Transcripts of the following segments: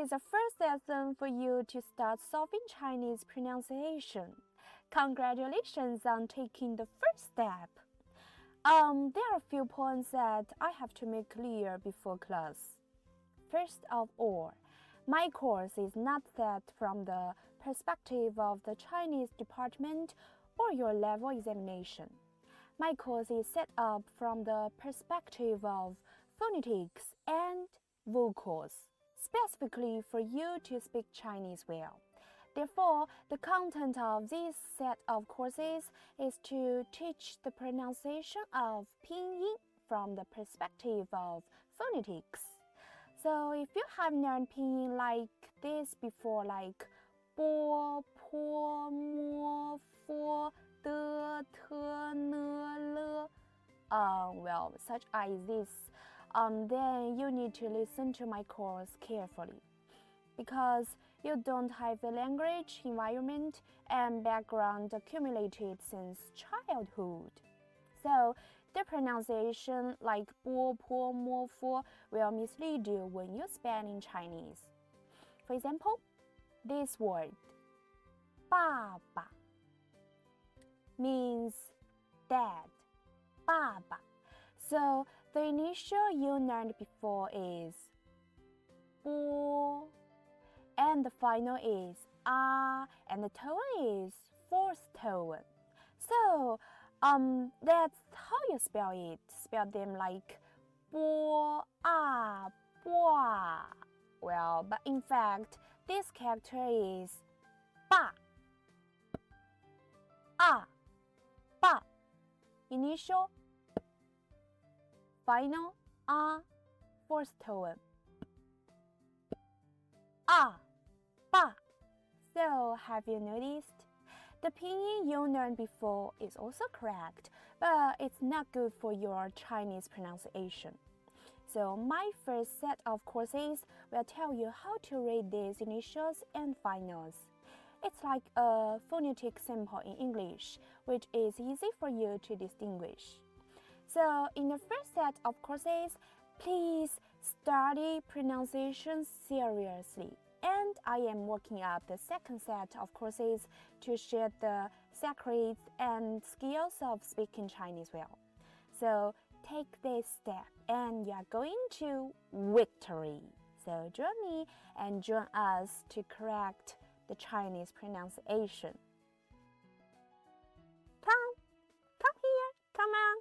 is the first lesson for you to start solving Chinese pronunciation. Congratulations on taking the first step. There are a few points that I have to make clear before class. First of all, my course is not set from the perspective of the Chinese department or your level examination. My course is set up from the perspective of phonetics and vocals, specifically for you to speak Chinese well. Therefore, the content of this set of courses is to teach the pronunciation of Pinyin from the perspective of phonetics. So if you have learned Pinyin like this before, like bo, po, mo, fo, de, te, ne, le, such as this, then you need to listen to my course carefully, because you don't have the language, environment, and background accumulated since childhood. So, the pronunciation like bo, po, mo, fo will mislead you when you speak in Chinese. For example, this word, 爸爸 means dad, 爸爸. So, the initial you learned before is 波, and the final is and the tone is fourth tone. So, that's how you spell it. Spell them like bo, boa. Well, but in fact, this character is ba, ba. Initial, final, fourth tone. Ba. So, have you noticed? The pinyin you learned before is also correct, but it's not good for your Chinese pronunciation. So, my first set of courses will tell you how to read these initials and finals. It's like a phonetic symbol in English, which is easy for you to distinguish. So, in the first set of courses, please study pronunciation seriously. And I am working up the second set of courses to share the secrets and skills of speaking Chinese well. So take this step and you are going to victory. So join me and join us to correct the Chinese pronunciation. Come here, come on.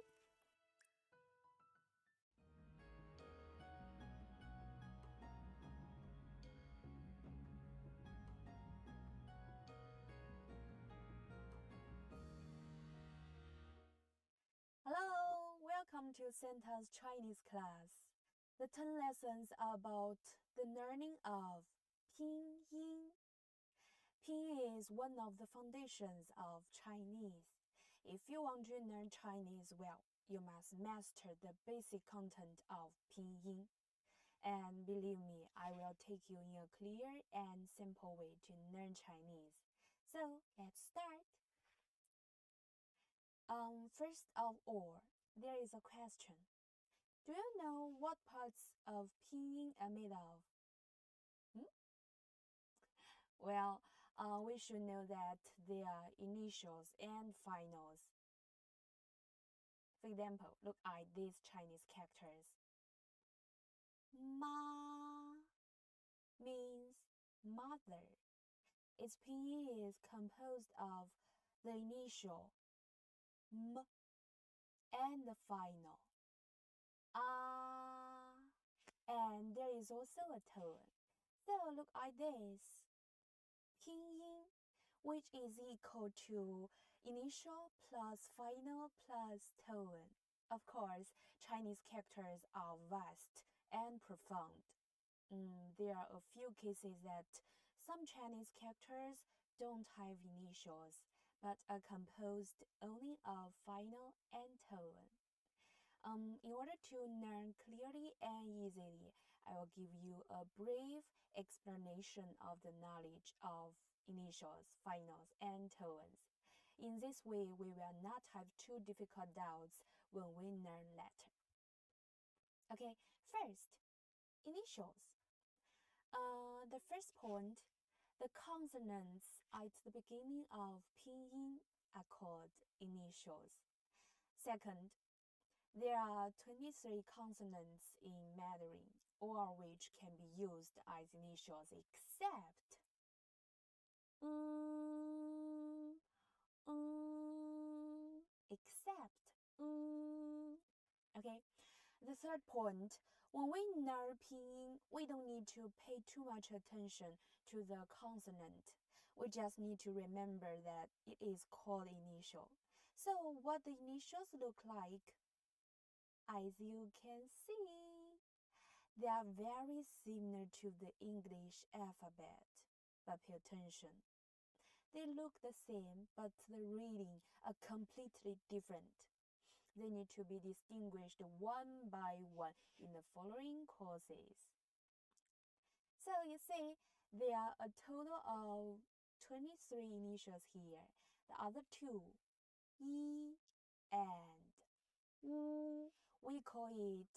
Hello, welcome to Santa's Chinese class. The 10 lessons are about the learning of Pinyin. Pinyin is one of the foundations of Chinese. If you want to learn Chinese well, you must master the basic content of Pinyin. And believe me, I will take you in a clear and simple way to learn Chinese. So, let's start. First of all, there is a question. Do you know what parts of Pinyin are made of? Well, we should know that there are initials and finals. For example, look at these Chinese characters. Ma means mother. Its pinyin is composed of the initial M and the final and there is also a tone. So look at this. Pinyin, which is equal to initial plus final plus tone. Of course, Chinese characters are vast and profound. There are a few cases that some Chinese characters don't have initials, but are composed only of final and tone. In order to learn clearly and easily, I will give you a brief explanation of the knowledge of initials, finals, and tones. In this way, we will not have too difficult doubts when we learn later. Okay, first, initials. The first point, the consonants at the beginning of Pinyin are called initials. Second, there are 23 consonants in Mandarin, all of which can be used as initials except Okay, the third point, when we learn Pinyin, we don't need to pay too much attention to the consonant. We just need to remember that it is called initial. So what the initials look like? As you can see, they are very similar to the English alphabet, but pay attention. They look the same, but the reading are completely different. They need to be distinguished one by one in the following courses. So you see, there are a total of 23 initials here. The other two, yi and wu, we call it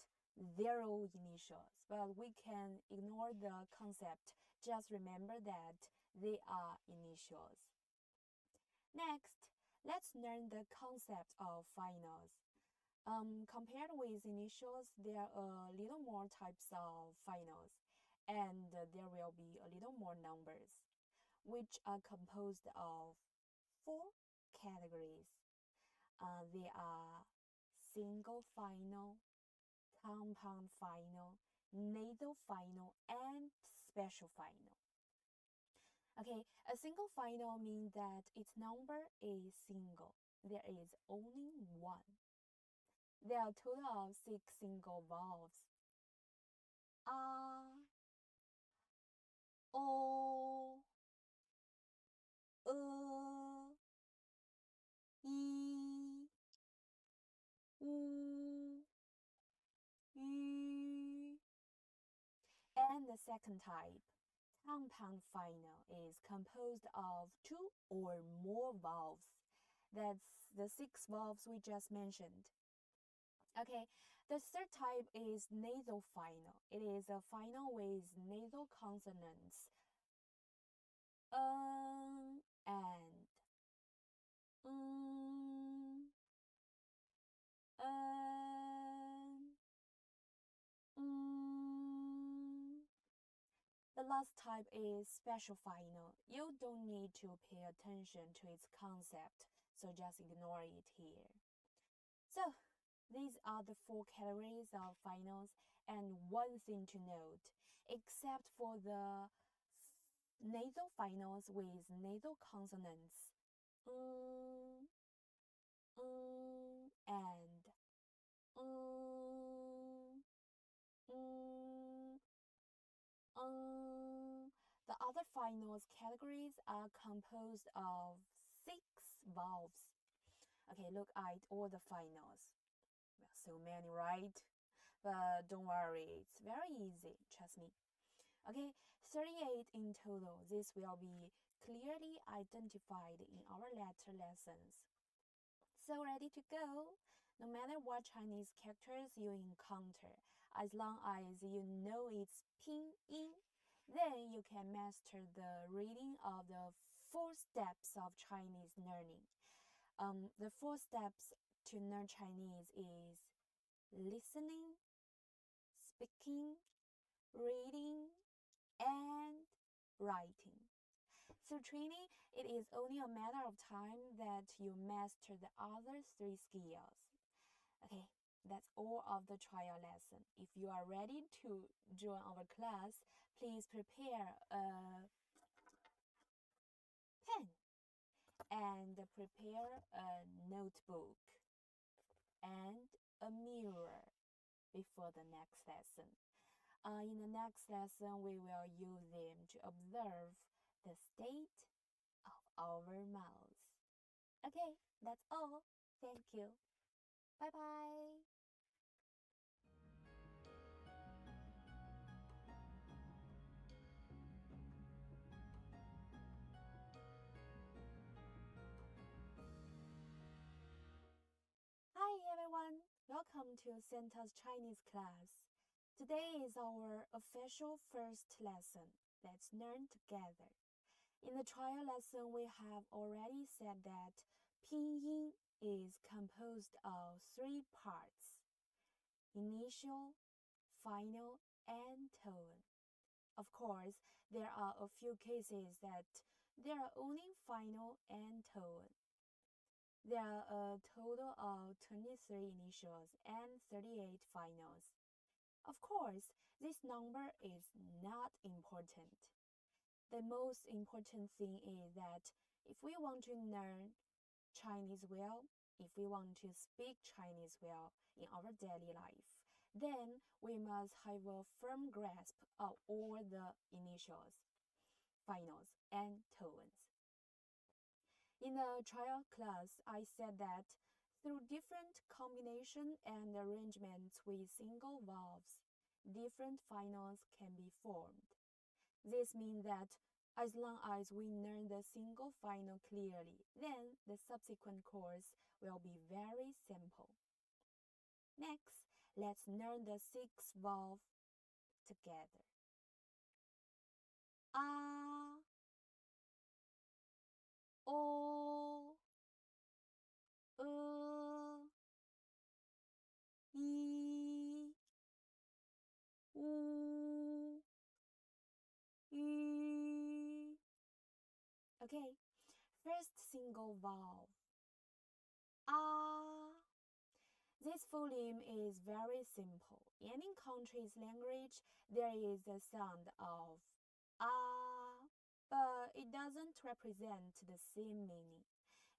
zero initials, but we can ignore the concept. Just remember that they are initials. Next, let's learn the concept of finals. Compared with initials, there are a little more types of finals, and there will be a little more numbers, which are composed of 4 categories. They are single final, compound final, nasal final, and special final. Okay, a single final means that its number is single. There is only one. There are a total of 6 single vowels. A, O, I, U, Yu. And the second type, compound final, is composed of 2 or more vowels. That's the 6 vowels we just mentioned. Okay, the third type is nasal final. It is a final with nasal consonants and The last type is special final. You don't need to pay attention to its concept, so just ignore it here. So, these are the 4 categories of finals, and one thing to note, except for the nasal finals with nasal consonants, and the other finals categories are composed of 6 vowels. Okay, look at all the finals. Well, so many, right? But don't worry, it's very easy, trust me. Okay, 38 in total. This will be clearly identified in our letter lessons. So ready to go? No matter what Chinese characters you encounter, as long as you know its pinyin, then you can master the reading of the 4 steps of Chinese learning. The 4 steps to learn Chinese is listening, speaking, reading, and writing. So training, it is only a matter of time that you master the other 3 skills. Okay, that's all of the trial lesson. If you are ready to join our class, please prepare a pen and prepare a notebook and a mirror before the next lesson. In the next lesson, we will use them to observe the state of our mouths. Okay, that's all. Thank you. Bye-bye. Hi everyone, welcome to Santa's Chinese class. Today is our official first lesson. Let's learn together. In the trial lesson, we have already said that Pinyin is composed of three parts: initial, final, and tone. Of course, there are a few cases that there are only final and tone. There are a total of 23 initials and 38 finals. Of course, this number is not important. The most important thing is that if we want to learn Chinese well, if we want to speak Chinese well in our daily life, then we must have a firm grasp of all the initials, finals, and tones. In the trial class, I said that through different combination and arrangements with single vowels, different finals can be formed. This means that as long as we learn the single final clearly, then the subsequent course will be very simple. Next, let's learn the six vowels together. A, O, E, I, U, Y. Okay, first single vowel. A. This phoneme is very simple. In any country's language, there is a sound of ah, but it doesn't represent the same meaning.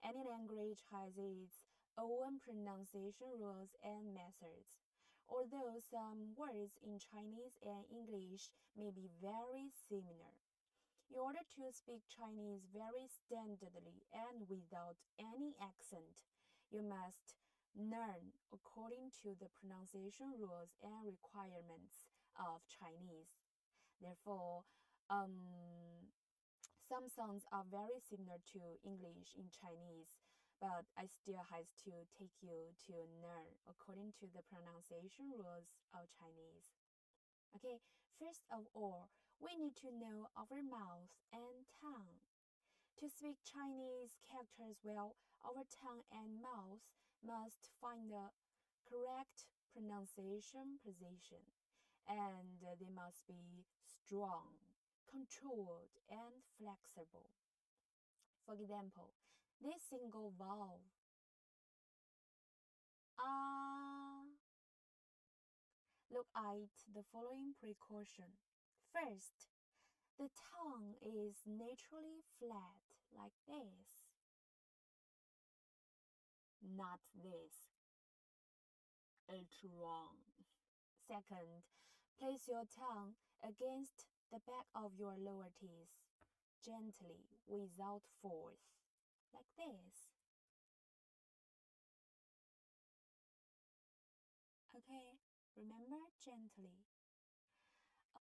Any language has its own pronunciation rules and methods. Although some words in Chinese and English may be very similar. In order to speak Chinese very standardly and without any accent, you must learn according to the pronunciation rules and requirements of Chinese. Therefore, some sounds are very similar to English in Chinese, but I still have to take you to learn according to the pronunciation rules of Chinese. Okay, first of all, we need to know our mouth and tongue. To speak Chinese characters well, our tongue and mouth must find the correct pronunciation position, and they must be strong, controlled, and flexible. For example, this single vowel, ah. Look at the following precaution. First, the tongue is naturally flat like this, not this. It's wrong. Second, place your tongue against the back of your lower teeth, gently, without force, like this. Okay, remember, gently.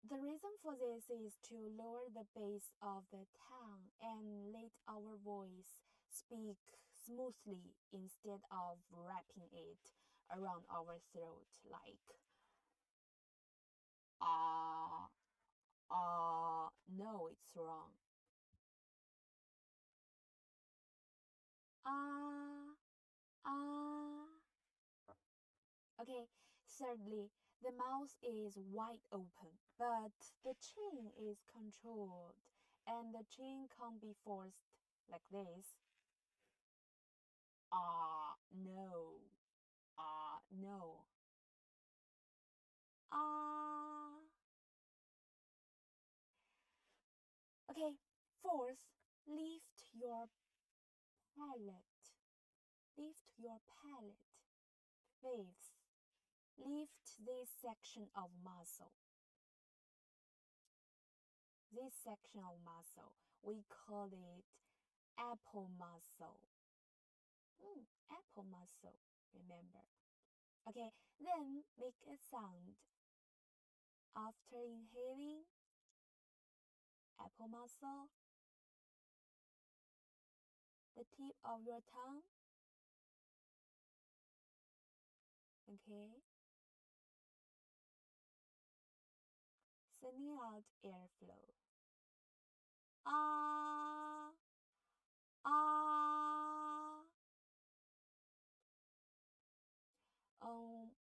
The reason for this is to lower the base of the tongue and let our voice speak smoothly instead of wrapping it around our throat like ah, ah. No, it's wrong. Ah, ah. Okay, thirdly, the mouth is wide open, but the chin is controlled, and the chin can't be forced like this. No. No. Ah. Okay, fourth, lift your palate. Lift your palate. Fifth, lift this section of muscle. This section of muscle, we call it apple muscle. Apple muscle, remember. Okay, then make a sound. After inhaling, apple muscle, the tip of your tongue. Okay. sending out airflow. Ah, ah.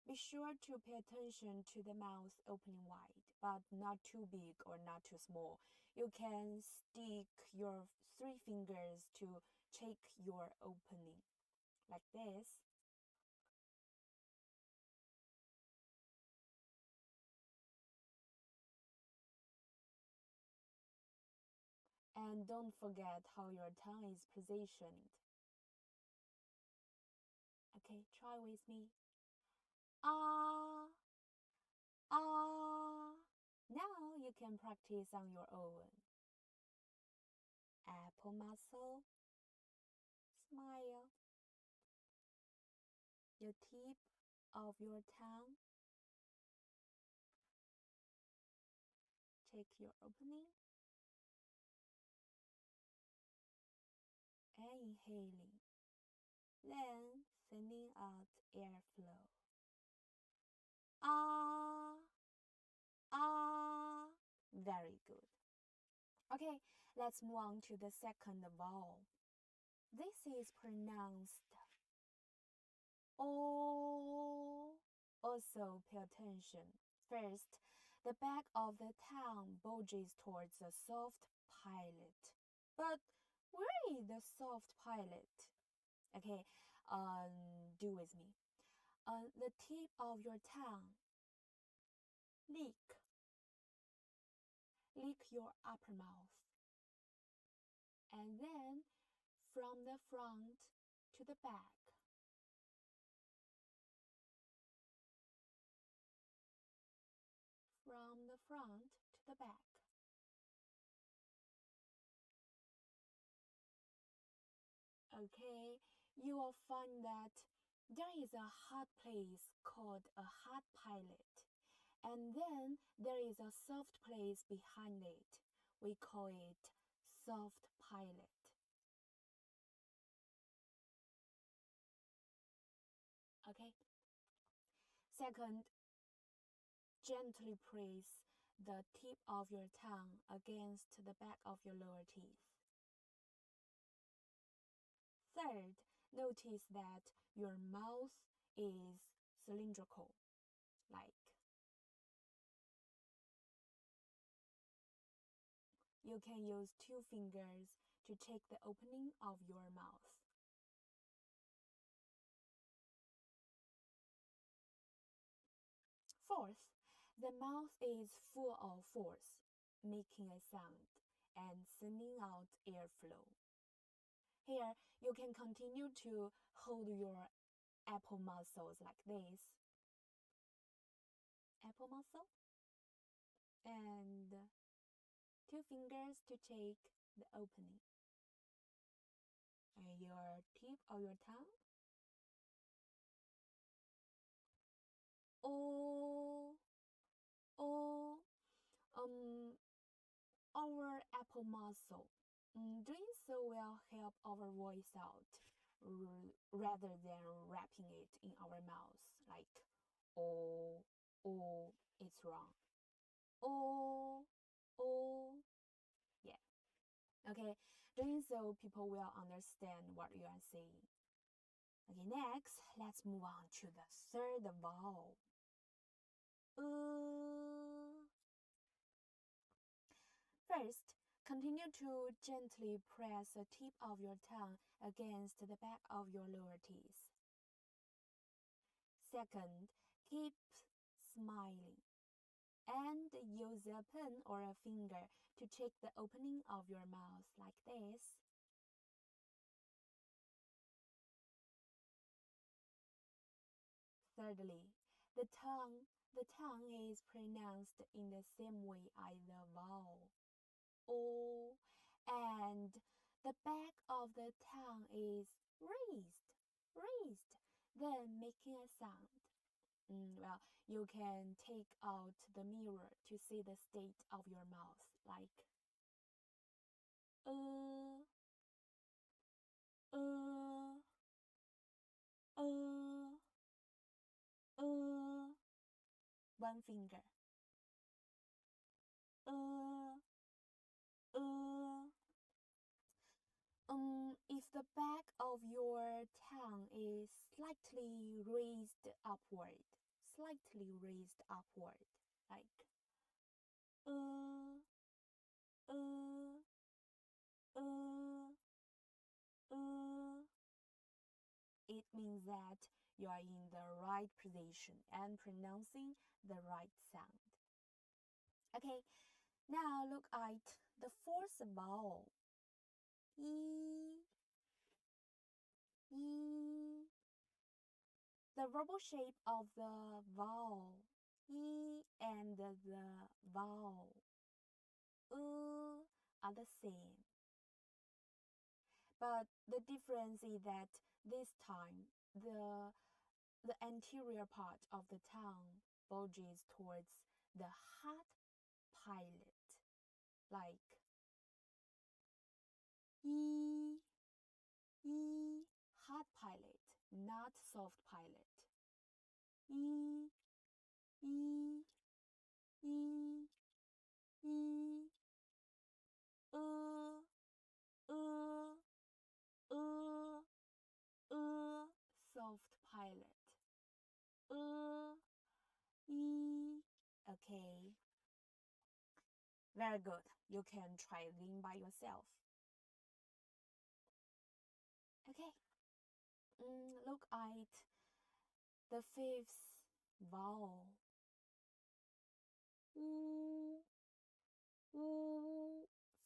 Be sure to pay attention to the mouth opening wide, but not too big or not too small. You can stick your 3 fingers to check your opening, like this. And don't forget how your tongue is positioned. Okay, try with me. Ah, ah. Now you can practice on your own. Apple muscle. Smile. The tip of your tongue. Check your opening. And inhaling. Then sending out airflow. Ah, ah. Very good. Okay, let's move on to the second vowel. This is pronounced O. Also, pay attention. First, the back of the tongue bulges towards the soft palate. But where is the soft palate? Okay, do with me. The tip of your tongue. Lick. Lick your upper mouth. And then from the front to the back. From the front to the back. Okay, you will find that there is a hard place called a hard palate, and then there is a soft place behind it. We call it soft palate. Okay. Second, gently press the tip of your tongue against the back of your lower teeth. Third, notice that your mouth is cylindrical, like you can use 2 fingers to check the opening of your mouth. Fourth, the mouth is full of force, making a sound and sending out airflow. Here, you can continue to hold your apple muscles like this. Apple muscle. And 2 fingers to check the opening. And your tip of your tongue. Oh, oh, our apple muscle. Doing so will help our voice out rather than wrapping it in our mouth like, oh, oh, it's wrong. Oh, oh, yeah. Okay, doing so, people will understand what you are saying. Okay, next, let's move on to the third vowel. First, continue to gently press the tip of your tongue against the back of your lower teeth. Second, keep smiling. And use a pen or a finger to check the opening of your mouth like this. Thirdly, the tongue is pronounced in the same way as the vowel. O, and the back of the tongue is raised, then making a sound. Well, you can take out the mirror to see the state of your mouth, like uh, uh, uh, uh, 1 finger. If the back of your tongue is slightly raised upward, like uh, uh, uh, it means that you are in the right position and pronouncing the right sound. Okay, now look at the fourth vowel. E. The verbal shape of the vowel E and the vowel are the same. But the difference is that this time the anterior part of the tongue bulges towards the hard palate, like E, hard palate, not soft palate. E, E, E, E, uh, uh, uh, soft palate. E. Okay. Very good. You can try them by yourself. Okay. Look at the fifth vowel.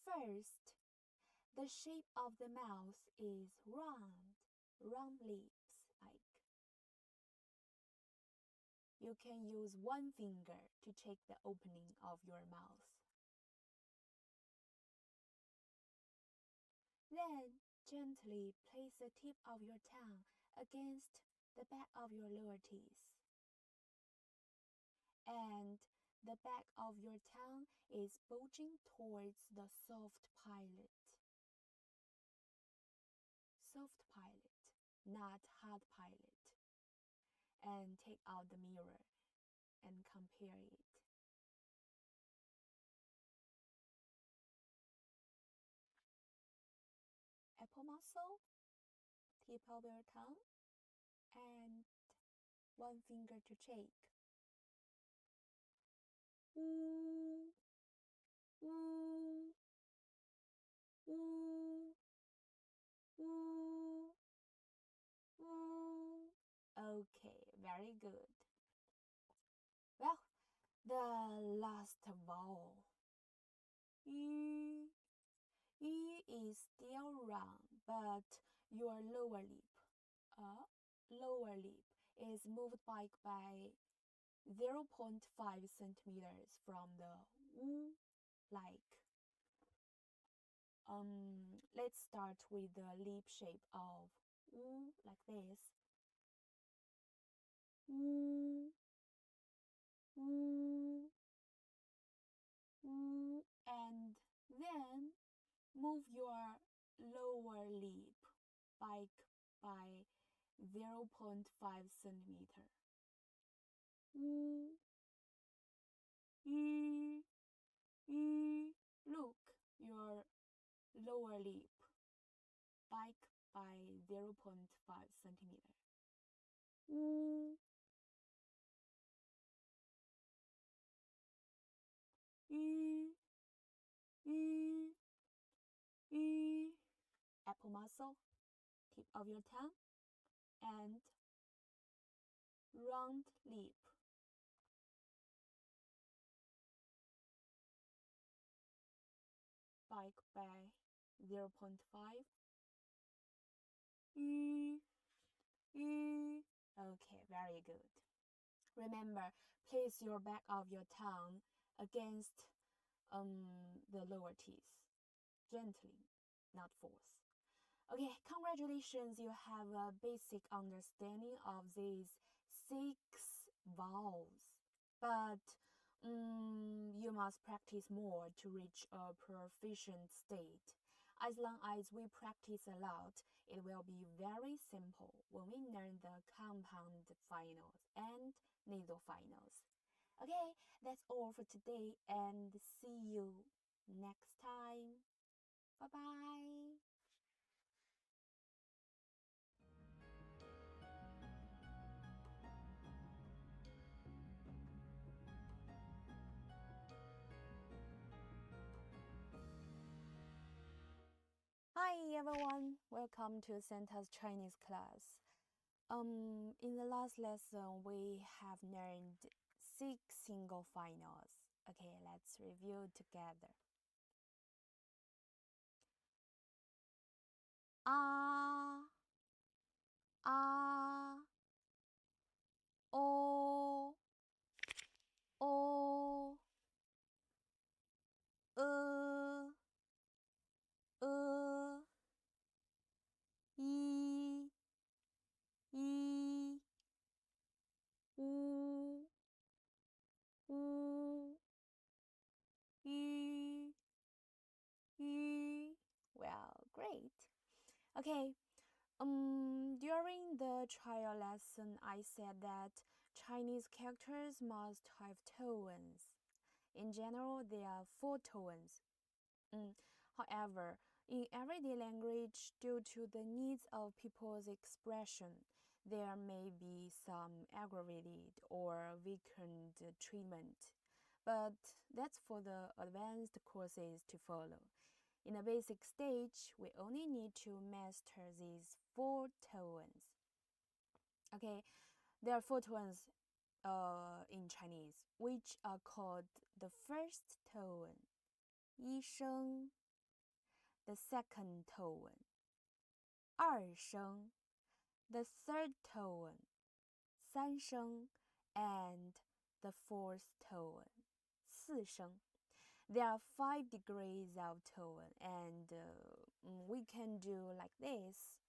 First, the shape of the mouth is round lips, like. You can use one finger to check the opening of your mouth. Then, gently place the tip of your tongue against the back of your lower teeth. And the back of your tongue is bulging towards the soft palate. Soft palate, not hard palate. And take out the mirror and compare it. Apple muscle, tip of your tongue, and one finger to check. Okay, very good. Well, the last vowel. E is still round, but your lower lip is moved back by 0.5 centimeters from the U, like. Let's start with the lip shape of U, like this. U, U, U, and then move your lower lip back by 0.5 centimeter. Look, your lower lip back by 0.5 centimeter. Apple muscle, tip of your tongue, and round lip. Back by 0.5. Okay, very good. Remember, place your back of your tongue against the lower teeth, gently, not force. Okay, congratulations, you have a basic understanding of these 6 vowels. But you must practice more to reach a proficient state. As long as we practice a lot, it will be very simple when we learn the compound finals and nasal finals. Okay, that's all for today and see you next time. Bye bye. Hi everyone, welcome to Santa's Chinese class. In the last lesson, we have learned 6 single finals. Okay, let's review together. Ah, ah, o, o, i, i, u, u, yu, yu. Well, great. Okay. During the trial lesson, I said that Chinese characters must have tones. In general, there are 4 tones. However, in everyday language, due to the needs of people's expression, there may be some aggravated or weakened treatment. But that's for the advanced courses to follow. In the basic stage, we only need to master these 4 tones. Okay, there are 4 tones in Chinese, which are called the first tone, 一声, the second tone, 二声, the third tone, 三声, and the fourth tone, 四声. There are 5 degrees of tone, and we can do like this.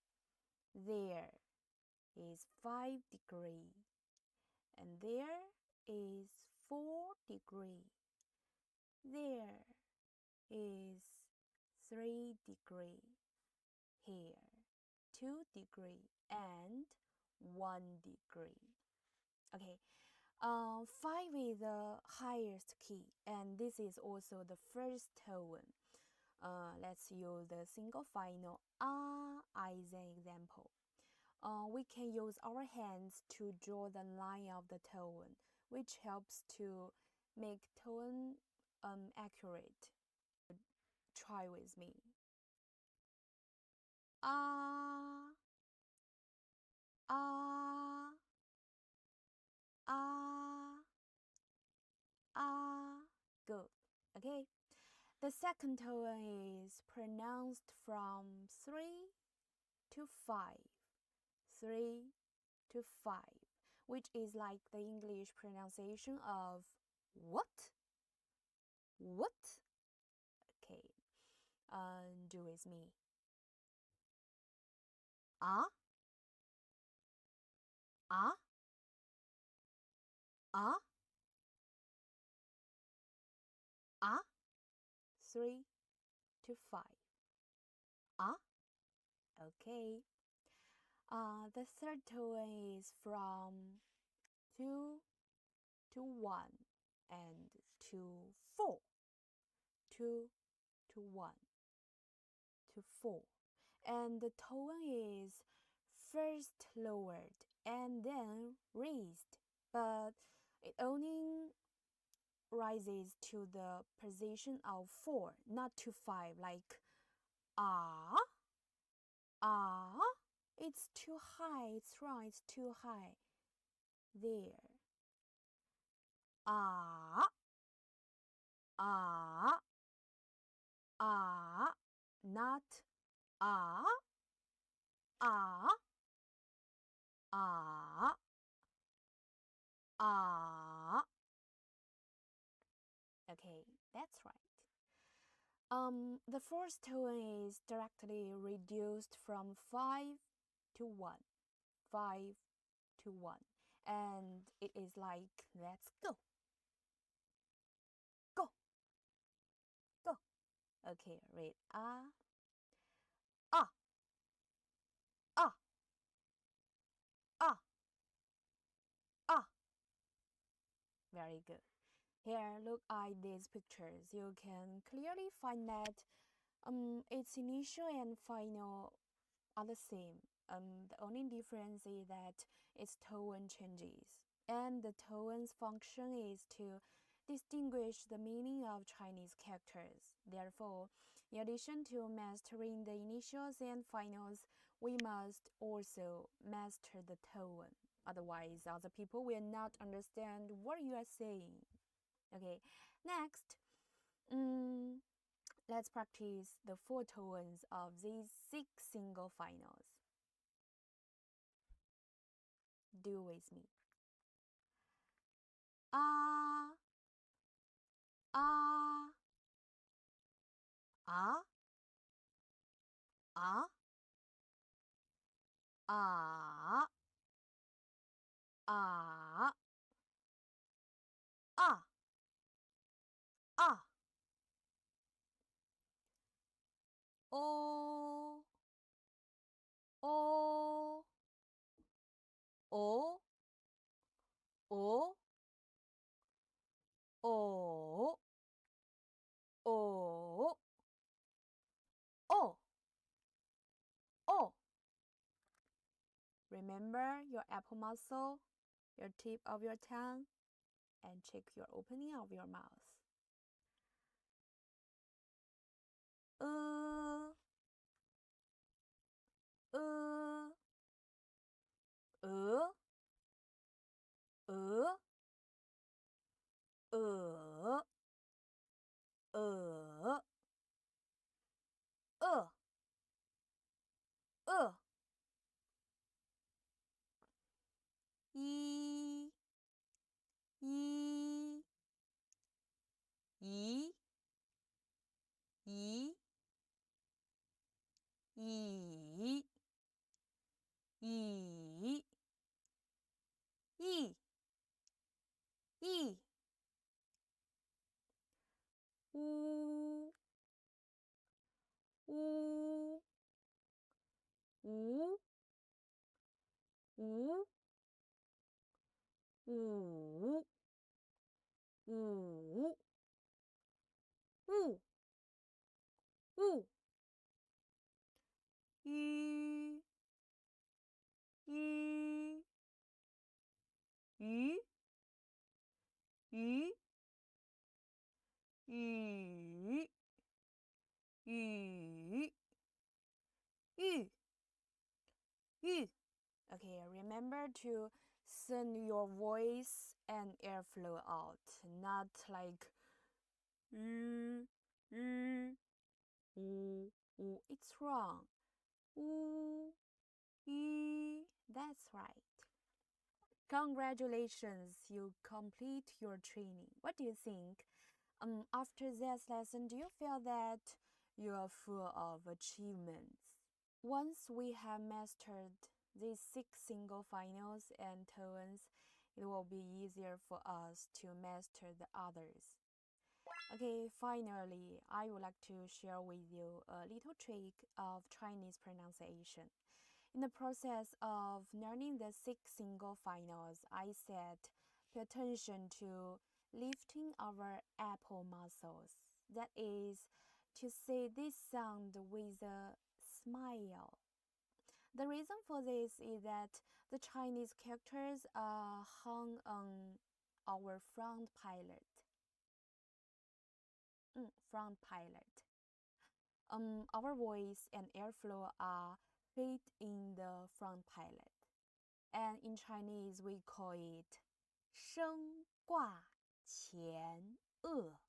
There is 5 degree, and there is 4 degree. There is 3 degree. Here 2 degree and 1 degree. Okay. 5 is the highest key, and this is also the first tone. Let's use the single final as an example. We can use our hands to draw the line of the tone, which helps to make tone accurate. Try with me. Ah, ah, ah, ah. Good. Okay. The second tone is pronounced from 3 to 5. 3 to 5, which is like the English pronunciation of what? What? Okay. Do with me. Ah, ah, ah, ah. 3 to 5. Ah. Okay. The third tone is from 2 to 1 and to 4. 2 to 1 to 4. And the tone is first lowered and then raised, but it only rises to the position of 4, not to 5, like ah, ah. It's too high, it's wrong, it's too high. There. Ah, ah, ah, not ah, ah, ah, ah. Okay, that's right. The fourth tone is directly reduced from 5 to 1. 5 to 1. And it is like, let's go. Go. Go. Okay, read ah. Ah. Ah. Ah. Ah. Very good. Here, look at these pictures. You can clearly find that its initial and final are the same. The only difference is that its tone changes. And the tone's function is to distinguish the meaning of Chinese characters. Therefore, in addition to mastering the initials and finals, we must also master the tone. Otherwise, other people will not understand what you are saying. Okay, next, let's practice the four tones of these 6 single finals. Do with me. Ah, ah, ah, ah, ah, ah, ah, ah. O, o, o, o, o, o, o, o. Remember your apple muscle, your tip of your tongue, and check your opening of your mouth. Uh, uh, uh, uh, uh, uh, uh, uh. 一，一，一，一，以，以，意，意，乌，乌，无，无，五，五，物，物，鱼，鱼，鱼，鱼，雨，雨，玉，玉. Okay, remember to send your voice and airflow out, not like it's wrong. That's right. Congratulations, you complete your training. What do you think? After this lesson, do you feel that you are full of achievements? Once we have mastered these 6 single finals and tones, it will be easier for us to master the others. Okay, finally, I would like to share with you a little trick of Chinese pronunciation. In the process of learning the 6 single finals, I said pay attention to lifting our apple muscles. That is, to say this sound with a smile. The reason for this is that the Chinese characters are hung on our front palate. Front palate. Our voice and airflow are fit in the front palate. And in Chinese, we call it 声挂前颚.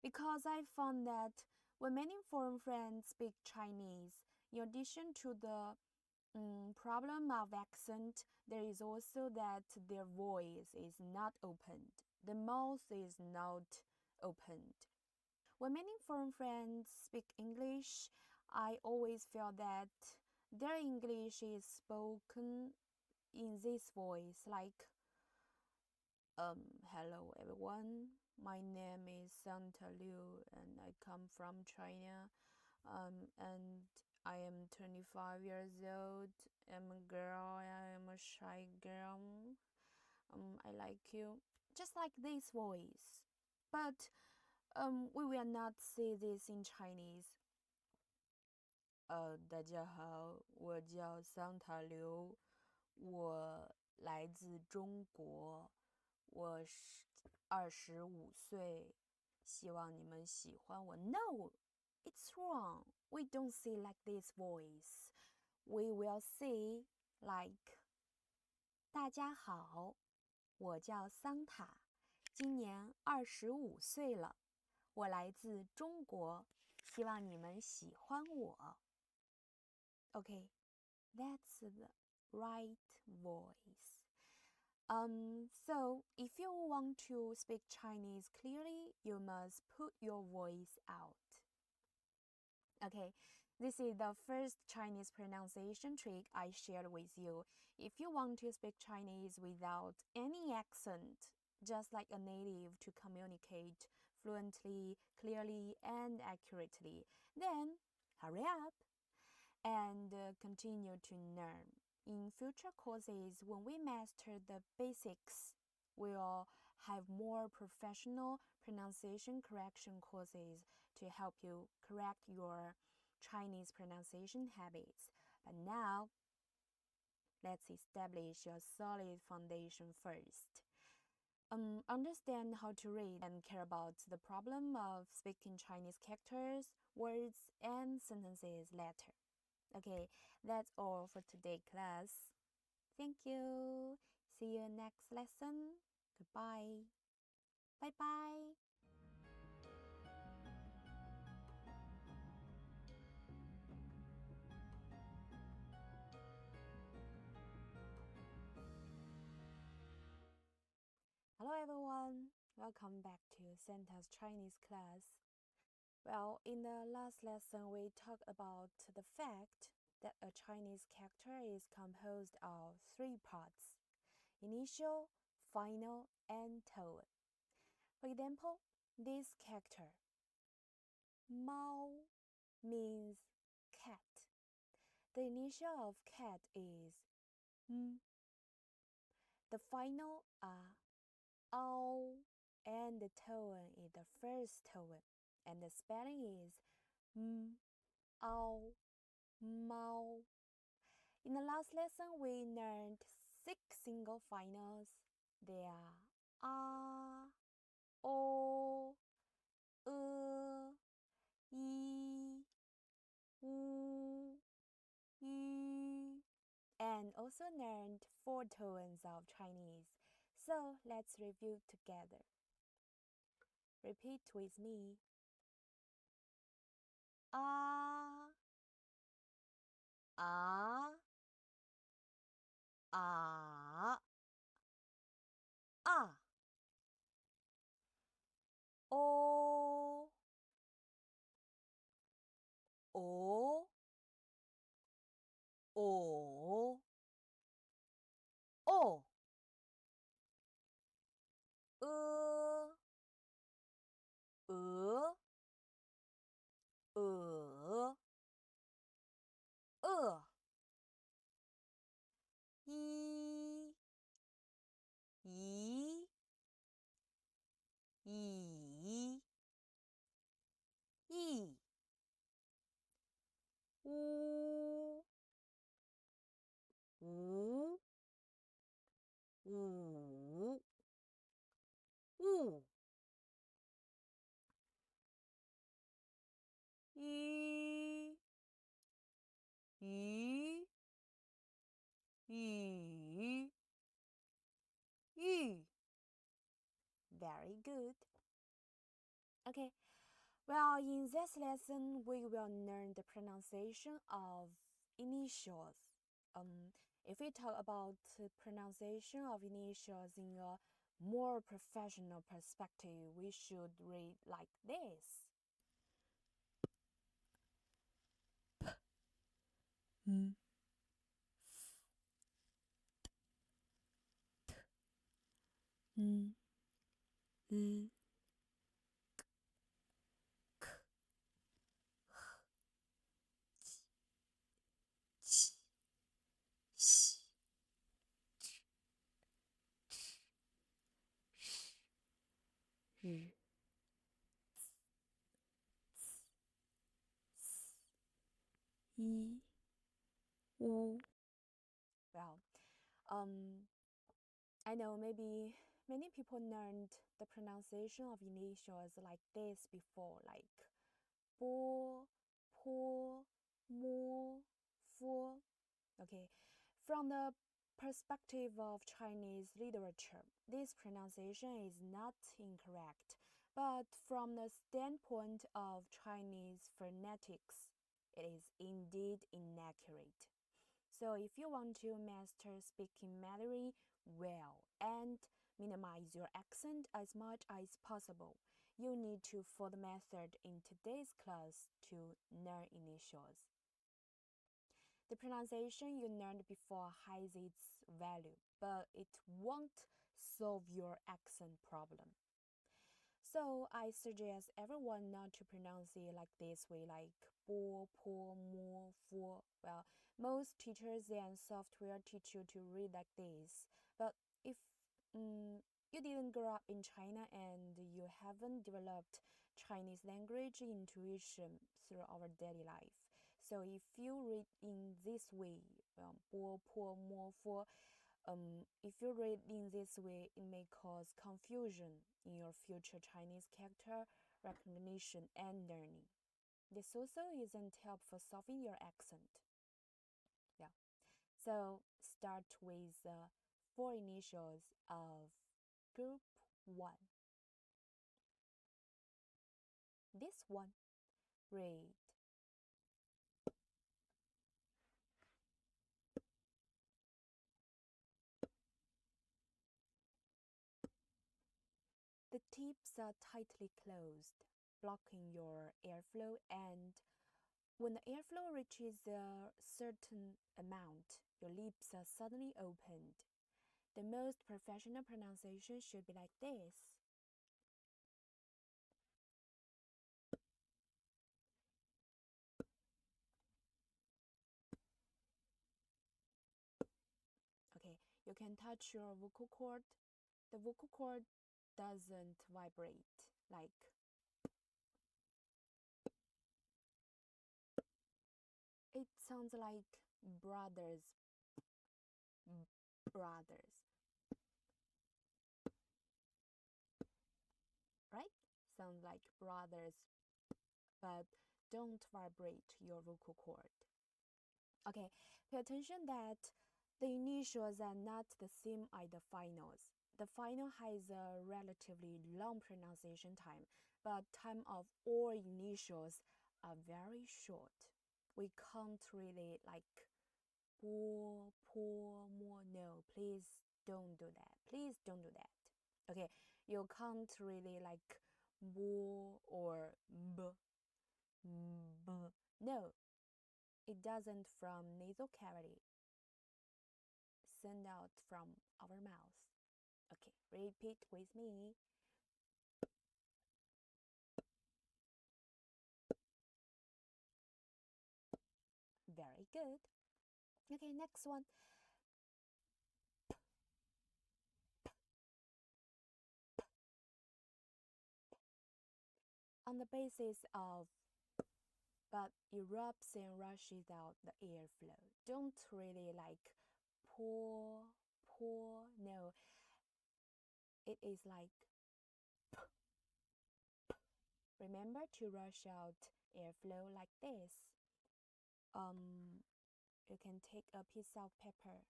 Because I found that when many foreign friends speak Chinese, in addition to the problem of accent, there is also that their voice is not opened. The mouth is not opened. When many foreign friends speak English, I always feel that their English is spoken in this voice, like, hello everyone, my name is Santa Liu and I come from China, and I am 25 years old, I'm a girl, I am a shy girl, I like you, just like this voice. But we will not say this in Chinese. 大家好，我叫桑塔刘，我来自中国，我是25岁，希望你们喜欢我。No, it's wrong. We don't say like this voice. We will say like 大家好，我叫桑塔，今年25岁了，我来自中国，希望你们喜欢我。Okay, that's the right voice. So if you want to speak Chinese clearly, you must put your voice out. Okay, this is the first Chinese pronunciation trick I shared with you. If you want to speak Chinese without any accent, just like a native to communicate fluently, clearly, and accurately, then hurry up and continue to learn. In future courses, when we master the basics, we'll have more professional pronunciation correction courses to help you correct your Chinese pronunciation habits. But now, let's establish a solid foundation first. Understand how to read and care about the problem of speaking Chinese characters, words, and sentences later. Okay, that's all for today, class. Thank you. See you next lesson. Goodbye. Bye-bye. Hello everyone. Welcome back to Santa's Chinese class. Well, in the last lesson, we talked about the fact that a Chinese character is composed of 3 parts: initial, final, and tone. For example, this character, Mao, means cat. The initial of cat is m. The final are ao, and the tone is the first tone, and the spelling is ao, mao. In the last lesson, we learned 6 single finals. They are a, o, i, u, yu, and also learned 4 tones of Chinese. So let's review together. Repeat with me. A, a, a, a. O, o, o, o. I, yi, yi, yi. U, wu, wu, wu. Yi, yi, yi, yi. Very good. Okay, well, in this lesson, we will learn the pronunciation of initials. If we talk about pronunciation of initials in a more professional perspective, we should read like this. P, M, F, T, N, L, K, H, Q, X, 语 i u. Well, I know maybe many people learned the pronunciation of initials like this before, like bo, po, mo, fu. Okay, from the perspective of Chinese literature, this pronunciation is not incorrect, but from the standpoint of Chinese phonetics, it is indeed inaccurate. So if you want to master speaking Mandarin well and minimize your accent as much as possible, you need to follow the method in today's class to learn initials. The pronunciation you learned before has its value, but it won't solve your accent problem. So I suggest everyone not to pronounce it like this way, like bo, po, mo, fu. Well, most teachers and software teach you to read like this. But if you didn't grow up in China and you haven't developed Chinese language intuition through our daily life, so if you read in this way, bo, po, mo, fu, if you read in this way, it may cause confusion in your future Chinese character recognition and learning. This also isn't helpful solving your accent. Yeah. So start with the 4 initials of group 1. This one, read. The tips are tightly closed, blocking your airflow, and when the airflow reaches a certain amount, your lips are suddenly opened. The most professional pronunciation should be like this. Okay, you can touch your vocal cord. The vocal cord doesn't vibrate like it sounds like brothers, right? Sounds like brothers, but don't vibrate your vocal cord. Okay, pay attention that the initials are not the same as the finals. The final has a relatively long pronunciation time, but time of all initials are very short. We can't really like bo, po, mo. No, please don't do that. Please don't do that. Okay, you can't really like bo or b, b. No, it doesn't from nasal cavity. Send out from our mouth. Okay, repeat with me. Very good. Okay, next one. On the basis of but erupts and rushes out the airflow. Don't really like pour. No, it is like remember to rush out airflow like this. You can take a piece of paper.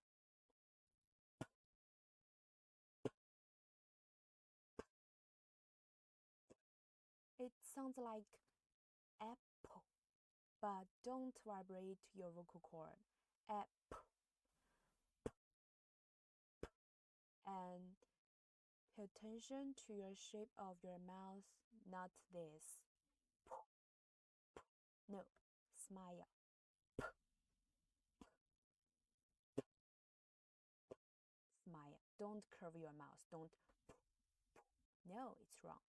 It sounds like apple, but don't vibrate your vocal cord. Apple. And pay attention to your shape of your mouth, not this. No, smile. Smile. Don't curve your mouth. Don't. No, it's wrong.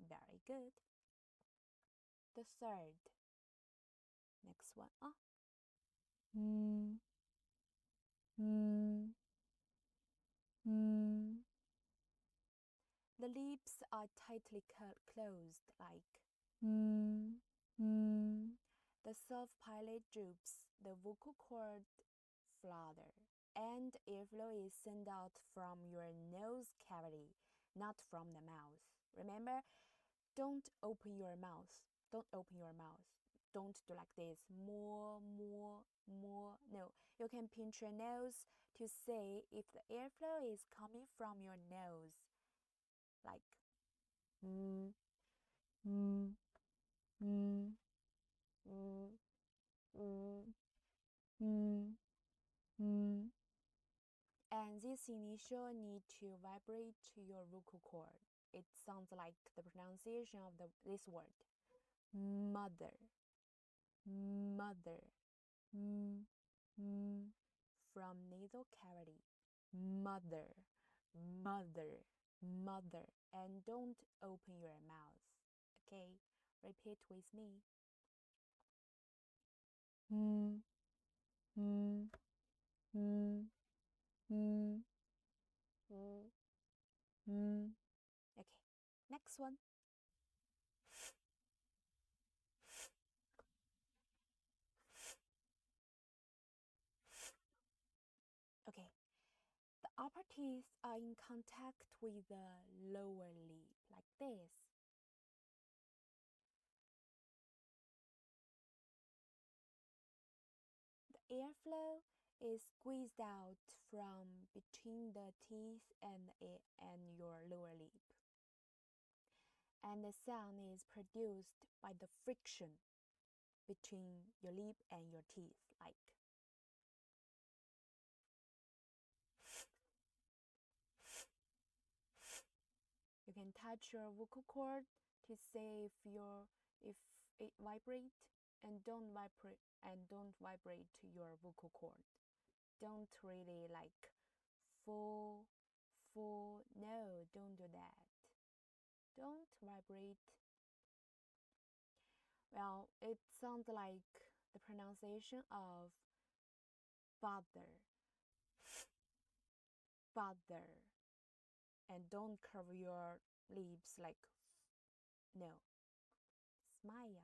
Very good. The third. Next one. The lips are tightly closed like the soft palate droops, the vocal cord flutter, and airflow is sent out from your nose cavity, not from the mouth. Remember, don't open your mouth. Don't open your mouth. Don't do like this. More. No, you can pinch your nose to see if the airflow is coming from your nose. Like And this initial need to vibrate to your vocal cord. It sounds like the pronunciation of this word. Mother. From nasal cavity. Mother. And don't open your mouth. Okay, repeat with me. Okay, next one. Okay, the upper teeth are in contact with the lower lip, like this. The airflow is squeezed out from between the teeth and your lower lip. And the sound is produced by the friction between your lip and your teeth, like. You can touch your vocal cord to see if it vibrates, and don't vibrate to your vocal cord. Don't really like full. No, don't do that. Don't vibrate. Well, it sounds like the pronunciation of father. And don't curve your lips like no. Smile.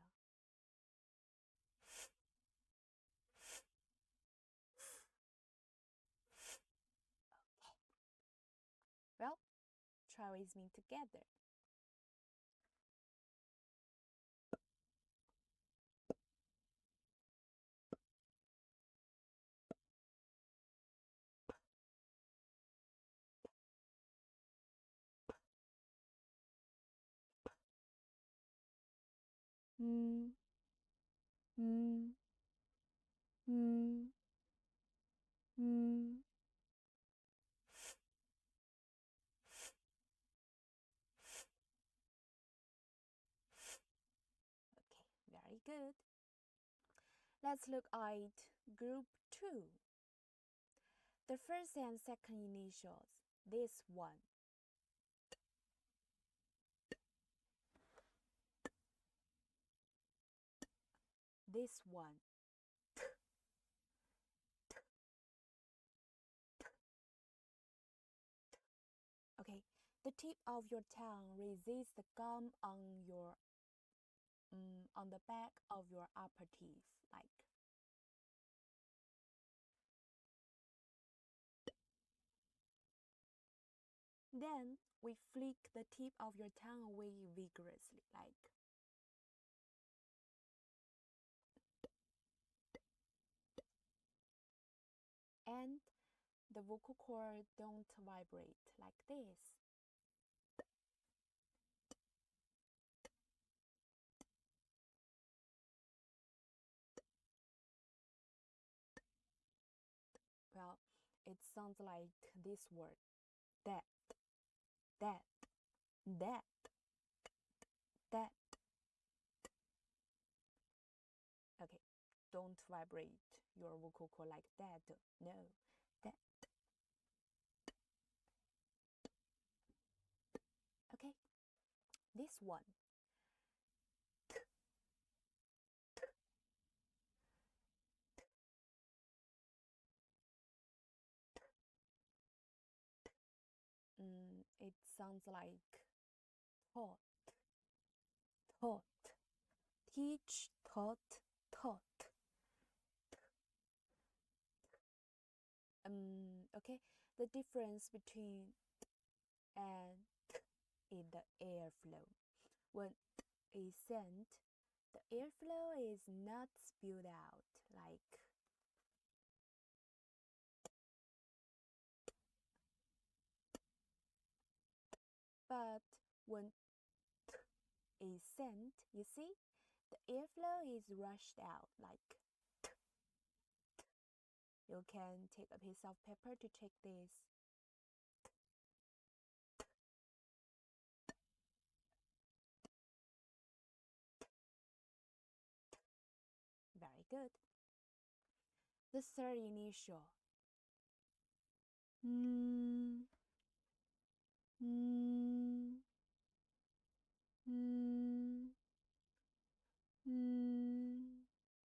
Well, try with me together. Okay, very good. Let's look at group 2. The first and second initials. This one. This one. Okay, the tip of your tongue resists the gum on the back of your upper teeth, like. Then we flick the tip of your tongue away vigorously, like. And the vocal cord don't vibrate like this. Well, it sounds like this word. That. Okay, don't vibrate your vocal cord like that. No, that. Okay, this one. It sounds like taught, taught, teach, taught, taught. Okay, the difference between and is the airflow. When is sent, the airflow is not spewed out like but when is sent, you see, the airflow is rushed out like you can take a piece of paper to check this. Very good. The third initial.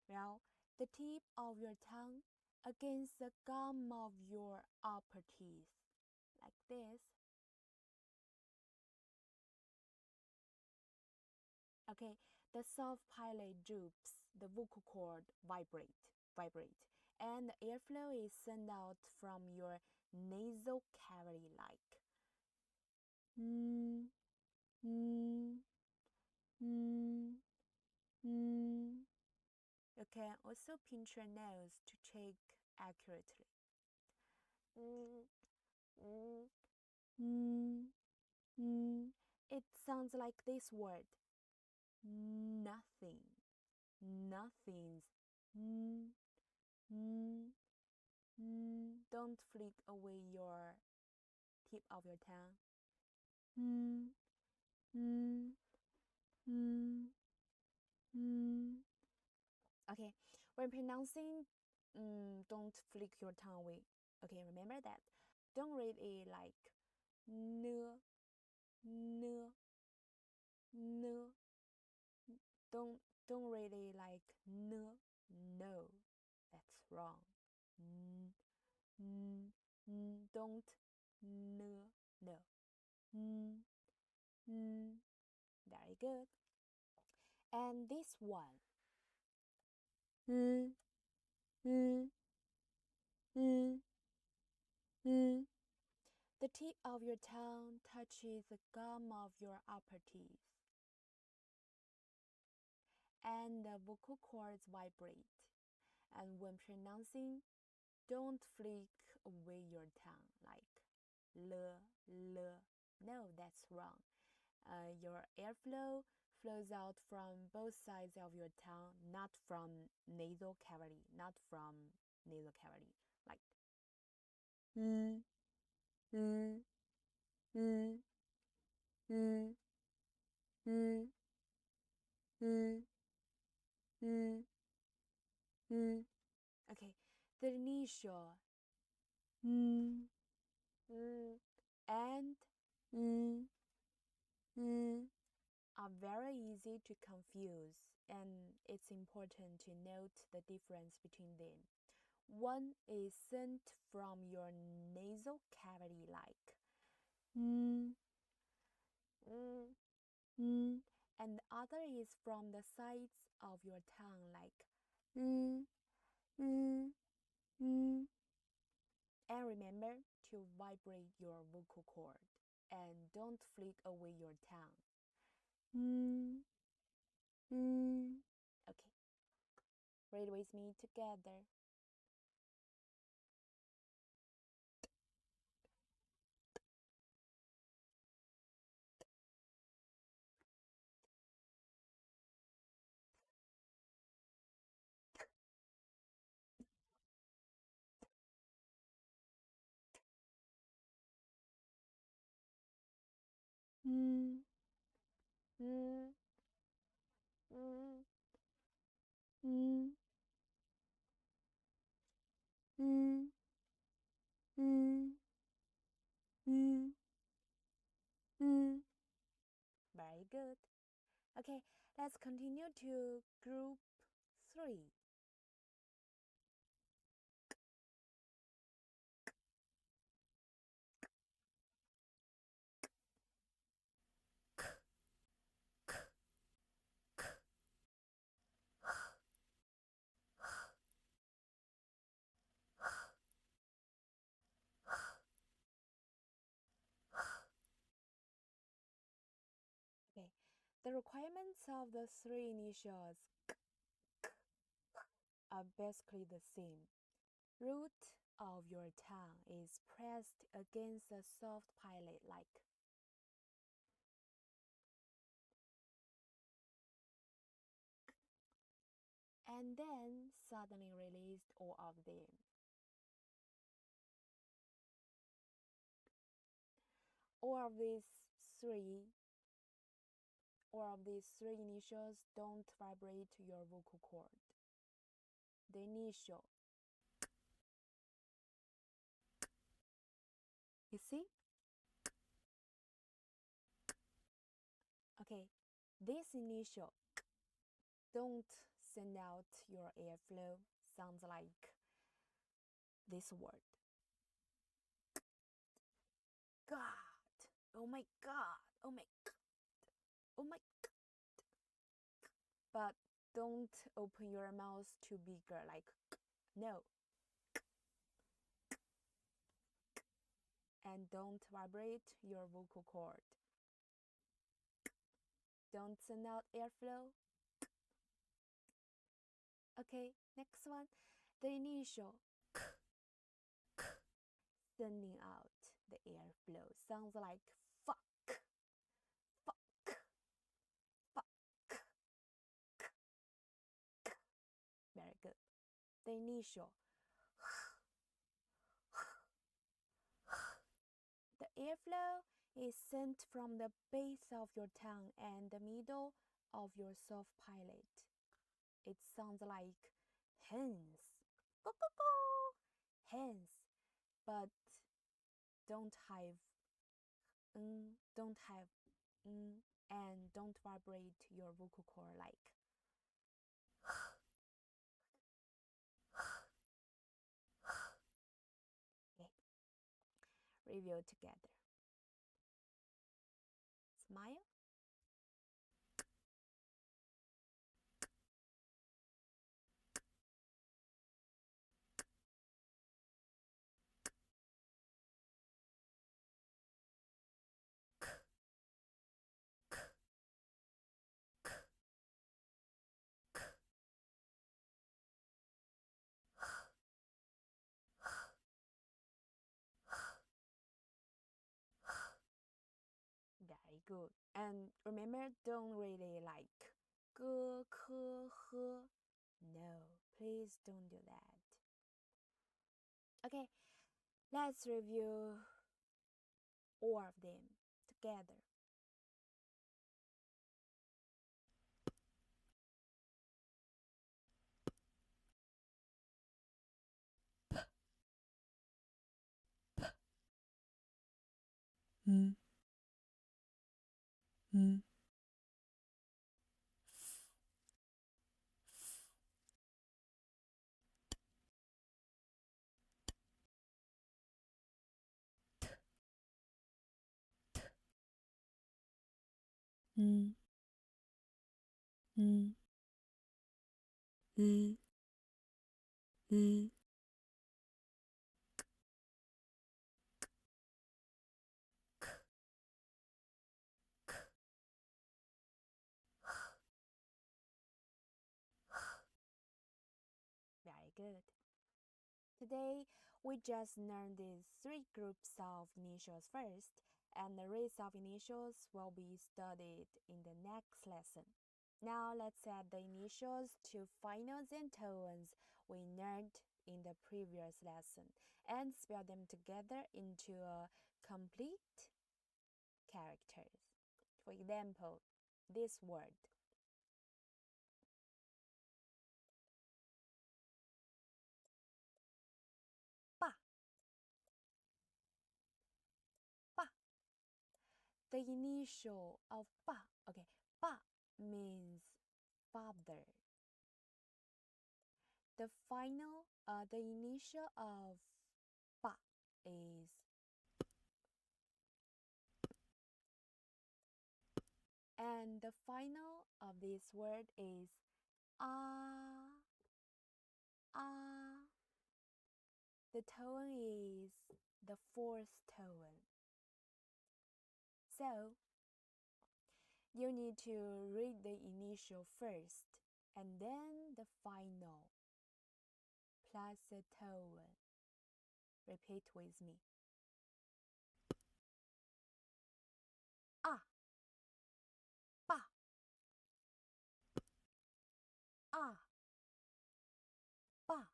Well, the tip of your tongue against the gum of your upper teeth, like this. Okay, the soft palate droops, the vocal cord vibrate, and the airflow is sent out from your nasal cavity like. You can also pinch your nose to check accurately. It sounds like this word. Nothing. Nothing's. Don't flick away your tip of your tongue. Okay, when pronouncing, don't flick your tongue away. Okay, remember that. Don't read it like n, n, n. Don't read it like n. No, that's wrong. Don't n, no. Very good. And this one. The tip of your tongue touches the gum of your upper teeth, and the vocal cords vibrate. And when pronouncing, don't flick away your tongue like l, l. No, that's wrong. Your airflow flows out from both sides of your tongue, not from nasal cavity, like Okay, the initial and are very easy to confuse, and it's important to note the difference between them. One is sent from your nasal cavity like and the other is from the sides of your tongue like And remember to vibrate your vocal cord and don't flick away your tongue. Okay, read with me together. Mm, mm, mm, mm, mm, mm, mm. Very good. Okay, let's continue to group 3. The requirements of the three initials k, k, are basically the same. Root of your tongue is pressed against the soft palate like. And then suddenly released all of them. All of these three initials don't vibrate your vocal cord. The initial, you see? Okay, this initial don't send out your airflow. Sounds like this word. God, oh my God, oh my God, oh my God. But don't open your mouth too bigger like no. And don't vibrate your vocal cord. Don't send out airflow. Okay, next one. The initial k, k, sending out the airflow sounds like fuck, fuck, fuck. Very good. The initial. The airflow is sent from the base of your tongue and the middle of your soft palate. It sounds like hens, go go go, hens, but don't have and don't vibrate your vocal cord like. Okay. Review together. Smile. Very good. And remember, don't really like ge, ke, he. No, please don't do that. Okay, let's review all of them together. Mm. Mm. Mm. Mm. Mm. Mm. Very good. Today, we just learned these three groups of initials first, and the rest of initials will be studied in the next lesson. Now, let's add the initials to finals and tones we learned in the previous lesson and spell them together into a complete characters. For example, this word. Ba. Ba. The initial of ba. Okay, ba means father. The initial of ba is, and the final of this word is ah, ah. The tone is the fourth tone. So, You need to read the initial first and then the final, plus a tone. Repeat with me. Ah, ba, ah, ba.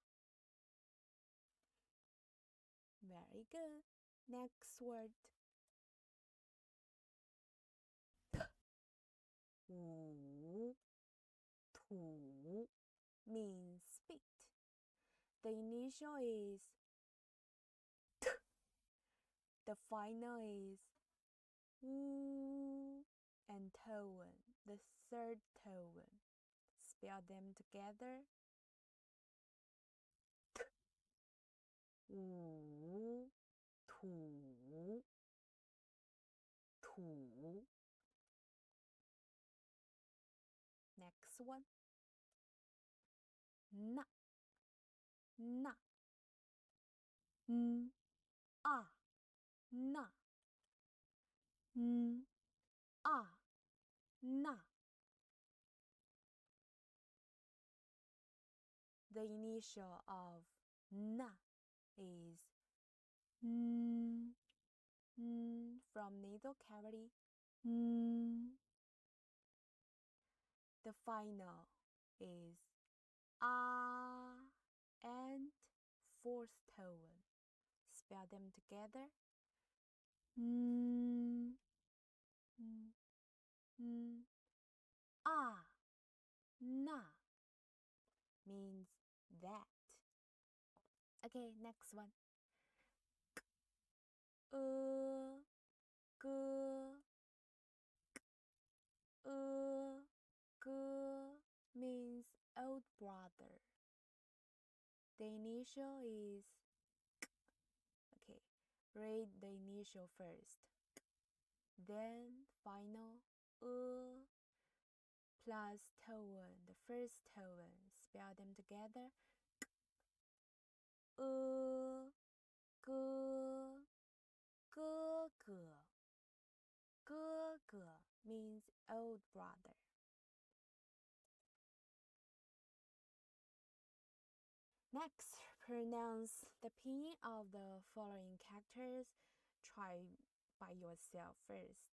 Very good. Next word. Wu, tu means spit. The initial is t. The final is wu and tone, the third tone. Spell them together. T, wu, tu, tu. Next one. Na, na. A, na. A, na. The initial of na is from nasal cavity. The final is and fourth tone. Spell them together. Na means that. Okay, next one. G, means old brother. The initial is okay. Read the initial first, then final plus tone, the first tone. Spell them together. G, 哥哥. Means old brother. Next, pronounce the pinyin of the following characters. Try by yourself first.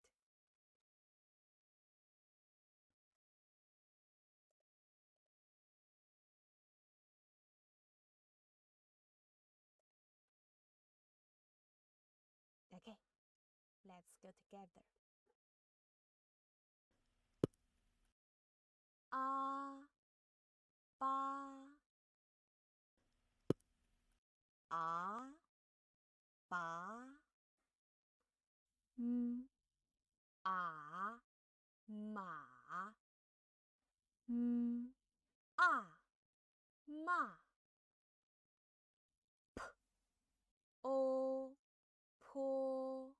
Okay, let's go together. A, ba, a, ba, a, ma, a, ma, p, o, po,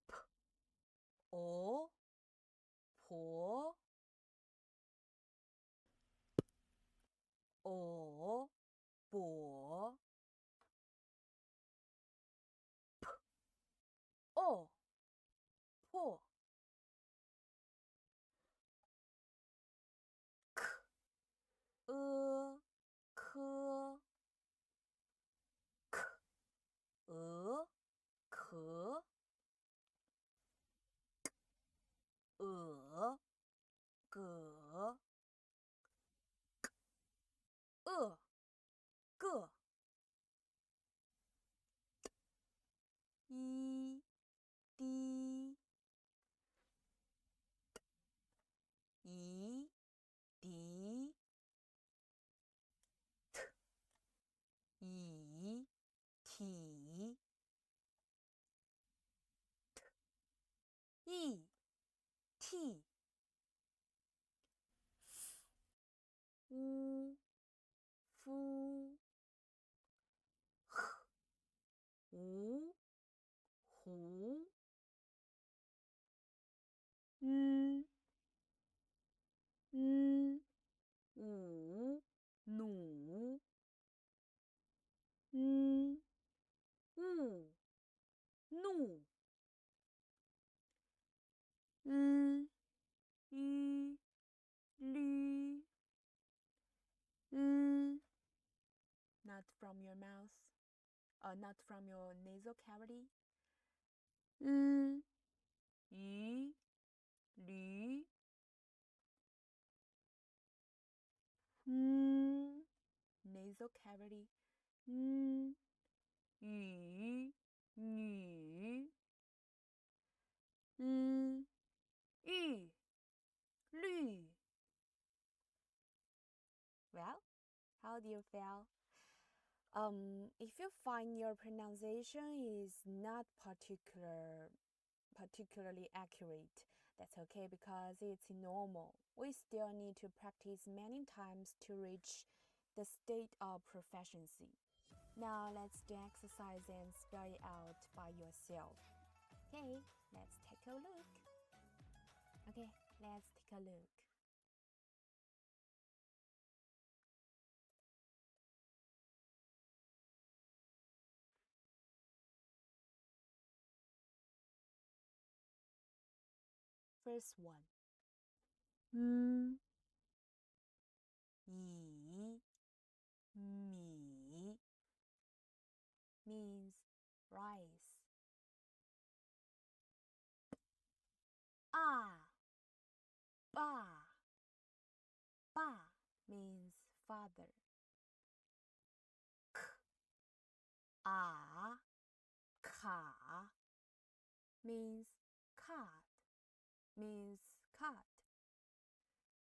p, o, po, o, bo, p, o, po, k, k, k, k, g, g, i, di, i, di, t, i, ti, t, i, t, u, fu, h, u, hu, wu, nu, wu, nu, not from your mouth, not from your nasal cavity. Yu, Li, nasal cavity. Yu, Ni, Yu, Lü. Well, how do you feel? If you find your pronunciation is not particularly accurate, that's okay because it's normal. We still need to practice many times to reach the state of proficiency. Now let's do exercise and spell it out by yourself. Okay, let's take a look. Okay, let's take a look. First one. Yi, mi means rice. Ba, ba means father. Ka means cat.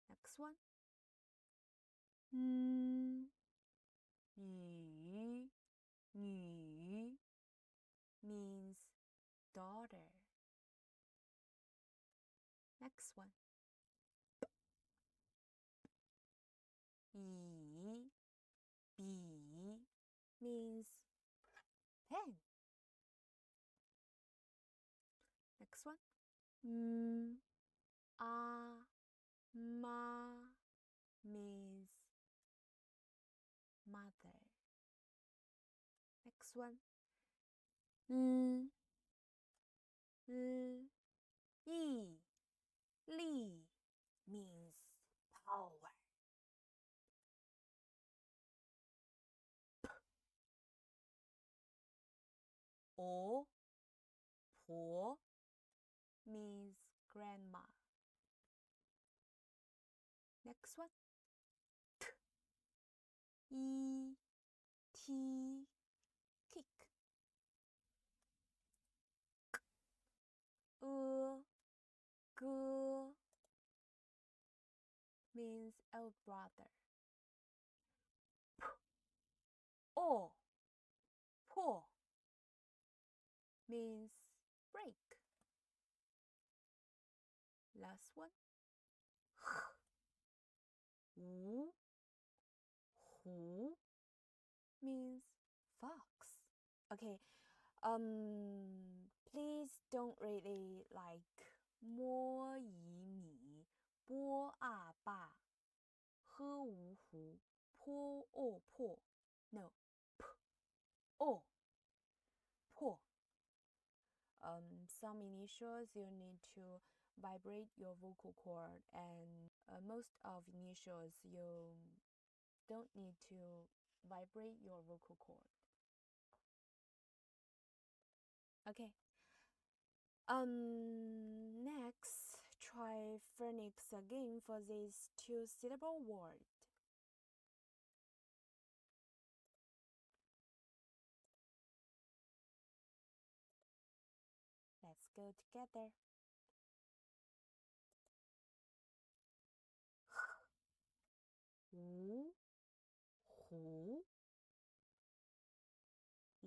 Next one. Yu, Ni means daughter. Next one. Yi, Bi means pen. Next one. Ma means mother. Next one. Yi, Li means power. Po means grandma. Next one. Kick. G means old brother. Po means break. Last one. Hu means fox. Okay. Please don't read it like 摸乙米波啊爸喝芜湖坡哦破 No, po. Some initials you need to vibrate your vocal cord, and most of initials you don't need to vibrate your vocal cord. Okay. Next, try phonics again for these two-syllable words. Let's go together. Hu, hu,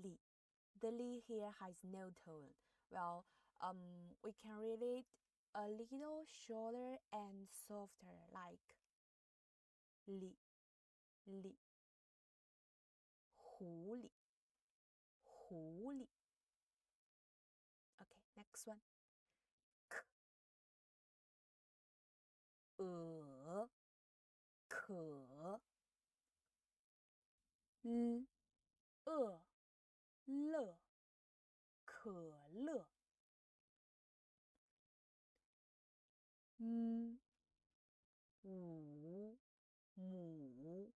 li. The li here has no tone. Well, we can read it a little shorter and softer, like li, li. Hu li, hu li. Okay, next one. K, ke, l, le, 可乐。五母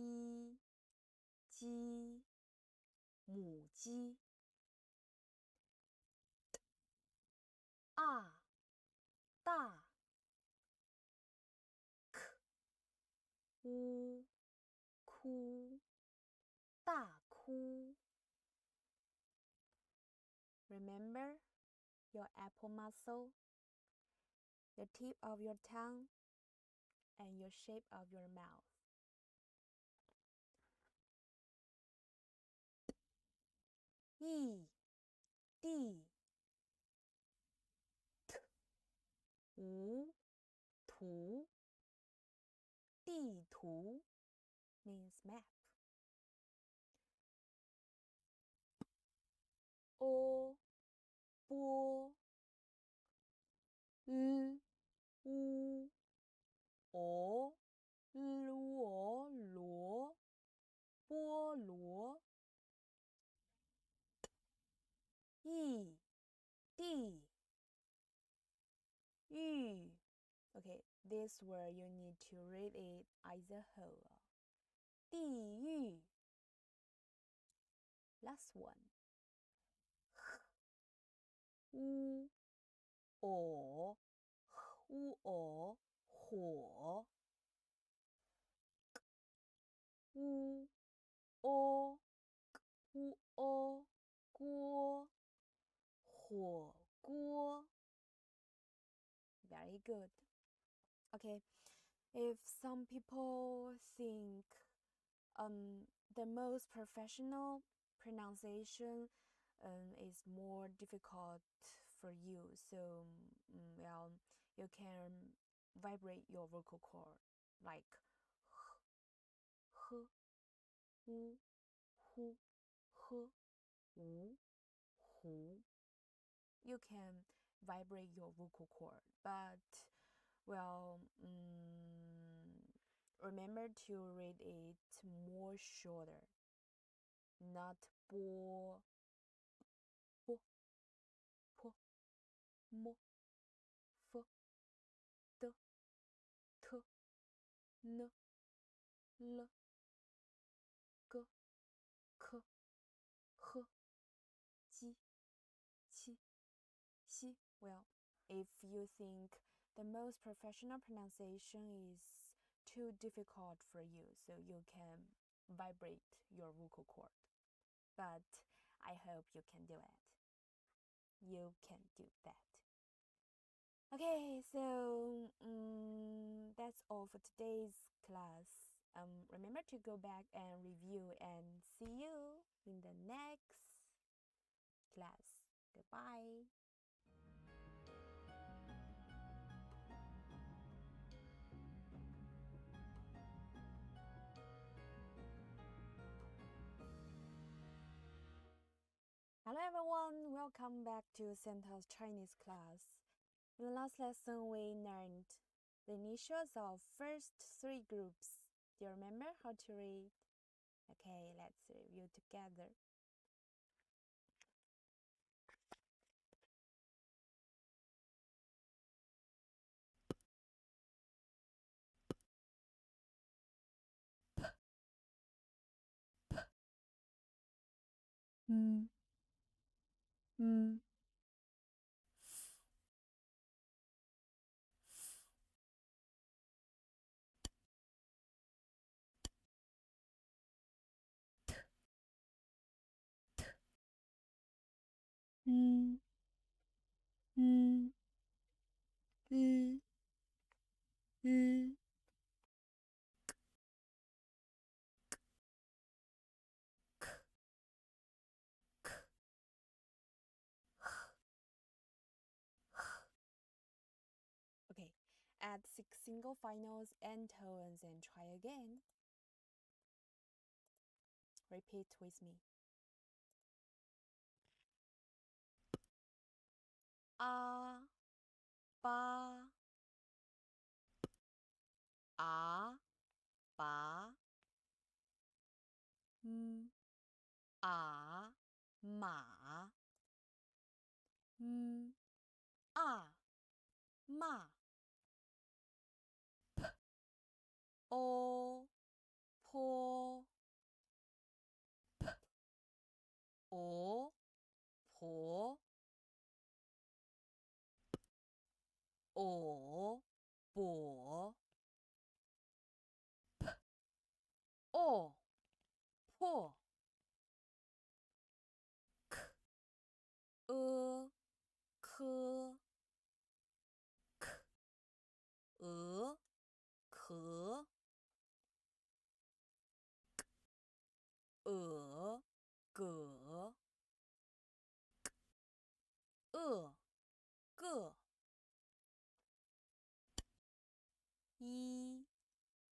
鸡，鸡，母鸡。啊，大。乌，哭，大哭。Remember your apple muscle, the tip of your tongue, and your shape of your mouth. E, D, T, 无，图，地图 means map. O, 波 L, 乌 O, 罗罗菠萝 E, D, 玉 Okay, this word you need to read it as a whole. 地狱 Last one. 乌偶乌偶火乌哦乌哦锅火锅 Very good. Okay, if some people think the most professional pronunciation is more difficult for you, so well, you can vibrate your vocal cord like h, u, hu, he, wu, hu. You can vibrate your vocal cord, but well, remember to read it more shorter, not bo, bo, po, mo, f, d, t, n, l, g, k, h, ji, qi, xi. Well, if you think the most professional pronunciation is too difficult for you, so you can vibrate your vocal cord. But I hope you can do it. You can do that. Okay, so that's all for today's class. Remember to go back and review and see you in the next class. Goodbye. Hello everyone, welcome back to Santa's Chinese class. In the last lesson, we learned the initials of first three groups. Do you remember how to read? Okay, let's review together. Okay, add 6 single finals and tones and try again. Repeat with me. A, ba, a, ba, a, ma, a, ma, p, o, po, o, 薄 p, o, 破 k, 科 k, 壳 葛 个 一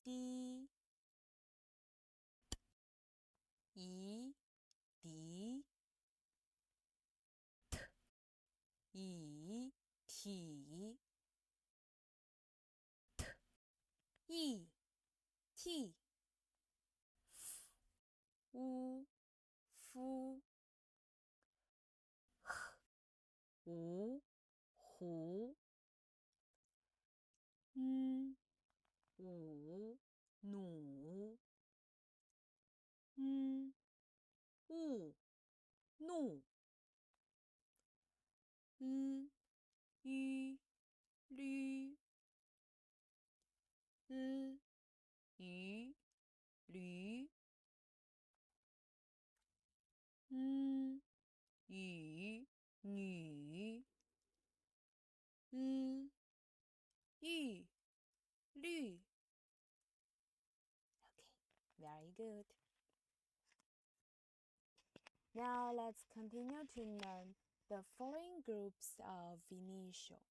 滴一滴以体一 t 乌夫无胡五弩雾怒吁驴鱼驴雨女玉绿 Okay, very good. Now let's continue to learn the following groups of initial.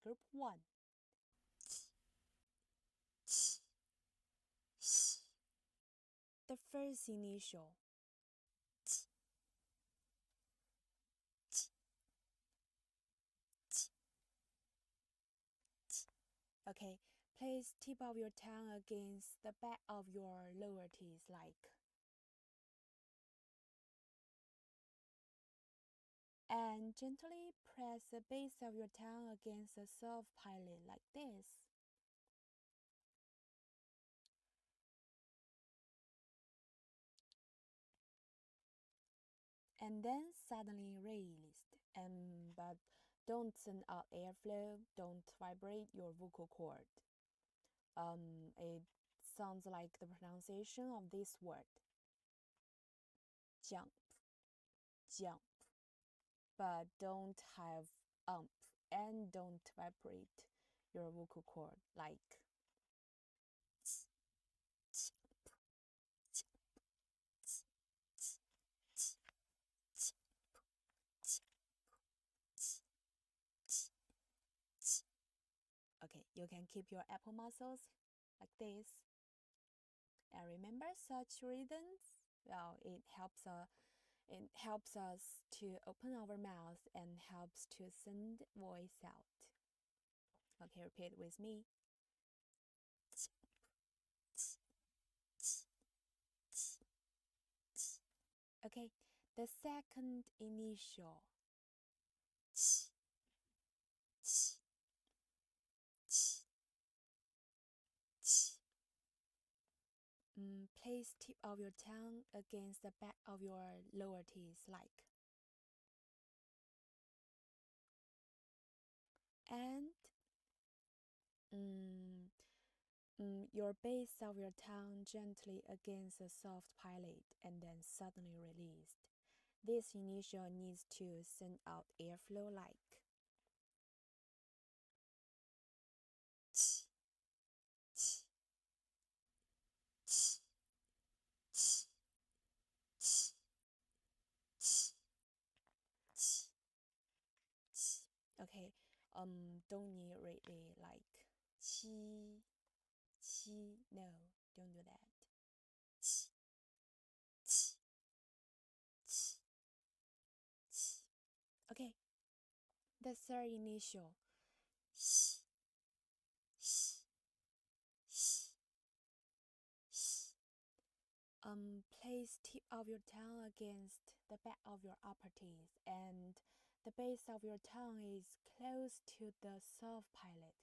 Group 1. The first initial. Okay, place tip of your tongue against the back of your lower teeth like. And gently press the base of your tongue against the soft palate like this. And then suddenly released. But don't send out airflow, don't vibrate your vocal cord. It sounds like the pronunciation of this word. Jump, jump. But don't have and don't vibrate your vocal cord like. Okay, you can keep your apple muscles like this. And remember such rhythms? Well, it helps us to open our mouth and helps to send voice out. Okay, repeat with me. Okay, the second initial. Place tip of your tongue against the back of your lower teeth like. And your base of your tongue gently against the soft palate and then suddenly released. This initial needs to send out airflow like. Okay, don't need really like qi, no, don't do that. Okay, the third initial. Place tip of your tongue against the back of your upper teeth and the base of your tongue is close to the soft palate,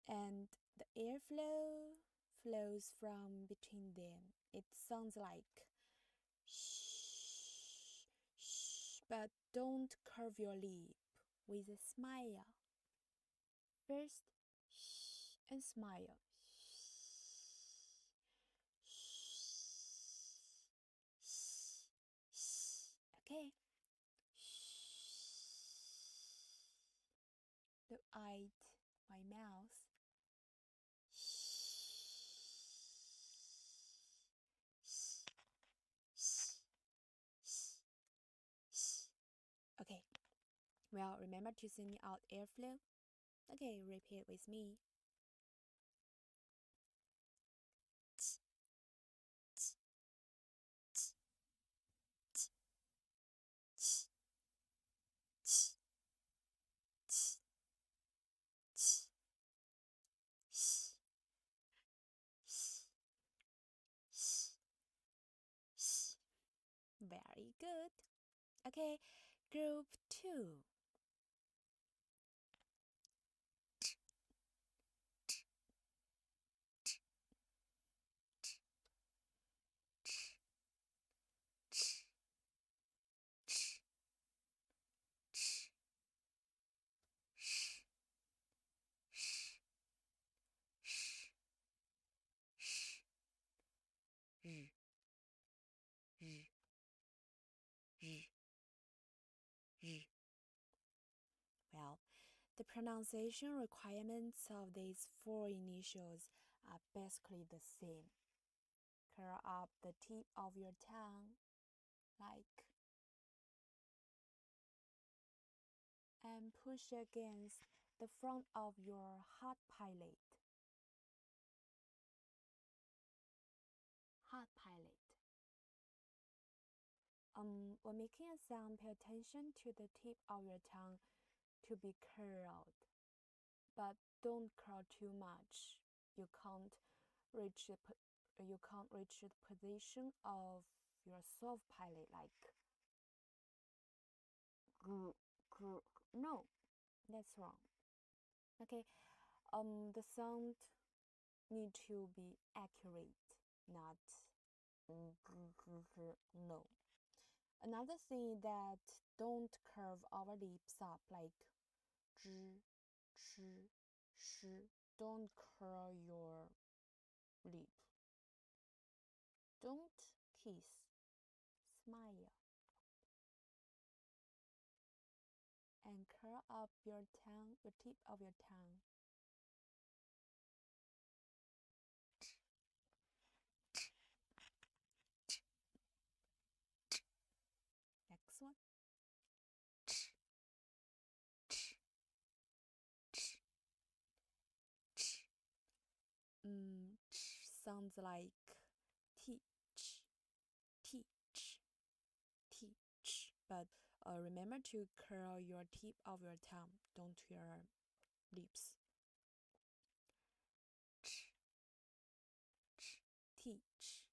And the airflow flows from between them. It sounds like shh. But don't curve your lip with a smile. First, shh and smile. Shh. Shh. Shh. Okay. Shh. Look at my mouth. Okay, well, remember to send out airflow. Okay, repeat with me. Very good. Okay, group 2. Well, the pronunciation requirements of these 4 initials are basically the same. Curl up the tip of your tongue, like, and push against the front of your hard palate. Hard palate. When making a sound, pay attention to the tip of your tongue to be curled, but don't curl too much. You can't reach the position of your soft palate, like no, that's wrong. Okay, the sound need to be accurate, not no. Another thing that don't curve our lips up like zh, sh, sh. Don't curl your lip. Don't kiss. Smile. And curl up your tongue, the tip of your tongue. Next one. Sounds like teach, teach, teach. But remember to curl your tip of your tongue, don't your lips. Teach,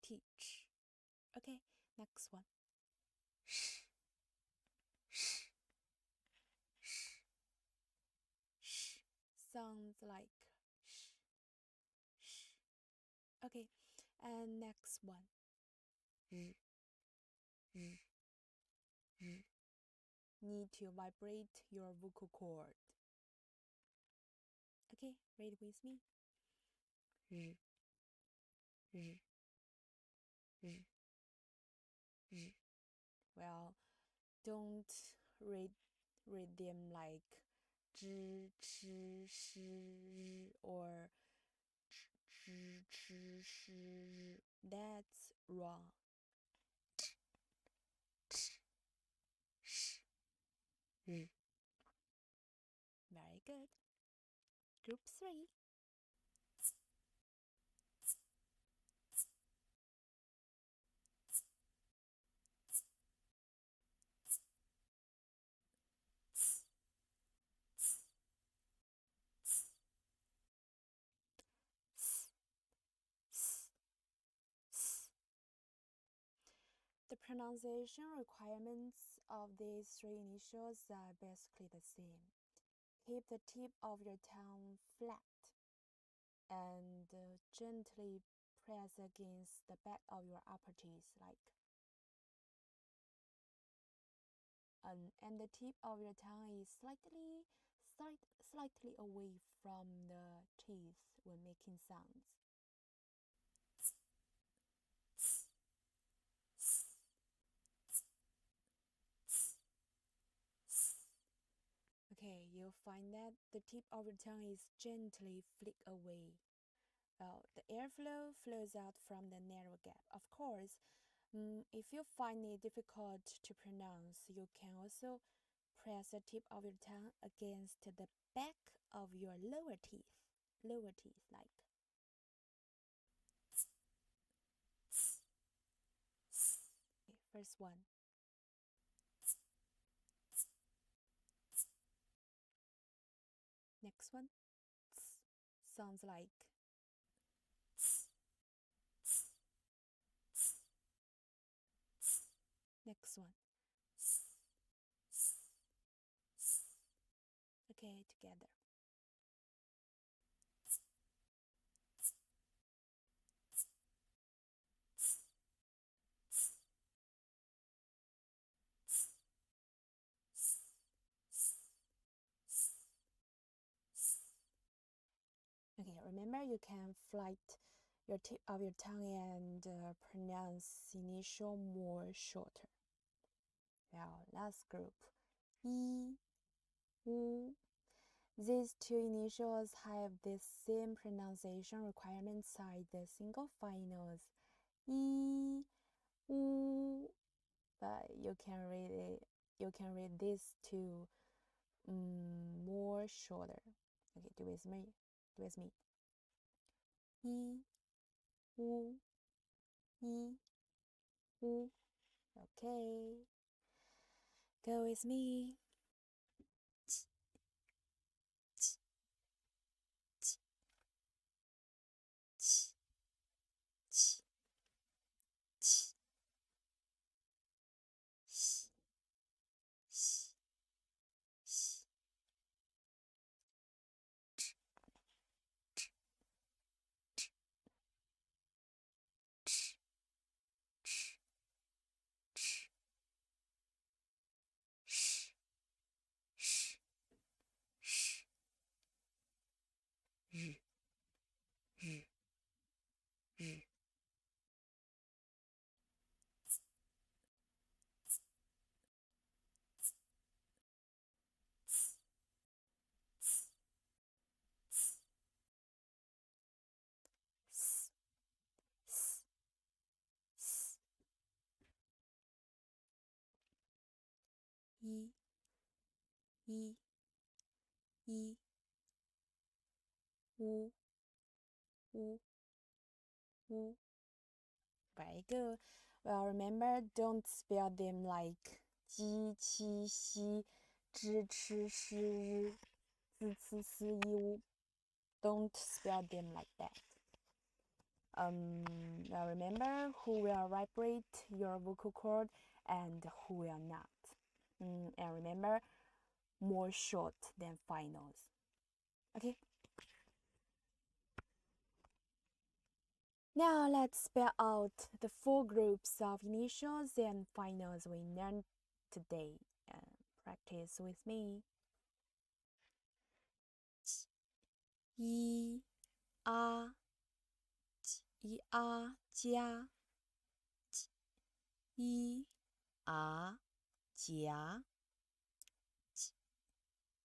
teach. Okay, next one. Sounds like sh, sh. Okay, and next one. Need to vibrate your vocal cord. Okay, read with me. Well, don't read them like zh, ch, sh, or zh, ch, sh. That's wrong. Very good. Group 3. The pronunciation requirements of these 3 initials are basically the same. Keep the tip of your tongue flat and gently press against the back of your upper teeth, like. and the tip of your tongue is slightly away from the teeth when making sounds. Okay, you'll find that the tip of your tongue is gently flick away. Well, the airflow flows out from the narrow gap. Of course, if you find it difficult to pronounce, you can also press the tip of your tongue against the back of your lower teeth. Lower teeth, like. Okay, first one. Next one. Sounds like. Next one. Okay, together. Okay, remember you can flight your tip of your tongue and pronounce initial more shorter. Now, last group. E, U. These two initials have the same pronunciation requirements as the single finals. E, U. But you can read it. You can read these two more shorter. Okay, do with me. Do with me. E, U, E, U. Okay. Go with me. E, E, E, U, U, U. Very good. Well, remember, don't spell them like 鸡、七、西、知、吃、诗、日、自、此、思、一、无. Don't spell them like that. Now remember who will vibrate your vocal cord and who will not. And remember, more short than finals. Okay? Now let's spell out the 4 groups of initials and finals we learned today. Practice with me. 一、啊、一、啊、加、一、啊、加、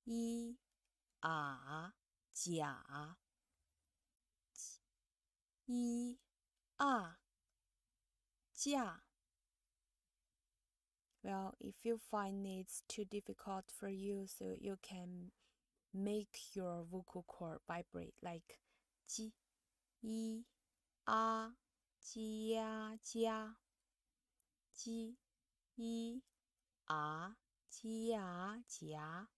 一、啊、加、一、啊、加. Well, if you find it's too difficult for you, so you can make your vocal cord vibrate like 鸡、一、啊、加、加、鸡、一、啊、加、加、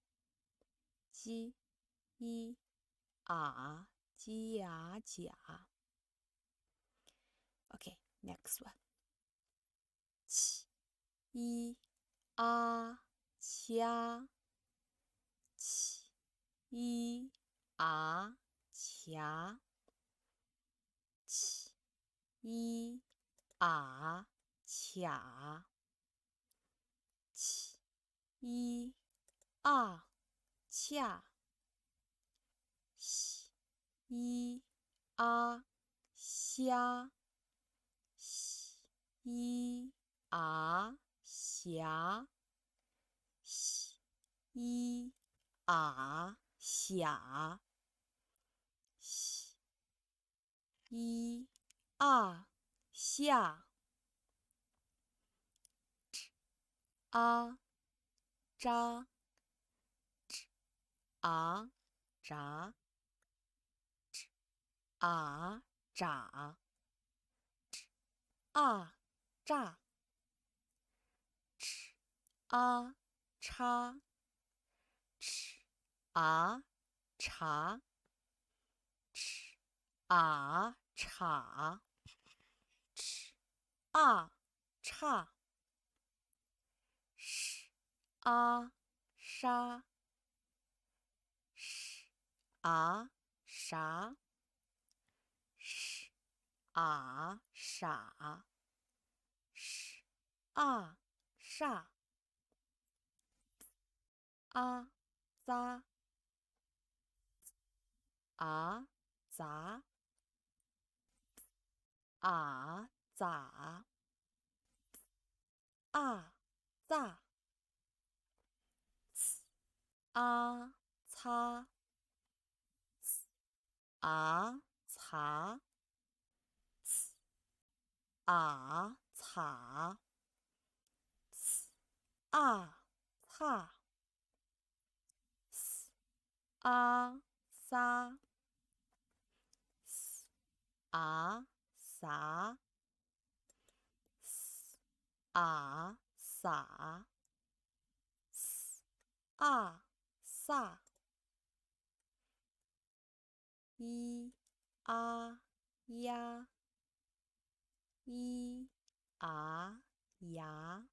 鸡、一、啊、加、加. Okay, next one. 七、一、啊、加、七、一、啊、加、七、一、啊、卡、七、一二恰西一啊虾西一啊霞西一啊霞西一啊下啊扎啊炸啊炸啊炸啊叉啊茶啊茶啊叉啊沙啊啥啊傻啊煞啊扎啊杂啊咋啊咋啊擦啊擦啊擦啊擦啊撒啊撒啊撒啊撒一啊呀一啊呀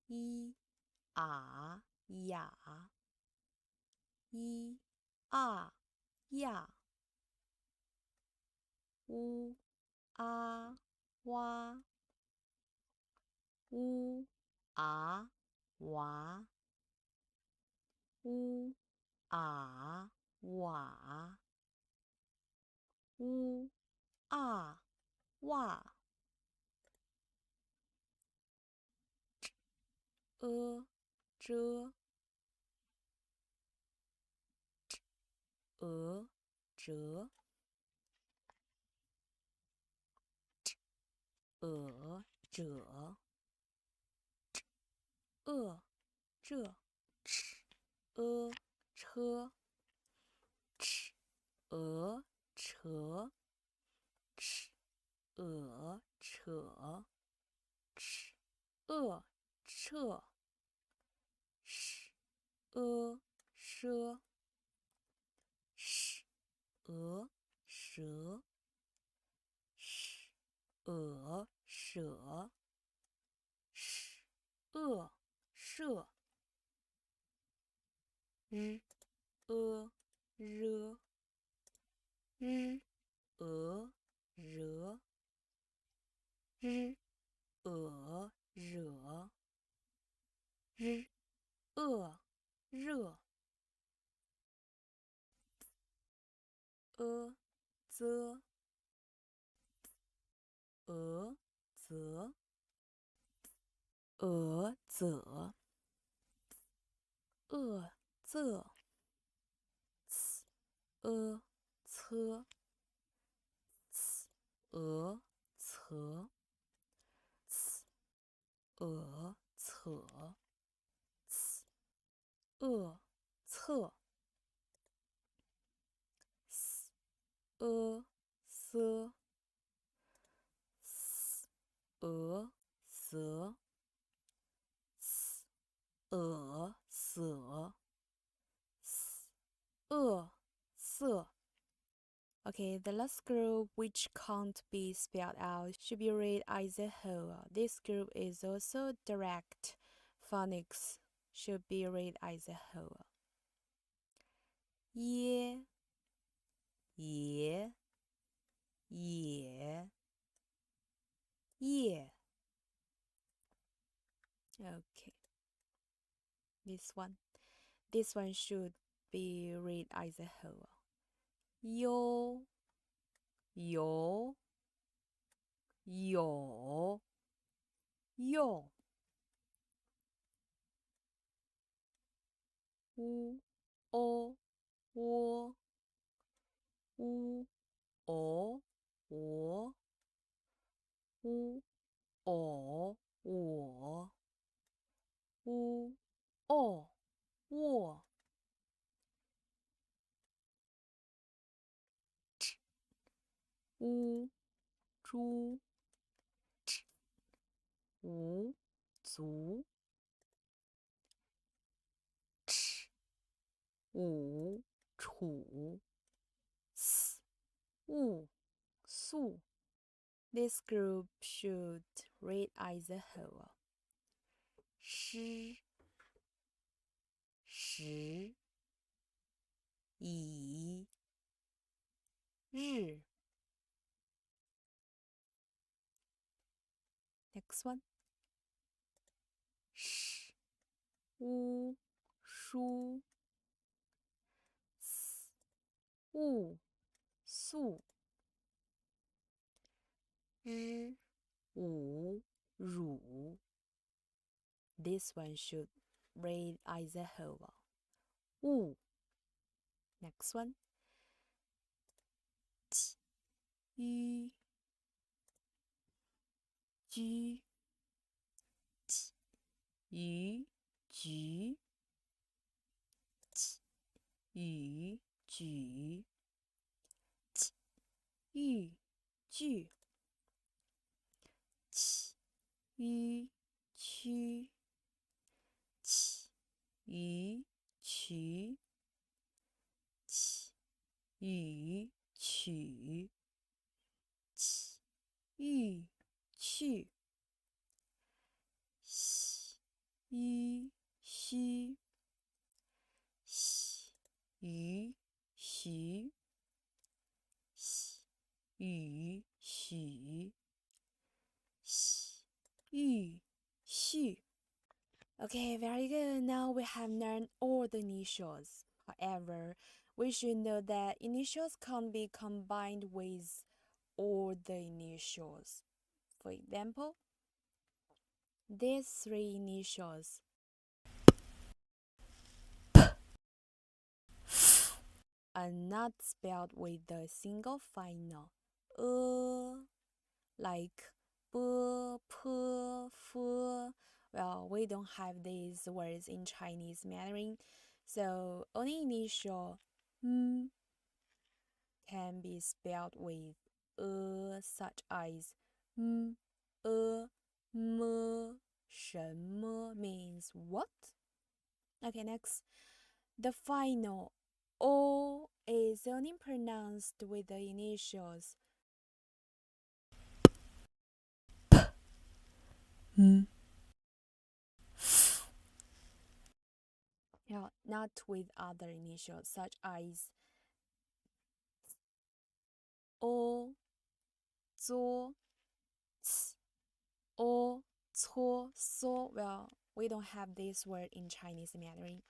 一啊呀一啊呀乌啊哇乌啊哇乌啊哇乌啊哇遮折者这车扯扯撤奢蛇舍射日热日惹日惹日热啧啧啧仄侧侧侧侧瑟瑟瑟色。Okay, the last group which can't be spelled out should be read as a whole. This group is also direct phonics, should be read as a whole. 耶也也夜 Okay. This one should be read as a whole. Yo, yo, yo, yo. U, o, wo, u, o, wo, u, o, wo, u, o, wo. U,猪，无，足，吃，五，楚，s，物，素。This group should read as a whole. 诗，时，以，日。Next one. 诗，屋，书，s，物，素，日，午，汝。This one should read as a whole. 物。Next one. 鸡，鱼，居，鸡，鱼，菊，鸡，鱼，举，鸡，玉，锯，起，鱼，曲，起，鱼，曲，起，鱼，曲，起，玉，去，喜，吁，须，喜，鱼，徐，喜，雨，许，喜，玉，序。Okay, very good. Now we have learned all the initials. However, we should know that initials can't be combined with all the initials. For example, these three initials are not spelled with a single final like b, p, f. Well, we don't have these words in Chinese Mandarin, so only initial m can be spelled with such as m, m, 什么 means what? Okay, next. The final O is only pronounced with the initials m, f. Not with other initials such as O, 作, c, o, 搓, so. Well, we don't have this word in Chinese Mandarin.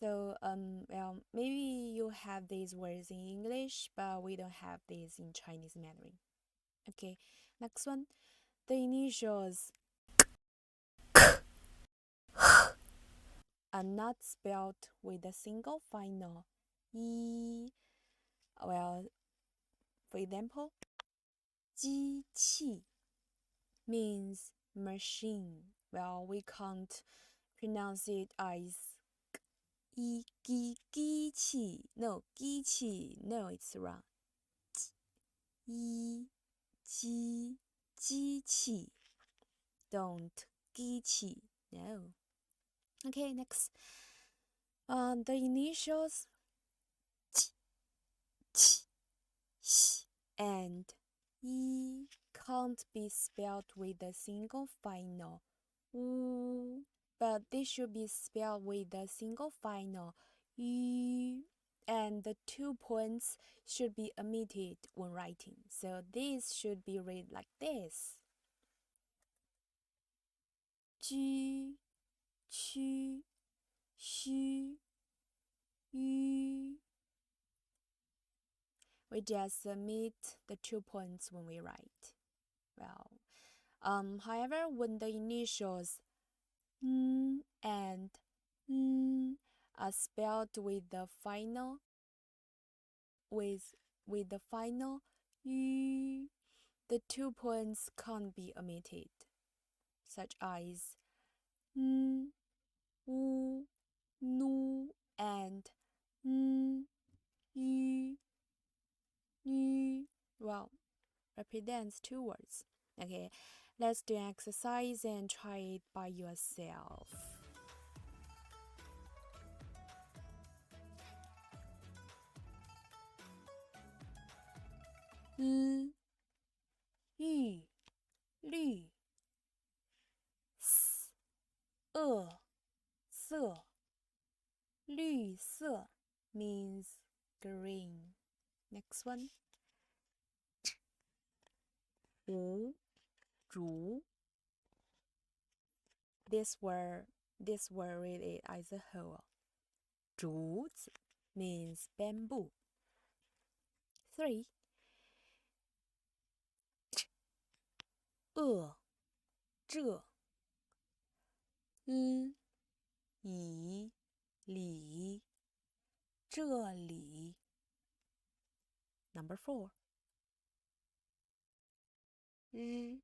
So, well, maybe you have these words in English, but we don't have these in Chinese Mandarin. Okay, next one. The initials are not spelled with a single final e. Well, for example, 机器 means machine. Well, we can't pronounce it as 机器. No, 机器. No, it's wrong. 机器. Don't 机器. No. Okay, next. The initials ch, x, and e can't be spelled with a single final u, but they should be spelled with a single final u, and the 2 points should be omitted when writing. So this should be read like this. 居, 区, we just omit the 2 points when we write. Well, however, when the initials n and n are spelled with the final y, the 2 points can't be omitted, such as n, u, nu, and n, y, y. Well, represents 2 words. Okay, let's do an exercise and try it by yourself. L, yu,绿 s, 色 绿色 means green. Next one. 无 竹 This word read it as a whole. 竹子 means bamboo. 3. 这 l, 以 里 这里 Number 4. 日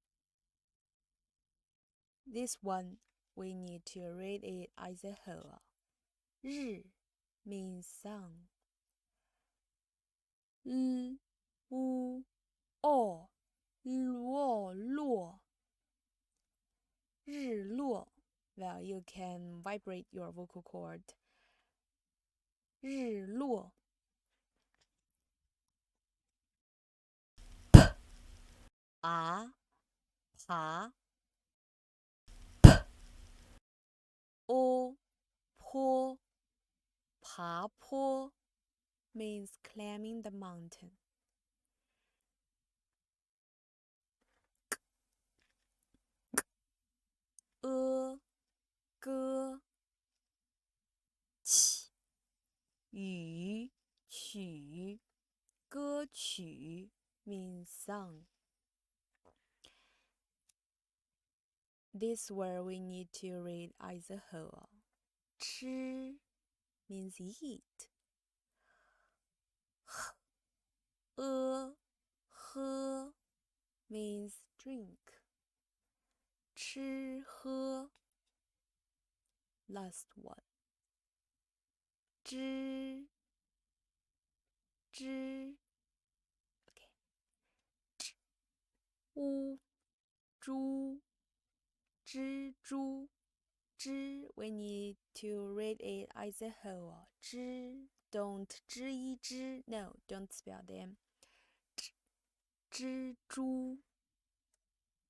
This one we need to read it as a whole. 日 means sun. 日落 日落 Well, you can vibrate your vocal cord. 日落 爬 坡 爬坡 means climbing the mountain. 歌 曲 歌曲 means song. This word we need to read as a whole. 吃 means eat. 喝 means drink. 吃喝 Last one. 知 Okay. 乌猪蜘蛛 we need to read it as a whole. don't 知一知 No, don't spell them. 蜘蛛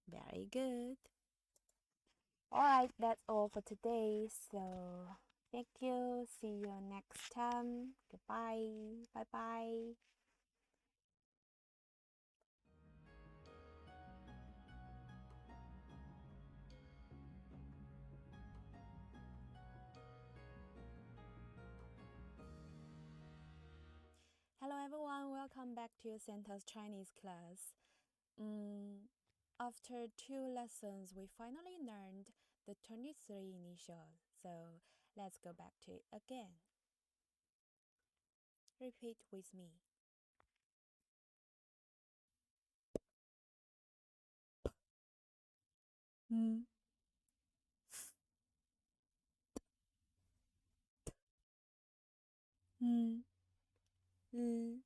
Very good. Alright, that's all for today. So, thank you. See you next time. Goodbye. Bye bye. Hello everyone, welcome back to Santa's Chinese class. After 2 lessons, we finally learned the 23 initials. So let's go back to it again. Repeat with me. M, N, L,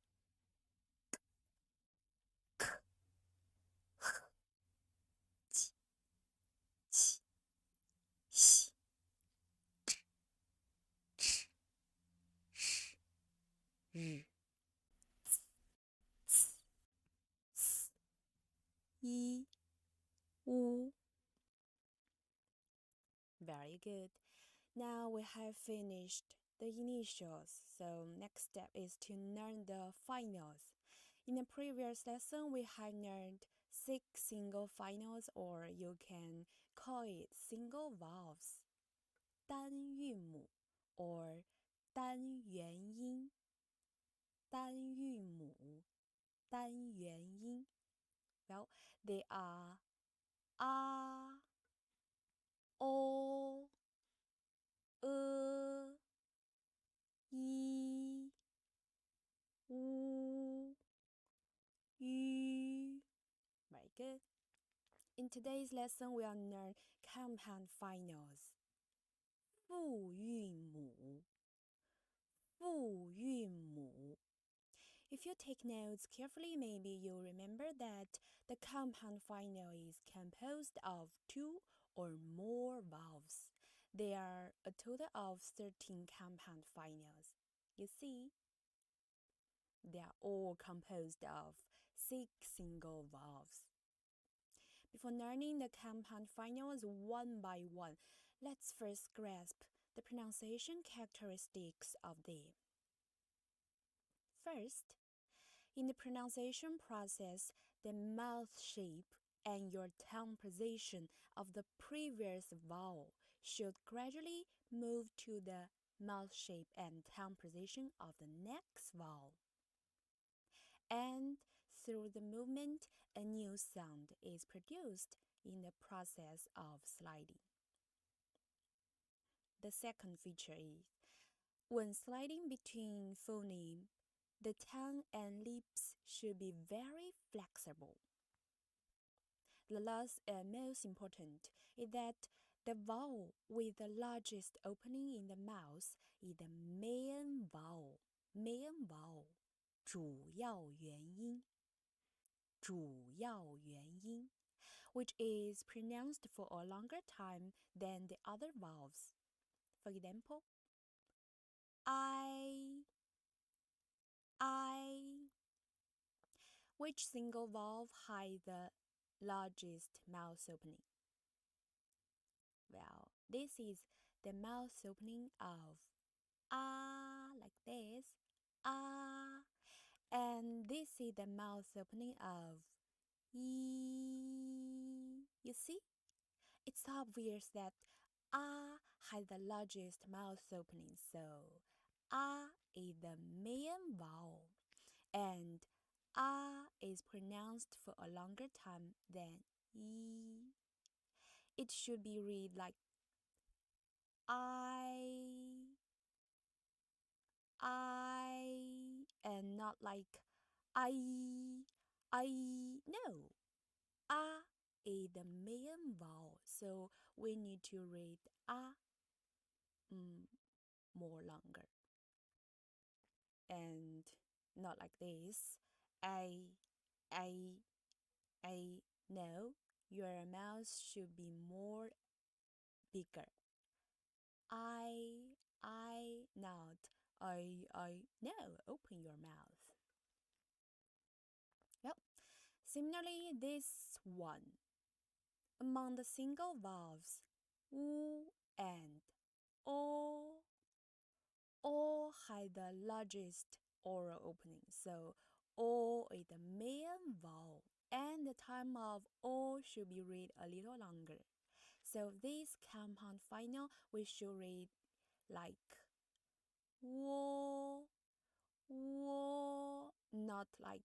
K, H, Q, X, R, S, I, U. Very good. Now we have finished the initials, so next step is to learn the finals. In the previous lesson, we have learned 6 single finals, or you can call it single vowels, 单韵母 or 单元音，单韵母三元音. Well, they are a, o, i, u, yu. Very good. In today's lesson, we'll learn compound finals. 复韵母，复韵母. If you take notes carefully, maybe you'll remember that the compound final is composed of 2 or more vowels. There are a total of 13 compound finals. You see, they are all composed of 6 single vowels. Before learning the compound finals one by one, let's first grasp the pronunciation characteristics of them. First, in the pronunciation process, the mouth shape and your tongue position of the previous vowel should gradually move to the mouth shape and tongue position of the next vowel. And through the movement, a new sound is produced in the process of sliding. The second feature is, when sliding between phonemes, the tongue and lips should be very flexible. The last and most important is that the vowel with the largest opening in the mouth is the main vowel. Main vowel. 主要元音. 主要元音, which is pronounced for a longer time than the other vowels. For example, I. Which single vowel has the largest mouth opening? Well, this is the mouth opening of like this, and this is the mouth opening of You see, it's obvious that has the largest mouth opening, so is the main vowel, and is pronounced for a longer time than It should be read like I, and not like I. No, is the main vowel, so we need to read more longer. And not like this. No, your mouth should be more bigger. Not no, open your mouth. Well, similarly, this one. Among the single vowels, U and O, O has the largest oral opening, so O is the main vowel, and the time of O should be read a little longer. So this compound final we should read like wo, not like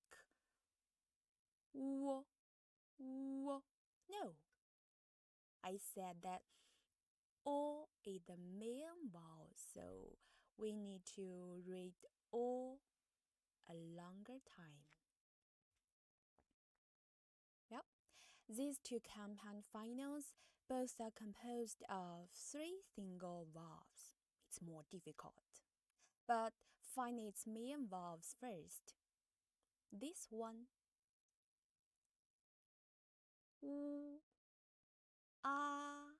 wo. No, I said that O is the main vowel, so we need to read O a longer time. Well, these two compound finals both are composed of 3 single vowels. It's more difficult. But find its main vowels first. This one. U, A, I.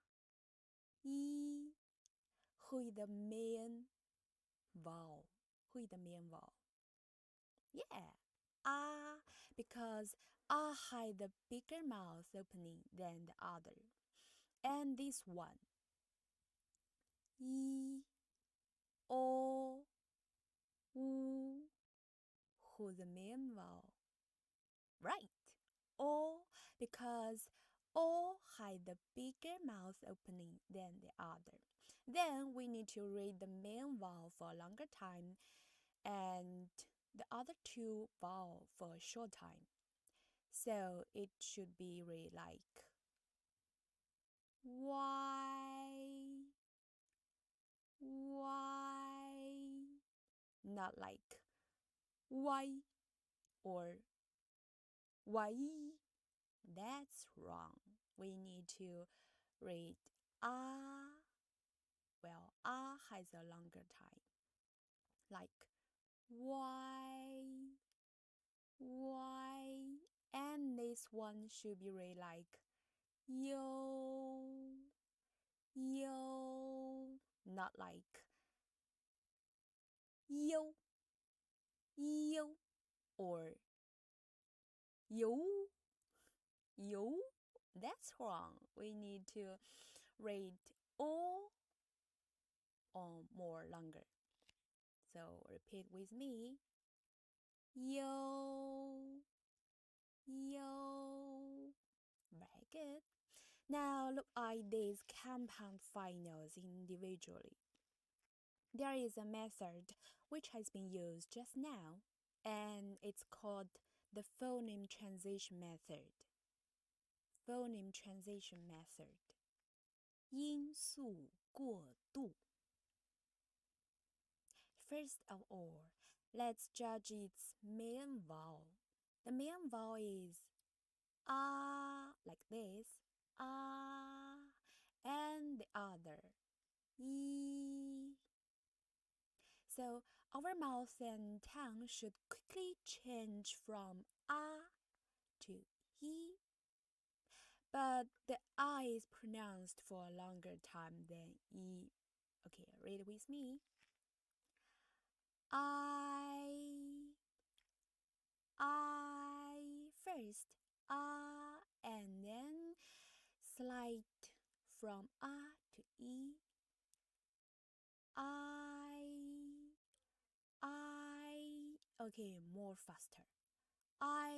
Who is the main vowel? Who is the main vowel? Yeah, because has the bigger mouth opening than the other. And this one, I, O, U, who's the main vowel? Right, O, because O has the bigger mouth opening than the other. Then we need to read the main vowel for a longer time, and the other two vowels for a short time. So it should be read like Y, Y, not like Y or Y. That's wrong. We need to read Ah. Well, Ah has a longer time, like Y, Y. And this one should be read like Yo, Yo, not like Yo, Yo, or Yo, Yo. That's wrong. We need to read O or more longer. So repeat with me. Yo, yo. Very good. Now look at these compound finals individually. There is a method which has been used just now, and it's called the phoneme transition method. Phoneme transition method. 音速过渡. First of all, let's judge its main vowel. The main vowel is ah, like this, ah, and the other, yi. So our mouth and tongue should quickly change from ah to yi. But the I is pronounced for a longer time than yi. Okay, read with me. I first and then slide from to e. Okay, more faster. I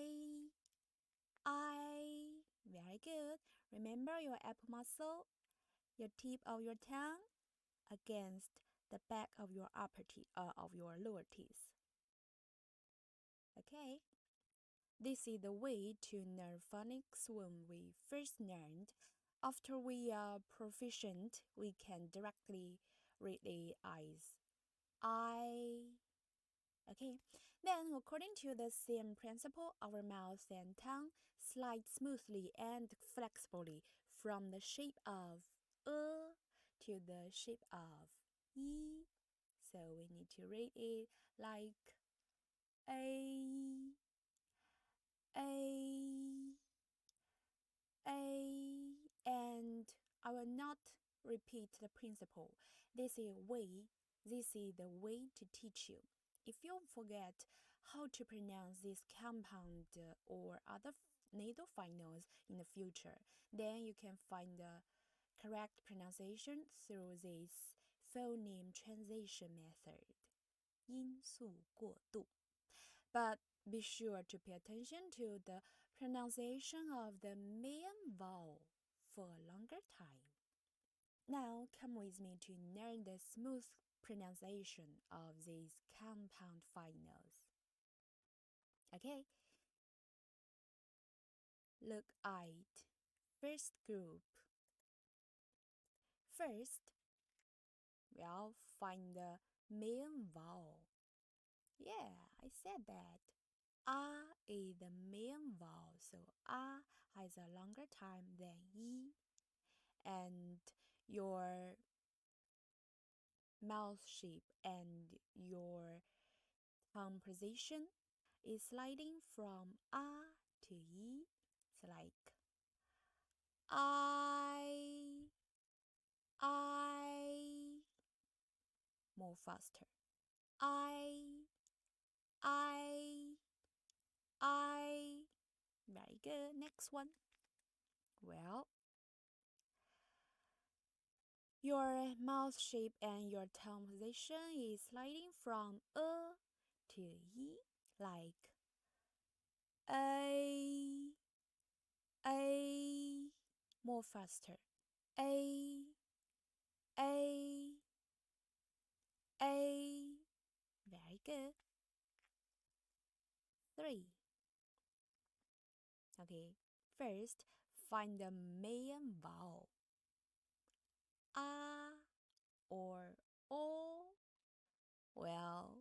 very good. Remember your upper muscle, your tip of your tongue against the back of your of your lower teeth. Okay. This is the way to learn phonics when we first learned. After we are proficient, we can directly read the I's. Okay. Then, according to the same principle, our mouth and tongue slide smoothly and flexibly from the shape of to the shape of E. So we need to read it like A, A, A, and I will not repeat the principle. This is the way to teach you. If you forget how to pronounce this compound or other nasal finals in the future, then you can find the correct pronunciation through this phoneme transition method. 音速过渡. But be sure to pay attention to the pronunciation of the main vowel for a longer time. Now come with me to learn the smooth pronunciation of these compound finals. Okay? Look at first group. First, we'll find the main vowel. Yeah, I said that. Is the main vowel, so has a longer time than E. And your mouth shape and your tongue position is sliding from to E. It's like I, more faster. I, very good. Next one. Well, your mouth shape and your tongue position is sliding from to E, like A, more faster. A, very good. 3. Okay, first find the main vowel. A or O. Well,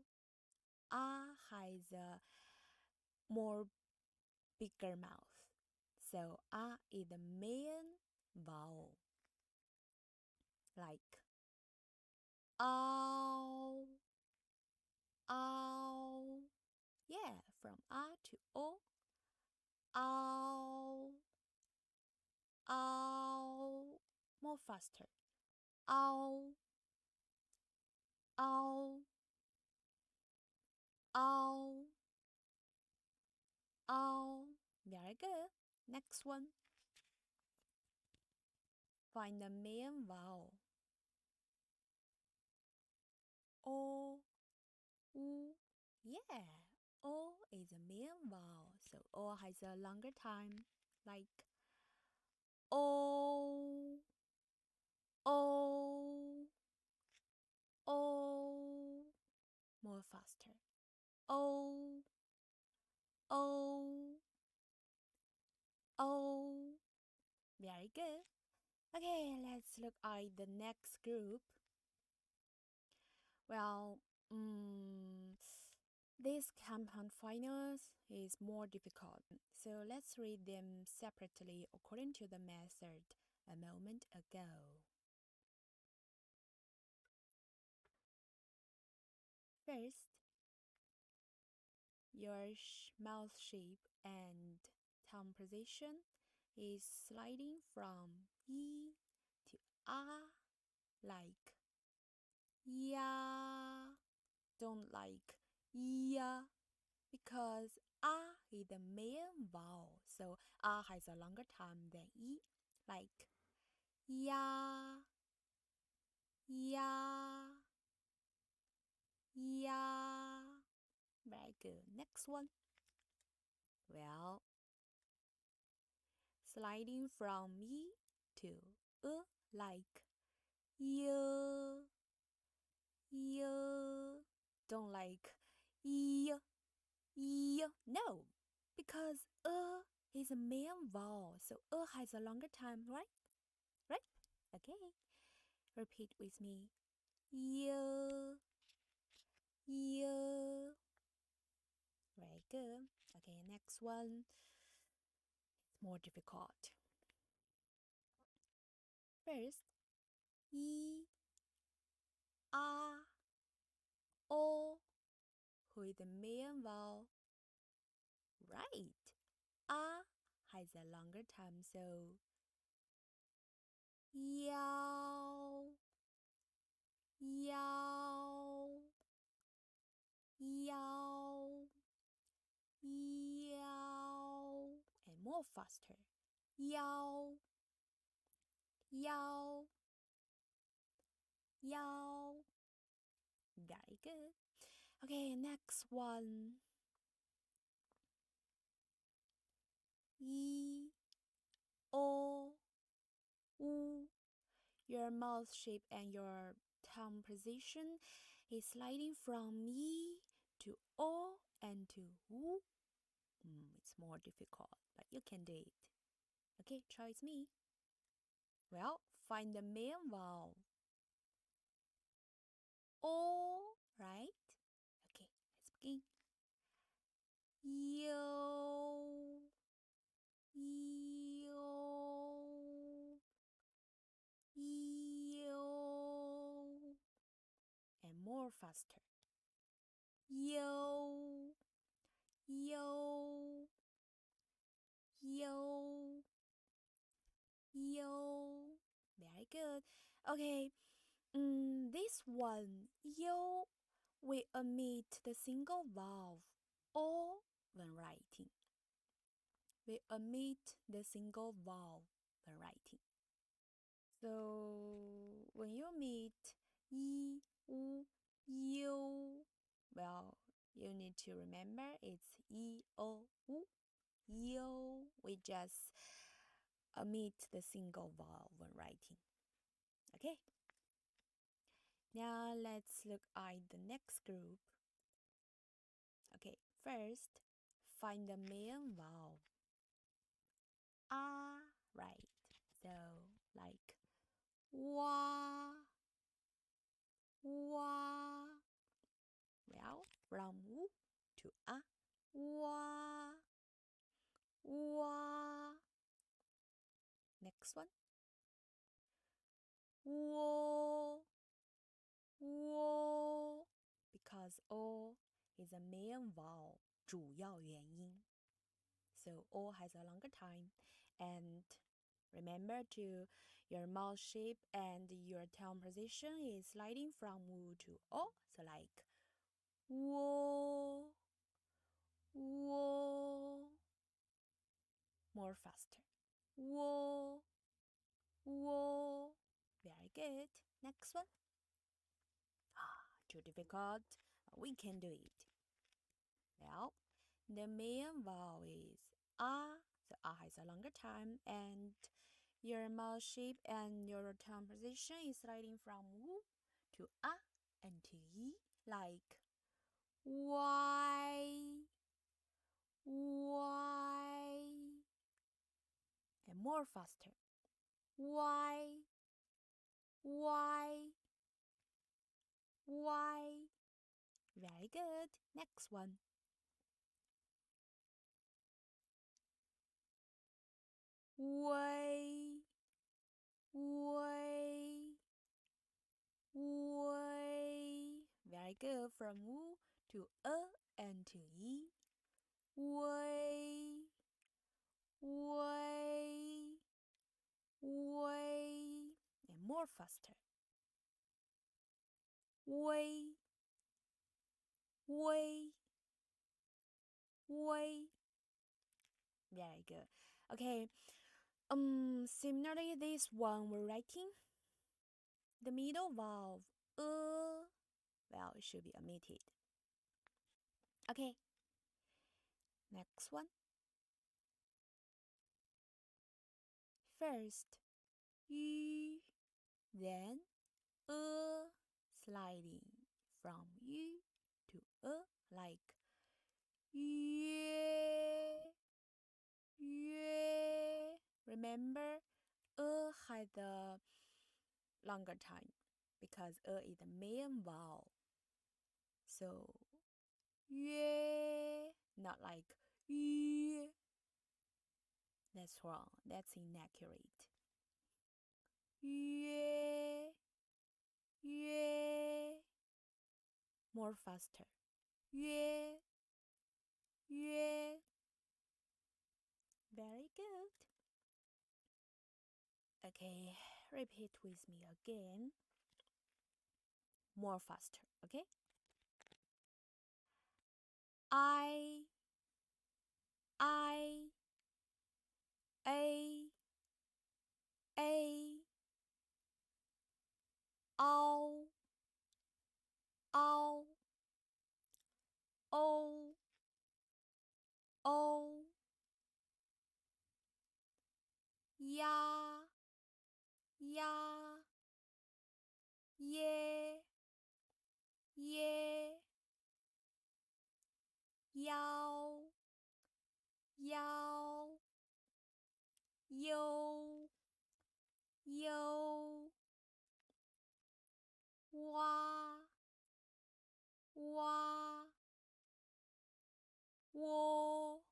A has a more bigger mouth. So A is the main vowel. Like ow, ow. Yeah, from A to O. Ow, ow. More faster. Ow, ow, ow, ow. Very good. Next one. Find the main vowel. O, U. Yeah, O is a main vowel, so O has a longer time. Like O, O, O. More faster. O, O, O. Very good. Okay, let's look at the next group. Well, this compound finals is more difficult, so let's read them separately according to the method a moment ago. First, your mouth shape and tongue position is sliding from E to A, like ya. Don't like ya, because A is the main vowel, so A has a longer time than E, like ya, ya, ya. Very good. Next one. Well, sliding from E to like y, y. Don't like y, y. No, because is a main vowel, so has a longer time, right? Right? Okay. Repeat with me. Y, y. Very good. Okay, next one. It's more difficult. First, E, A, O. Who is the main vowel? Right. A has a longer time, so yao, yao, yao, yao, and more faster. Yao, yao, yao. Very good. Okay, next one. E, O, U. Your mouth shape and your tongue position is sliding from E to O and to U. It's more difficult, but you can do it. Okay, try with me. Well, find the main vowel. O, right? Okay, let's begin. Yo, yo, yo, and more faster. Yo, yo, yo, yo. Very good. Okay, this one, yo, we omit the single vowel O when writing. We omit the single vowel when writing. So when you meet E, U, you, well, you need to remember it's E, O, U, you. We just omit the single vowel when writing. Okay. Now let's look at the next group. Okay, first, find the main vowel. Ah, right. So, like, wa, wa. Well, from wu to ah, wa, wa. Next one. Wo, wo. Because o is a main vowel, 主要元音. So o has a longer time. And remember to your mouth shape and your tongue position is sliding from wu to o. So like wo, wo. More faster. Wo, wo. Very good. Next one. Too difficult. We can do it. Well, the main vowel is ah. So ah has a longer time, and your mouth shape and your tongue position is sliding from wu to ah and to yi, like why, why, and more faster. Why, why, why. Very good. Next one. Way, way, way. Very good. From wu to and to yi. Way, way, way. And more faster. Way, way, way. Very good. Okay. Similarly, this one we're writing. The middle vowel, well, it should be omitted. Okay. Next one. First, yu, then sliding from yu to like yue, yue. Remember, had the longer time because is the main vowel. So, yue, not like yu. That's wrong. That's inaccurate. Yue, yue. More faster. Yue, yue. Very good. Okay, repeat with me again. More faster, okay? I, I, a, ow, ow, o, o, ya, ya, ye, ye, yao, yao, yo, yo, wa, wa, wo,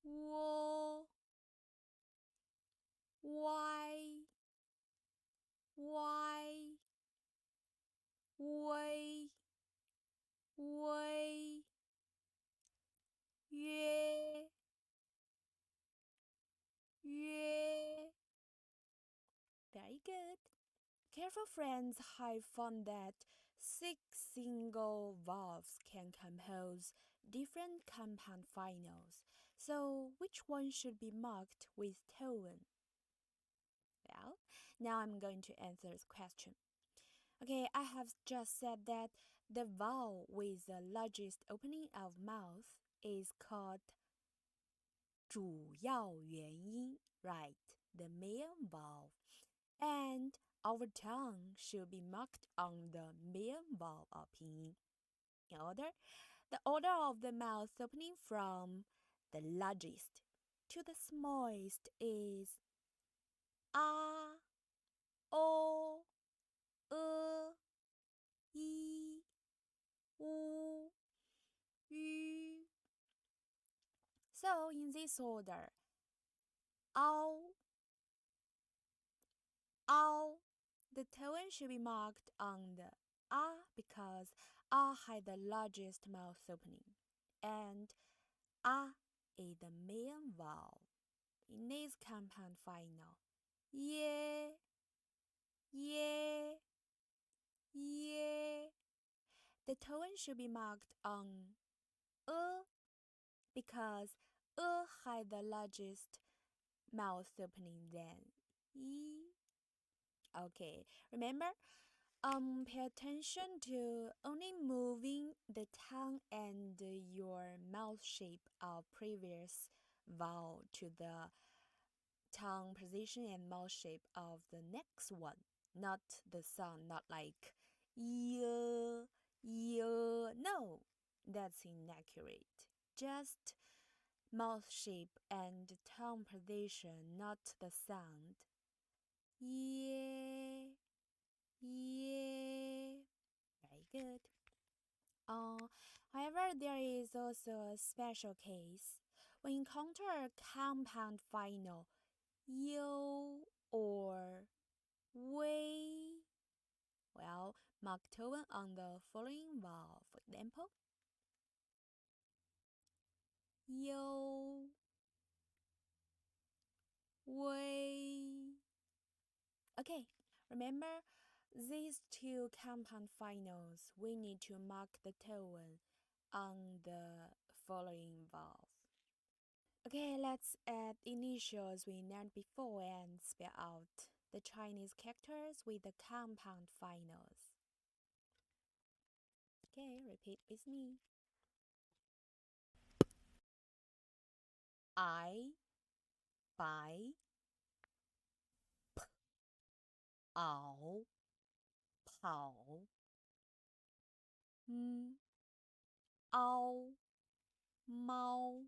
wo, why, why, way, way, yue, yue. Very good. Careful friends have found that 6 single vowels can compose different compound finals. So which one should be marked with tone? Well, now I'm going to answer this question. Okay, I have just said that the vowel with the largest opening of mouth is called 主要元音, right? The main vowel. And our tongue should be marked on the main vowel of pinyin. In order, The order of the mouth opening from the largest to the smallest is A, O, E, I, U, Ü. So in this order, Ao, Ao. The tone should be marked on the A because A has the largest mouth opening, and A is the main vowel in this compound final. Ye, ye, ye. The tone should be marked on because has the largest mouth opening than E. Okay, remember, pay attention to only moving the tongue and your mouth shape of previous vowel to the tongue position and mouth shape of the next one, not the sound, not like yeah, yeah. No, that's inaccurate. Just mouth shape and tongue position, not the sound. Yeah, yeah. Very good. However, there is also a special case. When you encounter a compound final, yo or way, well, mark tone on the following vowel. For example, yo, way. Okay, remember these two compound finals, we need to mark the tone on the following vowels. Okay, let's add initials we learned before and spell out the Chinese characters with the compound finals. Okay, repeat with me. I, by, ao, 跑, ao, 猫,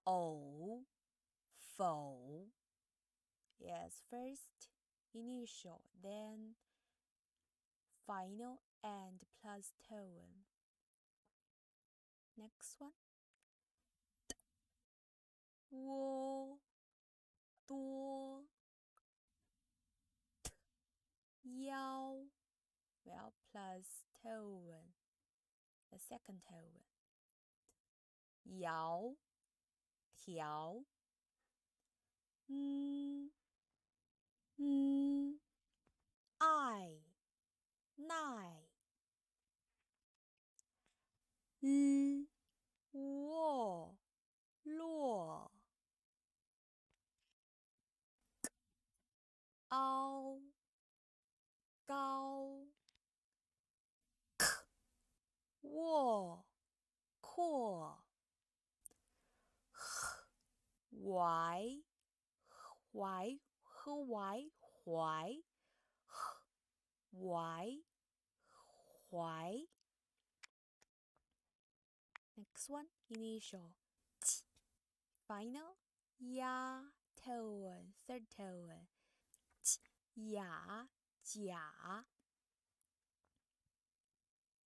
偶, 否. Yes, first initial, then final and plus tone. Next one. 窝, 多, 腰, well, plus tone, the second tone. 摇, 条, 爱, 耐, 卧, 落, 凹, 高, 卧, 阔, 怀, 怀, 怀, 怀, 怀, 怀. Next one, initial. Final, ya, tone, third tone. Ya, 甲.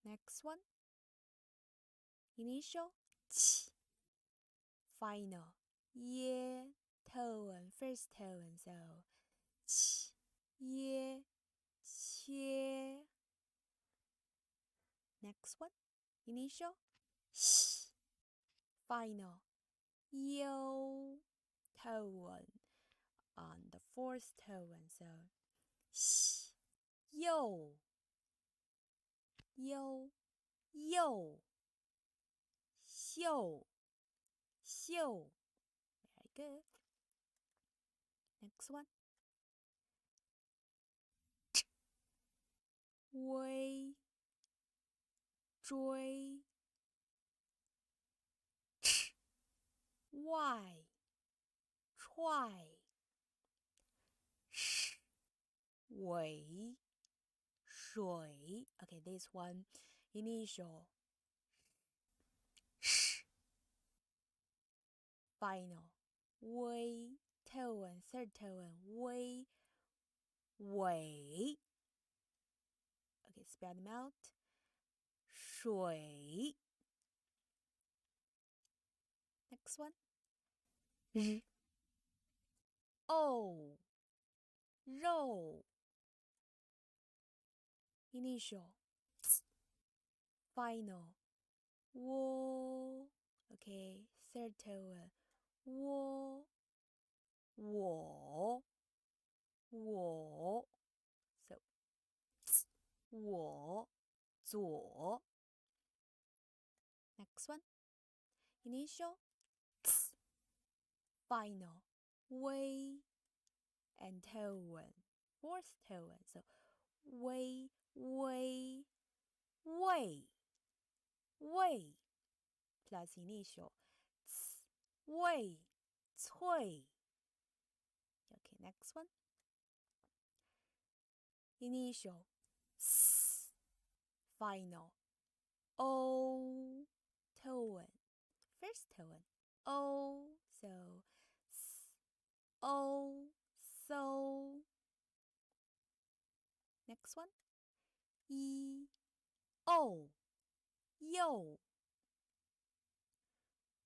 Next one, initial. Final, ye, tone, first tone. So, 耶, 切. Next one, initial. Final, yo, tone on the fourth tone. So, yo, yo, yo, 秀, 秀. Very good. Next one. 微, 追, 外, 踹, 尾,水. Okay, this one, initial. Sh. Final. 微 tone, third tone. 微 尾. Okay, spell them out. 水. Next one. 日 o 肉 initial. Final. 窝 okay, third tone. 窝 我 so 我左 next one initial final 微 and tone fourth tone so 微微味 plus initial 味脆 okay next one initial final o tone first tone o so o so next one e o yo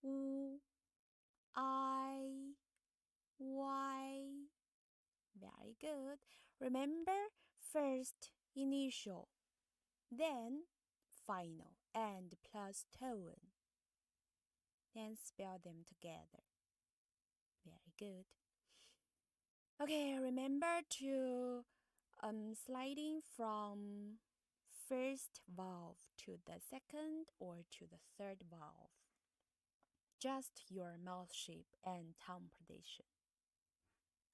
u I y very good remember first initial then final and plus tone then spell them together very good okay remember to sliding from first vowel to the second or to the third vowel just your mouth shape and tongue position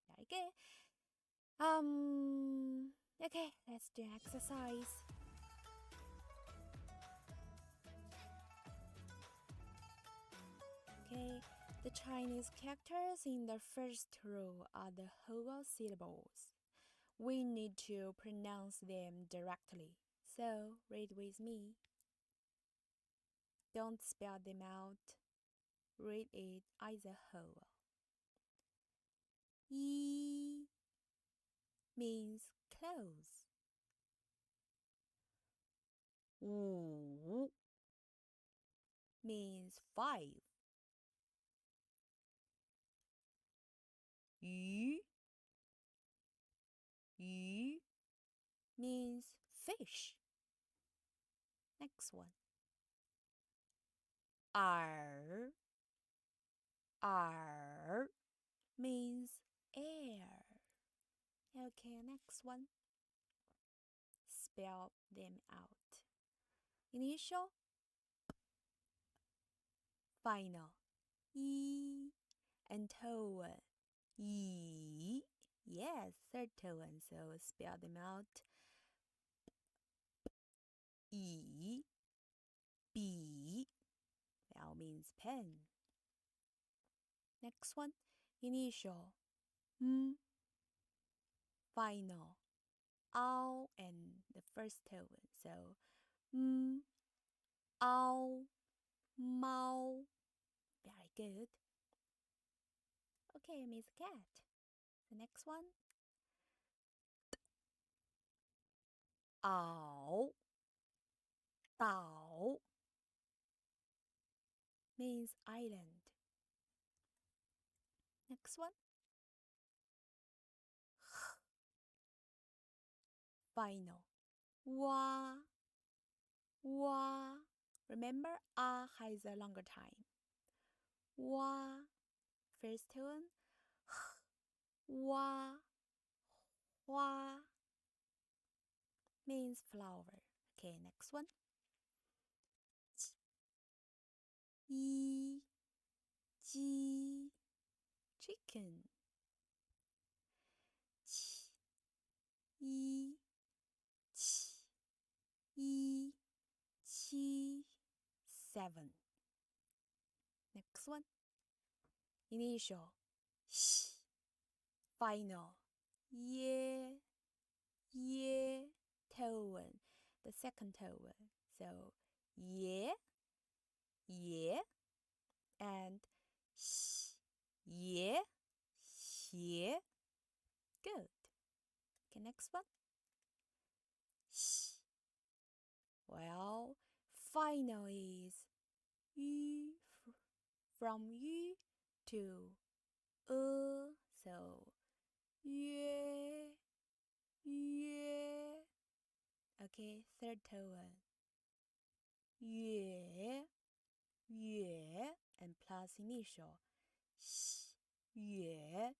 very good okay let's do exercise okay the Chinese characters in the first row are the whole syllables we need to pronounce them directly so read with me don't spell them out read it as a whole yi means close 五 means 5 鱼 means fish next one 耳 means air okay next one spell them out initial final yi and tone yi yes third tone so spell them out yi bi that means pen next one initial final ow and the first tone so ow mau very good okay Miss Cat the next one 岛 岛 means island next one final 哇 remember has a longer time 哇 first tone 哇 花 means flower okay next one 一鸡 chicken 七一七 seven next one initial 西 final 耶 tone the second tone. So, yeah, yeah, and sh, yeah, xie. Good. Okay, next one. Sh. Well, final is yu, from yu to so yue, yue. Okay, third tone. Yue, yue, and plus initial. X, yue,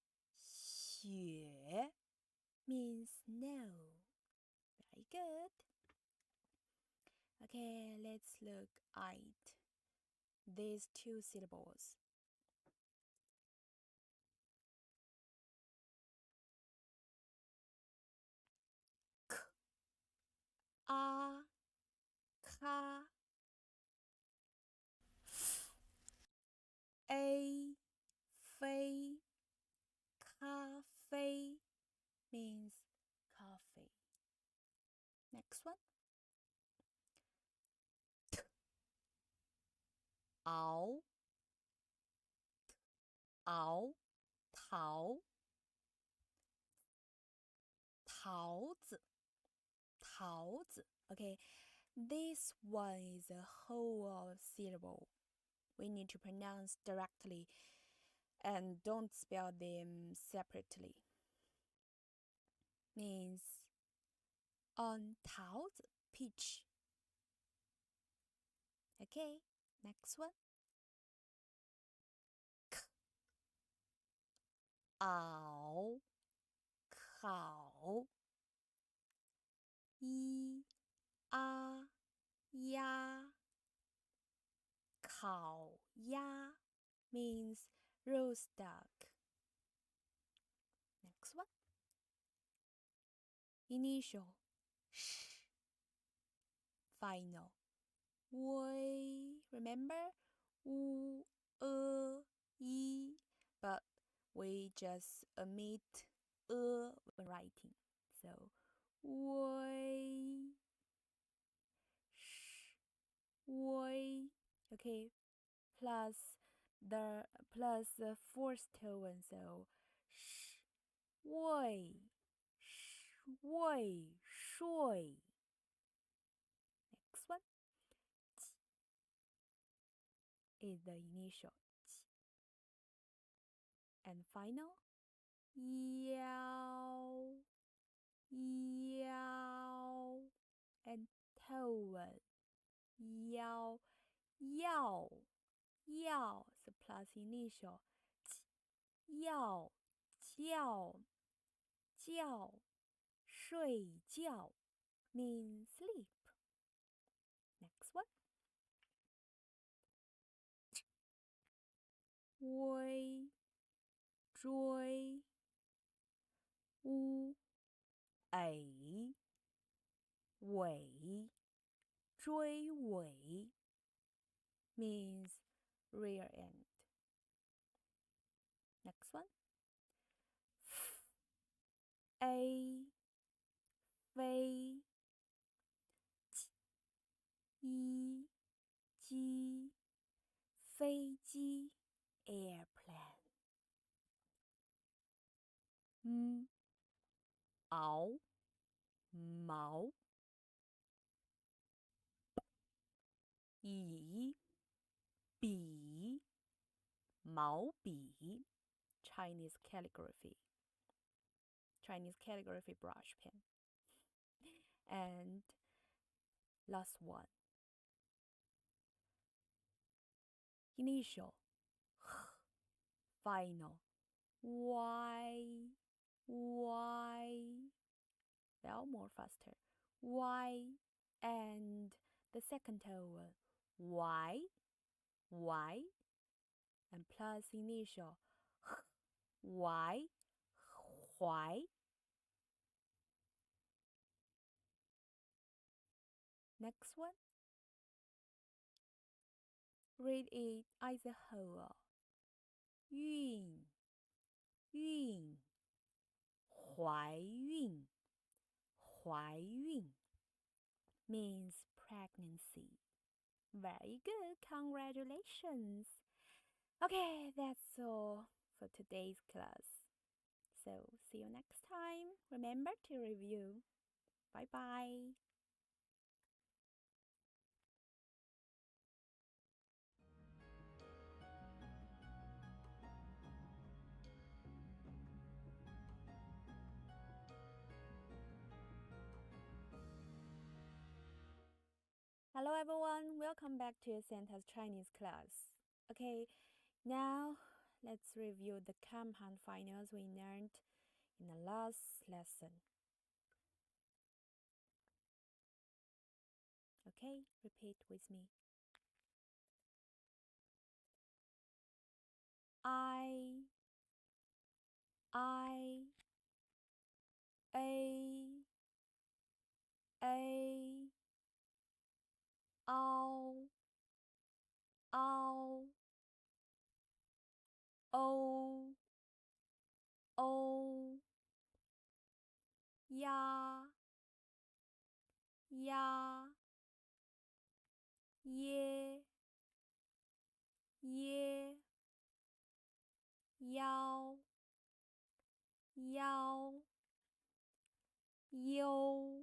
xue means no. Very good. Okay, let's look at these two syllables. K, a, ka, f, a, fei, cafe means coffee. Next one. T, ao, ao, tao, 桃子 桃子 Okay, this one is a whole syllable. We need to pronounce directly and don't spell them separately. Means on 桃子 peach. Okay, next one. K, 熬 烤 一 a 鸭 烤鸭 means roast duck. Next one. Initial sh, final way. Remember u, e, but we just omit when writing. So way, sh, way. Okay, plus the fourth tone. So sh, way, way, shui. Next one is the initial and final yao, yao, and tone yao, yao, yao. So plus initial yao, 觉觉睡觉 means sleep. Next one. Wei, 追 乌 尾 尾 追尾 means rear end. Next one. A, 飞 一 机 飞机 airplane. 熬毛 以 笔 毛笔 Chinese calligraphy brush pen. And last one. Initial final y, well, more faster, y, and the second tone y, and plus initial y, 怀. Next one. Read it as a whole. 孕孕怀孕怀孕 means pregnancy. Very good, congratulations. Okay, that's all for today's class. So, see you next time. Remember to review. Bye bye. Hello everyone, welcome back to Santa's Chinese class. Okay, now let's review the compound finals we learned in the last lesson. Okay, repeat with me. I, A, ow, O, ya, ye, yao, yo,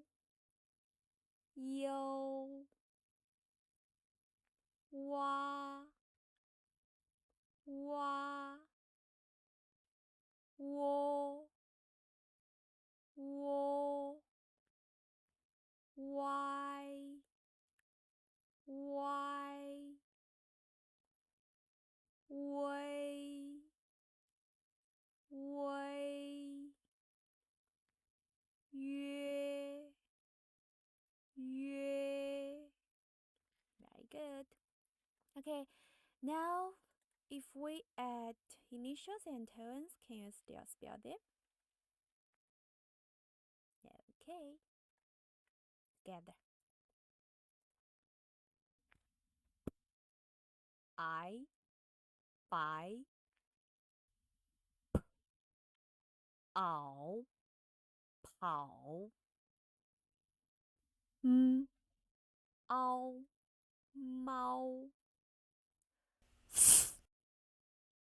wa, wo, why, way, yue, Very good. Okay, now if we add initials and tones, can you still spell them? Okay, together. I, by, 袄，跑，凹，猫，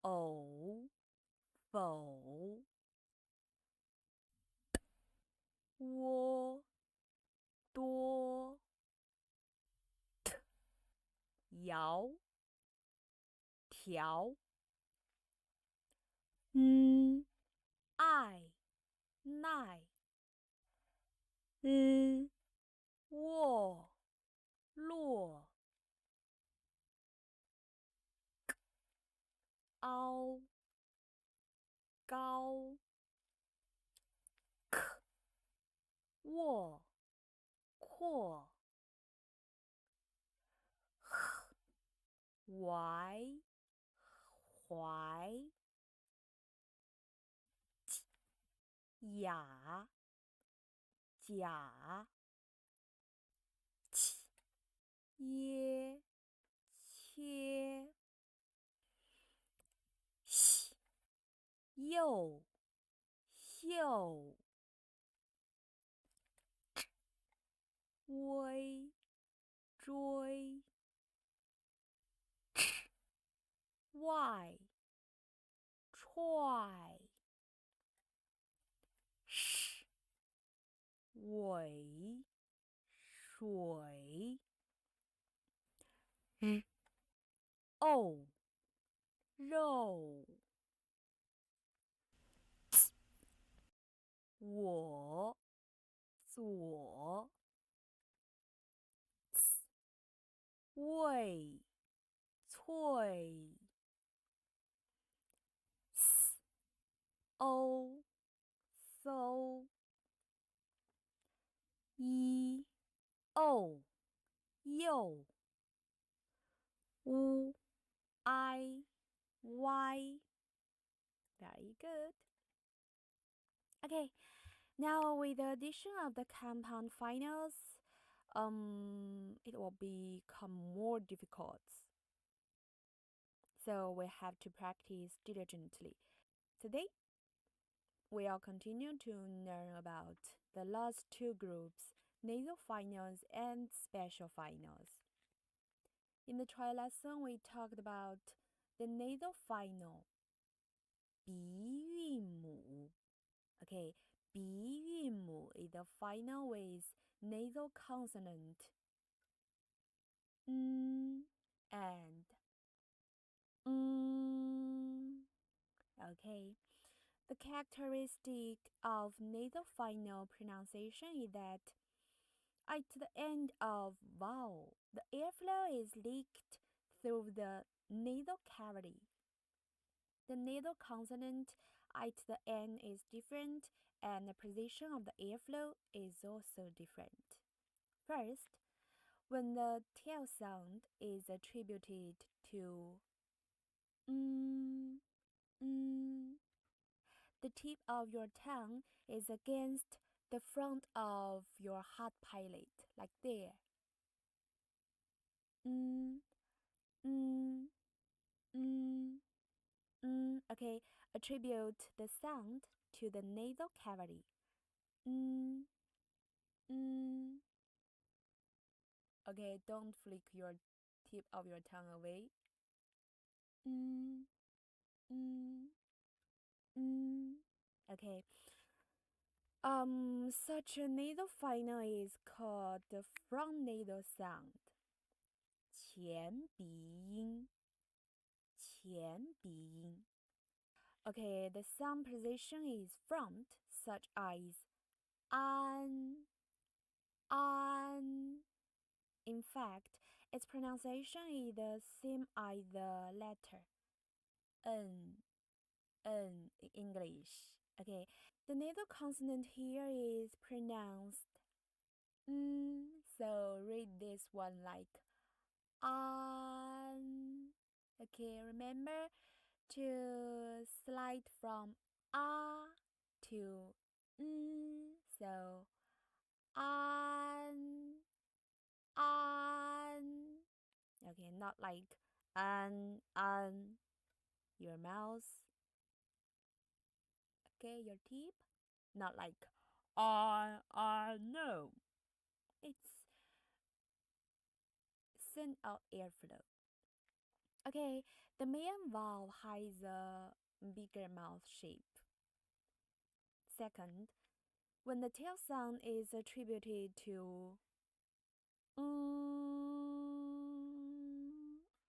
偶，否，窝，多，窈，条，爱，耐，卧，落，凹，高，卧，阔，怀，怀，雅，甲，耶，切，右，袖，微，追，外，踹，尾，水，哦，肉，我，左，味，脆，欧，搜，一，哦，右，乌，I, Y. Very good. Okay, now with the addition of the compound finals, it will become more difficult. So we have to practice diligently. Today, we'll continue to learn about the last two groups, nasal finals and special finals. In the trial lesson, we talked about the nasal final, 鼻韵母. Okay, 鼻韵母 is the final with nasal consonant and Okay, the characteristic of nasal final pronunciation is that at the end of vowel, the airflow is leaked through the nasal cavity. The nasal consonant at the end is different, and the position of the airflow is also different. First, when the tail sound is attributed to the tip of your tongue is against the front of your hard palate, like there. Okay, attribute the sound to the nasal cavity. Okay, don't flick your tip of your tongue away. Okay. Such a nasal final is called the front nasal sound. 前鼻音，前鼻音. Okay, the sound position is front, such as an. In fact, its pronunciation is the same as the letter n in English. Okay, the nasal consonant here is pronounced so read this one like an. Okay, remember to slide from to so an. Okay, not like your mouth. Okay, your teeth, not like no. It's send out airflow. Okay, the main vowel has a bigger mouth shape. Second, when the tail sound is attributed to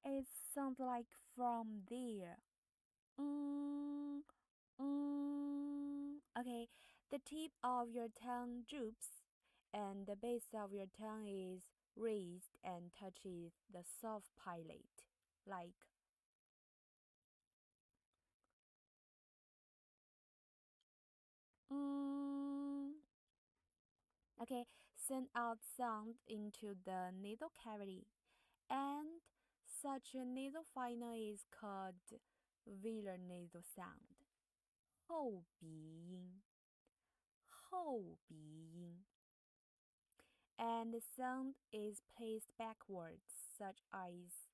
it sounds like from there. Okay, the tip of your tongue droops, and the base of your tongue is raised and touches the soft palate, like Okay, send out sound into the nasal cavity, and such a nasal final is called velar nasal sound. 后鼻音，后鼻音. And the sound is placed backwards, such as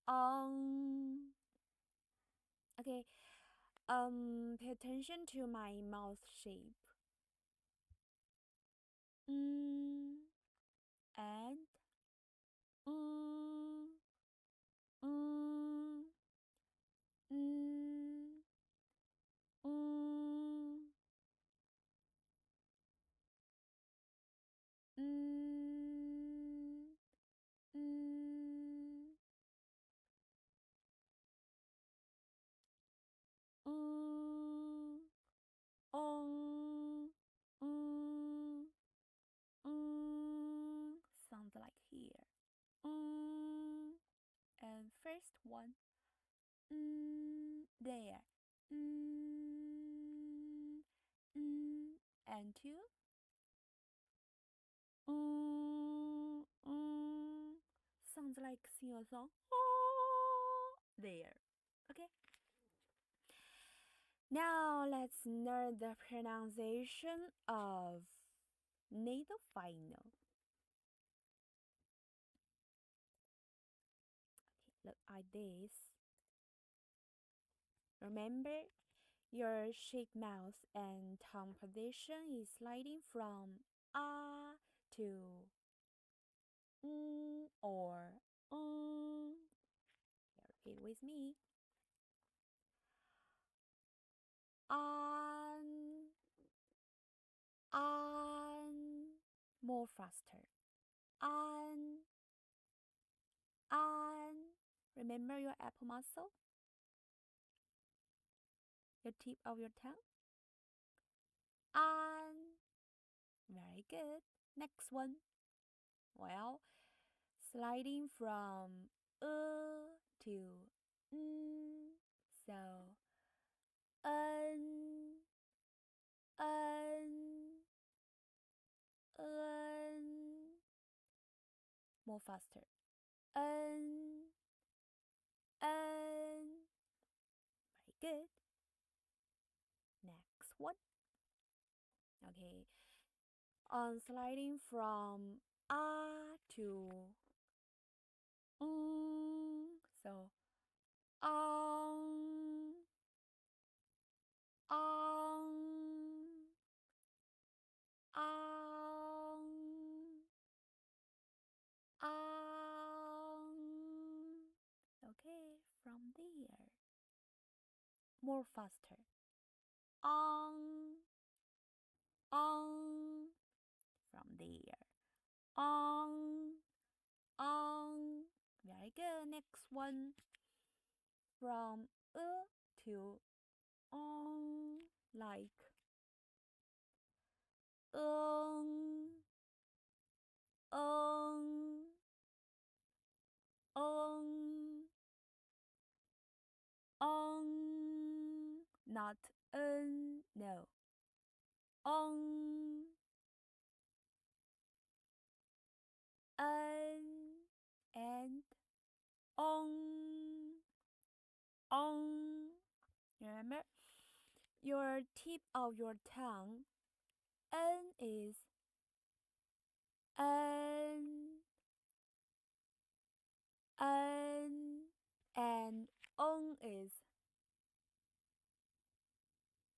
on. Okay, pay attention to my mouth shape. And sounds like here. And first one, there. And two, sounds like sing a song. There. Okay. Now let's learn the pronunciation of nasal final. Okay, look at this. Remember, your shaped mouth and tongue position is sliding from ah to or Repeat with me. An, an, more faster. An, an. Remember your apple muscle? The tip of your tongue? An. Very good. Next one. Well, sliding from to so n, n, n. More faster. N, n. Very good. Next one. Okay. On sliding from to so on, on, on, on. Okay, from there. More faster. On, on. From there. On, on. Very good. Next one. From to on, like on, on, on, on. Not no. On, and on, on. Remember, your tip of your tongue, n is n, n, and on is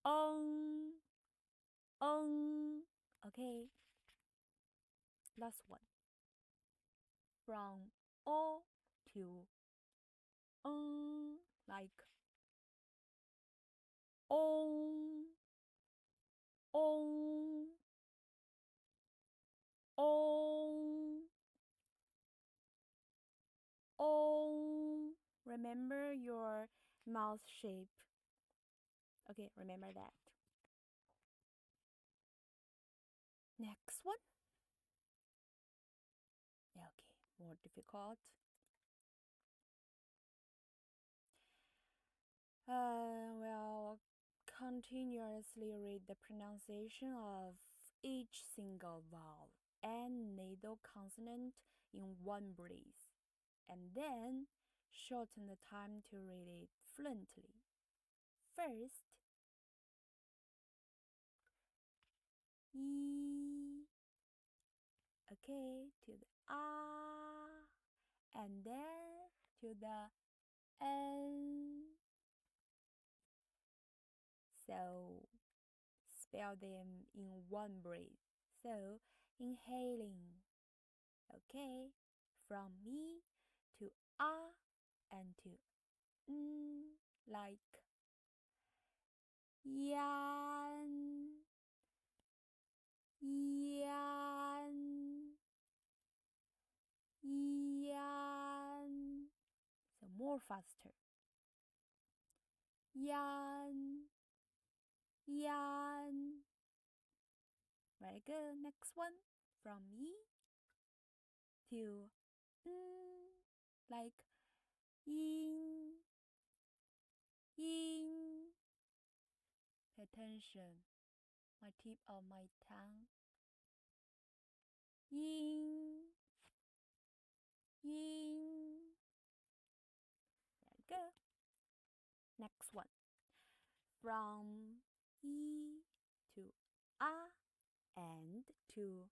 on, on. Okay, last one. From o to like on, on, on, on. Remember your mouth shape. Okay, remember that. Next one. Okay, more difficult. Well, continuously read the pronunciation of each single vowel and nasal consonant in one breath, and then shorten the time to read it fluently. First, E, okay, to the ah, and then to the N. So, spell them in one breath. So, inhaling, okay, from me to ah and to like yan, yan, yan. So more faster. Yan, yan. Very good. Next one. From me to like yin, yin. Pay attention. My tip of my tongue. Yin, yin. Very good. Next one. From E to A and to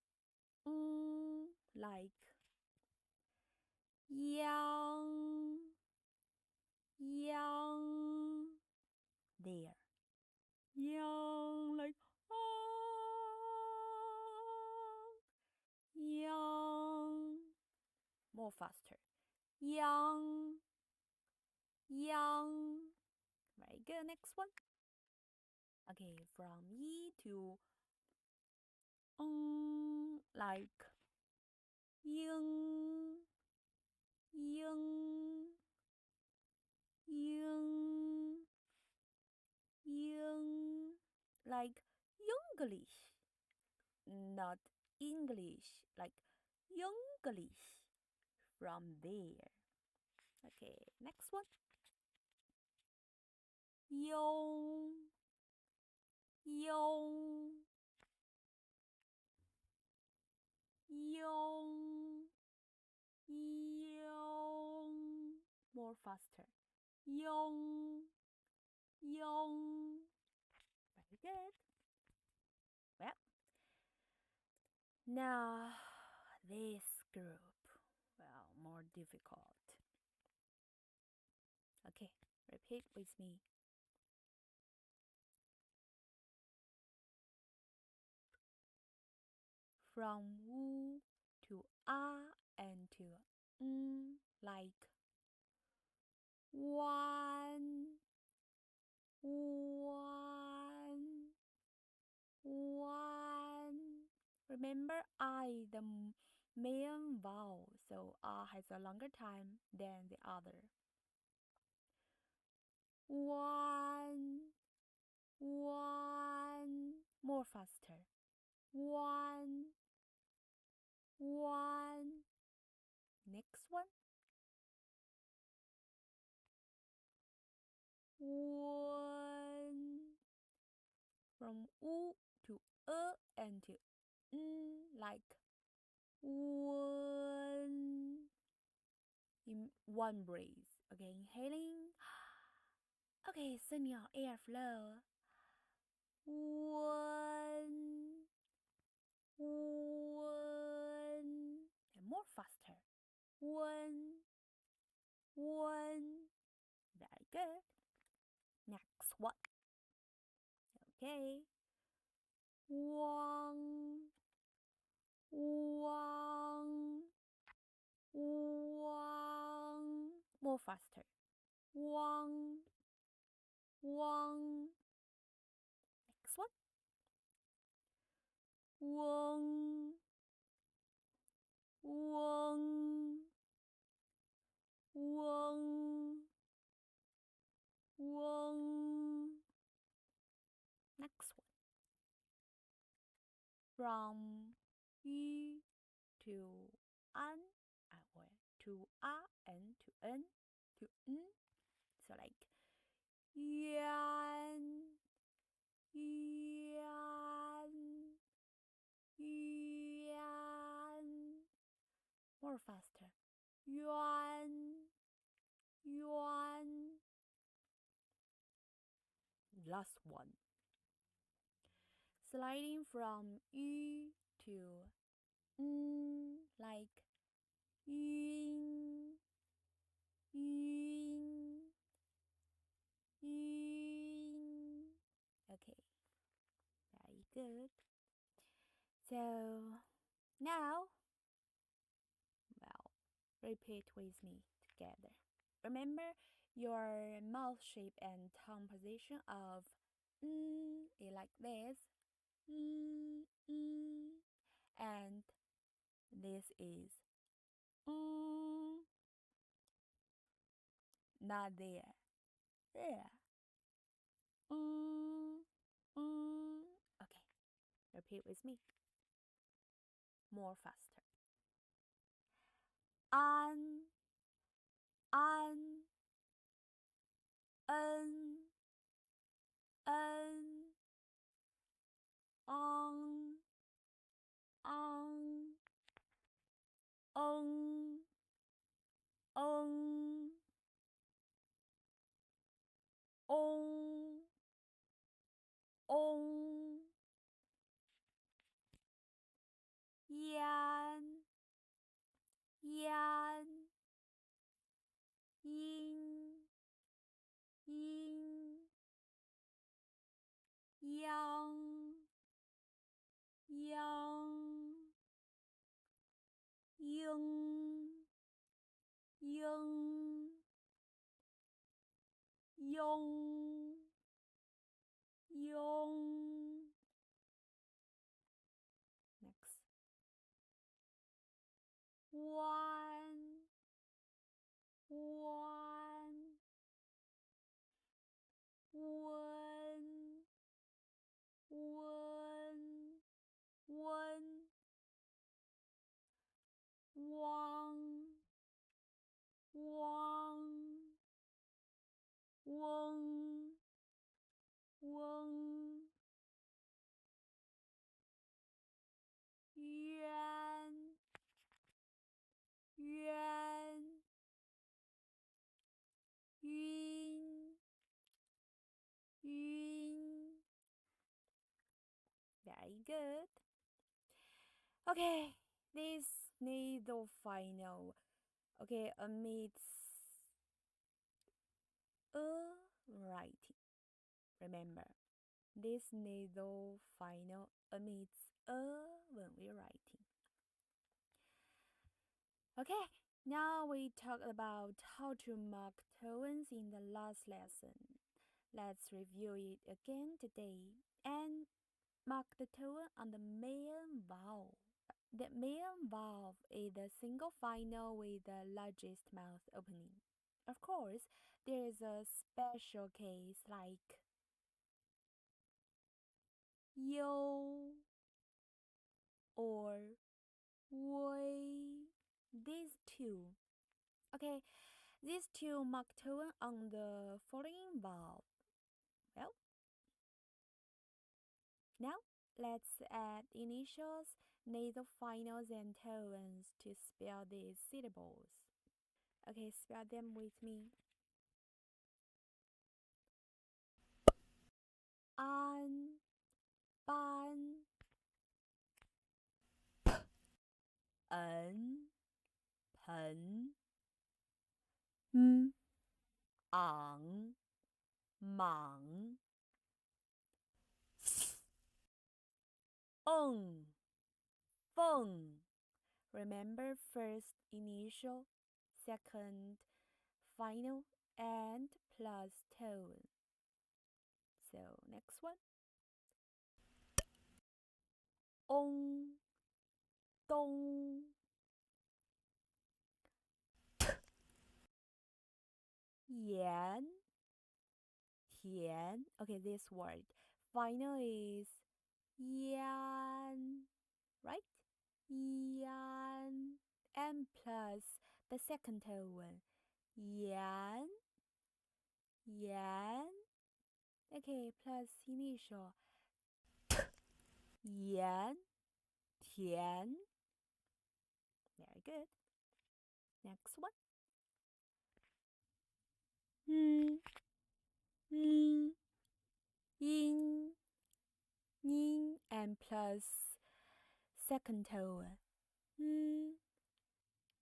like yang, yang. Yang, like yang. More faster. Yang, yang. Very good. Next one. Okay, from yi to like ying, ying, ying, ying, like English, not English, like English from there. Okay, next one. Yong, yong, yong, yong. More faster. Yong, yong. Very good. Well, now this group, well, more difficult. Okay, repeat with me. From wu to and to like one, one, one. Remember the main vowel, so has a longer time than the other. One, one. More faster. One, one. Next one. One. From u to and to like one. In one breath. Okay, inhaling. Okay, 4秒 airflow. One, one, and more faster. One, one. Very good. Next one. Okay. One, one, one. More faster. One, one. Next one. One, one, one, one. Next one. From yu to an, or to and to n to n. So like yuan, yuan, yuan. More faster. Yuan, yuan. Last one. Sliding from yu to like yun, yun, yun. Okay, very good. So now, well, repeat with me together. Remember your mouth shape and tongue position of is like this. And this is not there. There. Okay, repeat with me. More faster. An, an, en, en, on, on, on, on, on, yan, yan, yin, Yong, yong. Next. One, one, one, one, one, one, one, one, one, yuan, yuan, yun, yun. Very good. Okay, this nasal final. Okay, amidst writing. Remember, this nasal final emits when we're writing. Okay, now we talked about how to mark tones in the last lesson. Let's review it again today and mark the tone on the main vowel. The main vowel is the single final with the largest mouth opening. Of course, there is a special case like yo or way. These two. Okay, these two mark tone on the following vowel. Well, now let's add initials, nasal finals, and tones to spell these syllables. Okay, spell them with me. An, ban, en, pen, ang, mang, feng. Remember first initial, second final, and plus tone. So next one. Ong, dong, yan, tian. Okay, this word. Final is yan, right? Yan. And plus the second tone. Yan, yan. Okay, plus initial. Yan, tian. Very good. Next one. Yin, yin, and plus second tone. Yin,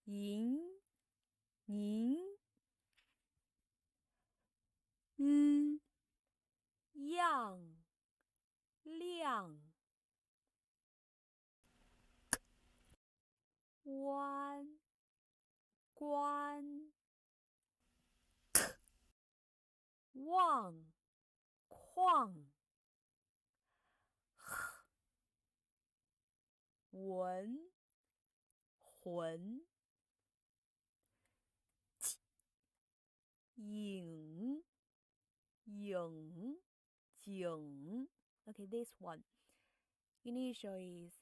yin, yang, liang. Guan, guan, wang, kwang, wen, hun, ying, ying, jing. Okay, this one. Initial is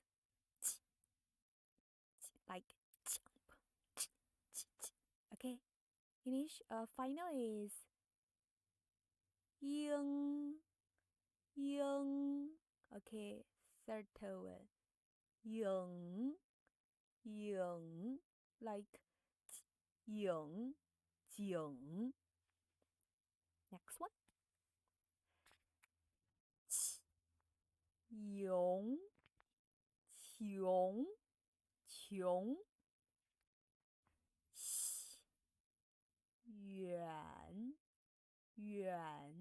like jump. Okay. Final is ying, ying. Okay, third tone. Ying, ying, like ying, jing. Next one. Yong, qiong, qiong. Yuan, yuan,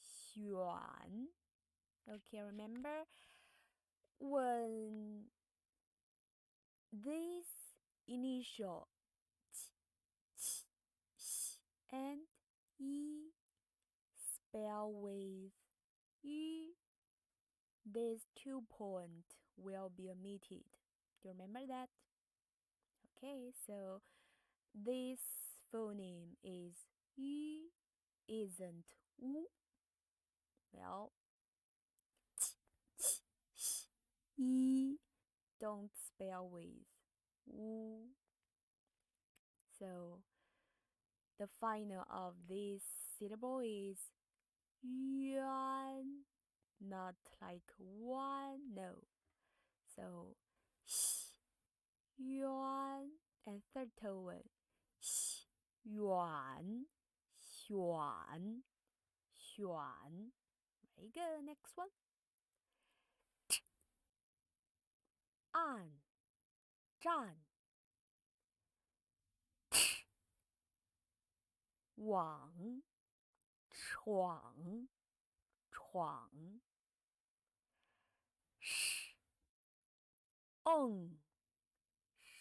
xuan. Okay, remember when this initial ch, sh, and yi spell with y. These 2 points will be omitted. Do you remember that? Okay, so this phoneme is y, isn't w. Well, y don't spell with w. So the final of this syllable is yuan, not like one, no. So yuan, and third tone, yuan, xuan, xuan. Very good. Next one. An, 站 网 闯 闯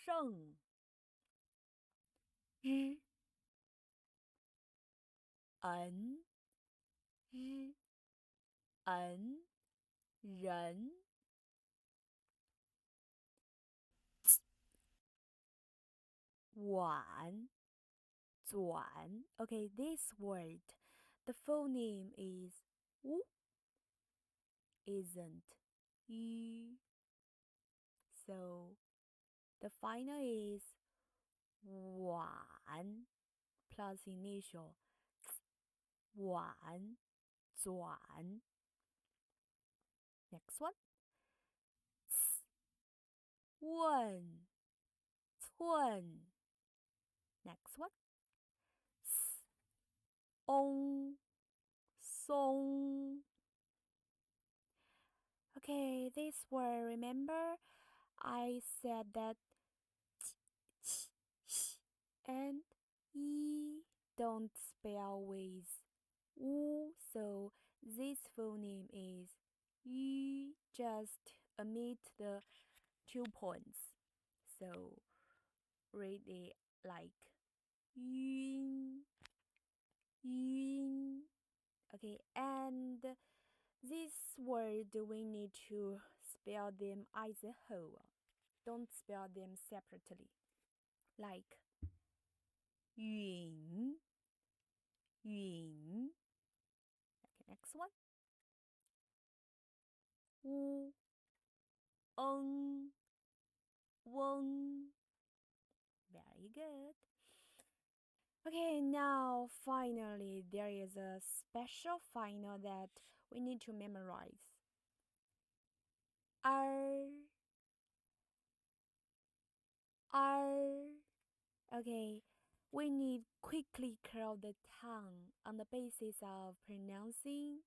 胜 日 恩 日 恩 人 晚 转. Okay, this word, the phoneme is w, isn't y. So the final is 晚 plus initial 晚转. Next one. 问寸. Next one. 翁松. Okay, this word, remember I said that and e don't spell with u, so this phoneme is y, just omit the 2 points. So read it like yun, yun. Okay, and this word we need to spell them as a whole. Don't spell them separately. Like 云 云. Okay, next one. 乌 翁 Very good. Okay, now finally there is a special final that we need to memorize. R. Okay, we need quickly curl the tongue on the basis of pronouncing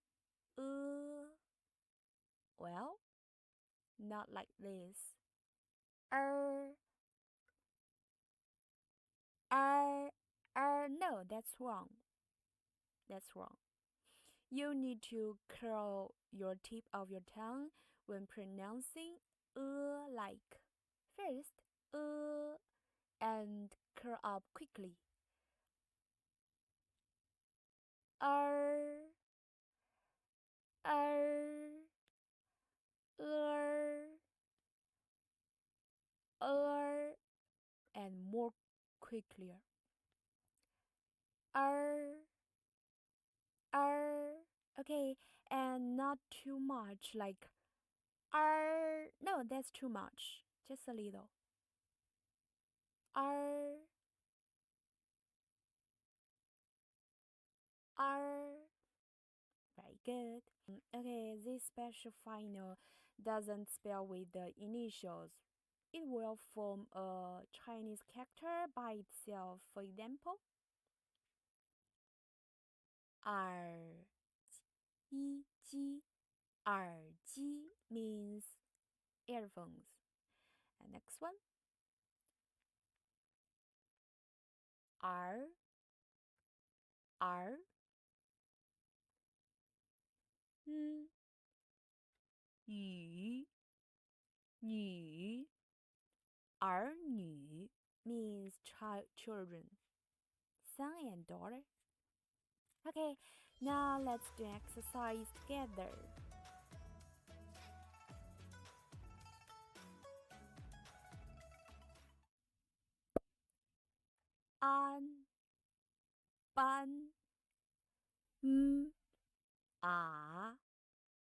well, not like this. No, that's wrong. That's wrong. You need to curl your tip of your tongue when pronouncing like. First, and curl up quickly. Er, er, and more quickly. Er, okay, and not too much like no, that's too much. Just a little. R. Very good. Okay, this special final doesn't spell with the initials. It will form a Chinese character by itself. For example, 耳机 耳机 means earphones. And next one, 儿语女儿女 means children, son and daughter. Okay, now let's do exercise together. An, ban,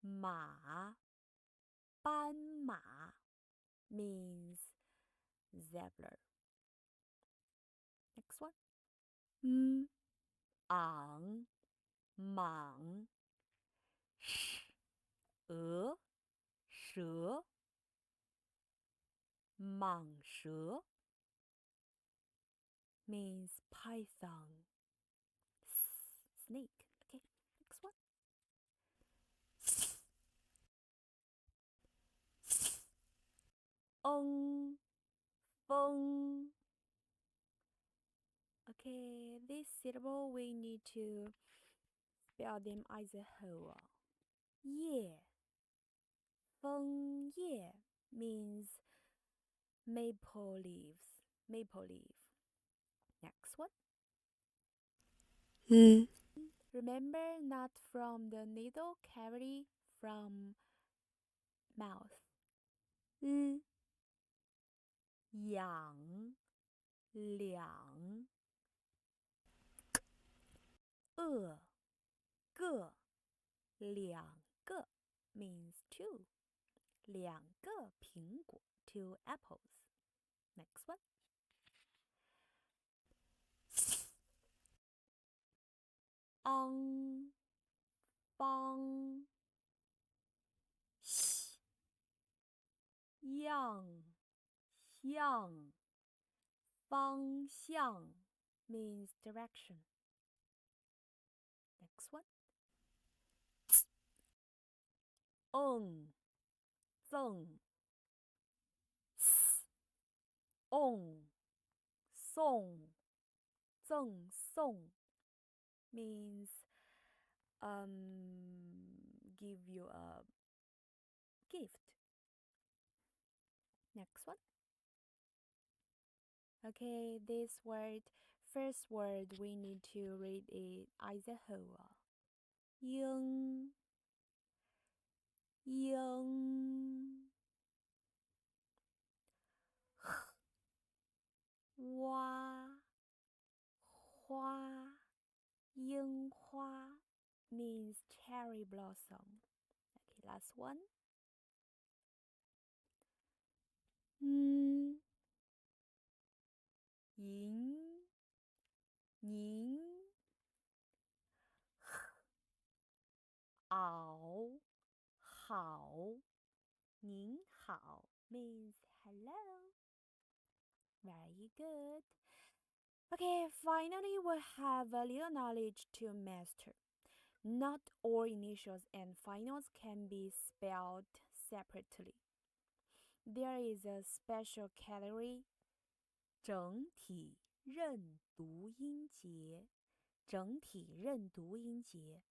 ma, 斑马 means zebra. Next one. Ang, mang, 鹅 蛇 蟒蛇 means python. Snake. Okay, next one. Ong, feng. Okay, this syllable we need to spell them as a whole. Ye, feng ye means maple leaves. Maple leaf. Next one. Remember, not from the nasal cavity, from mouth. 养两个两个 means two. 两个苹果 two apples. Next one. 昂方样向方向 means direction. Next one. 赠 送 赠送 means give you a gift. Next one. Okay, this word, first word, we need to read it as a whole. 鹰鹰花花樱花 means cherry blossom. Okay, last one. 银您好好您好 means hello. Very good. Okay, finally we have a little knowledge to master. Not all initials and finals can be spelled separately. There is a special category, 整体认读音节整体认读音节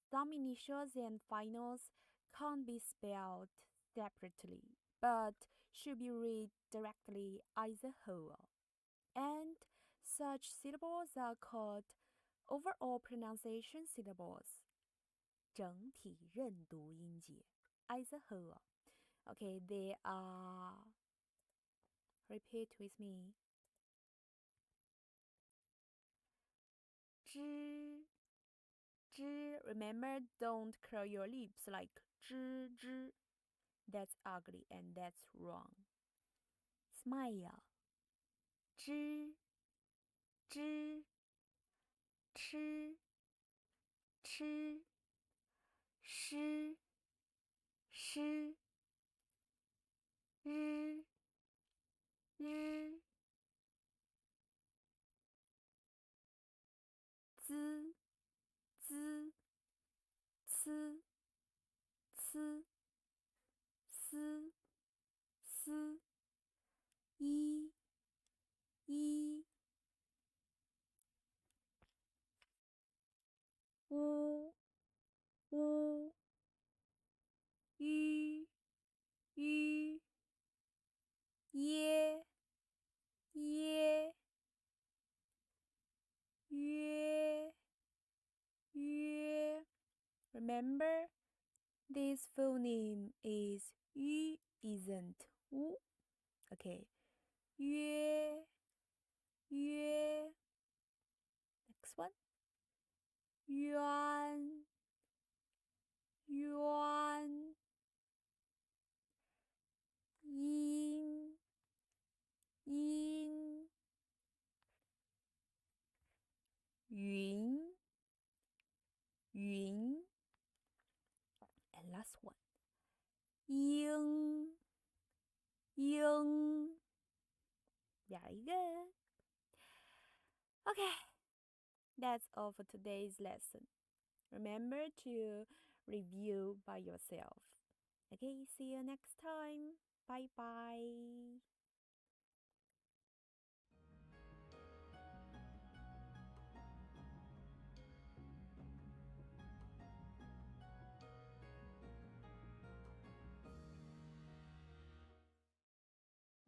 Some initials and finals can't be spelled separately, but should be read directly as a whole. And such syllables are called overall pronunciation syllables. 整体认读音节 as a whole. Okay, they are. Repeat with me. 知 Remember, don't curl your lips like 知 That's ugly and that's wrong. Smile. 知吃吃诗日滋呲丝一乌吁耶约 remember, this phoneme is yu, isn't wu. Okay. Yue, yue. Next one. Yuan, yuan. Yin, yin. Yun, yun. And last one. Ying, ying. Very good. Okay, that's all for today's lesson. Remember to review by yourself. Okay, see you next time. Bye bye.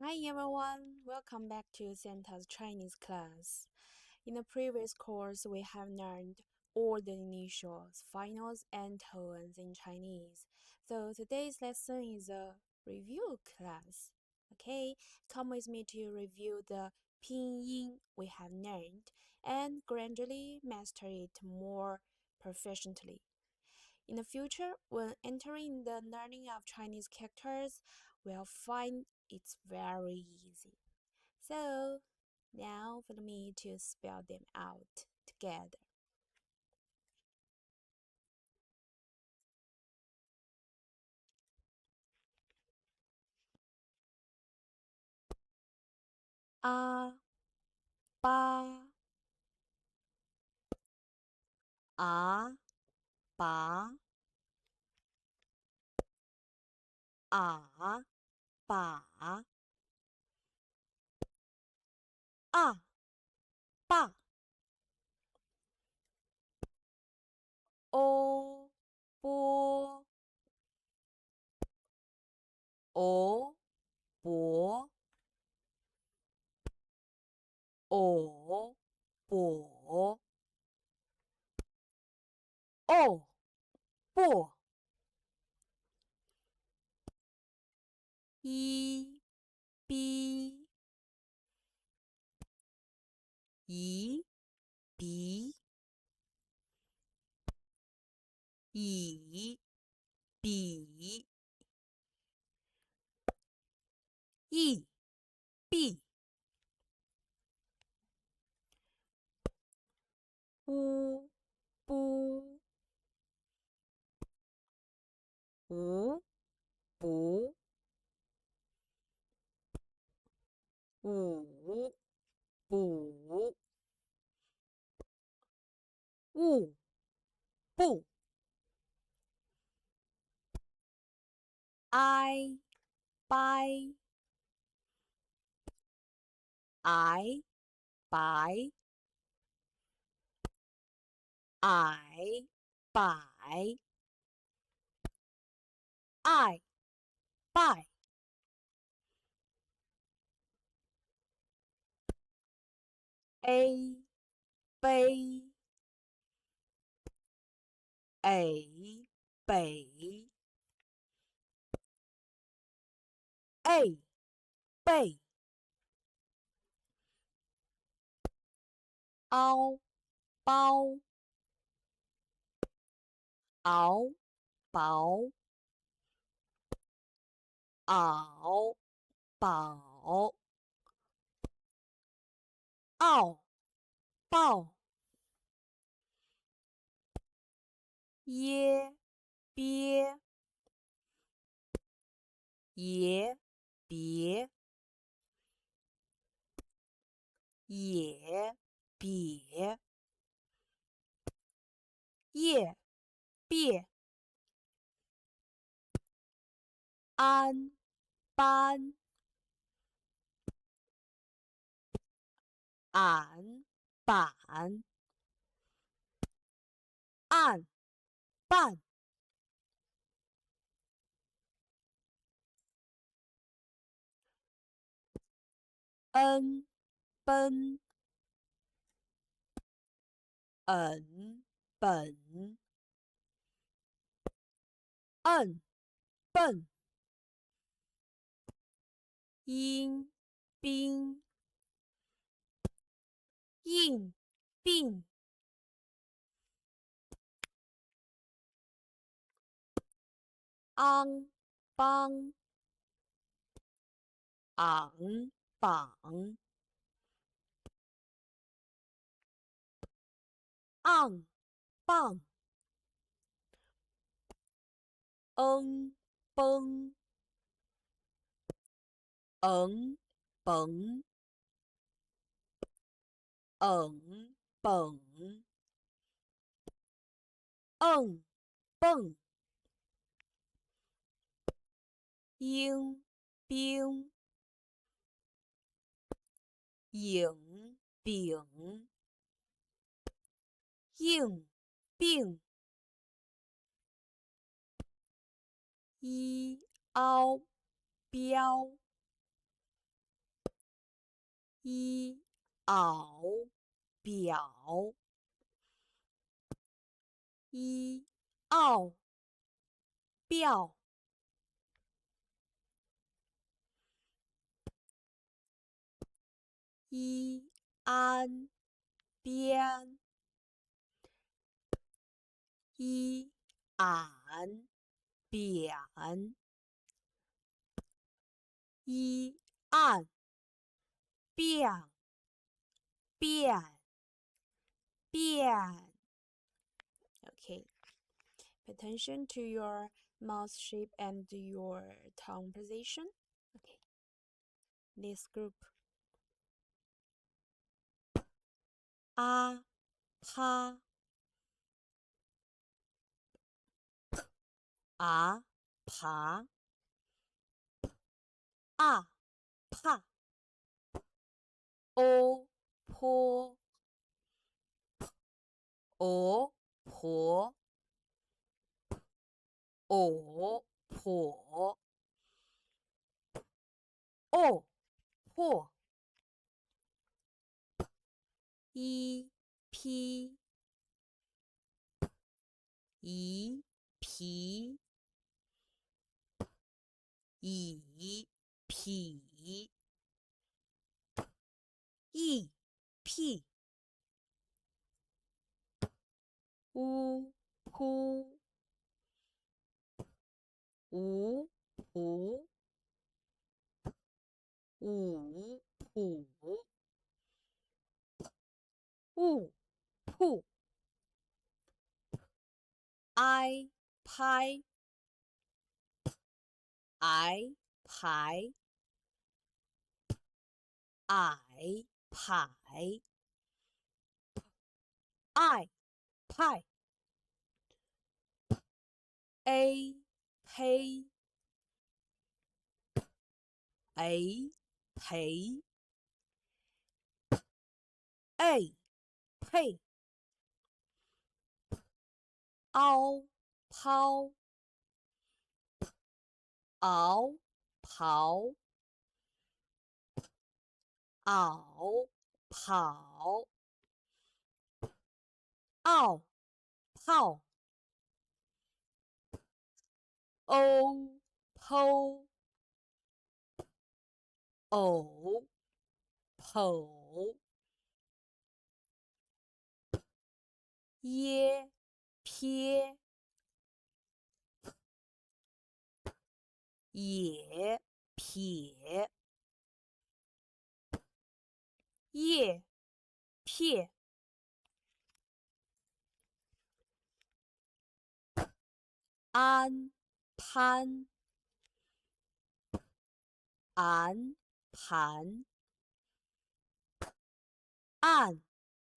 Hi everyone, welcome back to Santa's Chinese class. In the previous course, we have learned all the initials, finals, and tones in Chinese. So today's lesson is a review class. Okay, come with me to review the pinyin we have learned and gradually master it more proficiently. In the future, when entering the learning of Chinese characters, we'll find it's very easy. So, now follow me to spell them out together. A, ba, a, ba, a, ba, a, ba, o, bo, o, bo, o, bo, o, bo,一, b, 一, b, 乙, b, 乙, b, 乌, bu, 无, bu, 五, bu, 物, bu, I, by, I, by, I, by, I, by, A, 杯, A, 北, A, 背, 凹, 包, 敖, 薄, 袄, 宝, 奥, 报, 耶, 鳖, 爷, 别, 也, 别, 业, 别, 安, 班, 俺, 板, 案, 办, 恩, 奔, 本, 本,嗯笨阴兵应病昂邦昂榜昂棒崩蹦蹦蹦鹰兵影饼应病一凹标一袄表一奥表一安边一俺扁一按变变变 Okay. Pay attention to your mouth shape and your tongue position. Okay. This group. 啊啪啊爬啊怕哦坡哦婆哦婆哦破一批一皮以匹一屁乌扑无仆五谱物铺挨拍挨排矮排爱派 A 呸 A 赔 A 配凹抛熬刨袄跑奥泡欧剖偶剖耶撇也撇叶片安攀俺盘按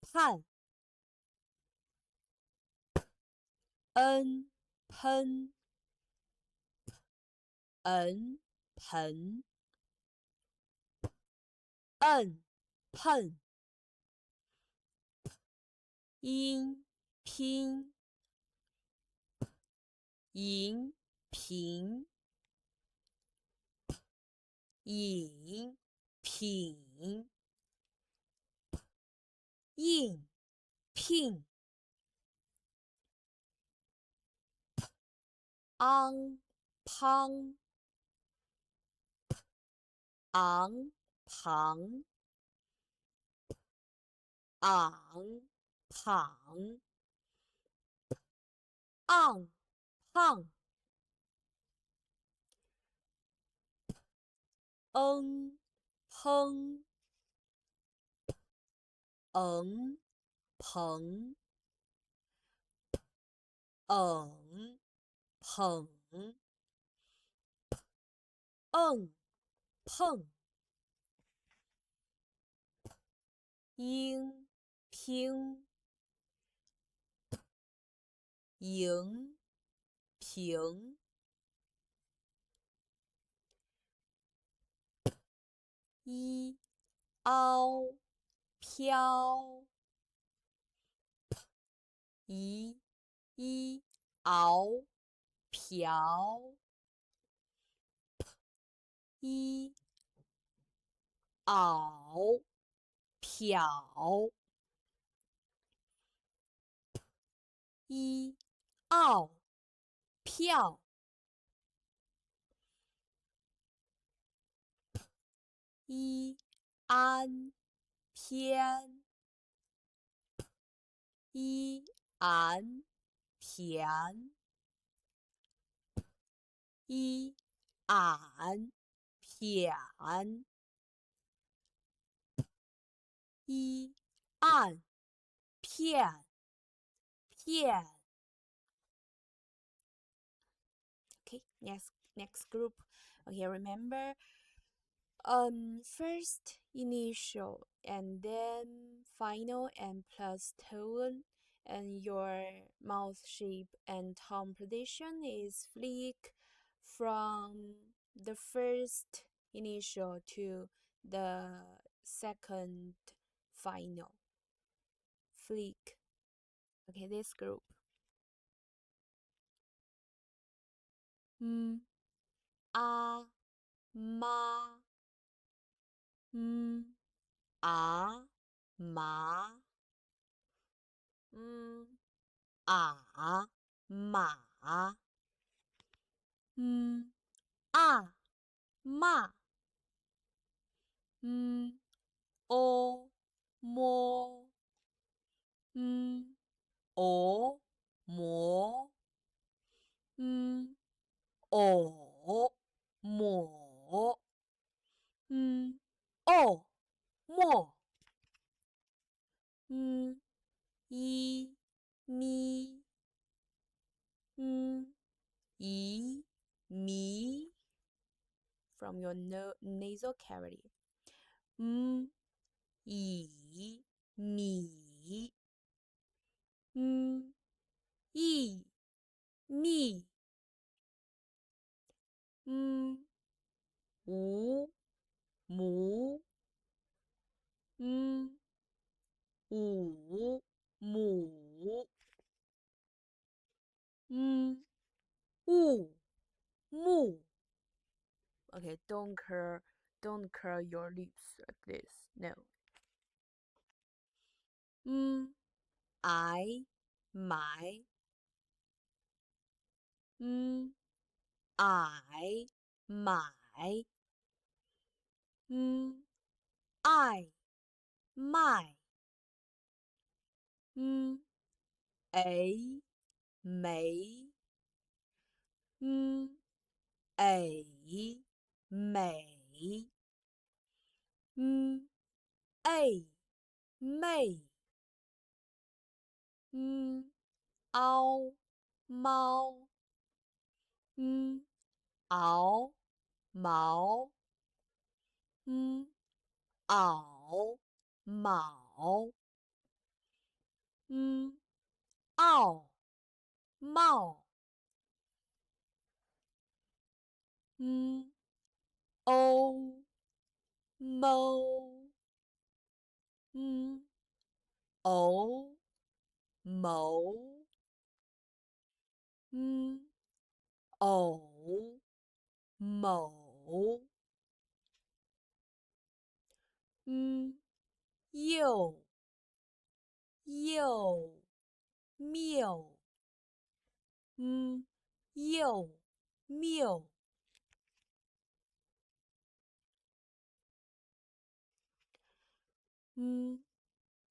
判恩喷嗯盆嗯碰音拼银平饮品应聘 ang, pang, ang, pang, ang, pang, ang, pang,烹，烹，捧，碰，应，拼，赢，平，一，凹，飘，熬，瓢，一，袄，漂，一，奥，票，一，安，偏，一，安，偏，一，俺，偏，一，按，片，片。Okay, next group. Okay, remember first initial and then final and plus tone, and your mouth shape and tongue position is flick from the first initial to the second final. Flick. Okay, this group. 啊妈麻马啊骂哦摸哦磨哦抹哦沫一咪一咪 from your nasal cavity. 以米意密无母五母雾木 Okay, don't curl your lips like this. No. I my I my I my a 没a 美a 妹凹猫熬毛袄卯奥帽欧猫偶谋偶某又谬又谬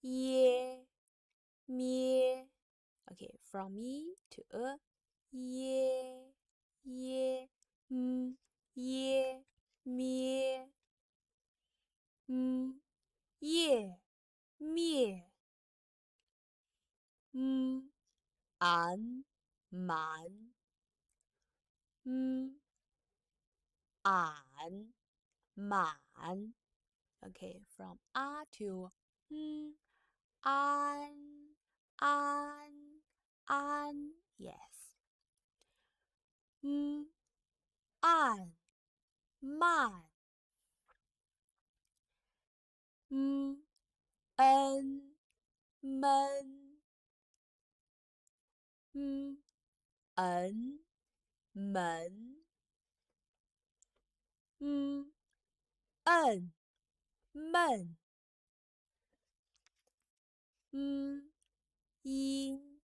耶咩 Okay, from me to a 耶耶耶咩耶灭俺满俺满 Okay, from a to an an yes 暗慢恩闷恩门摁闷音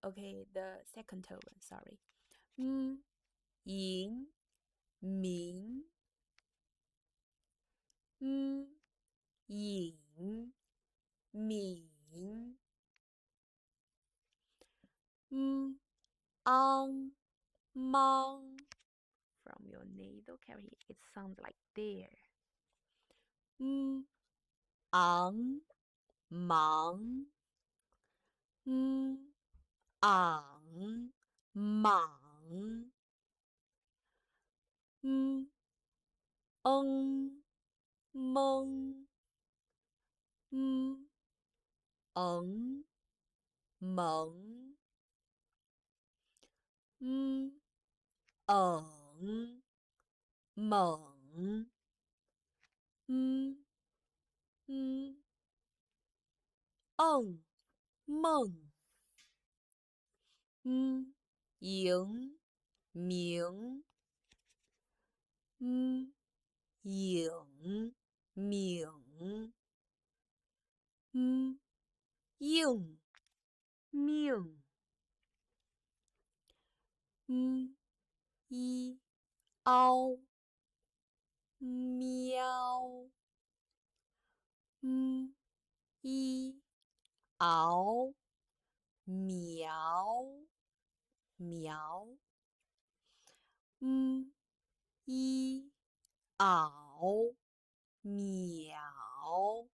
okay, the second tone, sorry 银明影敏昂mang from your nasal cavity it sounds like there 昂忙昂莽蒙蒙蒙嗯猛梦赢明影明应命一凹喵一熬苗苗一熬秒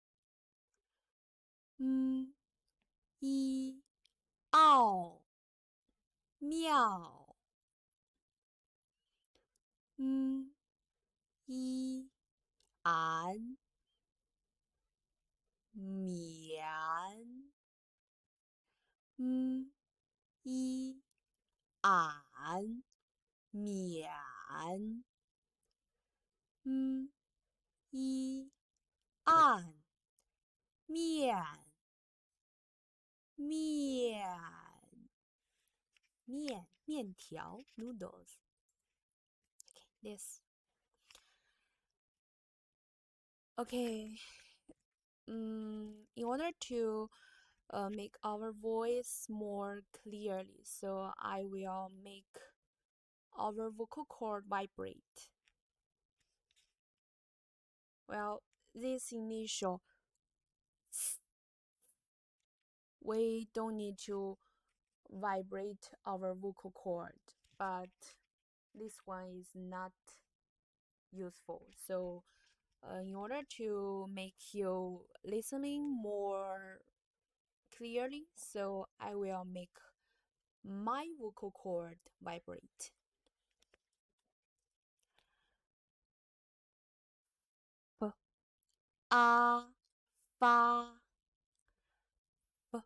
一奥妙一俺绵一俺免一按面面条 noodles. Okay, this. Okay. In order to make our voice more clearly, so I will make our vocal cord vibrate. Well, this initial we don't need to vibrate our vocal cord, but this one is not useful. So in order to make you listening more clearly, so I will make my vocal cord vibrate. B, a, fa, b,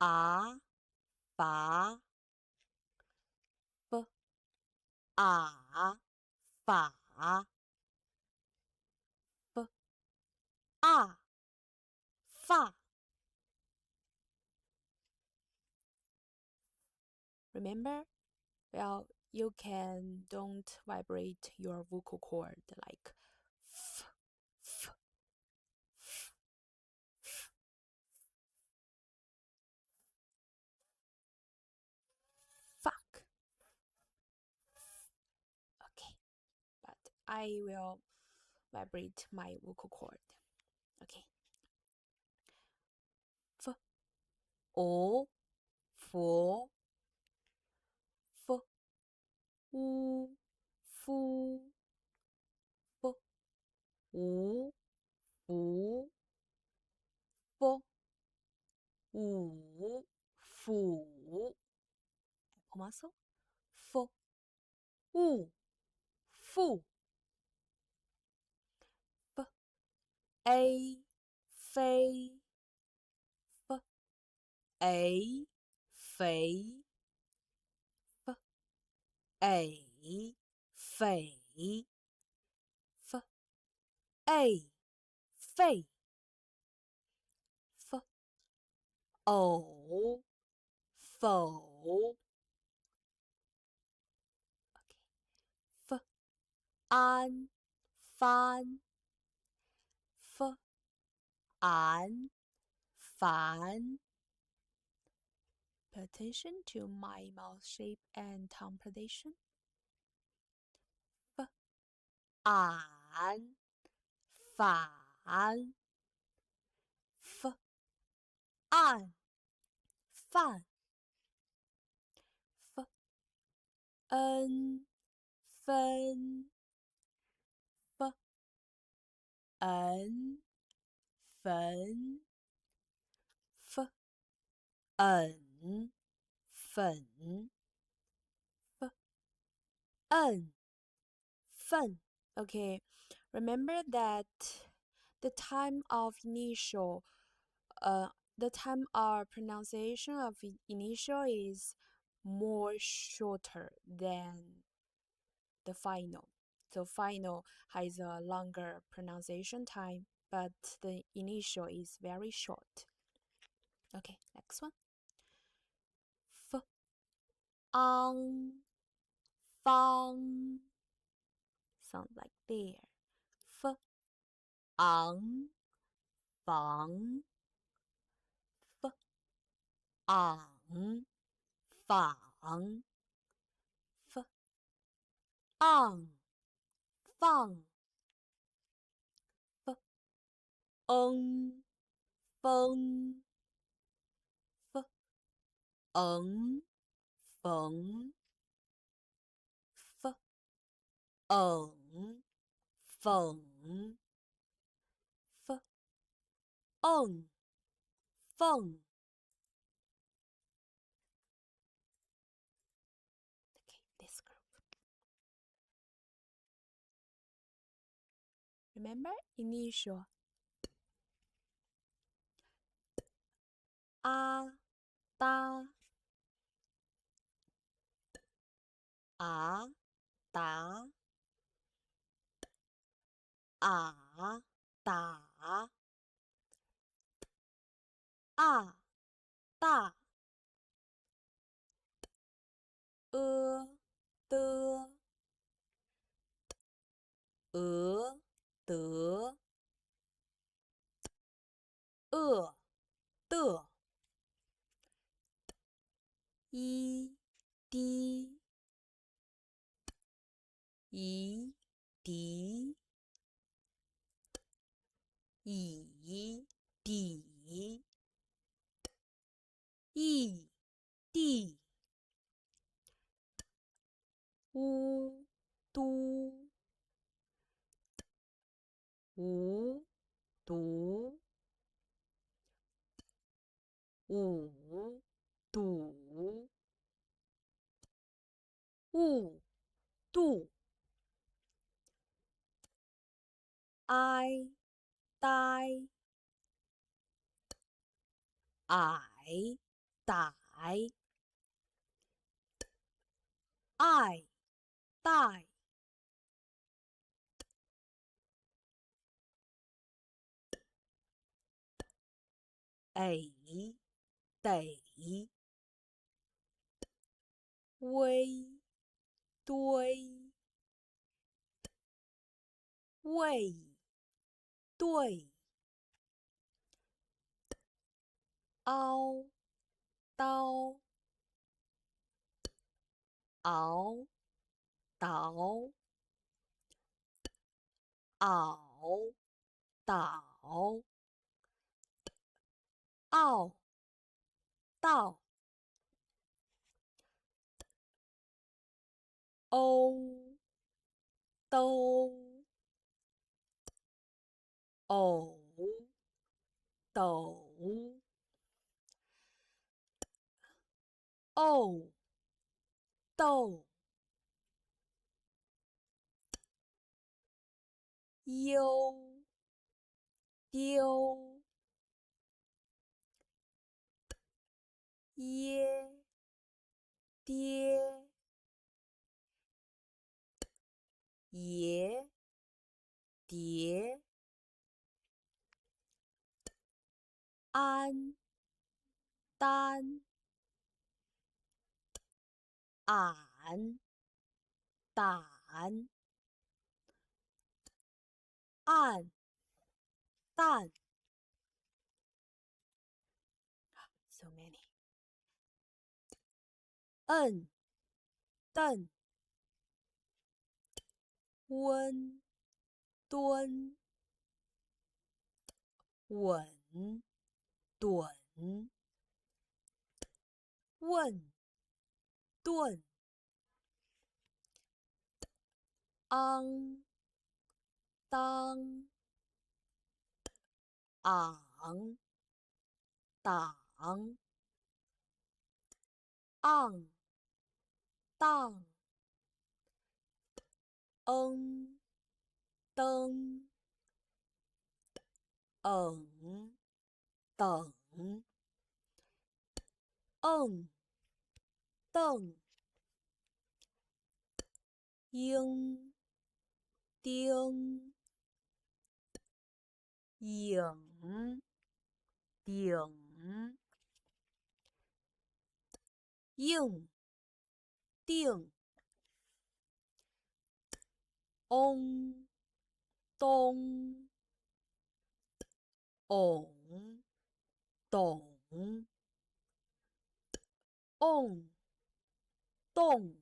a, fa, b, a, fa, b, a, fa. Remember? Well, you can don't vibrate your vocal cord like f, f, I will vibrate my vocal cord. Okay. F, O, F, F, U, Fu, F, U, Fu, F, U, Fu. Começou? F, U, Fu, F, A, Fei, F, A, Fei, F, A, Fei, F, A, Fei, F, O, Fo. F, An, Fan, F, An, Fan. Pay attention to my mouth shape and tongue position. F, An, Fan, F, An, Fan, F, N, Fen, F, N, Fen, F, N, Fen, F, N, Fen. Okay, remember that the time of initial, the time of pronunciation of initial is more shorter than the final. So final has a longer pronunciation time, but the initial is very short. Okay, next one. F, ang, fang. Sound like there. F, ang, fang. F, ang, fang. F, ang, fang. F, eng, feng. F, eng, feng. F, eng, feng. F, eng, feng. Okay, this group. Remember initial. A, ta, a, ta, a, ta, a, ta, de, de, de,一滴一滴一滴一滴乌都无毒五堵雾度哀呆矮歹爱戴诶得微堆未对凹刀熬倒嗷倒嗷到欧兜偶斗沤豆悠丢耶爹爷蝶安丹俺胆暗淡 so many 嗯邓温蹲稳顿问顿昂当昂党昂当登等等邓应丁影顶应定翁东翁懂瓮动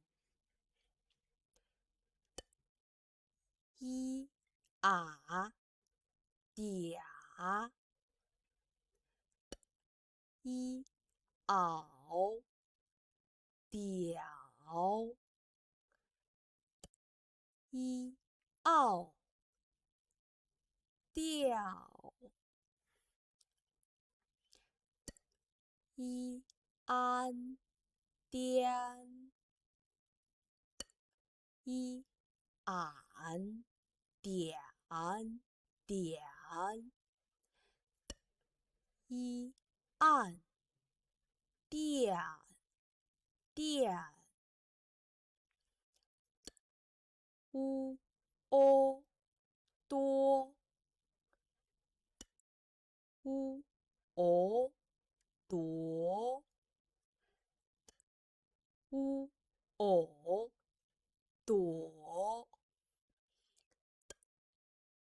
一啊嗲一袄屌一奥调一安颠一俺点点一按电电乌哦多乌哦多乌哦朵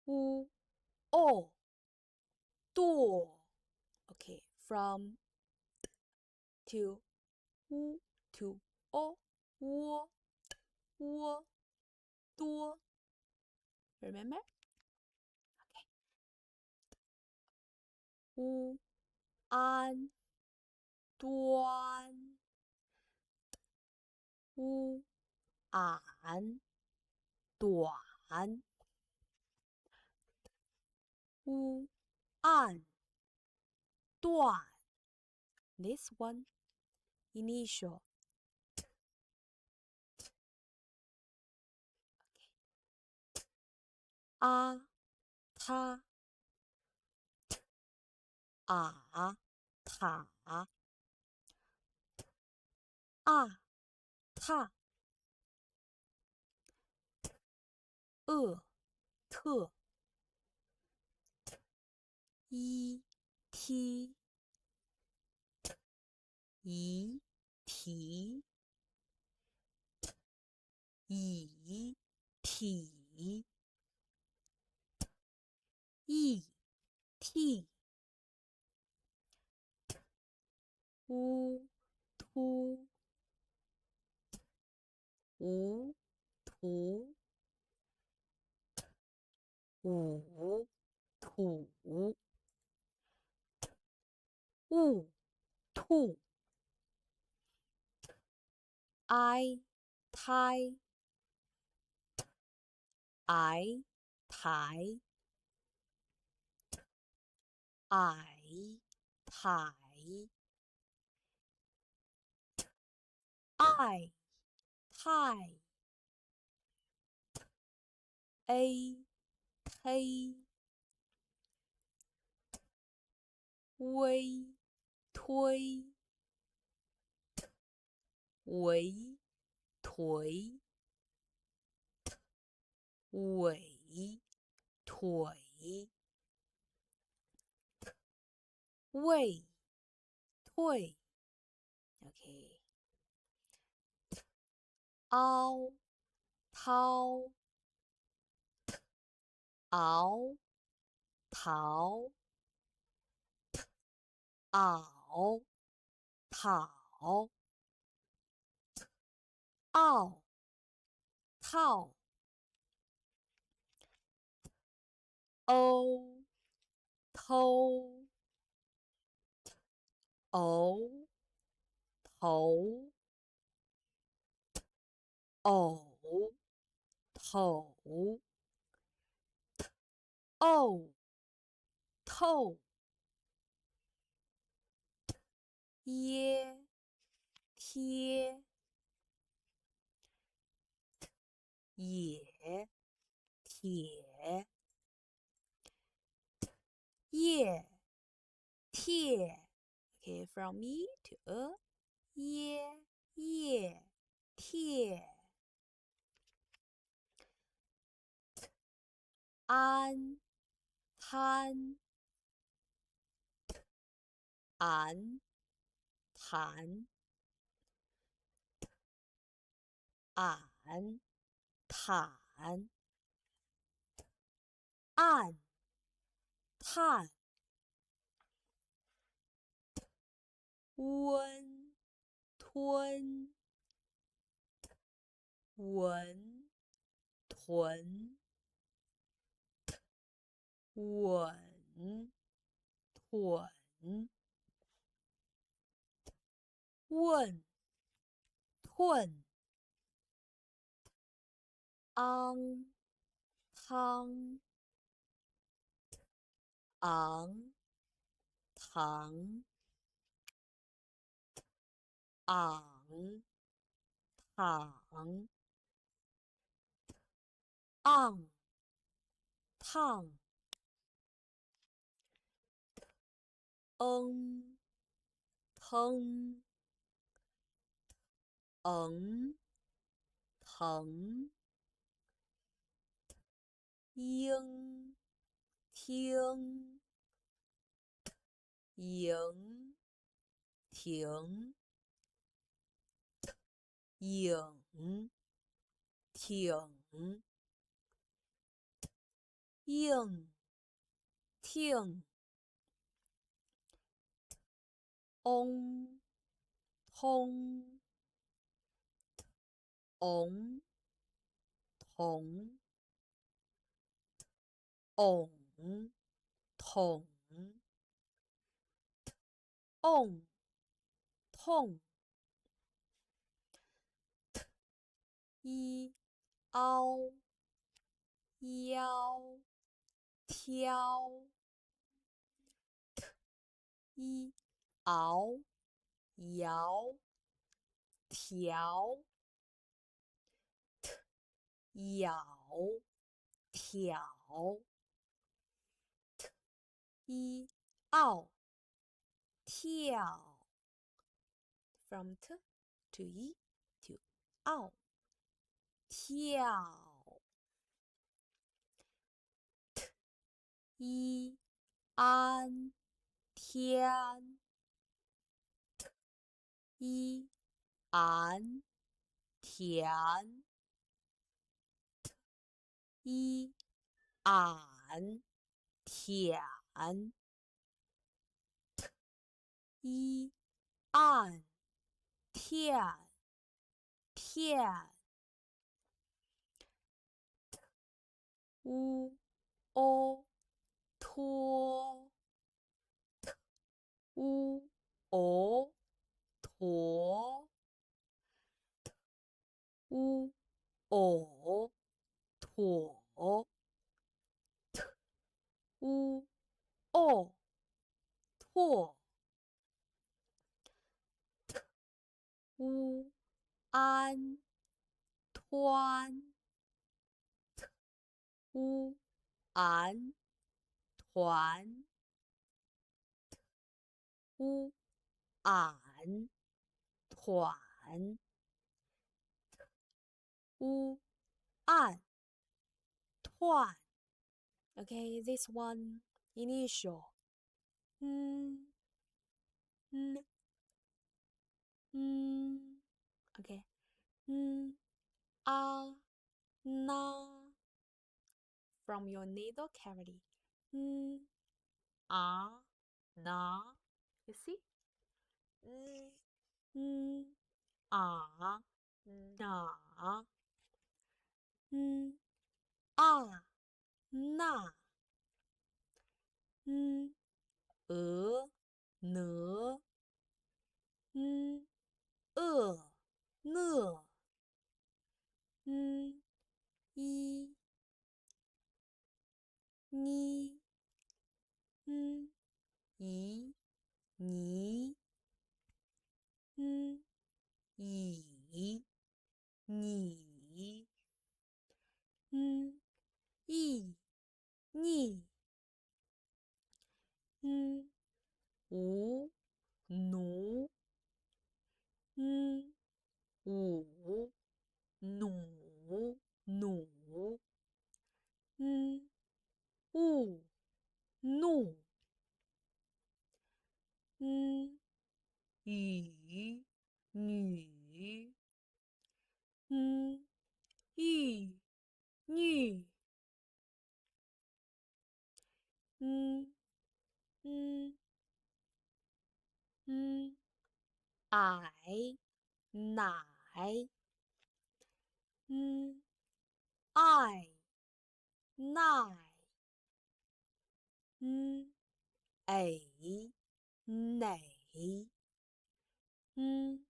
乌哦舵 Okay, from to 乌 to 哦窝窝多 Remember? Okay. 乌安端乌俺短乌按断 This one initial啊他啊塔啊踏特一踢一提以体一替乌突无图五土雾兔I胎I台I台I太 A 黑微推围颓尾腿胃退 OK 凹掏熬桃袄讨奥套欧偷偶头偶头沤透耶贴也铁叶贴 OK from me to a 耶叶贴安摊俺谈俺坦暗探温吞文屯稳屯问吞昂汤昂糖昂躺昂烫腾腾应听营亭影挺应听嗡通嗡同嗡统瓮痛一凹腰挑一熬摇条咬挑一傲跳 from t to e to 傲跳一安天一俺田一俺田一暗片片乌 o 拖 t u o 驼 t u o 妥 t u o 拓 t u an 湍 t u an 团 t u an 团 t u an 团 Okay, this one initial n n n okay n a na from your nasal cavity n a na you see n n a na n a na n 呢 n 呢 n 一你 n 一你 n 以你 n 意你 n 无奴 n 五弩弩 n 雾怒 n 雨女 n 玉女 n n n 矮奶 n 爱奈 n 诶馁 n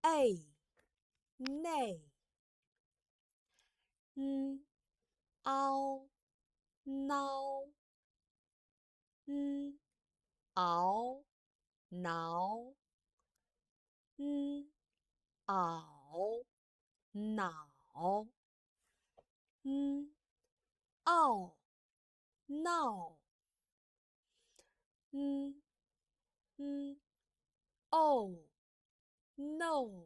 哎内 n 凹孬 n 熬挠 n 袄脑 n 傲闹 n n oh no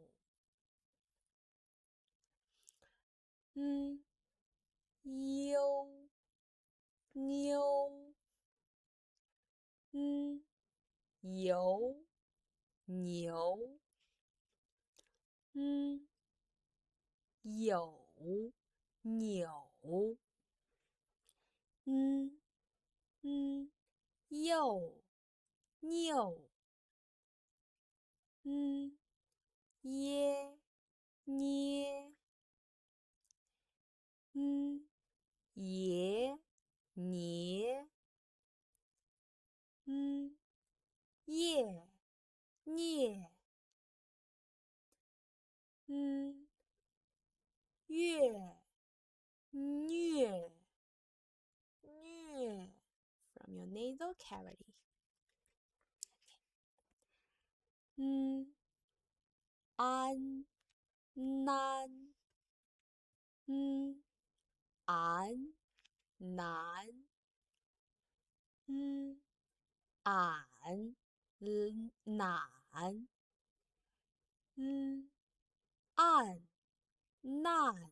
n 悠妞 n 油牛 n 有扭 n n 又拗 n 耶捏 n 爷捏 n 叶聂 n 月虐虐 from your nasal cavity n 安南 n 安南 n 俺懒 n 暗难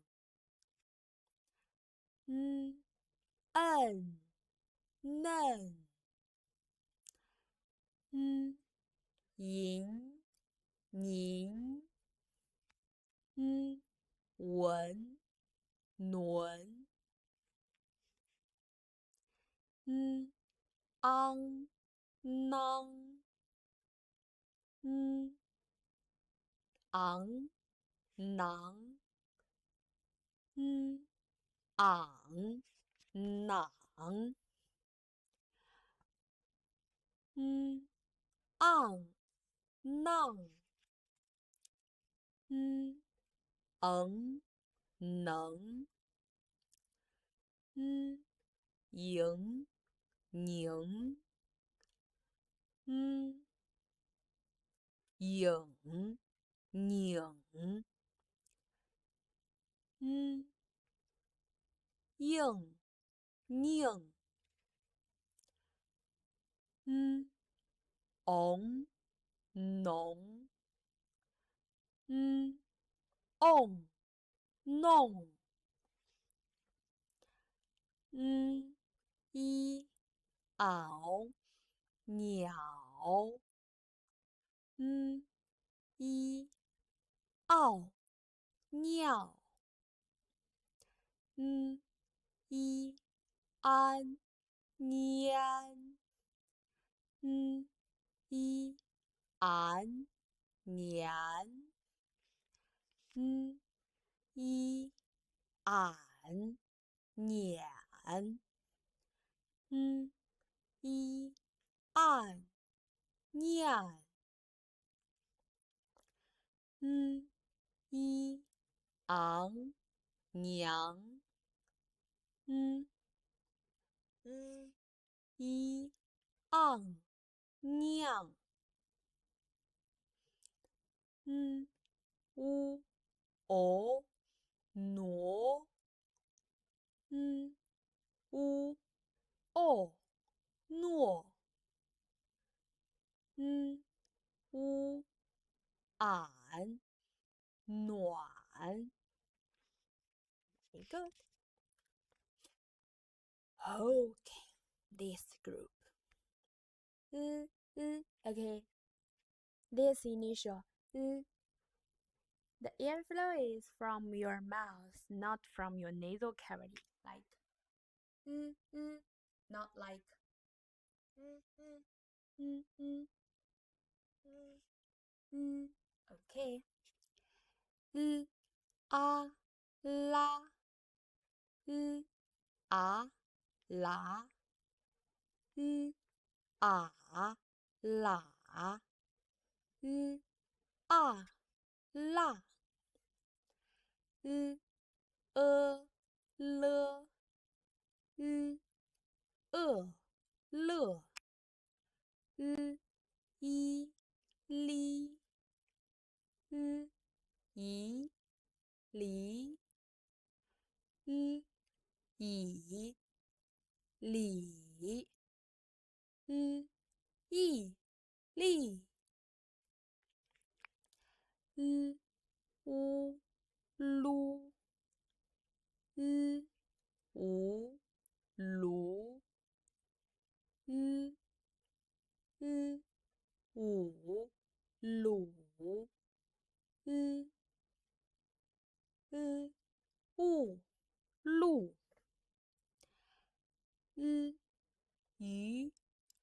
n 摁嫩 n 银宁 n 文伦 n 昂囔 n 昂囊 n 昂囊 on, non,能，赢，宁，影，拧，应，宁，昂，浓，on，弄，一，袄，鸟，一，奥，尿，一，安，年，一，俺，年，一，俺，撵，一，按，念，一，昂，娘，一，昂，酿，乌，哦，挪，乌，哦，诺，乌，俺，暖。Very good. Okay, this group. Okay. This initial the airflow is from your mouth, not from your nasal cavity. Like not like Okay. A, la, a, la, a, la, a, la, le, le, i, li, i, li,以，礼，义，利，乌，撸，无，卢，五，鲁，雾，路，鱼，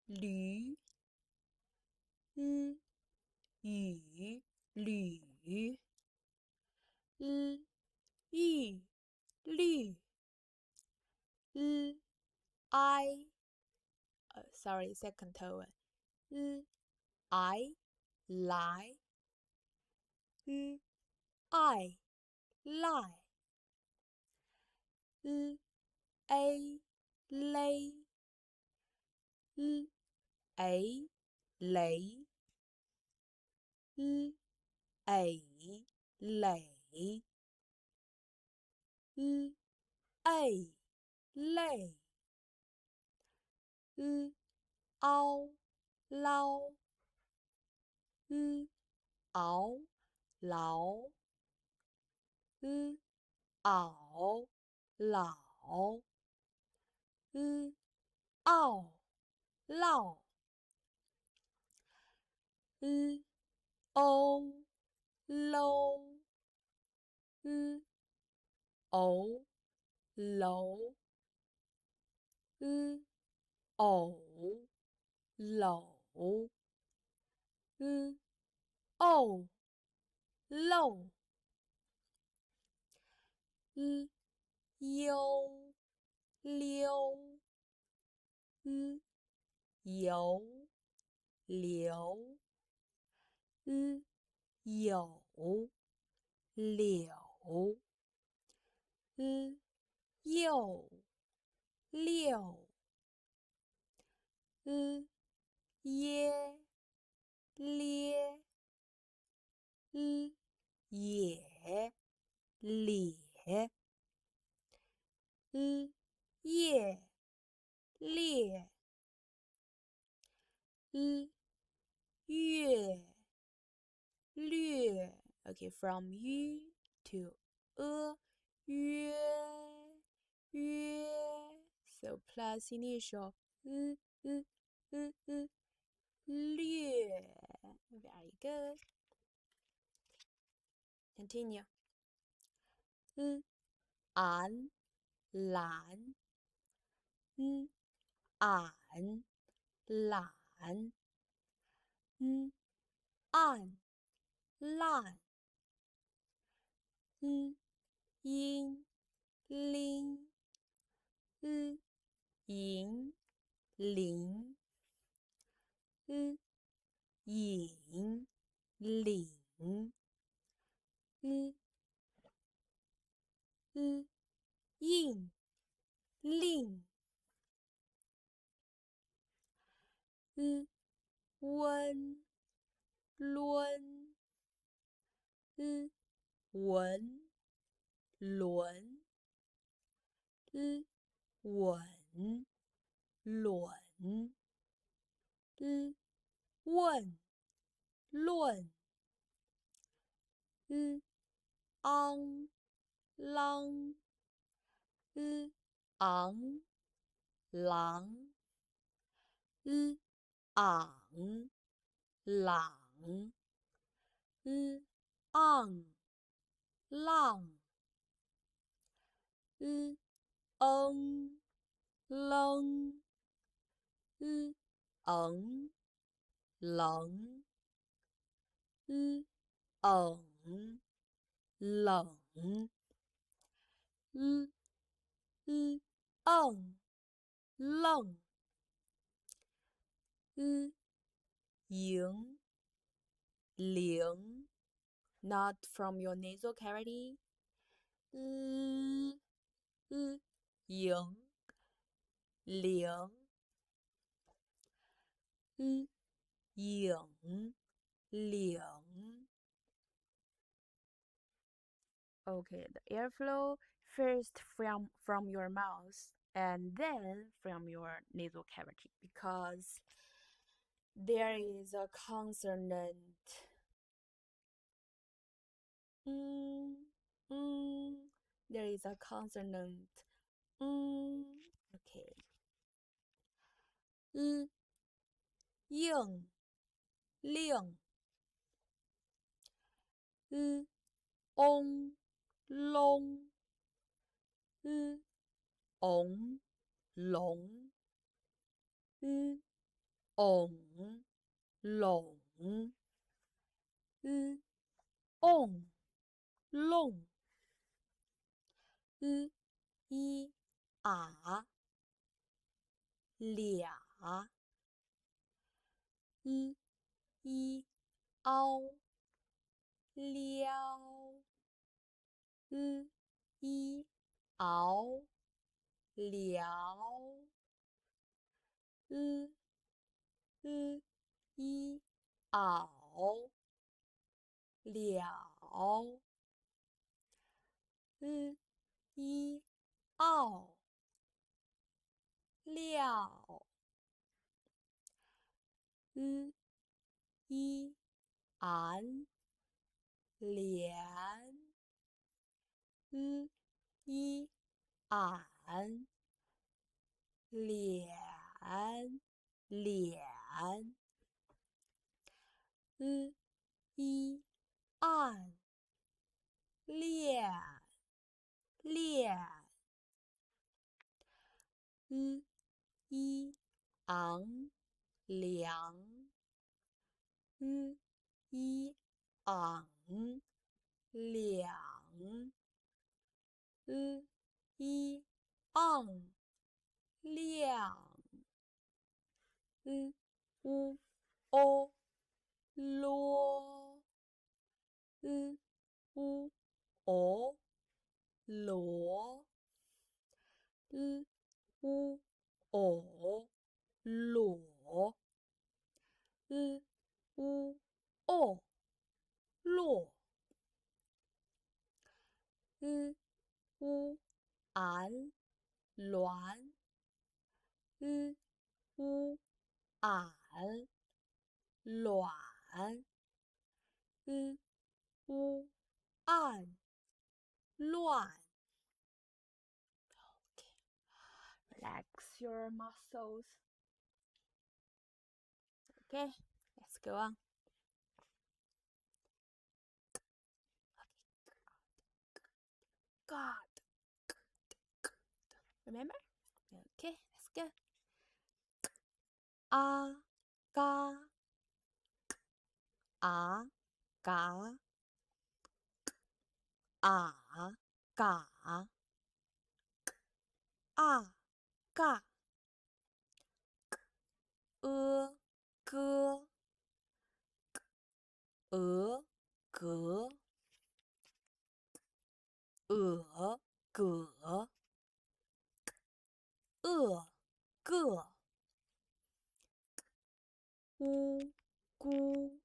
驴，雨，吕，玉，绿，I sorry second tone I 来I 赖A 勒A 雷A 垒A 累凹捞熬劳媪老奥烙欧搂偶楼偶篓哦漏悠溜游流有柳又六耶咧也咧夜烈月略 Okay, from yu to约约 So plus initial略 Very good. Continue. 俺懒俺懒暗烂阴拎银铃引领印令温抡文轮稳卵问论昂啷昂郎昂朗昂浪愣嗯冷冷愣迎铃 Not from your nasal cavity 迎铃影领 Okay, the airflow first from your mouth and then from your nasal cavity because there is a consonant. There is a consonant. Okay. 应令嗡隆嗡龙嗡拢嗡弄一啊俩一凹撩一熬聊一熬了一奥料一俺连一俺脸脸一按练练一昂凉一昂两一昂亮 u o 罗 u o 罗 u o 裸 u o 落 u 俺卵 u 俺卵 u 俺乱 Relax your muscles. Okay, let's go on. God. Remember? Okay, let's go. A, ga, a, ga, a, ga, a, ga. 歌 鹅格 鹅葛 个 乌咕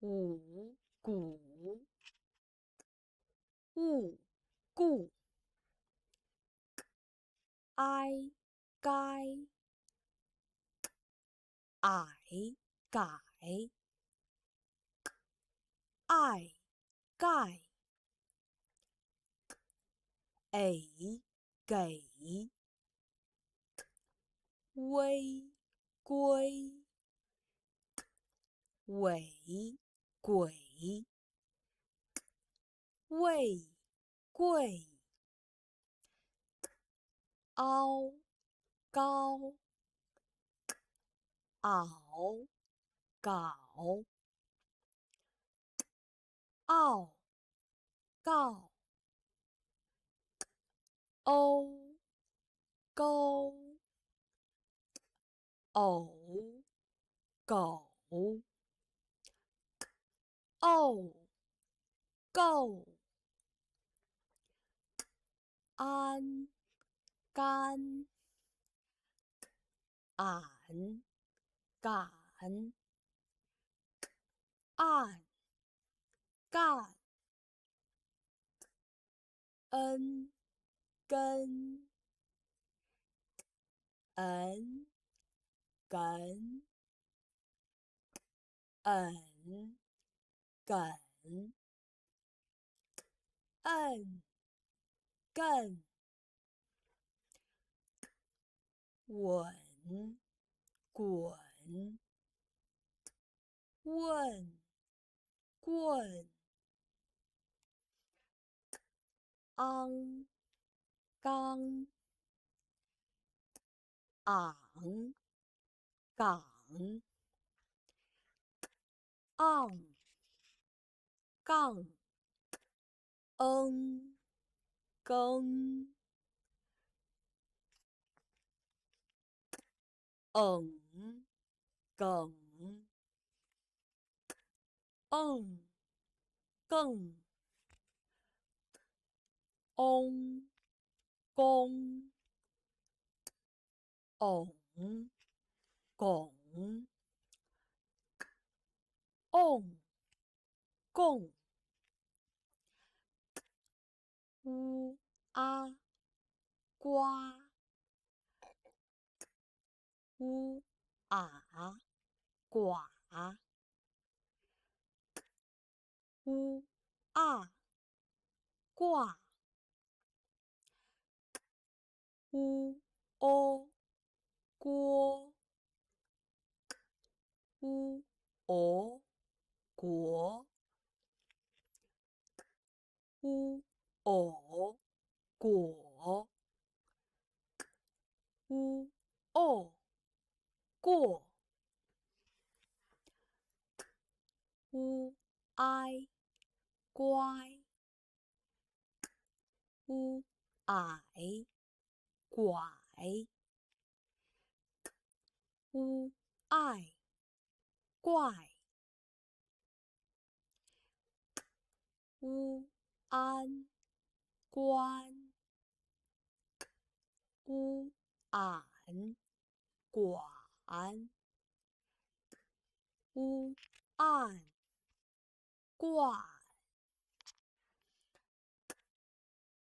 五谷物故哀该矮改爱盖给微归尾鬼未贵凹高袄搞傲告欧勾偶狗哦够安干俺敢按干恩根恩梗嗯梗嗯更稳滚问棍昂刚昂岗昂杠更梗更翁公翁拱瓮共乌阿瓜乌啊寡乌啊挂乌哦锅乌哦国乌哦果乌哦过乌哀乖乌矮拐乌爱怪，乌安关，乌俺管，乌暗灌，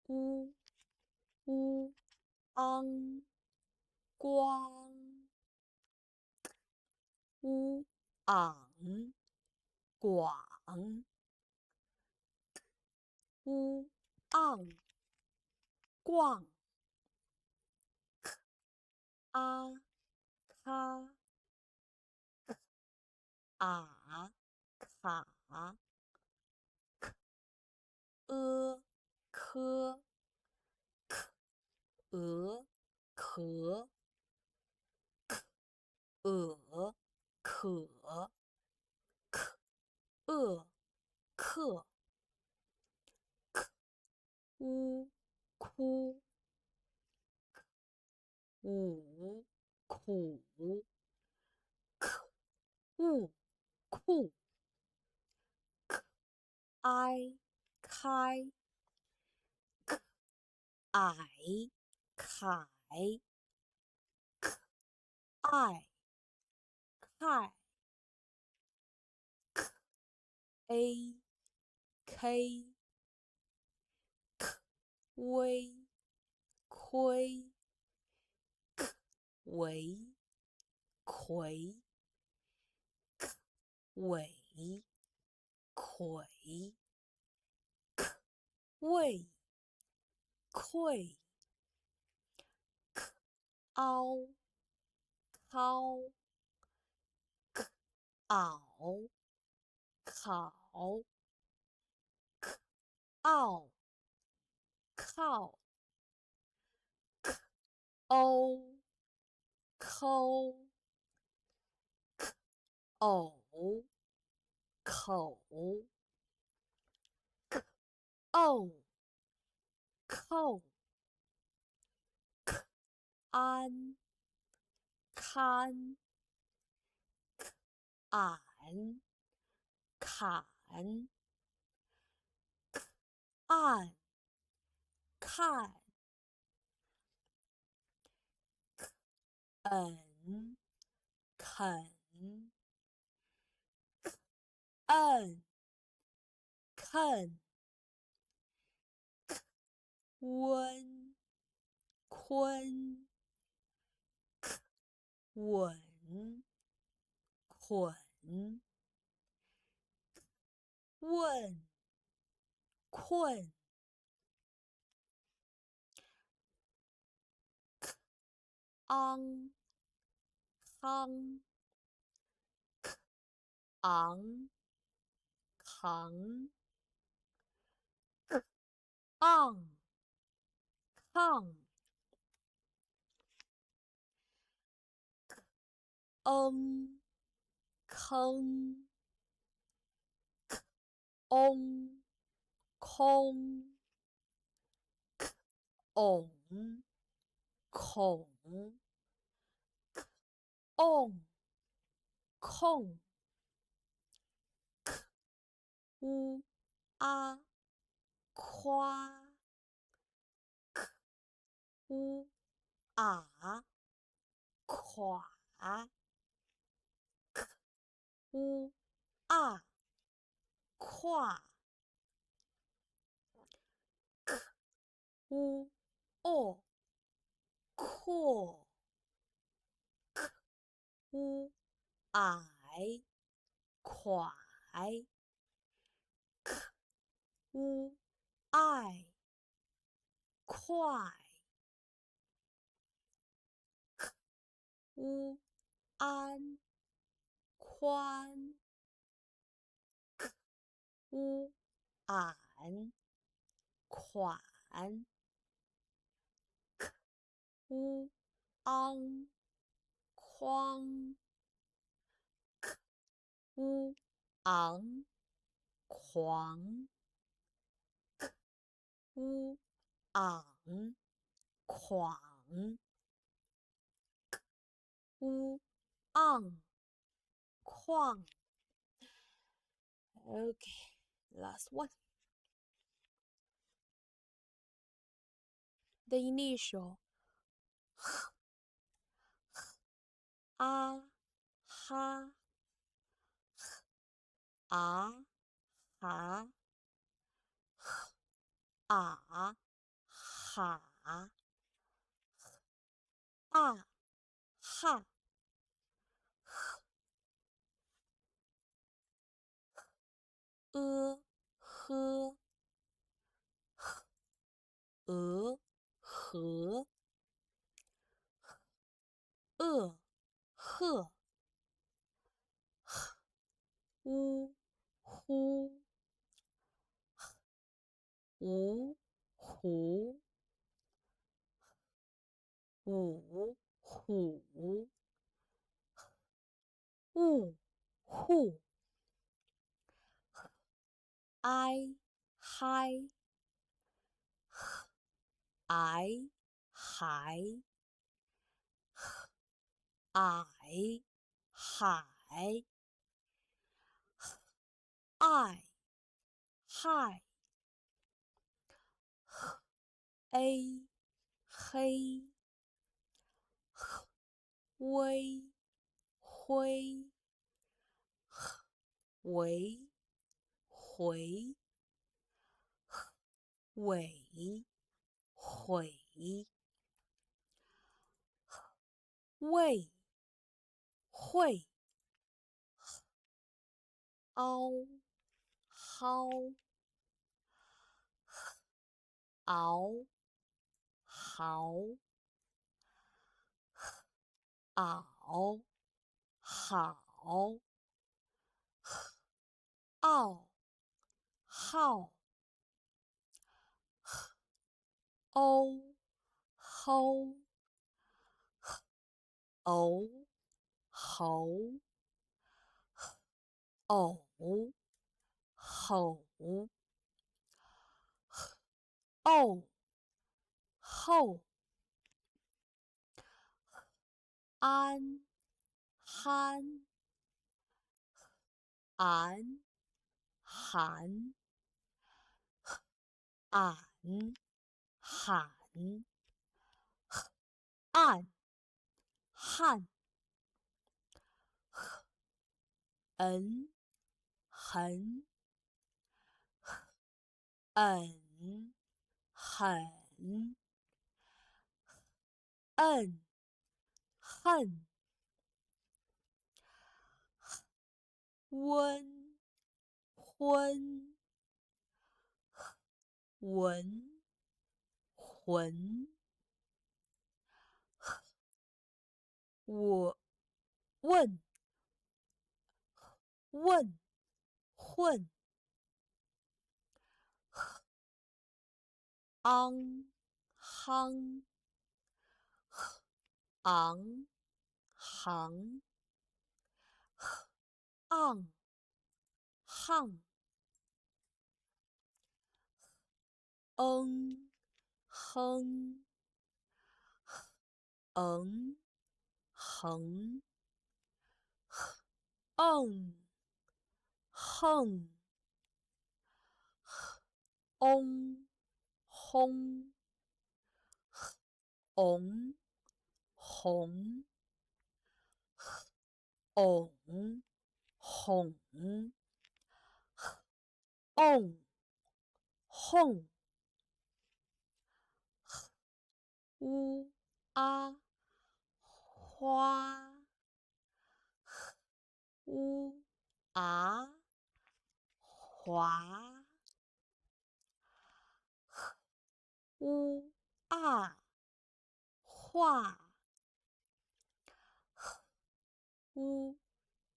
乌乌昂光，乌昂广，乌昂逛，啊咔啊卡，科鹅壳可厄克乌哭五苦勿酷哀开矮凯爱派 a k 微亏为魁尾魁胃溃凹掏袄考奥靠欧抠偶口沤扣安堪俺砍按看肯摁啃温坤稳捆问困昂康昂扛昂抗坑嗡空ổng孔瓮空乌啊夸乌啊垮乌啊跨乌哦阔乌矮蒯乌爱快乌安宽乌俺款乌昂匡乌昂狂乌昂狂乌 on, 框. Okay, last one. The initial a, ha, a, ha, a, ha, a, ha,呵，和，赫，呜，呼，无，胡，五，虎，雾，户，I, 嗨，I, 海，I, 海，I, 嗨，A, 黑，微，灰，为，回，尾，悔，畏，会，凹，蒿，熬，豪，袄，好，傲，好，欧，齁，偶，猴，偶，吼，沤，后，安，憨，俺，寒，俺，罕，暗，汉，嗯，横，嗯，狠，嗯，恨，温，昏，文，浑，我，问，问，混，昂，夯，昂，行，昂，항，嗯，哼，嗯，横，嗯，横，嗡，轰，嗡，红，偶，哄，瓮，哄，乌，啊，花，乌，啊，华，乌，啊，画，乌，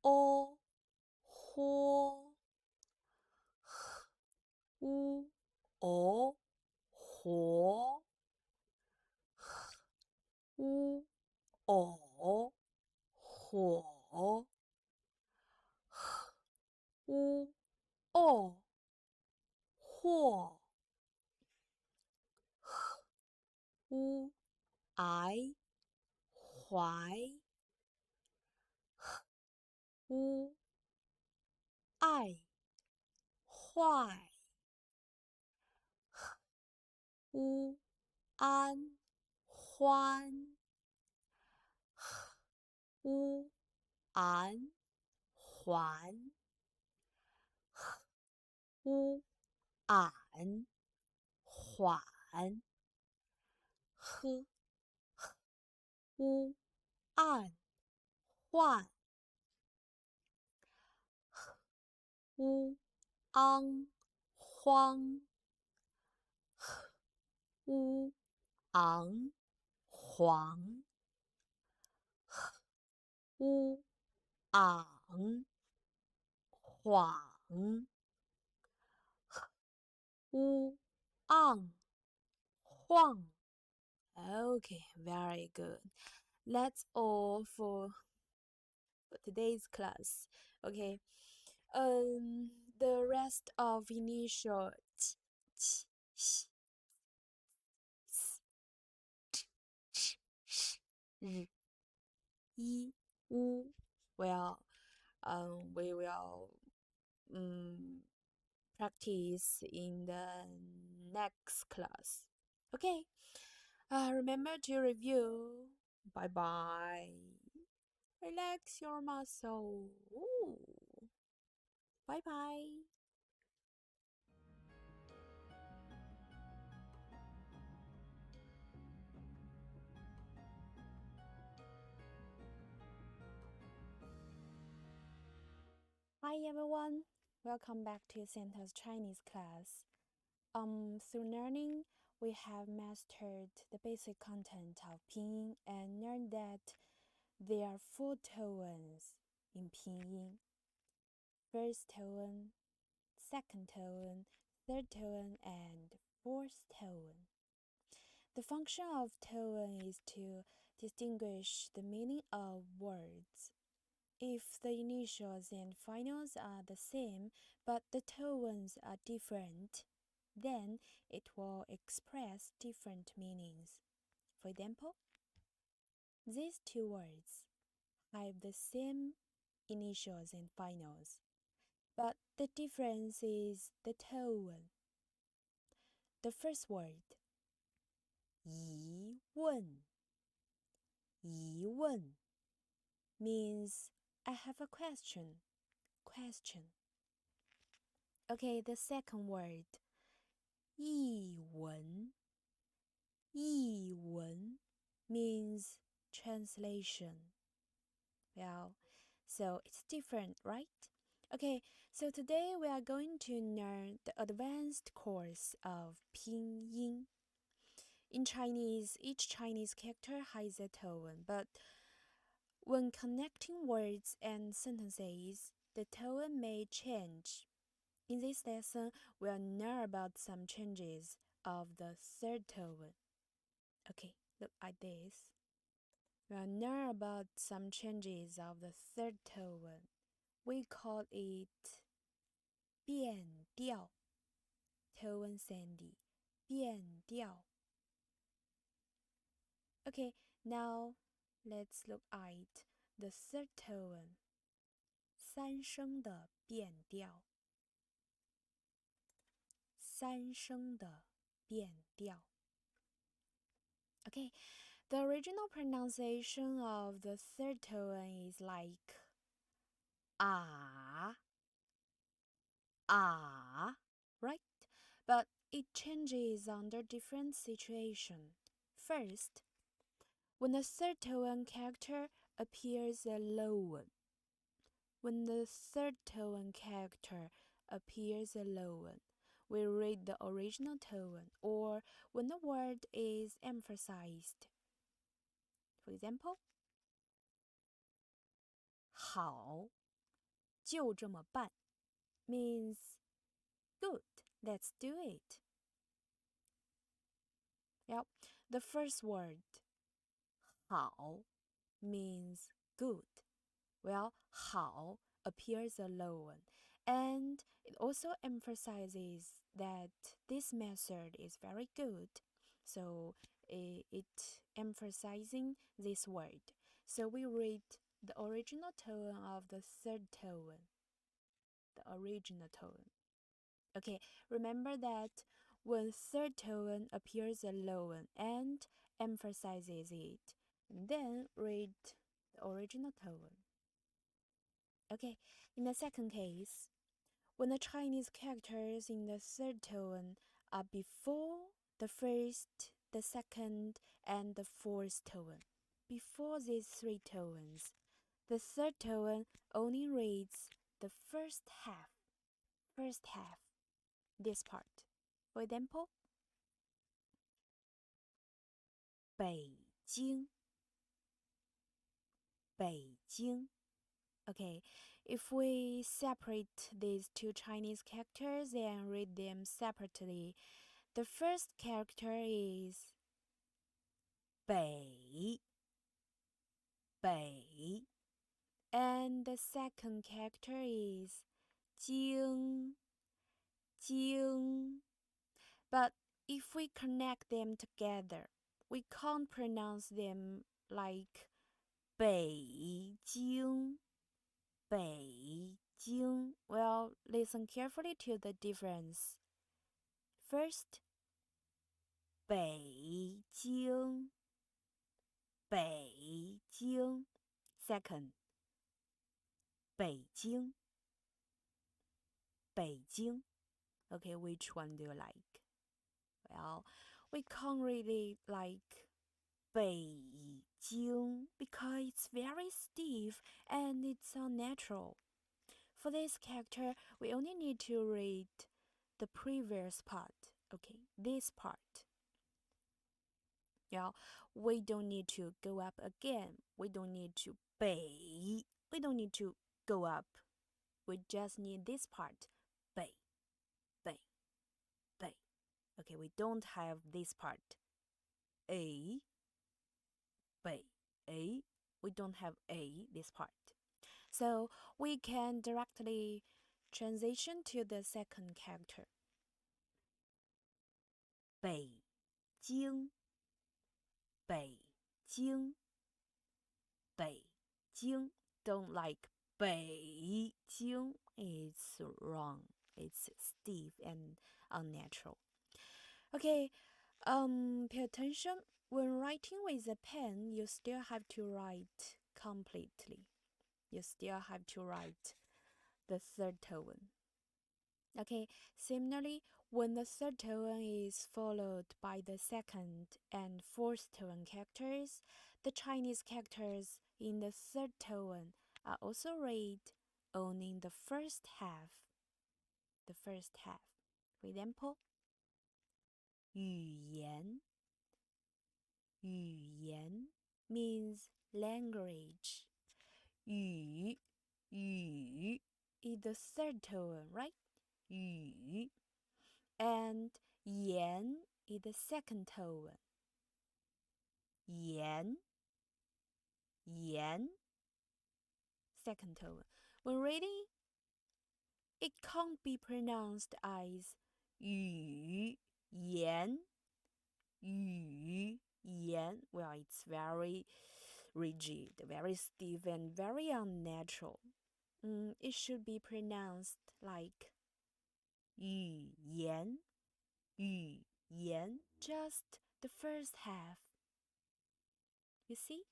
哦，豁，乌，哦，活，乌，偶，火，乌，哦，或，乌，癌，怀，污爱坏乌安欢乌安还乌俺缓呵乌暗换乌昂荒乌昂黄乌昂晃乌昂晃 Okay, very good. That's all for today's class. Okay. The rest of initial t, ch, sh, s, t, ch, sh, r, I, U. Well, we will practice in the next class. Okay. Remember to review. Bye bye. Relax your muscle. Ooh. Bye bye. Hi everyone, welcome back to Santa's Chinese class. Through learning, we have mastered the basic content of Pinyin and learned that there are 4 tones in Pinyin. First tone, second tone, third tone, and fourth tone. The function of tone is to distinguish the meaning of words. If the initials and finals are the same, but the tones are different, then it will express different meanings. For example, these 2 words have the same initials and finals, but the difference is the tone. The first word, 疑问, 疑问 means I have a question. Okay, the second word, 译文, 译文 means translation. Well, so it's different, right? Okay, so today we are going to learn the advanced course of Pinyin. In Chinese, each Chinese character has a tone, but when connecting words and sentences, the tone may change. In this lesson, we'll learn about some changes of the third tone. Okay, look at this. We'll learn about some changes of the third tone. We call it 变调 tone Sandhi, 变调. Okay, now let's look at the third tone. 三声的变调，三声的变调。Okay, the original pronunciation of the third tone is like right? But it changes under different situation. First, when the third tone character appears alone. When the third tone character appears alone, we read the original tone, or when the word is emphasized. For example, 好，就这么办 means good, let's do it. Yep, the first word 好 means good. Well, 好 appears alone, and it also emphasizes that this method is very good. So it emphasizing this word. So we read the original tone of the third tone. The original tone. Okay, remember that when third tone appears alone and emphasizes it, then read the original tone. Okay, in the second case, when the Chinese characters in the third tone are before the first, the second, and the fourth tone, before these three tones, the third tone only reads the first half, this part. For example, 北京, 北京. Okay, if we separate these two Chinese characters and read them separately, the first character is 北, 北, and the second character is 京, 京. But if we connect them together, we can't pronounce them like 北京, 北京. Well, listen carefully to the difference. First, 北京, 北京. Second, 北京, 北京. Okay, which one do you like? Well, we can't really like 北京 because it's very stiff and it's unnatural. For this character, we only need to read the previous part. Okay, this part. Yeah, we don't need to go up again. We don't need to 北. We don't need to go up. We just need this part. 北, 北, 北. Okay, we don't have this part. A, 北, A. We don't have A, this part. So we can directly transition to the second character. 北京, 北京, 北京. Don't like 北京. It's wrong. It's stiff and unnatural. Okay, pay attention. When writing with a pen, you still have to write completely. You still have to write the third tone. Okay, similarly, when the third tone is followed by the second and fourth tone characters, the Chinese characters in the third tone are also read only in the first half. The first half. For example, 语言. 语言 means language. 语 is the third tone, right? 语 and 言 is the second tone. 言 second tone. When reading, it can't be pronounced as 语言 Well, it's very rigid, very stiff, and very unnatural. It should be pronounced like 语言 just the first half. You see?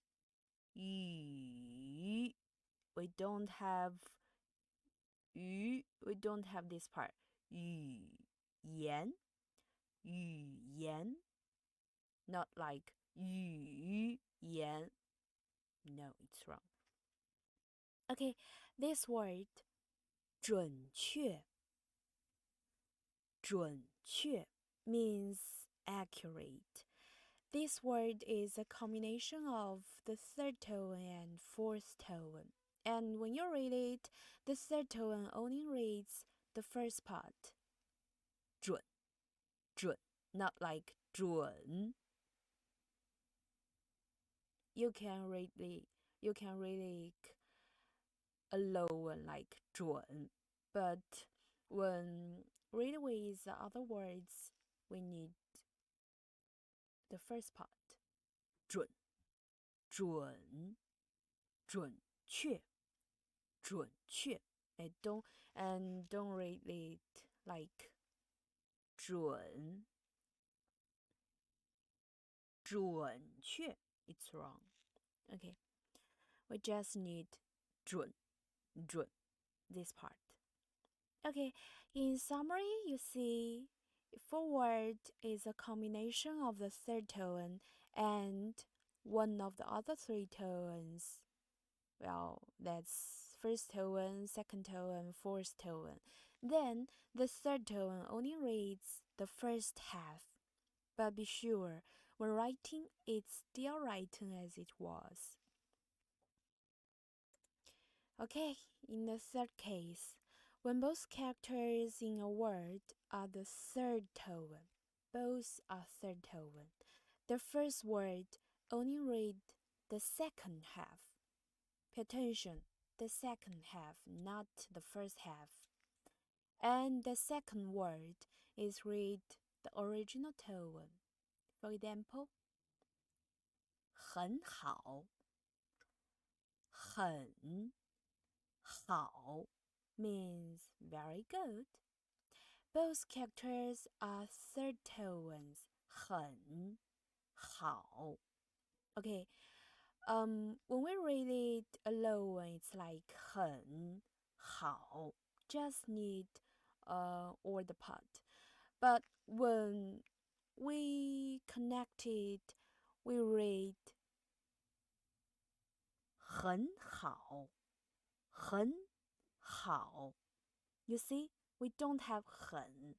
语 we don't have this part. 语言 not like 语言. No, it's wrong. Okay, this word 准确 means accurate. This word is a combination of the third tone and fourth tone. And when you read it, the third tone only reads the first part. 准 not like 准. You can read a low one like 准, but when read with the other words, we need the first part. 准确，准确。don't read it like 准确. It's wrong. Okay, we just need 准 this part. Okay, in summary, you see, forward is a combination of the third tone and one of the other three tones. Well, that's first tone, second tone, fourth tone. Then the third tone only reads the first half. But be sure, when writing, it's still written as it was. Okay, in the third case, when both characters in a word are the third tone, both are third tone, the first word only read the second half. Pay attention, the second half, not the first half. And the second word is read the original tone. For example, 很好，很好 means very good. Both characters are third tones. 很好. Okay, when we read it alone, it's like 很好. Just need all the part. But when we connect it, we read 很好，很好. You see, we don't have 很.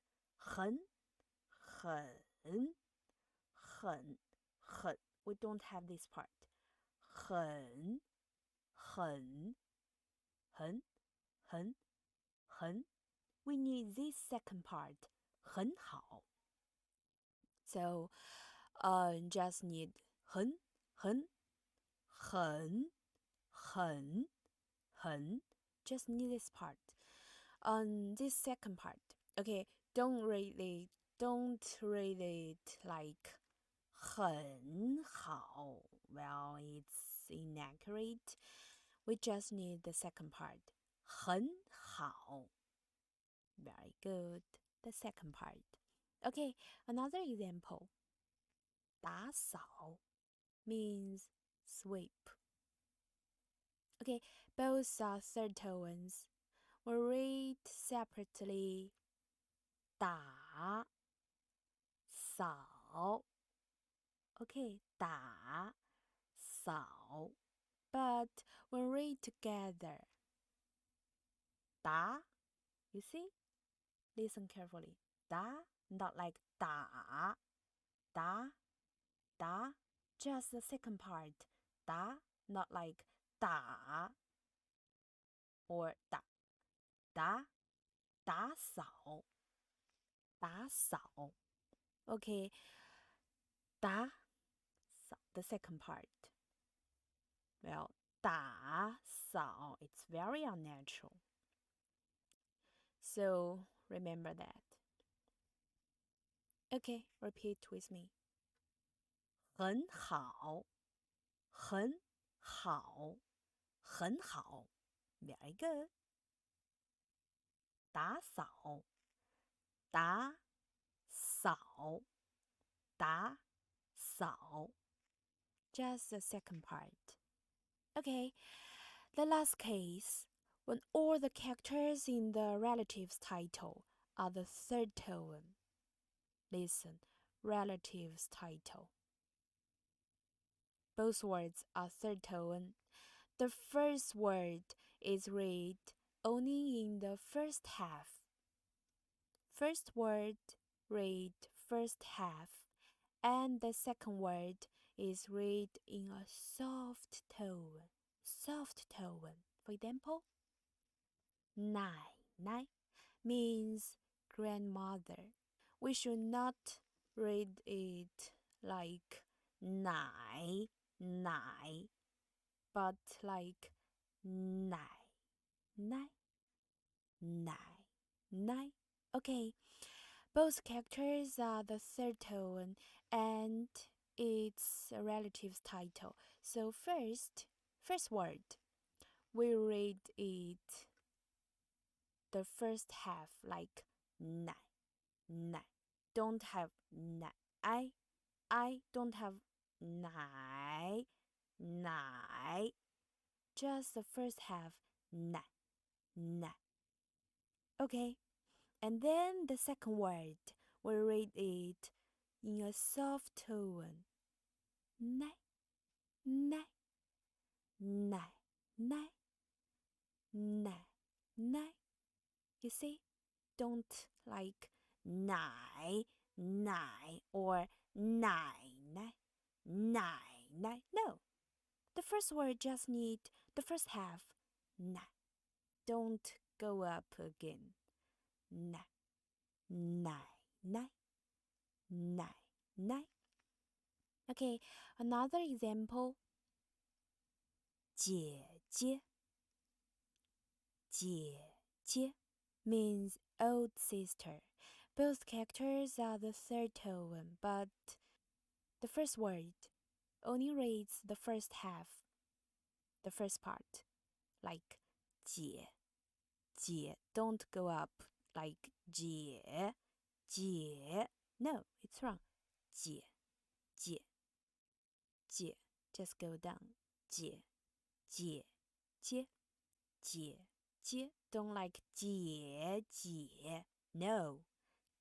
We don't have this part. 很. We need this second part. 很好. So, just need 很. Just need this part. This second part. Okay, don't read it like 很好. Well, it's inaccurate. We just need the second part. 很好. Very good. The second part. Okay, another example. 打扫 means sweep. Okay, both are third tones. We read separately 打扫. Okay, 打扫. But when read together, 打, you see? Listen carefully. 打, not like 打, just the second part. 打, not like 打 or 打扫. Okay, 打扫, the second part. Well, 打扫, it's very unnatural. So remember that. Okay, repeat with me. 很好，很好，很好. Very good. 打扫，打扫，打扫. Just the second part. Okay, the last case, when all the characters in the relatives title are the third tone. Listen, relatives title. Both words are third tone. The first word is read only in the first half. First word read first half, and the second word is read in a soft tone. For example, 奶奶 means grandmother. We should not read it like 奶 but like 奶. Okay, both characters are the third tone and it's a relative's title. So first word, we read it the first half like nai, nai. Don't have nai. I don't have nai, nai. Just the first half nai, nai. Okay, and then the second word, we read it in a soft tone. Nai, nai, nai, nai, nai, nai. You see? Don't like nai, nai, or nai, nai, nai, nai. No. The first word just need the first half. Nai. Don't go up again. Nai, nai, nai, nai, nai. Okay, another example. 姐姐，姐姐 means old sister. Both characters are the third tone, but the first word only reads the first half, the first part, like 姐姐. Don't go up like 姐姐. No, it's wrong. 姐姐姐. Just go down. 姐姐姐姐姐. Don't like 姐姐. No.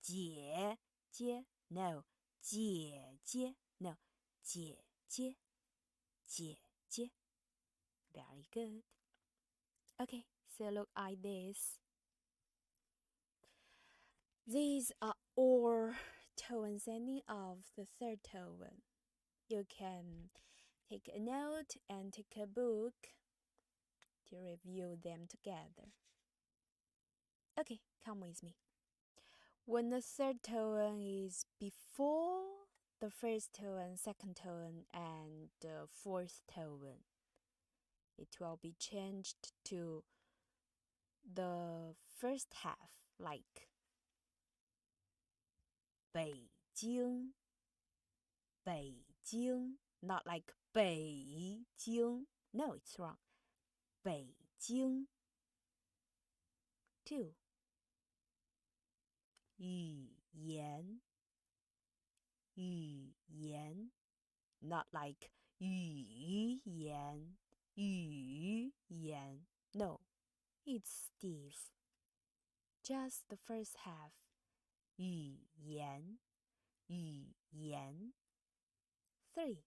姐姐 no. 姐姐 no. 姐姐姐姐. Very good. Okay, so look at this. These are all tones ending of the third tone. You can take a note and take a book to review them together. Okay, come with me. When the third tone is before the first tone, second tone, and the fourth tone, it will be changed to the first half, like 北京, 北京, not like 北京. No, it's wrong. 北京. 2. 语言, 语言, not like 语言, 语言. No, it's stiff. Just the first half. 语言, 语言. 3.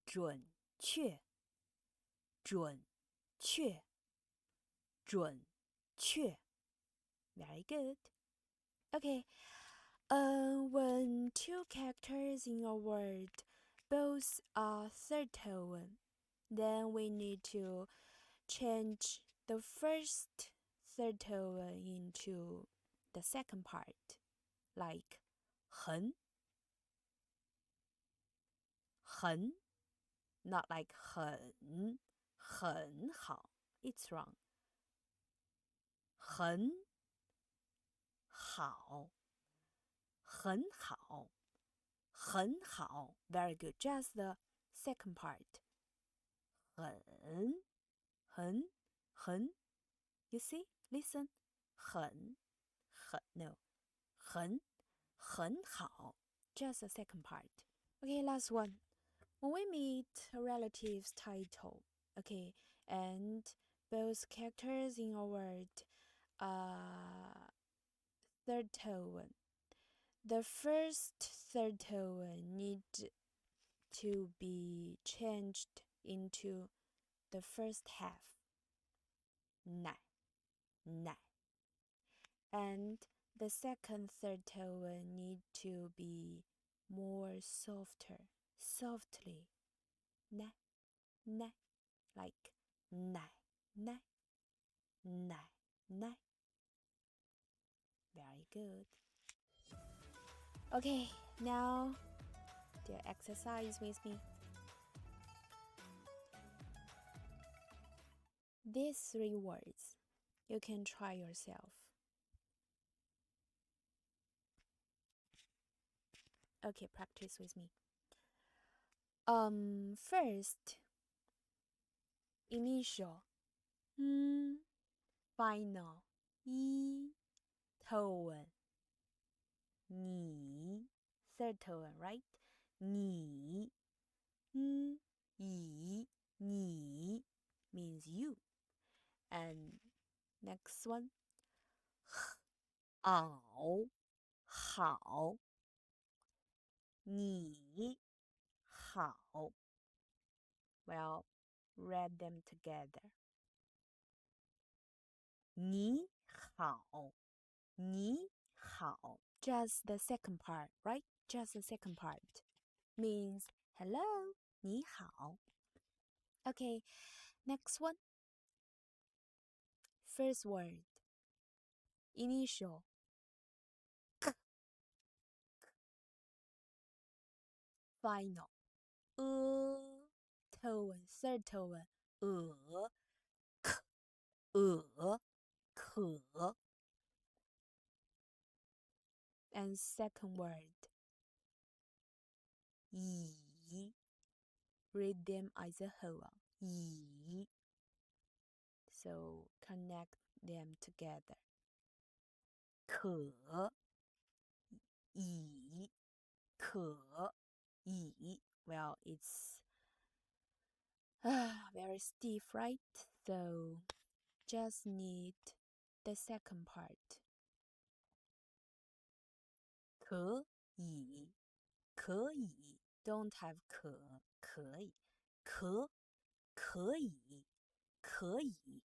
准确，准确，准确。Very good. Okay. When two characters in a word both are third tone, then we need to change the first third tone into the second part, like 很 很 not like 很好. It's wrong. 很好很好很好 Very good. Just the second part. 很 You see? Listen. 很 No. 很好 Just the second part. Okay, last one. When we meet a relative's title, okay, and both characters in a word are third tone, the first third tone need to be changed into the first half. 奶 And the second third tone need to be more softer, softly. 奶 like 奶 Very good. Okay, now do exercise with me. These 3 words, you can try yourself. Okay, practice with me. First, initial, final, tone, ni, third tone, right? Ni, yi, ni means you. And next one, 好，好，你好。Well, read them together. 你好，你好. Just the second part, right? Just the second part means hello, 你好. Okay, next one. First word, initial. K. Final. Tone, third tone. K. 可. And second word, 乙. Read them as a whole. 乙. So connect them together. 可以 可以 Well, it's very stiff, right? So just need the second part. 可以可以 Don't have 可以可以可以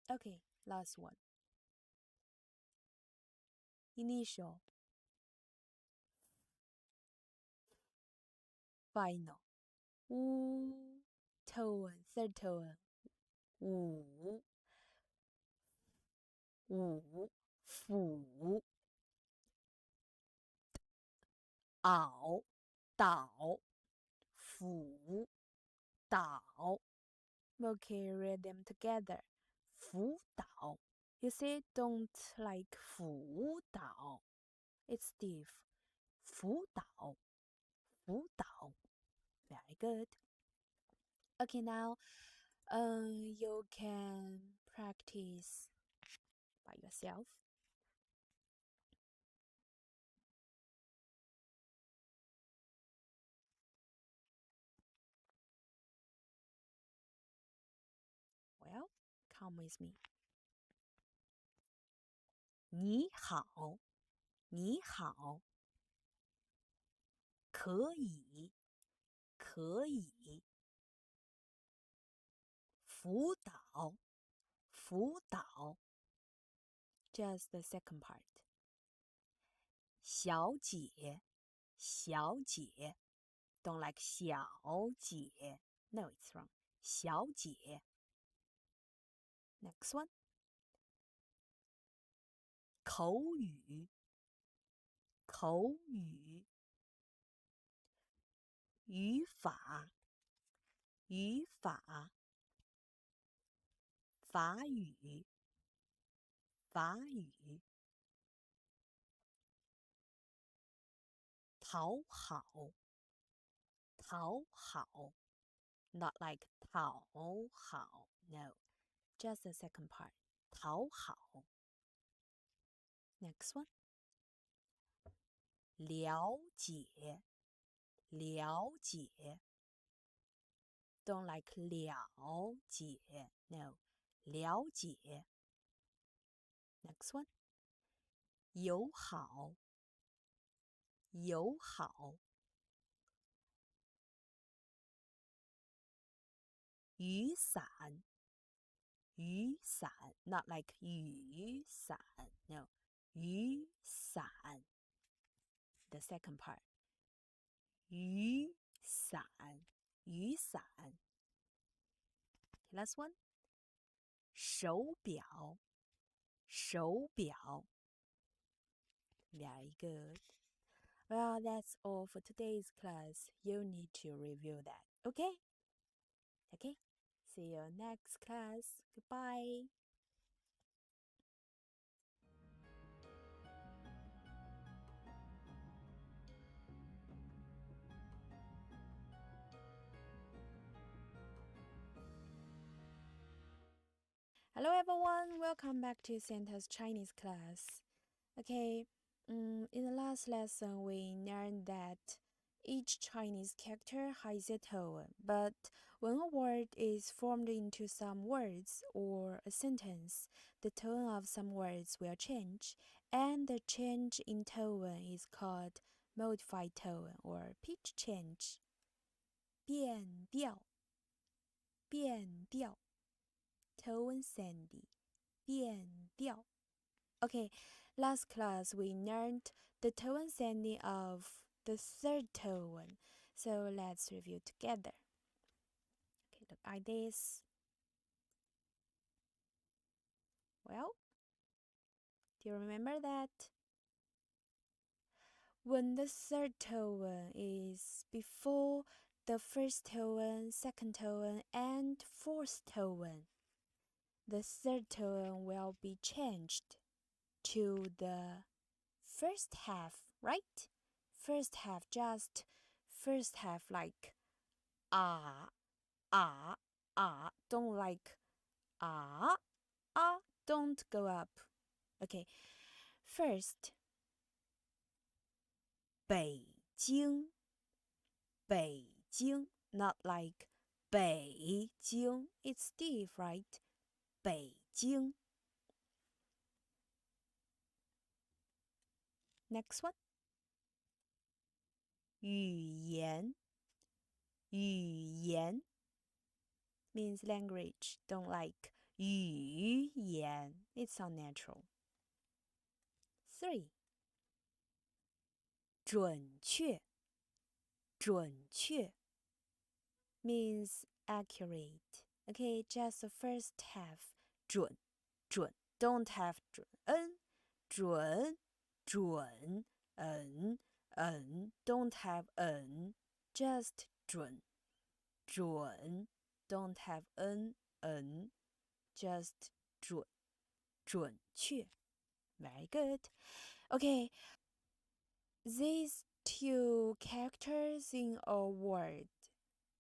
Okay, last one. Initial. Final. Tone, third tone. 五府袄岛辅导 Okay, read them together. 辅导 You say don't like 辅导 It's stiff. 辅导 Very good. Okay, now you can practice by yourself. Well, come with me. 你好，你好，可以，可以，辅导，辅导。Just the second part. 小姐，小姐。Don't like 小姐. No, it's wrong. 小姐。Next one. 口语，口语。语法，语法。法语，法语。讨好，讨好。Not like 讨好 No, just the second part. 讨好。Next one. 了解，了解。Don't like 了解 No, 了解。Next one. 友好，友好。雨伞，雨伞 Not like 雨伞 No, 雨伞 The second part. 雨伞，雨伞。Last one. 手表，手表。Very good. Well, that's all for today's class. You need to review that. Okay? Okay. See you next class. Goodbye. Hello everyone, welcome back to Santa's Chinese class. Okay, in the last lesson we learned that each Chinese character has a tone, but when a word is formed into some words or a sentence, the tone of some words will change, and the change in tone is called modified tone or pitch change. 变调，变调 tone Sandy, 变调. Okay, last class we learned the tone Sandy of the third tone. So let's review together. Okay, look at this. Well, do you remember that? When the third tone is before the first tone, second tone, and fourth tone, the third tone will be changed to the first half, right? First half, just first half like ah, ah, ah. Don't like ah, ah. Don't go up. Okay, first 北京，北京, not like 北京. It's stiff, right? 北京. Next one. 语言，语言 means language. Don't like 语言. It's unnatural. 3. 准确，准确 means accurate. Okay, just the first half. 准，准 don't have 准 准，准 don't have just 准，准 don't have just 准，准确 Very good. Okay, these two characters in a word,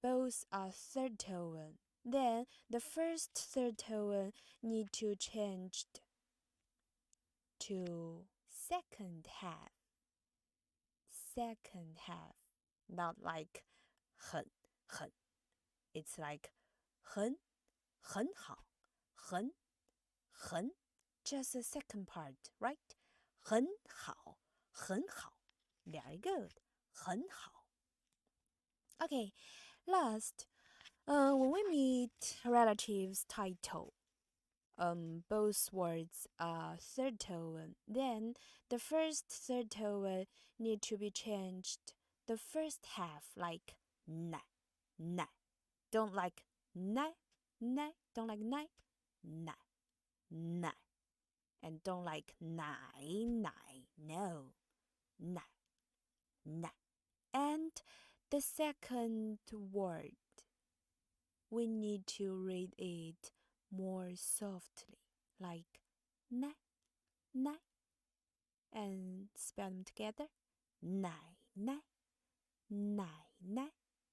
both are third tone. Then the first third tone need to change to second half. Second half, not like 很，it's like 很好，很 just the second part, right? 很好，very good, 很好. Okay, last, when we meet relatives title, both words are third tone, then the first third tone need to be changed. The first half like 奶，奶 don't like 奶，don't like 奶，奶 and don't like 奶 no 奶 and the second word we need to read it more softly like 奶 and spell them together 奶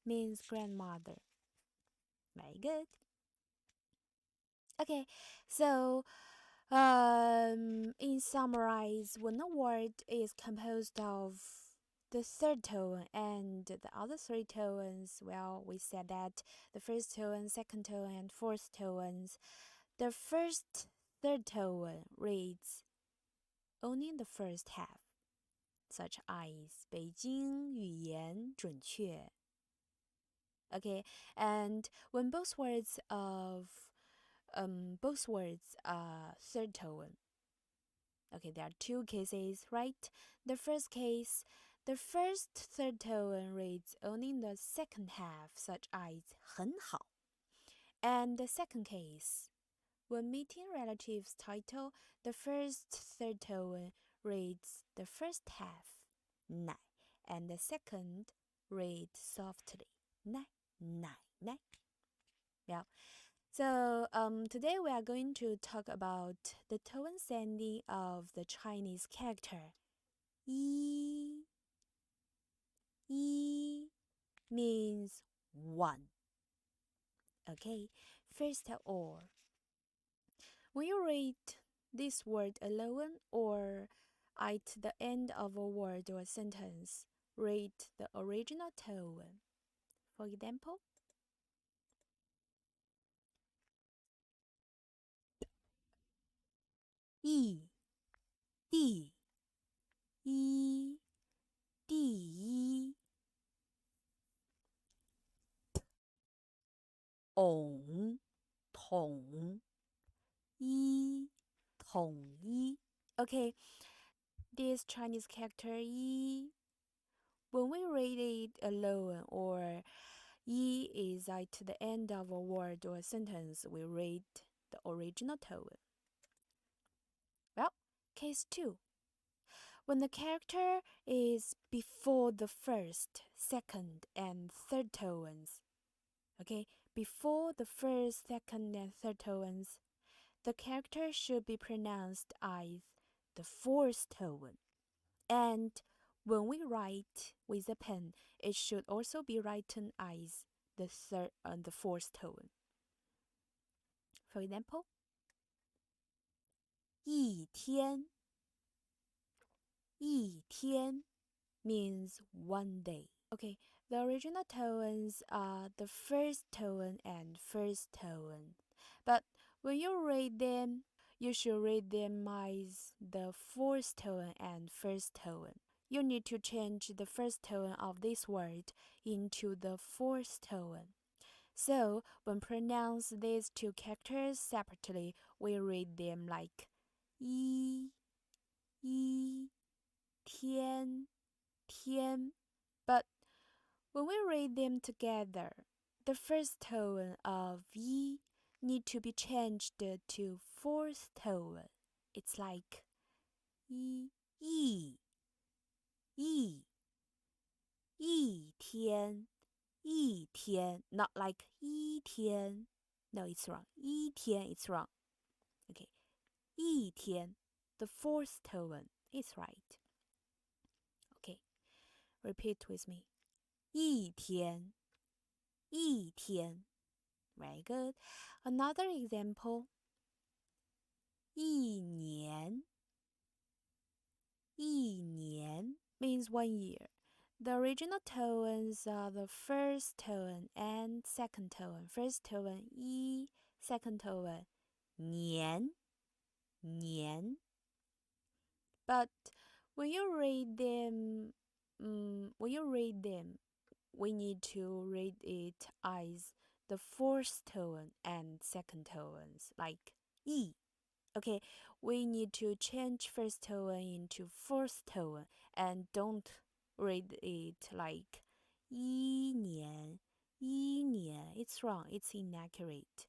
means grandmother. Very good. Okay, so in summarize, when a word is composed of the third tone and the other three tones, well, we said that the first tone, second tone, and fourth tones, the first third tone reads only in the first half, such as 北京语言准确. Okay, and when both words are third tone. Okay, there are two cases, right? The first case, the first third tone reads only in the second half, such as 很好. And the second case, when meeting relatives title, the first third tone reads the first half, 奶, and the second reads softly, 奶. Yeah. So today we are going to talk about the tone Sandy of the Chinese character. 一 means one. Okay, first of all, When you read this word alone or at the end of a word or sentence, read the original tone. For example, E, D, E, D, 옹, 통, 이, 통, 이. Okay, this Chinese character yi, when we read it alone or yi is at the end of a word or sentence, we read the original tone. Well, case 2. When the character is before the first, second, and third tones, okay, before the first, second, and third tones, the character should be pronounced as the fourth tone. And when we write with a pen, it should also be written as the fourth tone. For example, 一天, 一天 means one day. Okay, the original tones are the first tone and first tone. But when you read them, you should read them as the fourth tone and first tone. You need to change the first tone of this word into the fourth tone. So, when pronounce these two characters separately, we read them like 一, 天, 天. But when we read them together, the first tone of yi need to be changed to fourth tone. It's like 一天, not like 一天. No, it's wrong. 一天, it's wrong. Okay, 一天, the fourth tone is right. Okay, repeat with me. 一天, 一天. Very good. Another example. 一年, 一年 means 1 year. The original tones are the first tone and second tone. First tone 一, second tone 年, 年. But when you read them, we need to read it as the fourth tone and second tones, like 一. Okay, we need to change first tone into fourth tone and don't read it like 一年, it's wrong, it's inaccurate.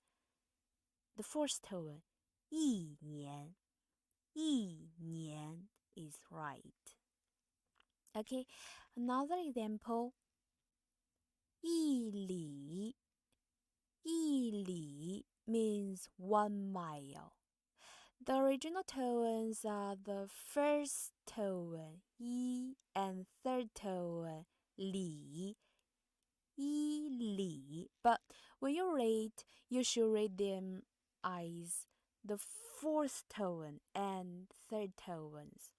The fourth tone, 一年, is right. Okay, another example. 一里, 一里 means 1 mile. The original tones are the first tone, yi, and third tone, li, yi, li. But when you read, you should read them as the fourth tone and third tones.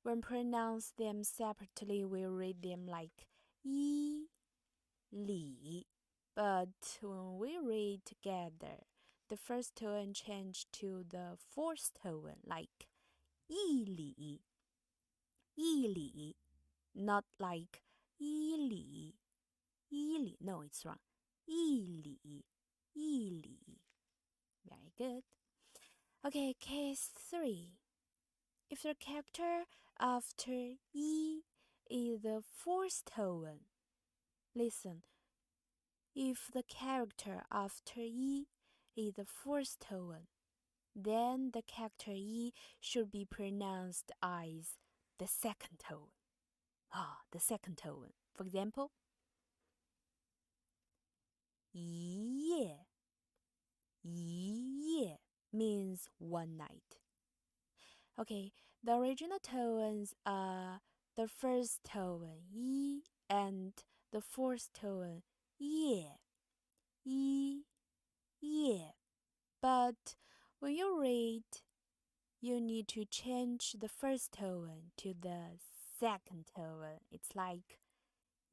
When pronounce them separately, we read them like yi, li. But when we read together, the first tone change to the fourth tone, like 一里, not like 一里. No, it's wrong. 一里. Very good. Okay, case 3. If the character after yi is the fourth tone, listen. If the character after yi is the fourth tone, then the character yi should be pronounced as the second tone. The second tone. For example, 一夜, 一夜 means 1 night. Okay, the original tones are the first tone yi and the fourth tone 夜, 一夜. But When you read, you need to change the first tone to the second tone. It's like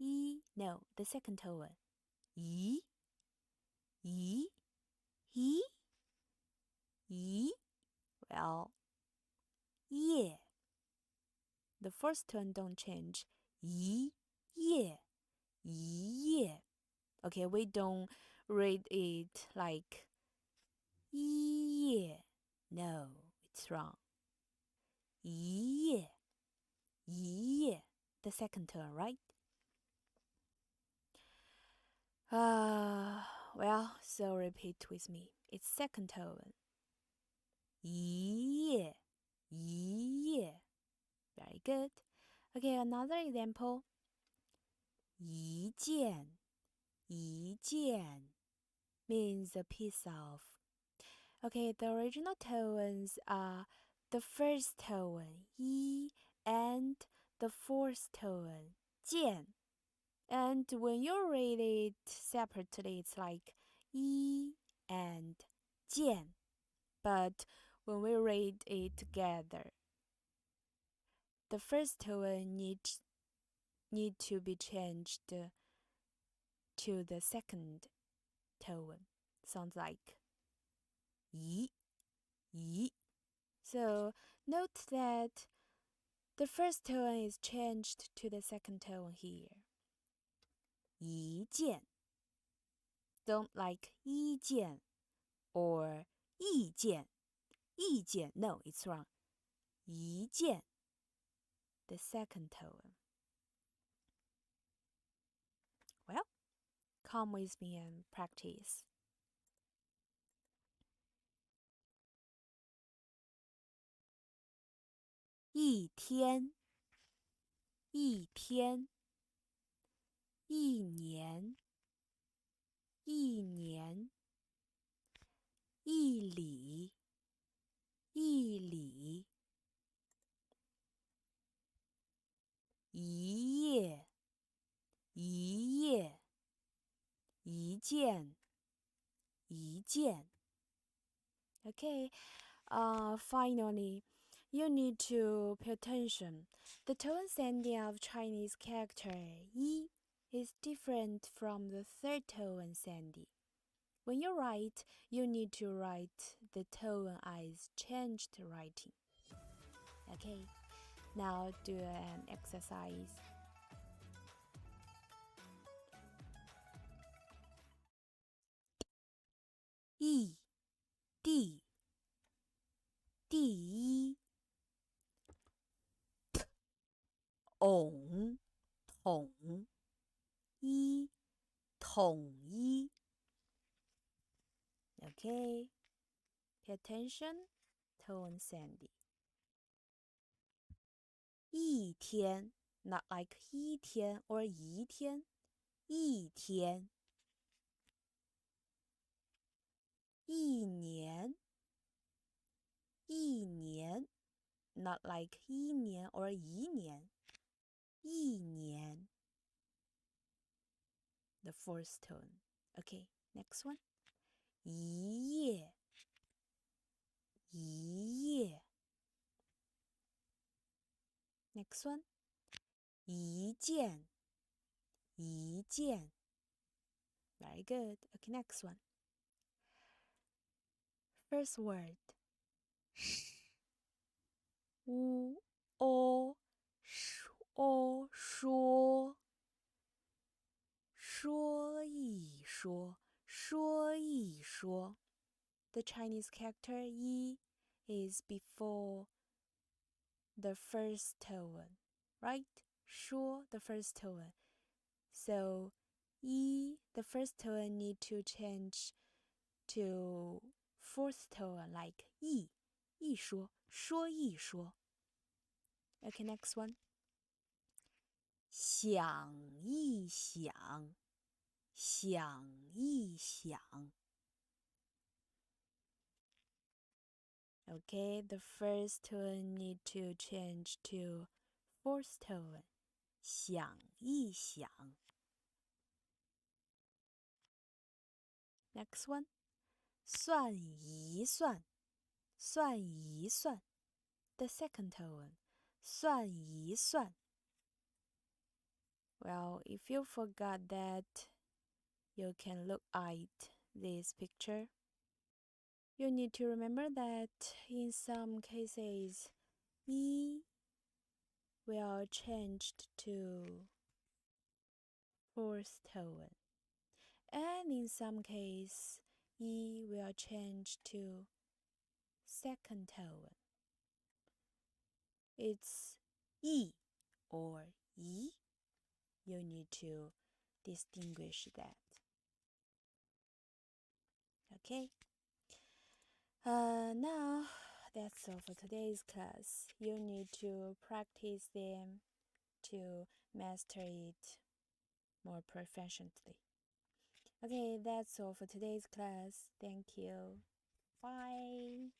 no, the second tone. E, E, E, E. Well, yeah. The first tone don't change. Yeah, yeah. Okay, we don't read it like yeah. No, it's wrong. Yeah, yeah. The second tone, right? Well, so repeat with me. It's second tone. Yeah, yeah. Very good. Okay, another example. 一件, 一件 means a piece of. Okay, the original tones are the first tone, 一, and the fourth tone, 件. And when you read it separately, it's like 一 and 件. But when we read it together, the first tone need to be changed to the second tone. Sounds like 一, 一. So note that the first tone is changed to the second tone here. 一件. Don't like 一件 or 意见. 意见, no, it's wrong. 一件, the second tone. Well, come with me and practice. 一天, 一天. 一年, 一年. 一里, 一里. 一夜, 一夜. 一件, 一件. Okay, finally, you need to pay attention. The tone sending of Chinese character yi is different from the third tone sending. When you write, you need to write the tone as changed writing. Okay, now do an exercise. Yi, di, 第一 ổng, 统一 统一 Okay, pay attention, tone Sandy. 一天 not like 一天 or 一天一天一年一年 not like 一年 or 一年一年 the fourth tone. Okay, next one. 一夜一夜 Next one. 一件一件 Very good. Okay, next one. First word. 乌哦说说一说说一说 The Chinese character yi is before the first tone, right? 说 the first tone. So yi, the first tone need to change to fourth tone like 一说说一说 Okay, next one. 想一想想一想 Okay, the first tone need to change to fourth tone. 想一想 Next one. 算一算算一算. The second tone. 算一算. Well, if you forgot that, you can look at this picture. You need to remember that in some cases, 一 will change to fourth tone. And in some case, 一 will change to second tone. It's 一 or 一. You need to distinguish that. Okay. Now that's all for today's class. You need to practice them to master it more proficiently. Okay, that's all for today's class. Thank you. Bye.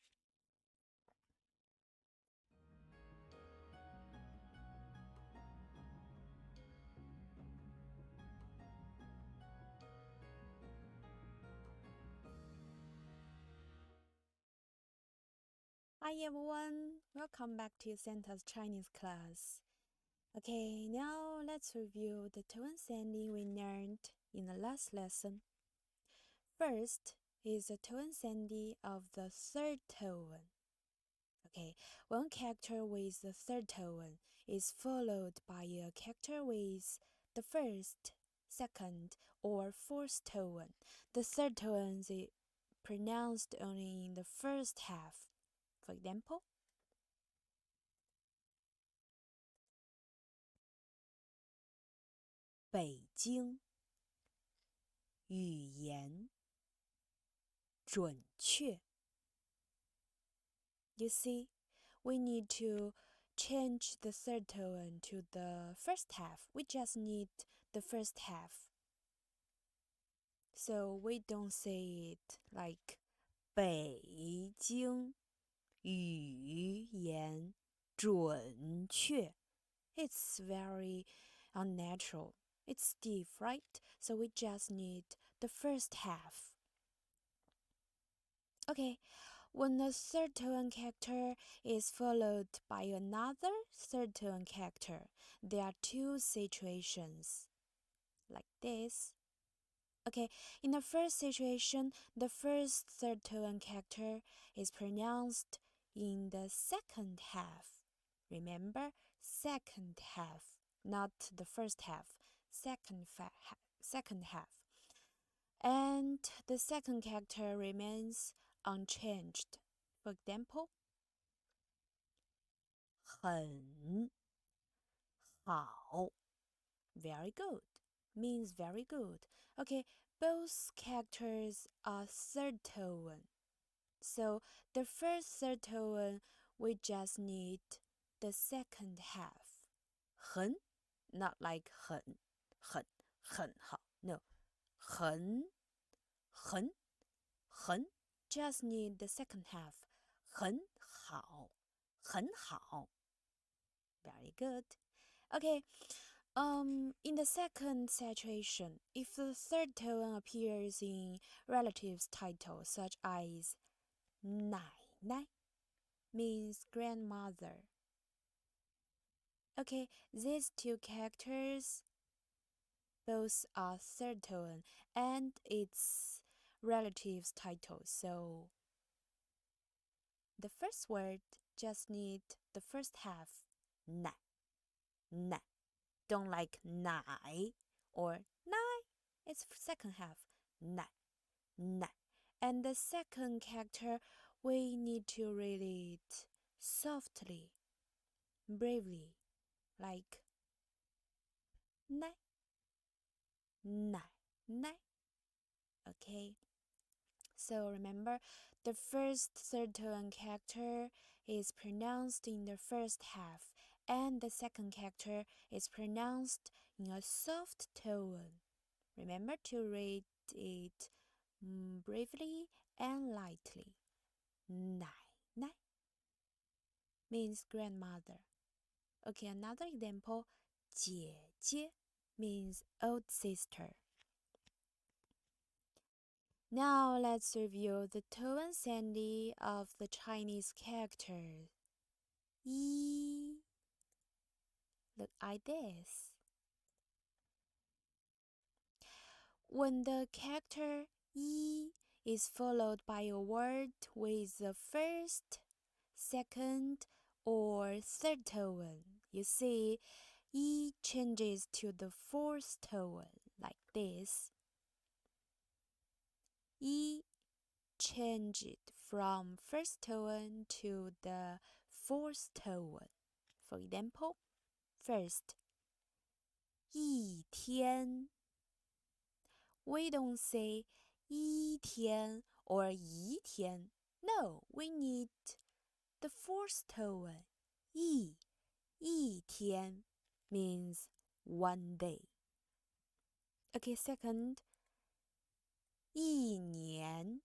Hi everyone, welcome back to Santa's Chinese class. Okay, now let's review the tone sandhi we learned in the last lesson. First is the tone sandhi of the third tone. Okay, one character with the third tone is followed by a character with the first, second, or fourth tone. The third tone is pronounced only in the first half. For example, 北京语言准确. You see, we need to change the third tone to the first half. We just need the first half. So we don't say it like 北京语言准确. It's very unnatural. It's stiff, right? So we just need the first half. Okay, when the third tone character is followed by another third tone character, there are two situations like this. Okay, in the first situation, the first third tone character is pronounced in the second half. Remember, second half, not the first half, second half. And the second character remains unchanged. For example, 很好, very good, means very good. Okay, both characters are third tone. So the first third tone, we just need the second half. 很, not like 很好. No, 很, just need the second half. 很好. Very good. Okay. In the second situation, if the third tone appears in relatives title such as 奶奶 means grandmother. Okay, these two characters both are third tone and its relatives title. So the first word just need the first half 奶. Don't like 奶 or 奶. It's second half 奶. And the second character, we need to read it softly, bravely, like 奶. Okay. So remember, the first third tone character is pronounced in the first half, and the second character is pronounced in a soft tone. Remember to read it bravely and lightly. 奶奶 means grandmother. Okay, another example. 姐姐 means old sister. Now let's review the tone Sandhi of the Chinese characters. Yi. Look at this. When the character yi is followed by a word with the first, second, or third tone, you see yi changes to the fourth tone like this. Yi changed from first tone to the fourth tone. For example, first, 一天. We don't say 一天 or 一天. No, we need the fourth tone. 一天 means one day. Okay, second, 一年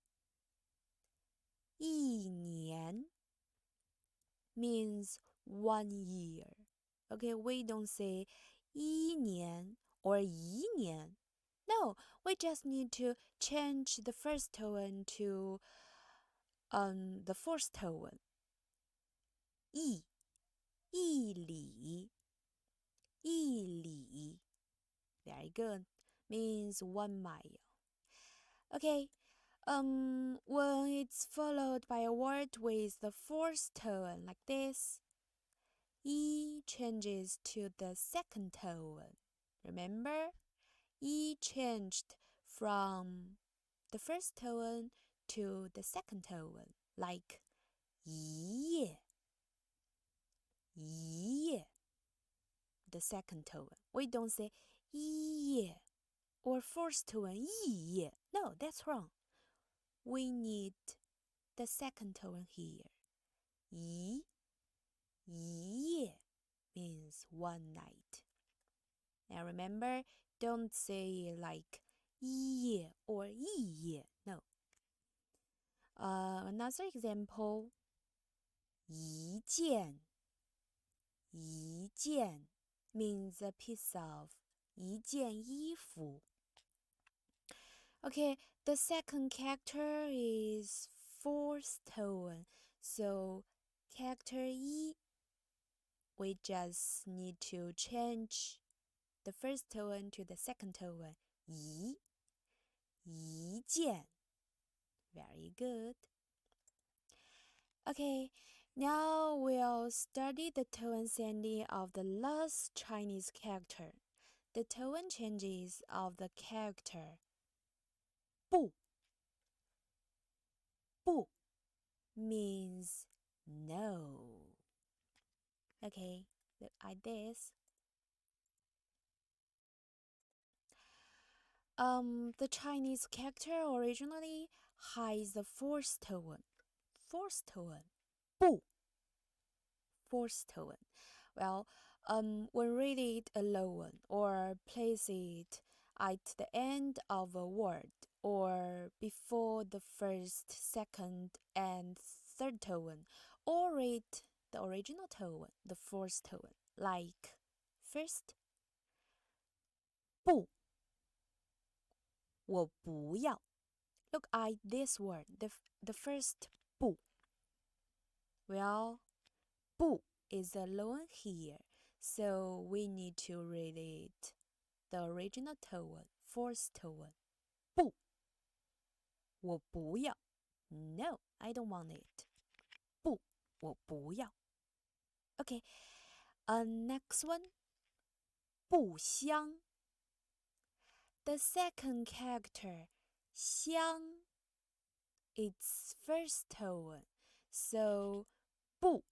means 1 year. Okay, we don't say 一年 or 一年. No, we just need to change the first tone to the fourth tone. 一里. Very good. Means 1 mile. Okay. When it's followed by a word with the fourth tone like this, yi changes to the second tone. Remember? Yi changed from the first tone to the second tone, like 一夜. The second tone. We don't say 一夜 or fourth tone 一夜. No, that's wrong. We need the second tone here. 一夜 means one night. Now remember, don't say like 一夜 or 一夜. No. Another example. 一件 means a piece of 一件衣服. Okay, the second character is fourth tone. So character yi, we just need to change the first tone to the second tone. 一件. Very good. Okay, now we'll study the tone Sandhi of the last Chinese character. The tone changes of the character 不 means no. Okay, look at this. The Chinese character originally has the fourth tone. 不 fourth tone. Well, when read it alone or place it at the end of a word or before the first, second, and third tone, or read the original tone, the fourth tone, like first, 不我不要. Look at this word, the first 不. Well, 不 is alone here, so we need to read it the original tone, fourth tone. 不我不要. No, I don't want it. 不我不要. Okay, next one. 不香. The second character, 香, it's first tone. So, 不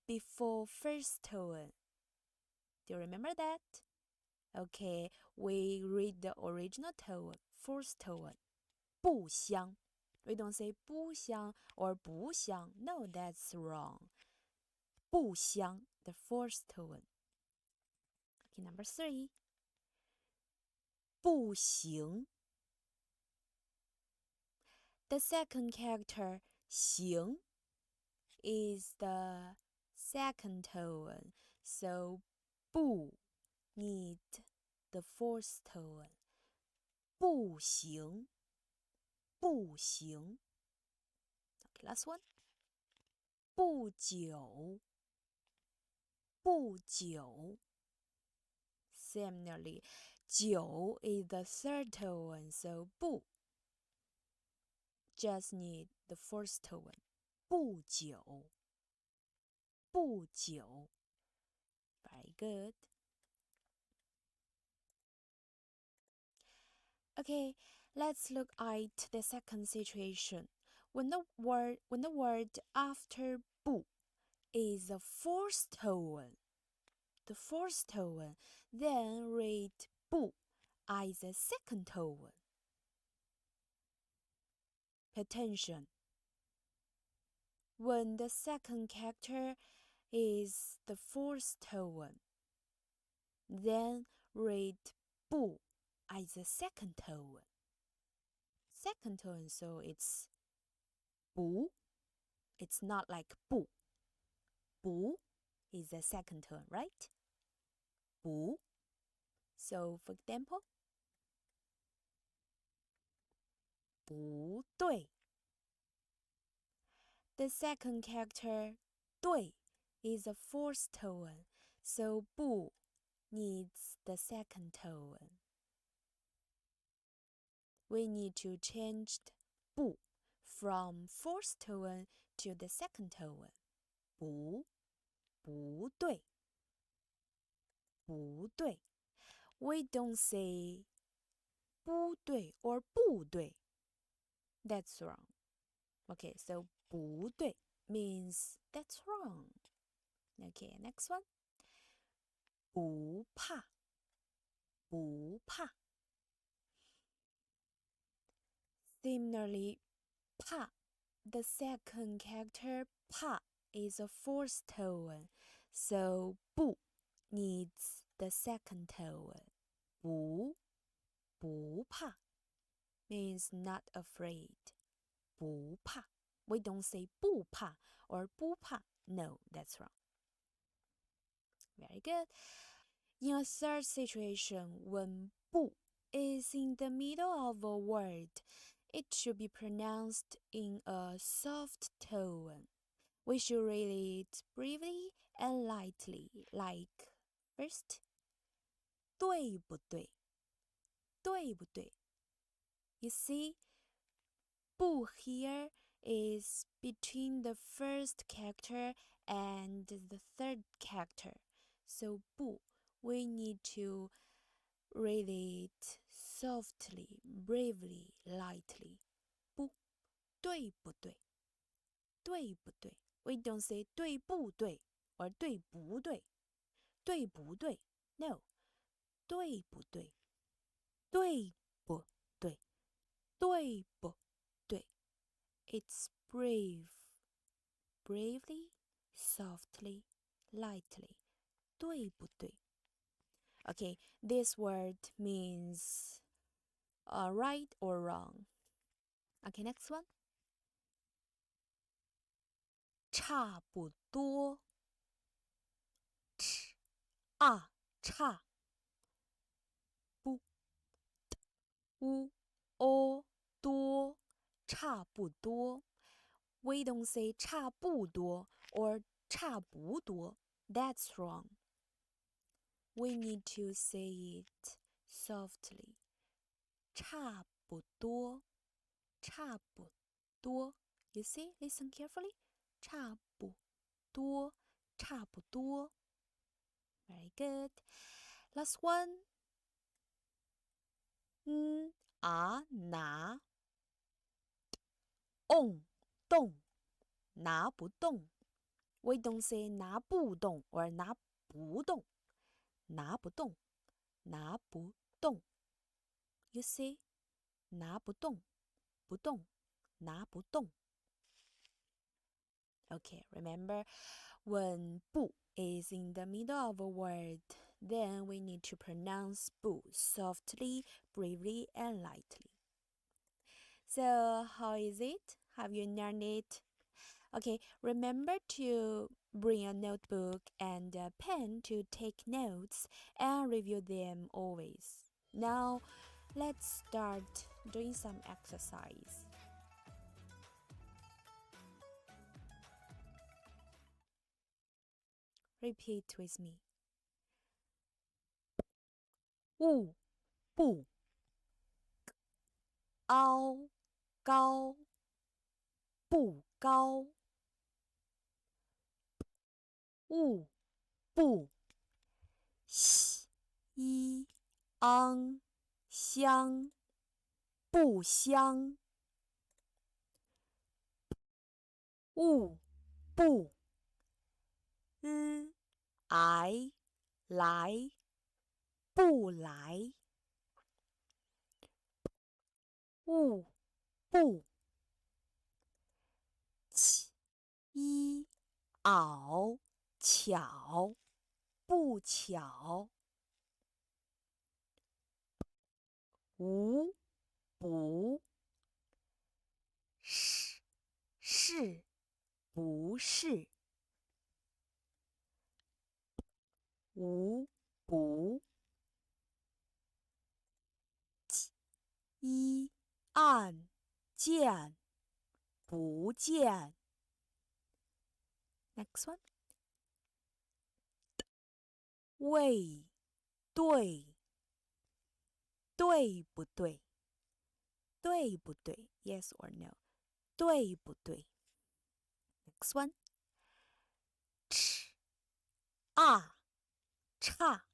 before first tone. Do you remember that? Okay, we read the original tone, fourth tone. 不香. We don't say 不香 or 不香. No, that's wrong. 不香, the fourth tone. Okay, number 3. 不行. The second character, 行, is the second tone. So, 不 need the fourth tone. 不行.步行。Okay, last one. 不久，不久。Similarly, 久 is the third tone, so 不 just need the first tone. 不久，不久。Very good. Okay, let's look at the second situation. When the word after 不 is the fourth tone, then read 不 as the second tone. Pay attention. When the second character is the fourth tone, then read 不 as the second tone. Second tone, so it's 不. It's not like 不. 不 is the second tone, right? 不. So, for example, 不对. The second character 对 is the fourth tone, so 不 needs the second tone. We need to change 不 from fourth tone to the second tone. 不对，不对。We don't say 不对 or 不对. That's wrong. Okay, so 不对 means that's wrong. Okay, next one. 不怕，不怕。Similarly, 怕, the second character 怕 is a fourth tone, so 不 needs the second tone. 不怕 means not afraid. 不怕. We don't say 不怕 or 不怕. No, that's wrong. Very good. In a third situation, when 不 is in the middle of a word, it should be pronounced in a soft tone. We should read it briefly and lightly, like first, 对不对？对不对？ You see, 不 here is between the first character and the third character. So 不, we need to read it softly, bravely, lightly. 不，对不对？对不对？ We don't say 对不对 or 对不对？对不对 ？No， 对不对？对不对？对不对？ It's brave, bravely, softly, lightly. 对不对？ Okay, this word means right or wrong. Okay, next one. 差不多。差不多差不多。We don't say 差不多 or 差不多. That's wrong. We need to say it softly. 差不多，差不多。You see? Listen carefully. 差不多，差不多。Very good. Last one. 拿动拿不动。We don't say 拿不动 or 拿不动。拿不动，拿不动。You see? 拿不动，不动，拿不动。Okay, remember when 不 is in the middle of a word, then we need to pronounce 不 softly, bravely, and lightly. So, how is it? Have you learned it? Okay, remember to bring a notebook and a pen to take notes and review them always. Now, let's start doing some exercise. Repeat with me. 物不凹高不高，物不西昂香不香，物不来不来，物不袄巧不巧，无不是不是，无不按键不见。Next one. 喂对对不对？对不对 ？Yes or no？对不对 ？Next one. 吃差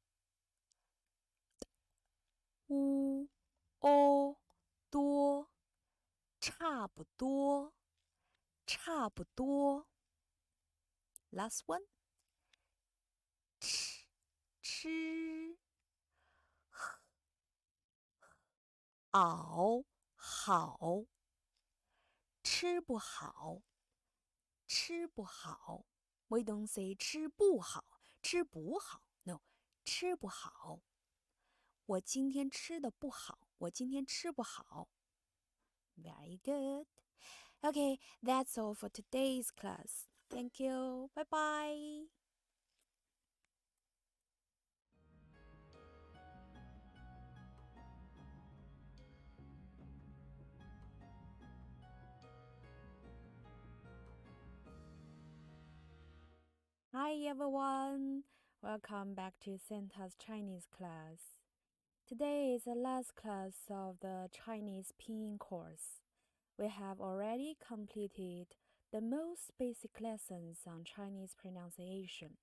乌哦多差不多差不多。Last one. 吃好吃不好吃不好。We don't say 吃不好吃不好 No 吃不好。我今天吃的不好，我今天吃不好。Very good. Okay, that's all for today's class. Thank you. Bye bye. Hi everyone. Welcome back to Santa's Chinese class. Today is the last class of the Chinese Pinyin course. We have already completed the most basic lessons on Chinese pronunciation.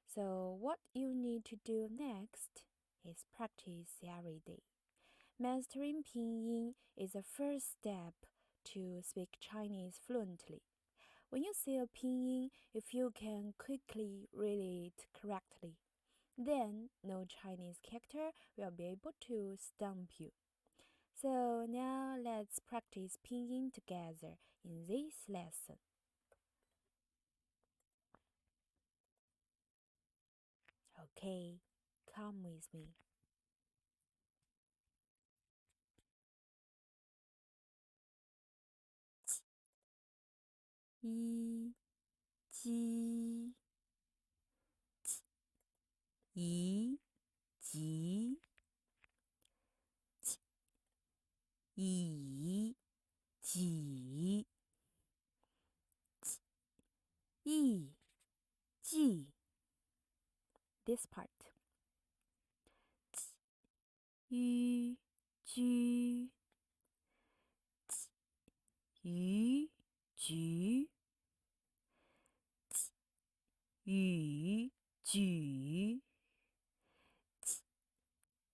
So, what you need to do next is practice every day. Mastering Pinyin is the first step to speak Chinese fluently. When you see a Pinyin, if you can quickly read it correctly, then no Chinese character will be able to stump you. So now let's practice Pinyin together in this lesson. Okay, come with me. 一鸡一吉以己一季 This part. 于居于局与举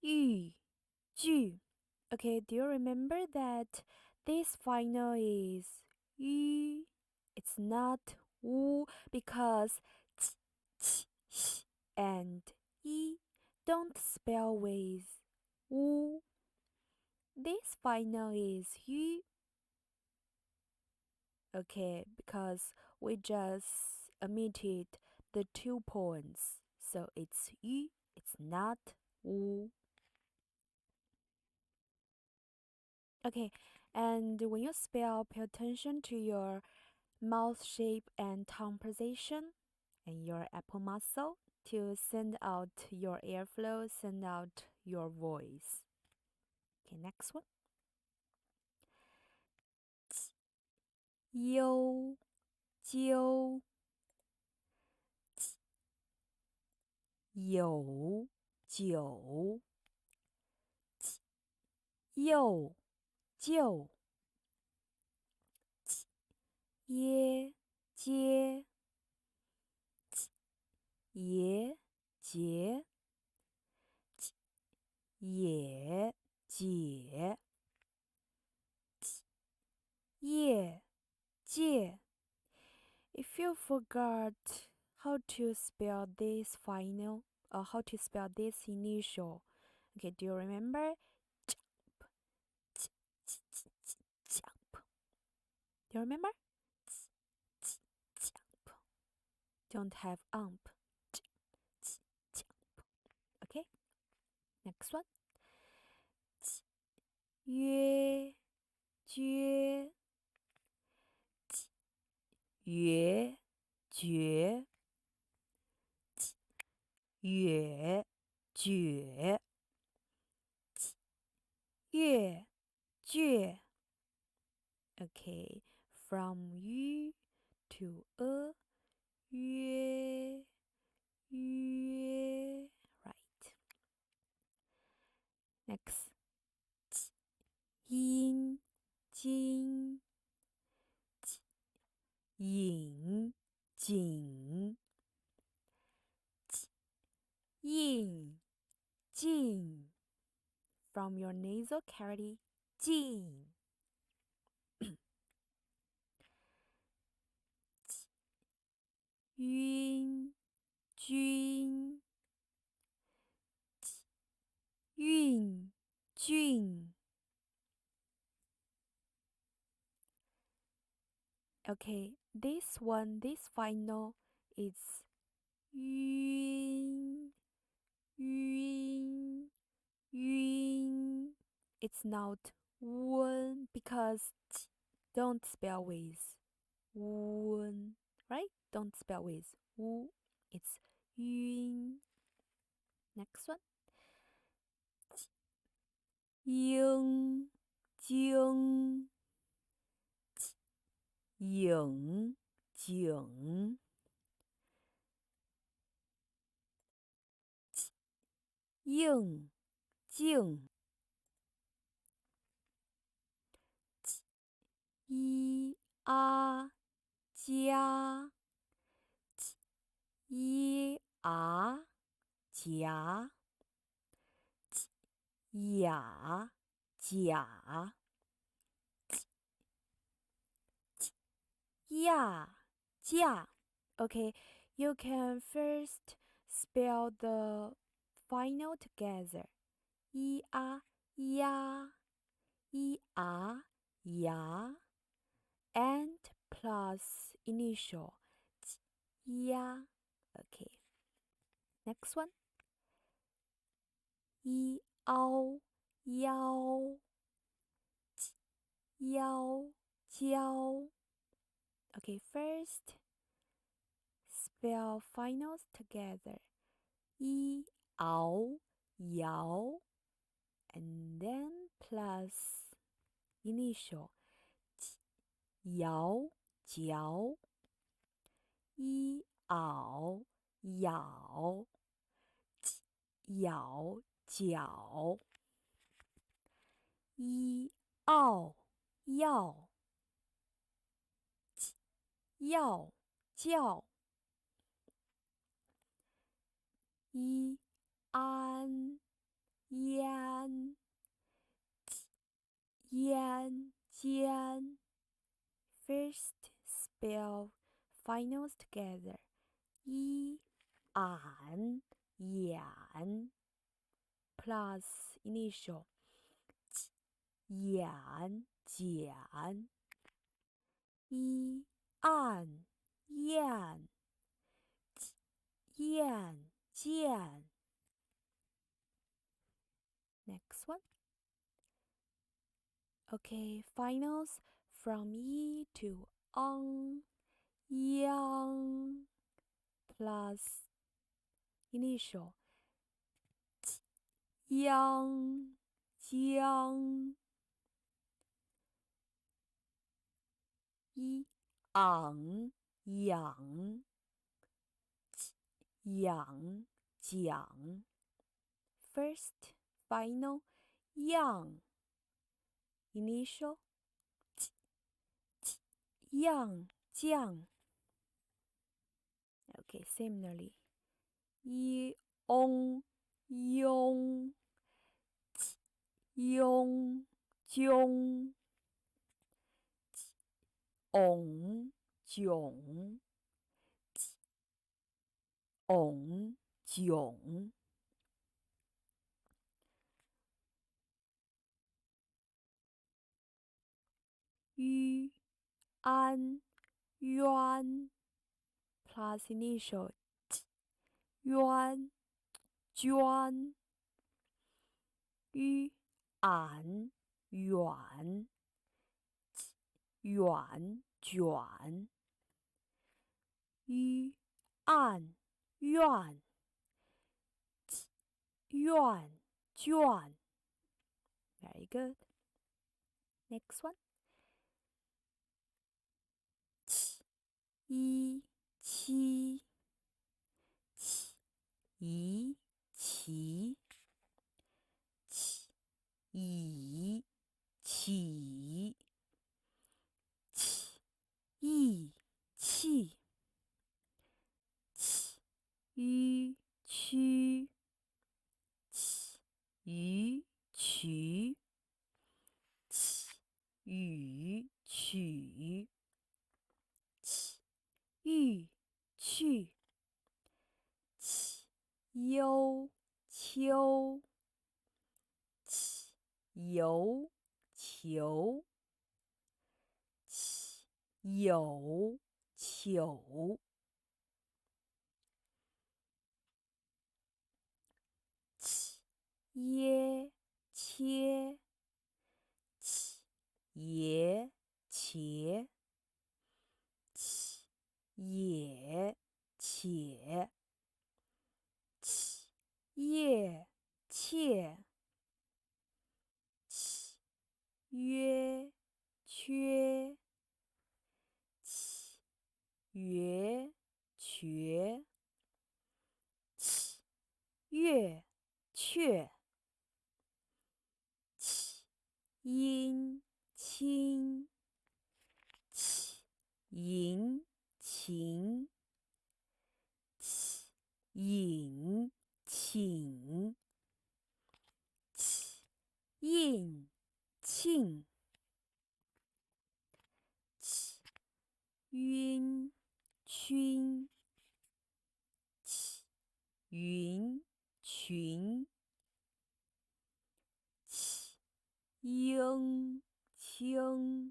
玉句 Okay, do you remember that this final is yu? It's not wu because and yi don't spell with wu. This final is yu. Okay, because we just omitted the 2 points. So it's yu, it's not wu. Okay, and when you spell, pay attention to your mouth shape and tongue position and your upper muscle to send out your airflow, send out your voice. Okay, next one. 悠有酒又就耶接耶节也解业界。If you forgot how to spell this final or how to spell this initial, okay, do you remember? Jump. Do you remember? Jump. Don't have ump. Jump. Okay. Next one. 约决决决越决越倔 Okay, from yu to yue, yue. Right. Next, 阴金引颈应进 from your nasal cavity 进晕君运俊 Okay, this one, this final is 晕晕晕 It's not 温 because don't spell with 温 right? Don't spell with 乌 It's 晕 Next one 应经影景应静一啊加一啊夹雅甲呀架 Okay, you can first spell the final together 一啊呀一啊呀 and plus initial 呀 Okay, next one 一凹腰腰胶 Okay, first spell finals together 一熬摇 and then plus initial 摇嚼一熬咬咬脚一奥要要叫一安烟烟尖 First spell finals together 一俺眼 plus initial 眼睑一按燕燕见 Next one. Okay, finals from yi to yang plus initial 央江一昂养养讲 first, final, young, initial, young, 酱 Okay, similarly, ong, yong, yong, 囧 ong, 囧 ong, 囧 ü, an, yuan plus initial 冤 捐 ü, an, yuan 远卷 ü, an, yuan 院卷 Very good. Next one. 一七一起以起义气予区予取予取欲去幽秋游球有球耶切爷茄也且叶切约缺约瘸月雀阴亲银琴引请应庆晕熏云群应清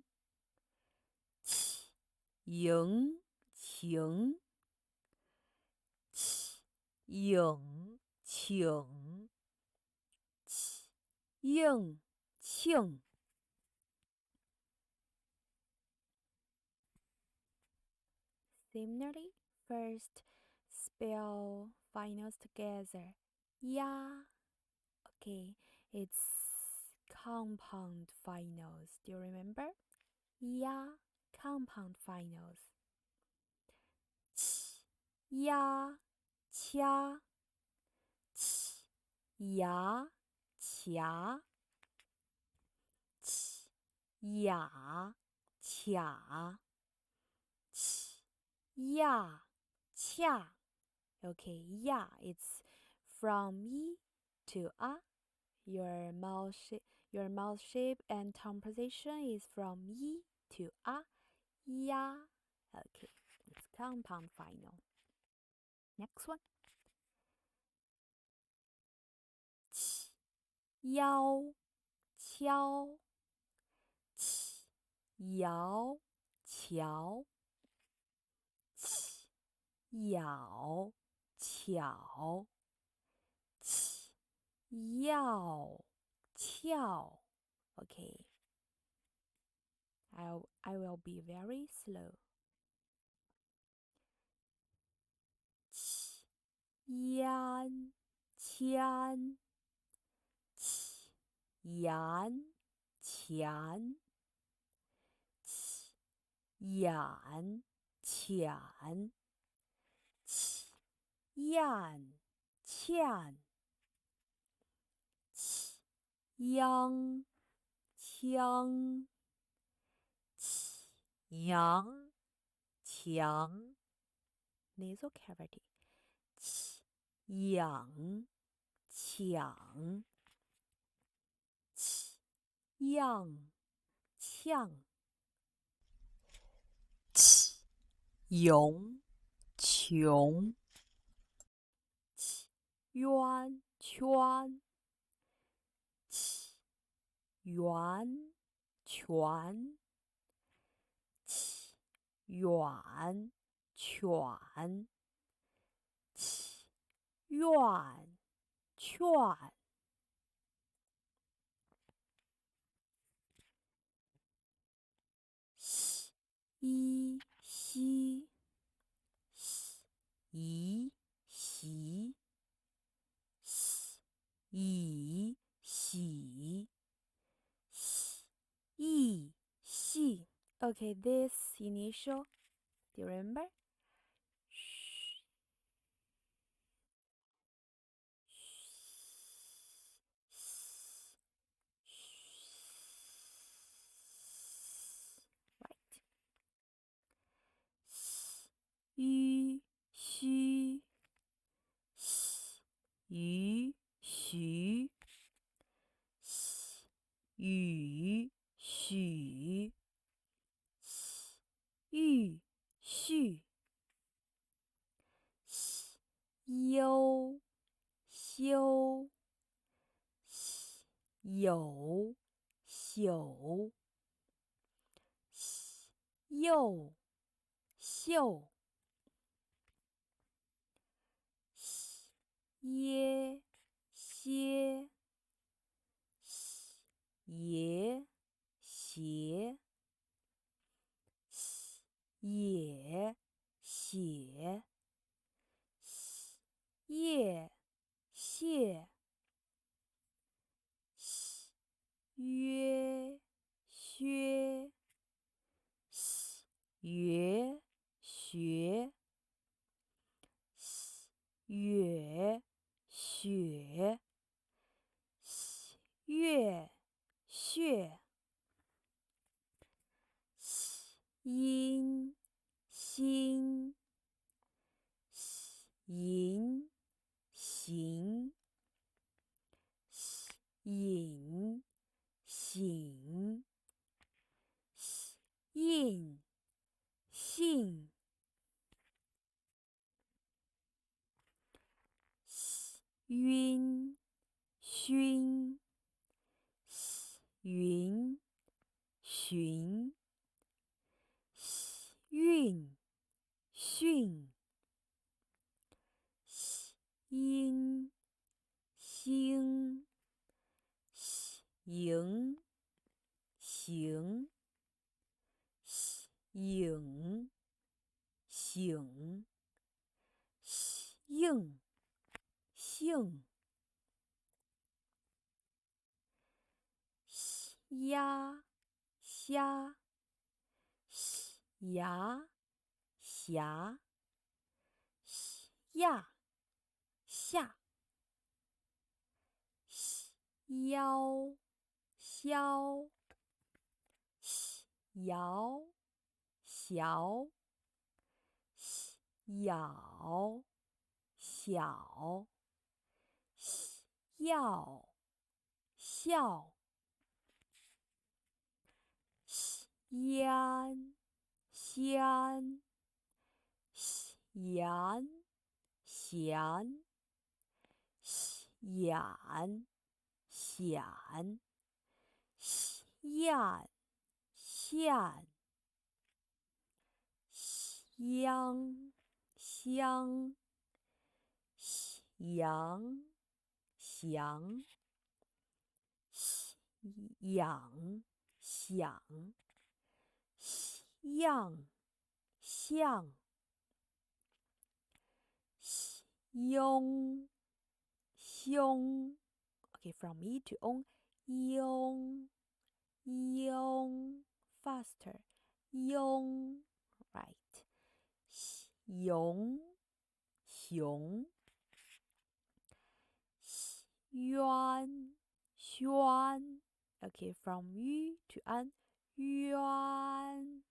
迎情影请应庆 Similarly, first spell finals together. Ya. Okay, it's compound finals. Do you remember? Ya, compound finals. Ya, qa, ya, qa, ya, qa, ya, qa. Okay, ya, it's from yi to a. Your mouth shape and tongue position is from yi to a. Ya. Okay, it's compound final. Next one. 腰敲摇桥咬巧要翘 Okay, I will be very slow. 烟签盐钱眼浅燕呛央腔阳强 nasal cavity 痒强样呛涌穷圆圈圆泉远犬院劝一西一席以喜一系 Okay, this initial, do you remember? Right. 吁须鱼徐雨许玉絮悠修有朽又秀耶歇爷斜也写叶谢约薛约学月雪月血阴心银行隐醒印信晕熏云寻韵训音星迎行影醒应性鸭虾牙匣亚下腰削摇小咬小要笑烟先言闲眼显燕现香香阳翔养想样像庸凶 Okay, from me to on 庸faster 庸 right 熊熊 yuan, yuan. Okay, from yu to an, yuan,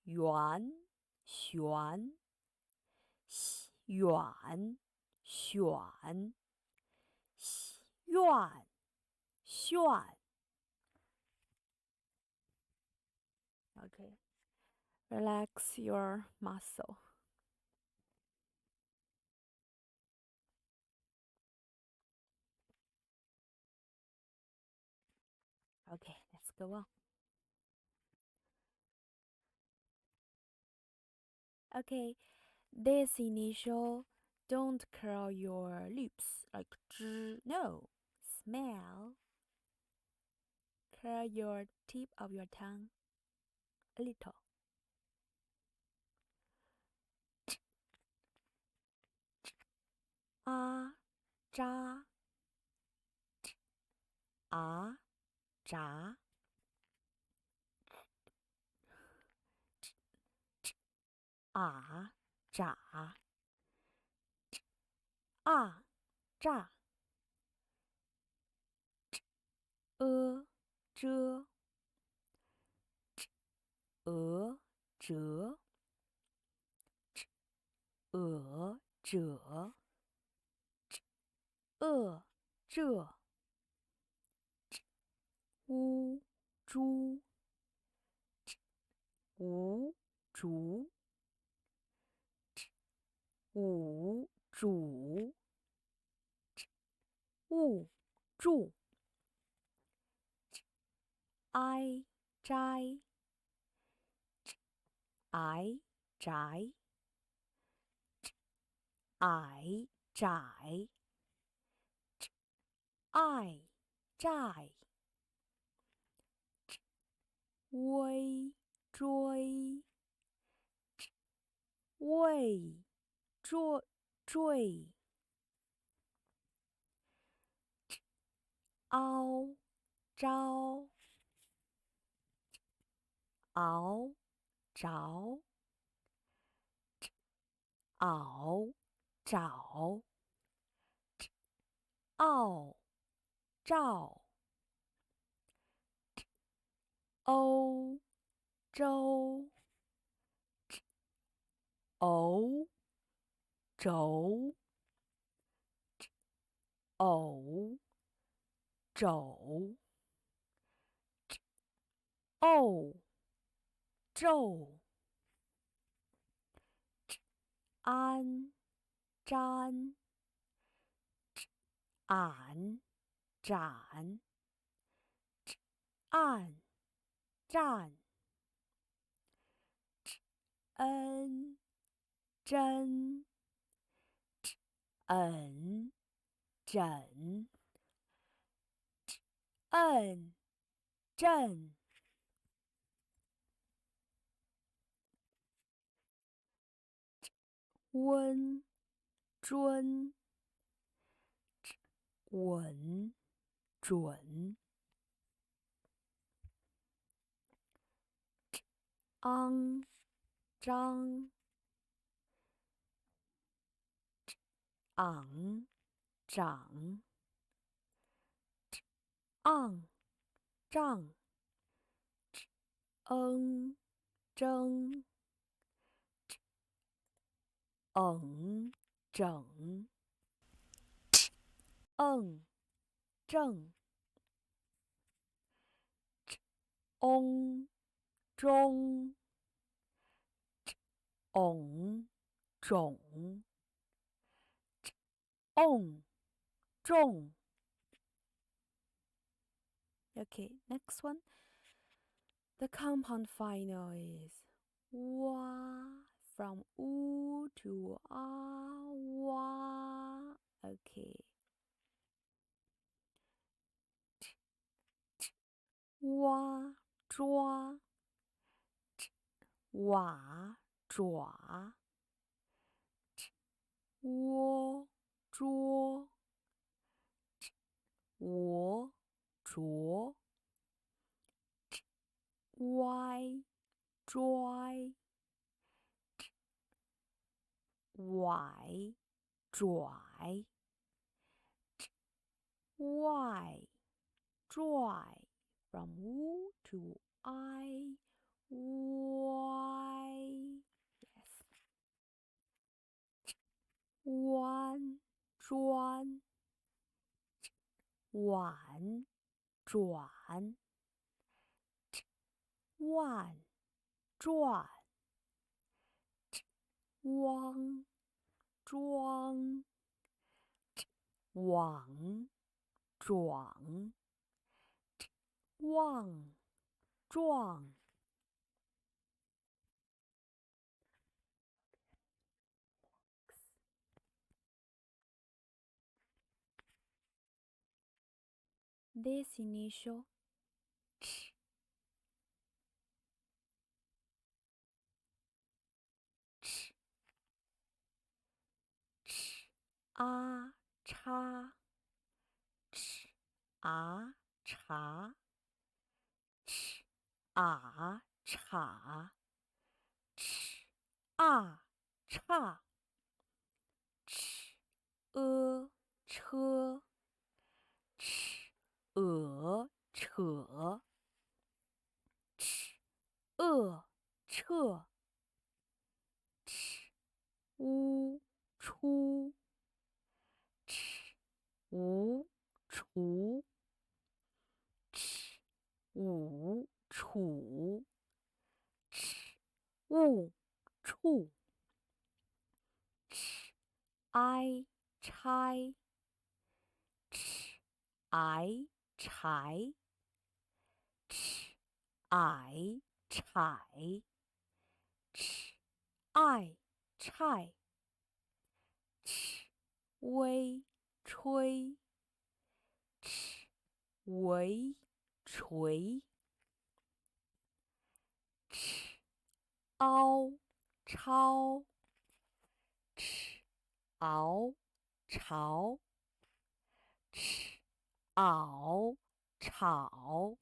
yuan, yuan, yuan, yuan, yuan, yuan. Okay, relax your muscle. Okay, let's go on. Okay, this initial, don't curl your lips like zh. No, smell. Curl your tip of your tongue a little. Ah, zha, ah, zha, ah, zha, ah, zha, zhe, zhe, zhe, zhe,乌猪，无竹，无主，勿助，哀斋，哀宅，矮窄，爱债，微追，畏坠，凹招，熬着，熬找，傲照，欧洲，偶轴，偶肘，偶皱，安沾，俺展，暗战，恩真，ẩn诊，摁震，温谆，稳准，肮张，昂长，昂胀，嗯争，嗯整，嗯正，翁中，翁种，瓮重。Okay, next one. The compound final is wa, from u to a, wa. Okay. Wa, 抓，瓦，爪，窝，捉，我，着，歪，拽，崴，拽， Y, dry. From W to I, Y. Yes. One, 转，碗，转，万，转，汪，装，网，壮，旺，壮。This initial ch, ch, ch, a, 叉 ch, a, 茶 ch, a, 茶 ch, a, 叉 ch, 车 ch, 扯 ch, 撤 ch, 出 ch, 除 ch, 处 ch, 处 ch, I, 拆 ch, I, 柴 ch, I, 柴 ch, I, 菜 ch, 微吹 ch, 围锤 ch, 凹超 ch, 熬潮 ch, 熬炒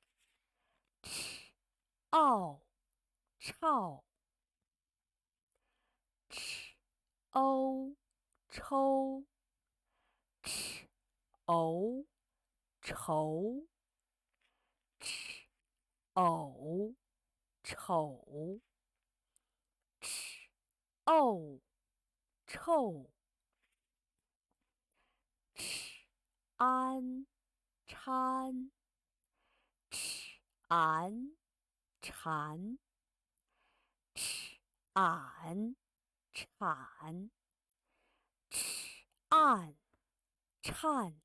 ch, 奥超 ch, 欧抽 ch, 偶愁 ch, 偶丑 ch, 沤臭 ch, 安搀 ch, 俺馋 ch, 俺铲 ch, 按颤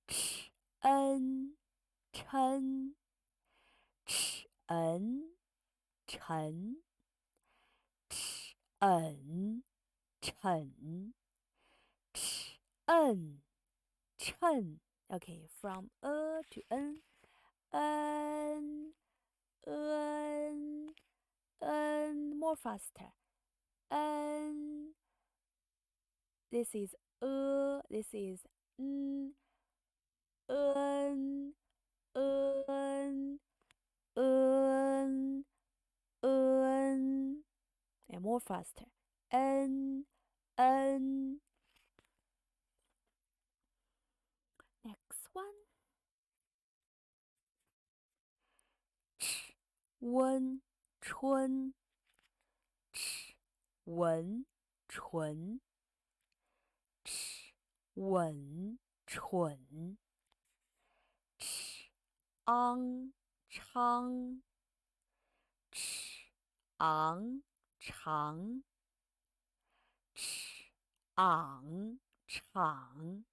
ch, 恩琛 ch, 恩沉 ch, ẩn沉 ch, 摁称 Okay, from to n. N, more faster. N. This is this is n. N, n, n, n. And more faster. N, n. Next one. ch, 温春 ch, 文纯 ch, 吻蠢 ch, 昂昌 ch, 昂长 ch, 昂场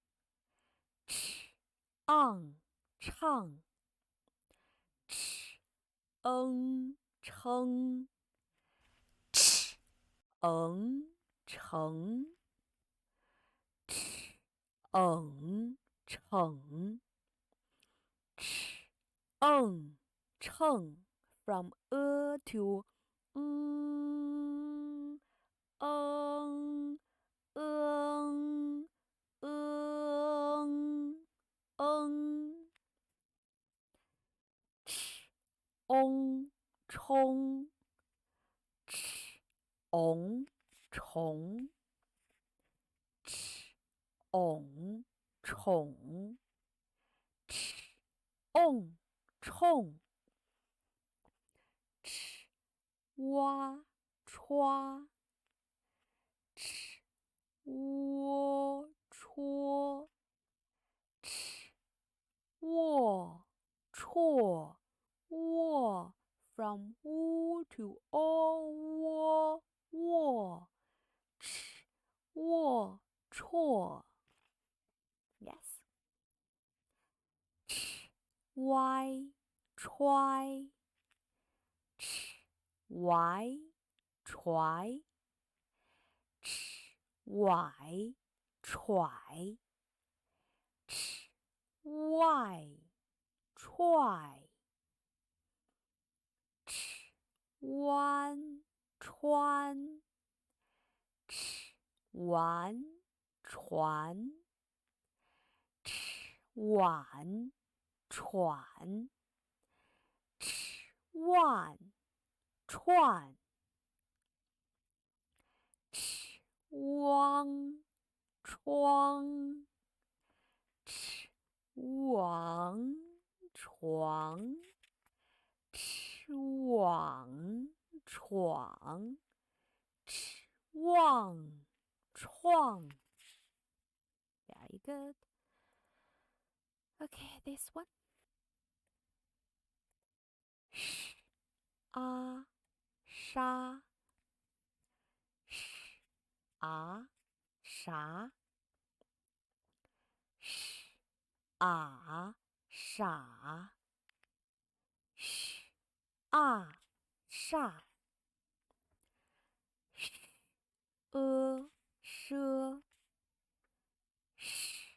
ch, 昂唱 ch, 称 ch, 成 ch, 成 ch, 称 from to eng, eng, ch, 翁冲 ch, 虫 ch, 蓊宠，ch on 冲，ch 蛙戳，ch 窝戳，ch 卧绰卧 from 屋 to 窝卧，ch 卧绰 yes ch y try ch y try ch y try ch y try ch 弯穿 ch 完船 ch 碗船 ch 万串 ch 汪窗 ch 王床 ch 网闯 ch 望创 very good okay this one sh 啊沙 sh 啊啥 sh 啊傻 sh 啊煞 sh 奢 sh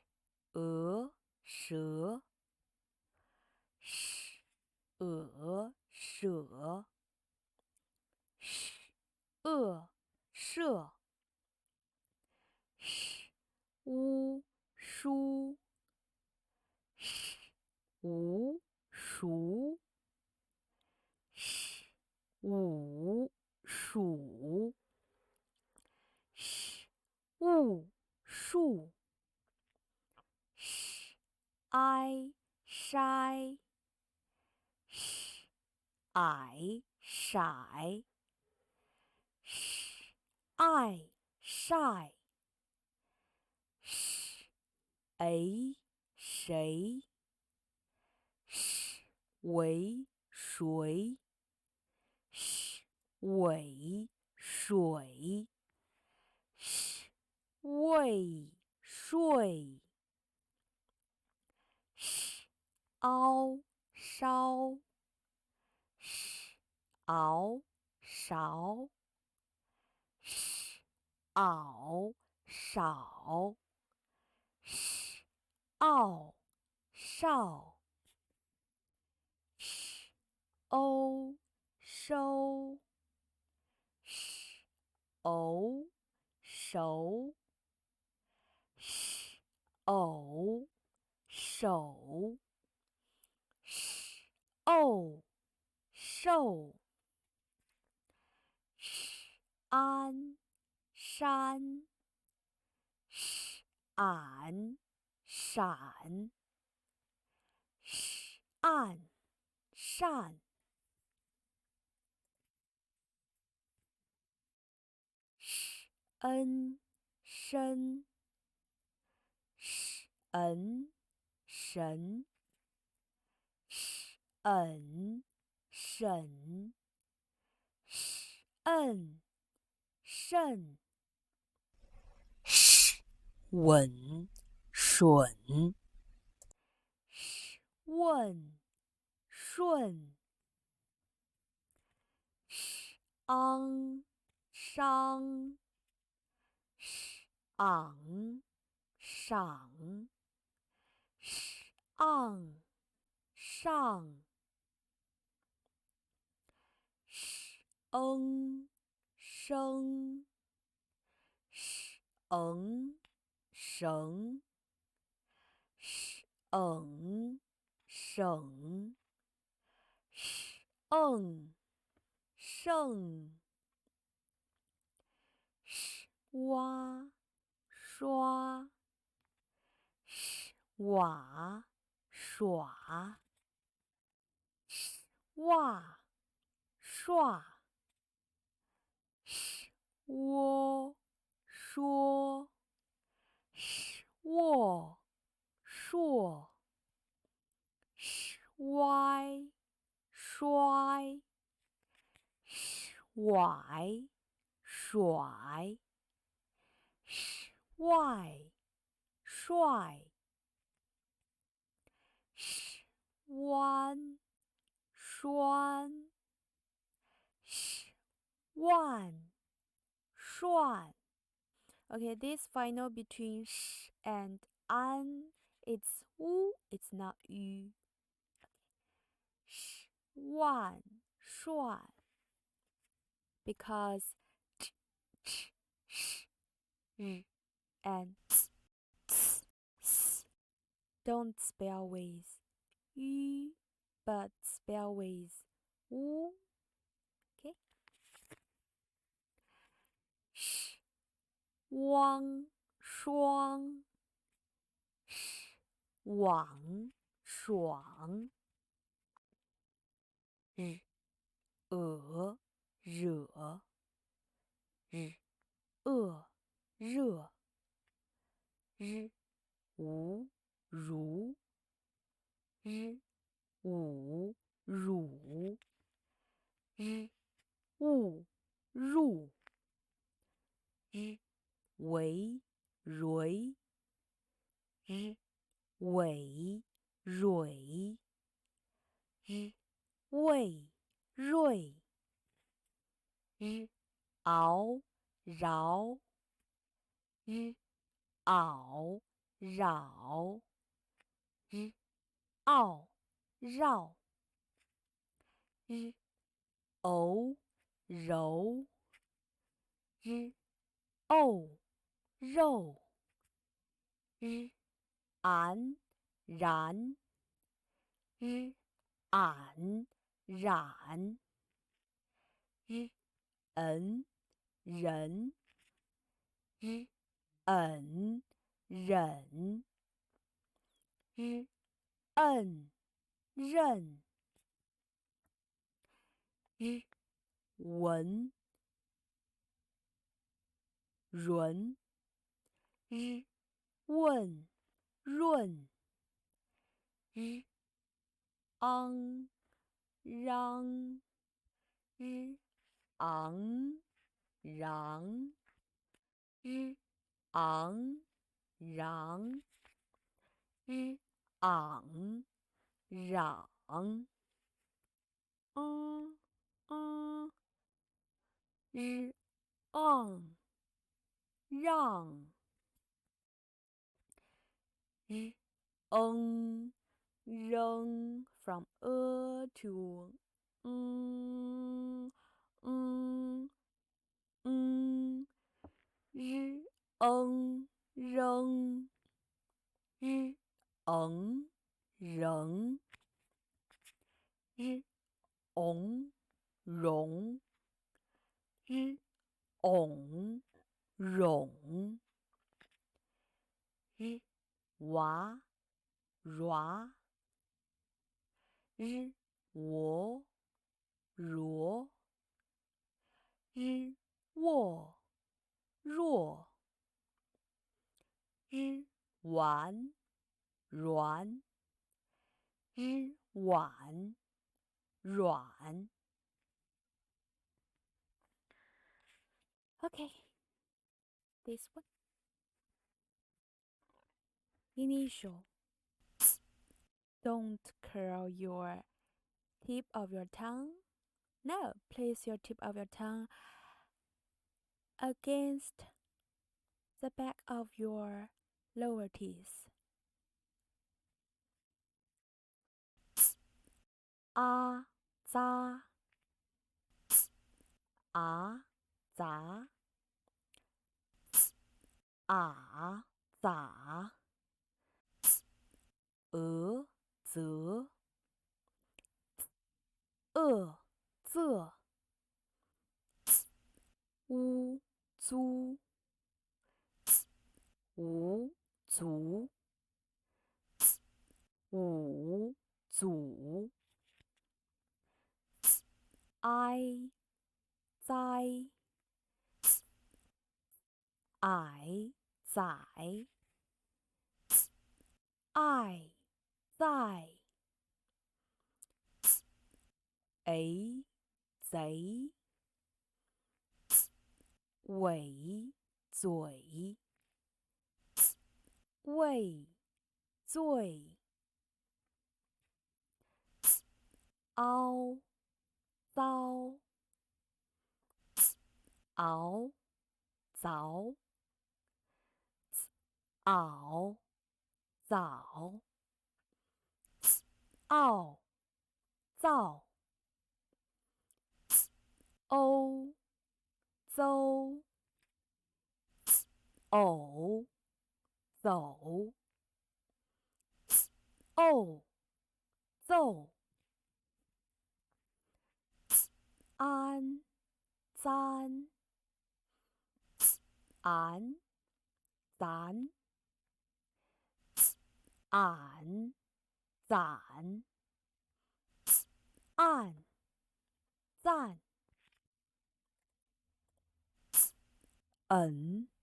蛇 sh 舍 sh 射 sh 乌书 sh 无熟 sh 五数 sh 物数 sh 哀筛 sh 矮色 sh 爱晒 sh 诶谁 sh 为谁 sh 尾水 sh 未睡 sh 凹烧 sh 熬勺 sh 袄少 sh 奥少 sh 欧收 sh 偶熟 sh 偶手 sh 偶瘦 sh 安山 sh 俺闪 sh 暗善 sh 恩深 sh 恩神 sh 恩审 sh 摁肾 sh 稳吮 sh 问顺 sh 昂商 sh 昂赏 sh 昂上 sh 嗯生 sh 嗯绳 sh 嗯省 sh 嗯剩 sh 挖刷 sh 瓦耍哇刷窝说卧硕歪衰拐甩外帅弯栓万涮 Okay, this final between sh and an, it's wu, it's not yu. Sh, wan, shuan. Because ch, ch, sh, r, and ts, ts, s don't spell with yu, but spell with wu. Okay. Sh, wang, shuang. Sh, wang,爽。日惹日热日无如日五汝日勿入日为蕊日尾蕊日未瑞日熬饶日袄扰日傲绕日偶柔日偶肉日安然日俺染日恩人日恩忍日摁刃日文润日问润日昂让日昂嚷日昂嚷日昂嚷日昂让日扔 from to 日扔日扔日容日容日娃娃日我若日卧弱日完软日晚软 Okay, this one. Initial. Don't curl your tip of your tongue. No, place your tip of your tongue against the back of your lower teeth. A, za, a, za, a, za,则, 仄, 乌租无足五组，I 在，I 在，I 在，A 贼，尾嘴，畏罪，凹糟，熬早，熬早，傲躁，欧邹，偶走，哦奏，安簪，俺咱，俺攒，按赞，怎，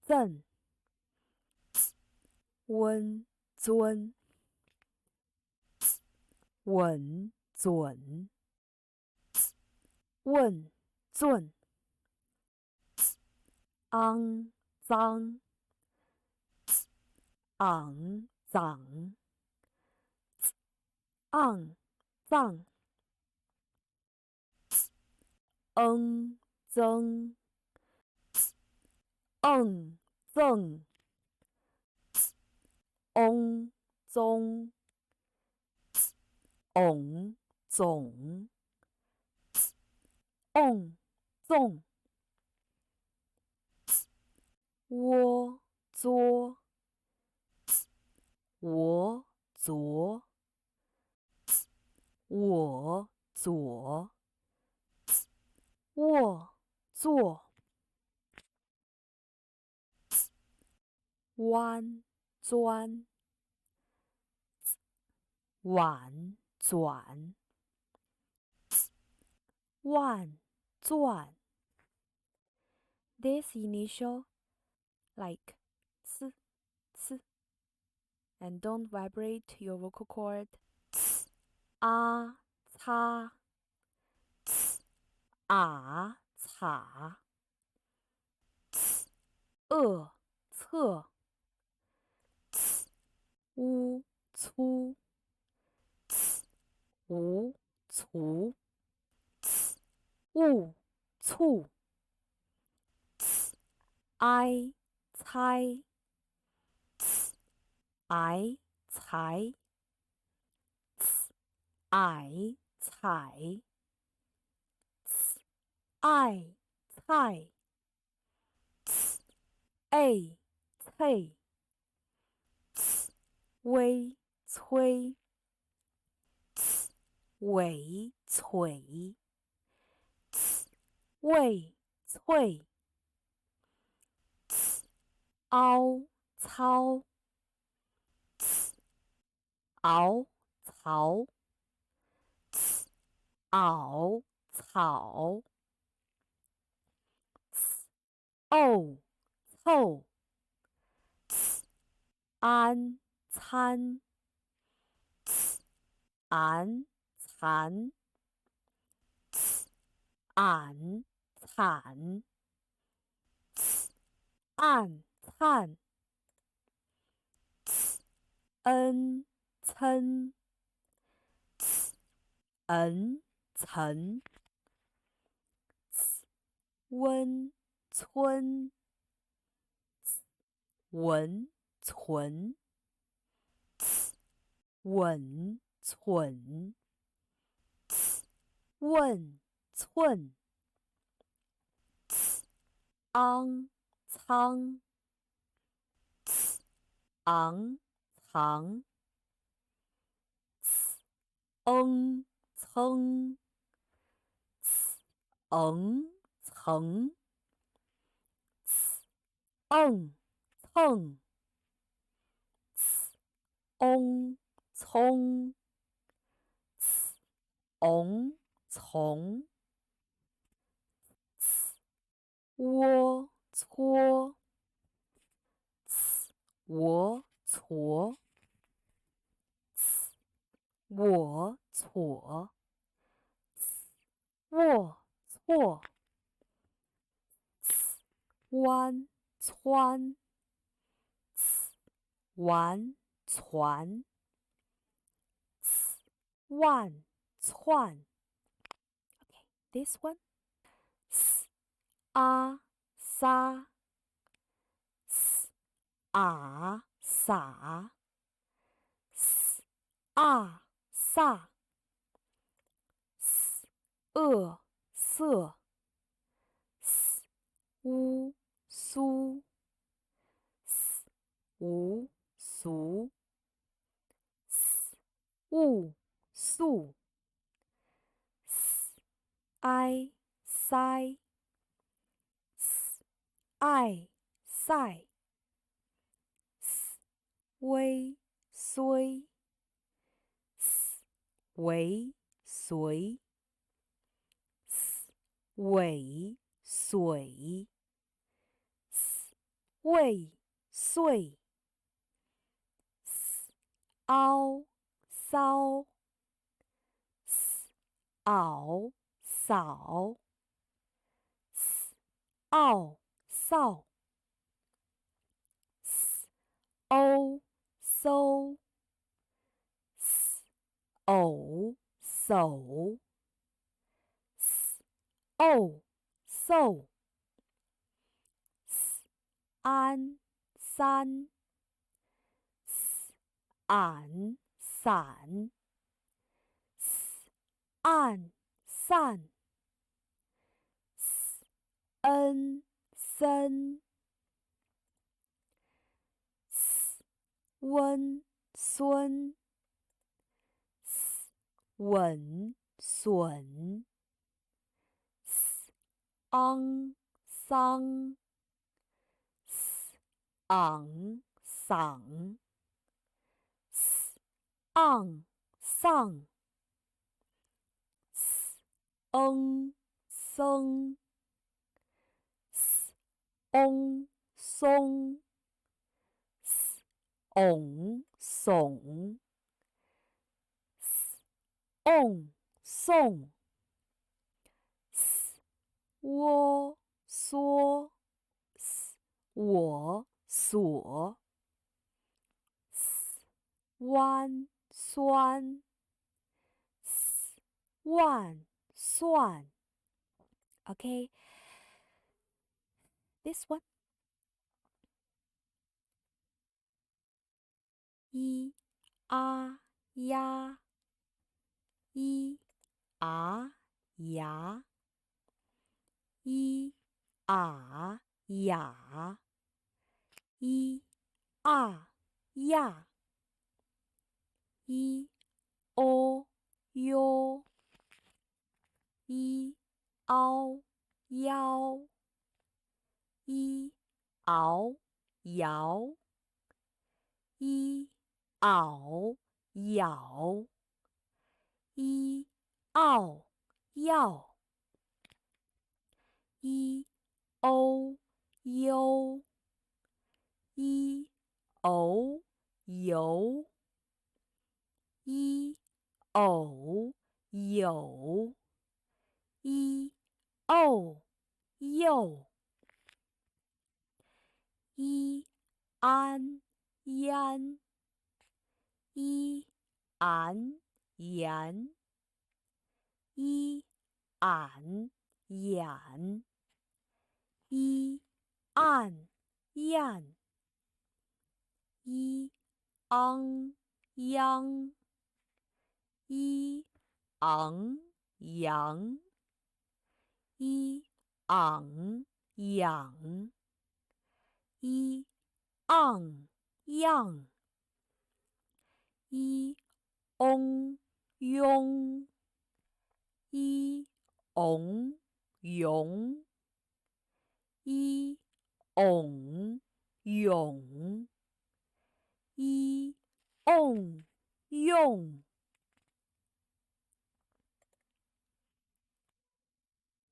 赠，温尊，稳准，问尊，肮脏，昂脏，肮脏，增，赠，翁宗，翁总，瓮纵，窝作，我左，我左，卧坐，弯钻，婉转，万钻。This initial like s, s, and don't vibrate your vocal cord. A, ca, a, ca,侧, u,粗,无,粗,物, 促, I, 猜, I, 才, I, 采, I, 菜, A, 脆, 微催，尾璀，味脆，凹操，熬槽，熬草，沤凑，安餐，俺蚕，俺惨，暗灿，恩岑，层，温村，文存，稳存，问寸，肮苍，昂藏，嗯噌，层，蹭蹭， ong, 葱 c, ong, 从 c, 窝搓 c, 我搓 c, 我搓 c, 我错 c, 弯窜 c, 完传 c, 万窜 Okay, this one s, 啊撒 s, 啊撒 s, 啊撒 s, 色 s, 乌苏 s, 无俗 s, 雾素 s, 哀塞 s, 爱塞 s, 微虽 s, 为随 s, 尾随 s, 未遂 s, 凹骚 s, 袄扫 s, 奥扫 s, 欧搜 s, 偶叟 s, 哦叟 s, 安三 s, 俺伞 s, 暗散 s, 恩森 s, 温孙 s, 稳损 s, 肮丧 s, 昂嗓 s, 昂丧 s, 僧 s, 翁松 s, ổng耸 s, 瓮送 s, 窝缩 s, 我所 s, 弯酸 s, 万算 Okay, this one 一啊呀一啊牙一啊呀一啊呀一哦哟一凹腰一熬摇一袄咬一奥要一欧优一偶有一偶有一哦又一安焉一俺言一俺眼一暗燕一昂央一昂扬一昂养一昂样一翁庸一翁勇一翁勇一 on, 用。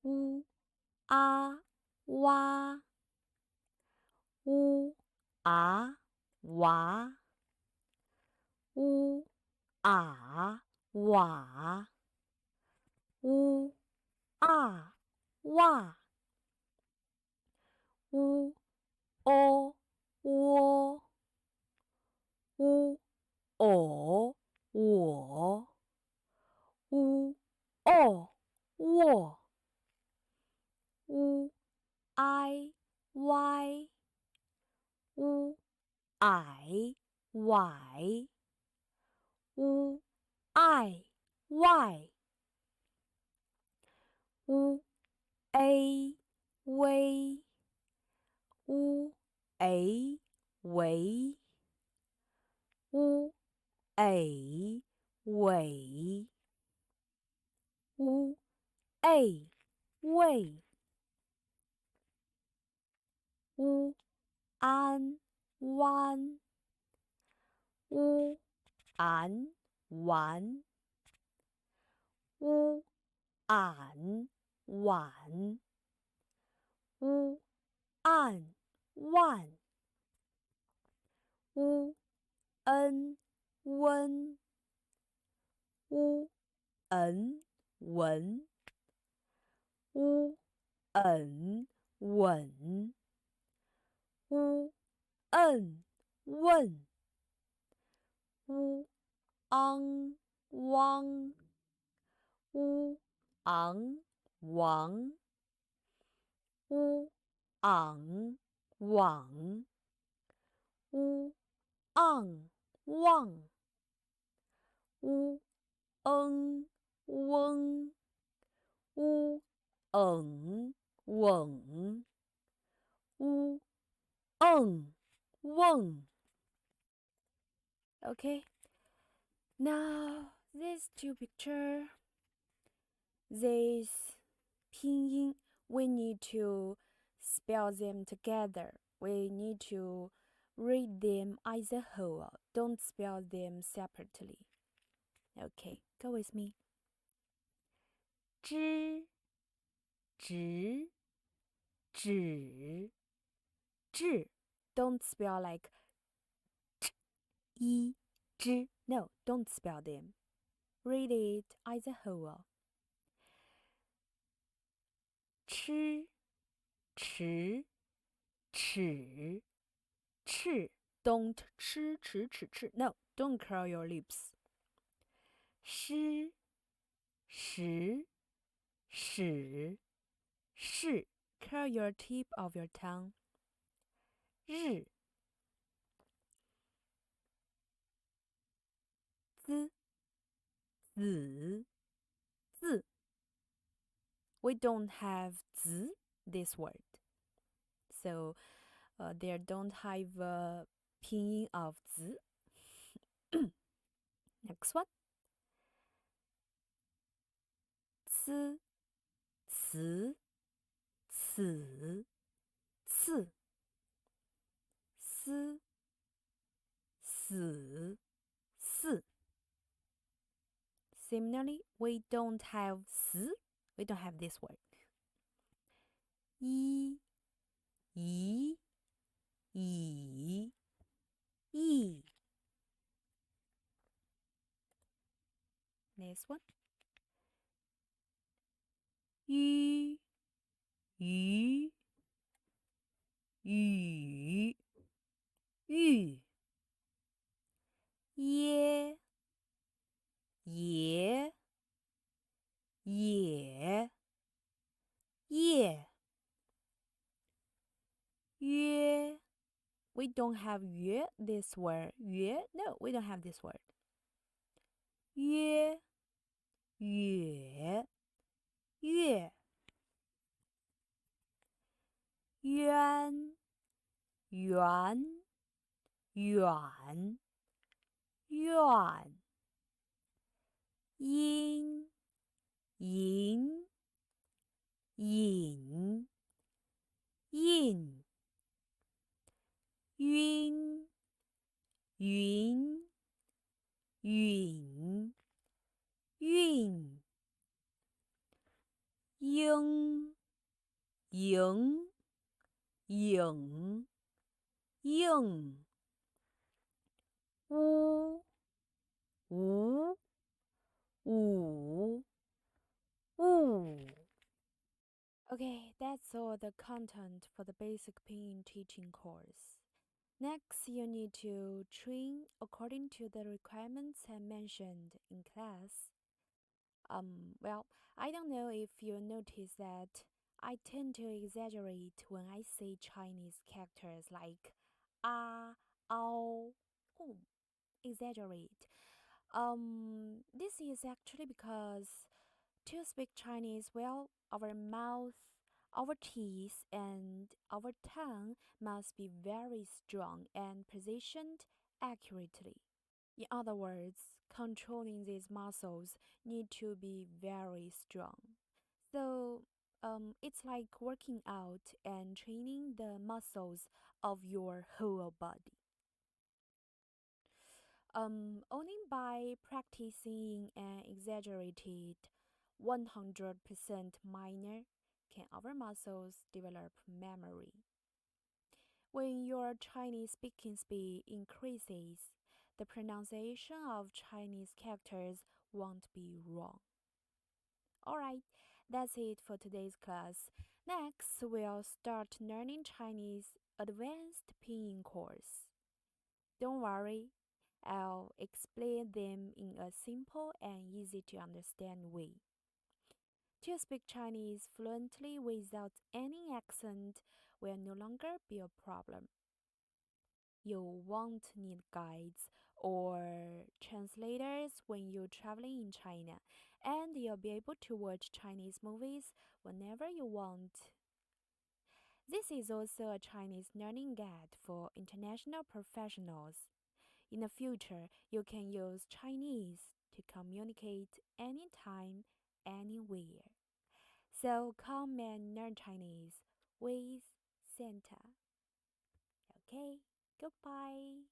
乌啊哇，乌啊哇，乌啊哇，乌啊哇，乌哦喔，乌哦我，乌哦我，乌 I Y U I Y U I Y U A 微 U A 微 U A 尾 U A 尾 U 安 弯 U 安完 U 俺晚 U 暗万 U 恩温 U 恩文 U 恩稳 U 摁问 U 昂汪 U 昂王 U 昂网 U 昂旺 U 嗯嗡 U 嗯嗡 U 嗯嗡 Okay, now these two pictures, this pinyin, we need to spell them together. We need to read them as a whole. Don't spell them separately. Okay, go with me. 知直指智 Don't spell like zhi. No, don't spell them. Read it as a whole. 吃迟齿赤 Don't 吃 No, don't curl your lips. 诗时始是 Curl your tip of your tongue. 日子子字 We don't have 子 this word. So there don't have a pinyin of 子. Next one. 呲词此次思死四 Similarly, we don't have 死 We don't have this word. 一以以义 Next one. 于鱼雨玉耶也也夜约 We don't have 约 this word. 约 No, we don't have this word. 约月月渊圆远院阴银隐印晕云允运应迎影应乌无五物。Okay, that's all the content for the basic pinyin teaching course. Next, you need to train according to the requirements I mentioned in class. Well, I don't know if you notice that I tend to exaggerate when I say Chinese characters like ah, ow, oh, exaggerate. This is actually because to speak Chinese well, our mouth, our teeth, and our tongue must be very strong and positioned accurately. In other words, controlling these muscles need to be very strong. So, it's like working out and training the muscles of your whole body. Only by practicing an exaggerated 100% minor can our muscles develop memory. When your Chinese speaking speed increases, the pronunciation of Chinese characters won't be wrong. Alright, that's it for today's class. Next, we'll start learning Chinese advanced pinyin course. Don't worry, I'll explain them in a simple and easy to understand way. To speak Chinese fluently without any accent will no longer be a problem. You won't need guides or translators when you're traveling in China, and you'll be able to watch Chinese movies whenever you want. This is also a Chinese learning guide for international professionals. In the future, you can use Chinese to communicate anytime, anywhere. So come and learn Chinese with Santa. Okay, goodbye.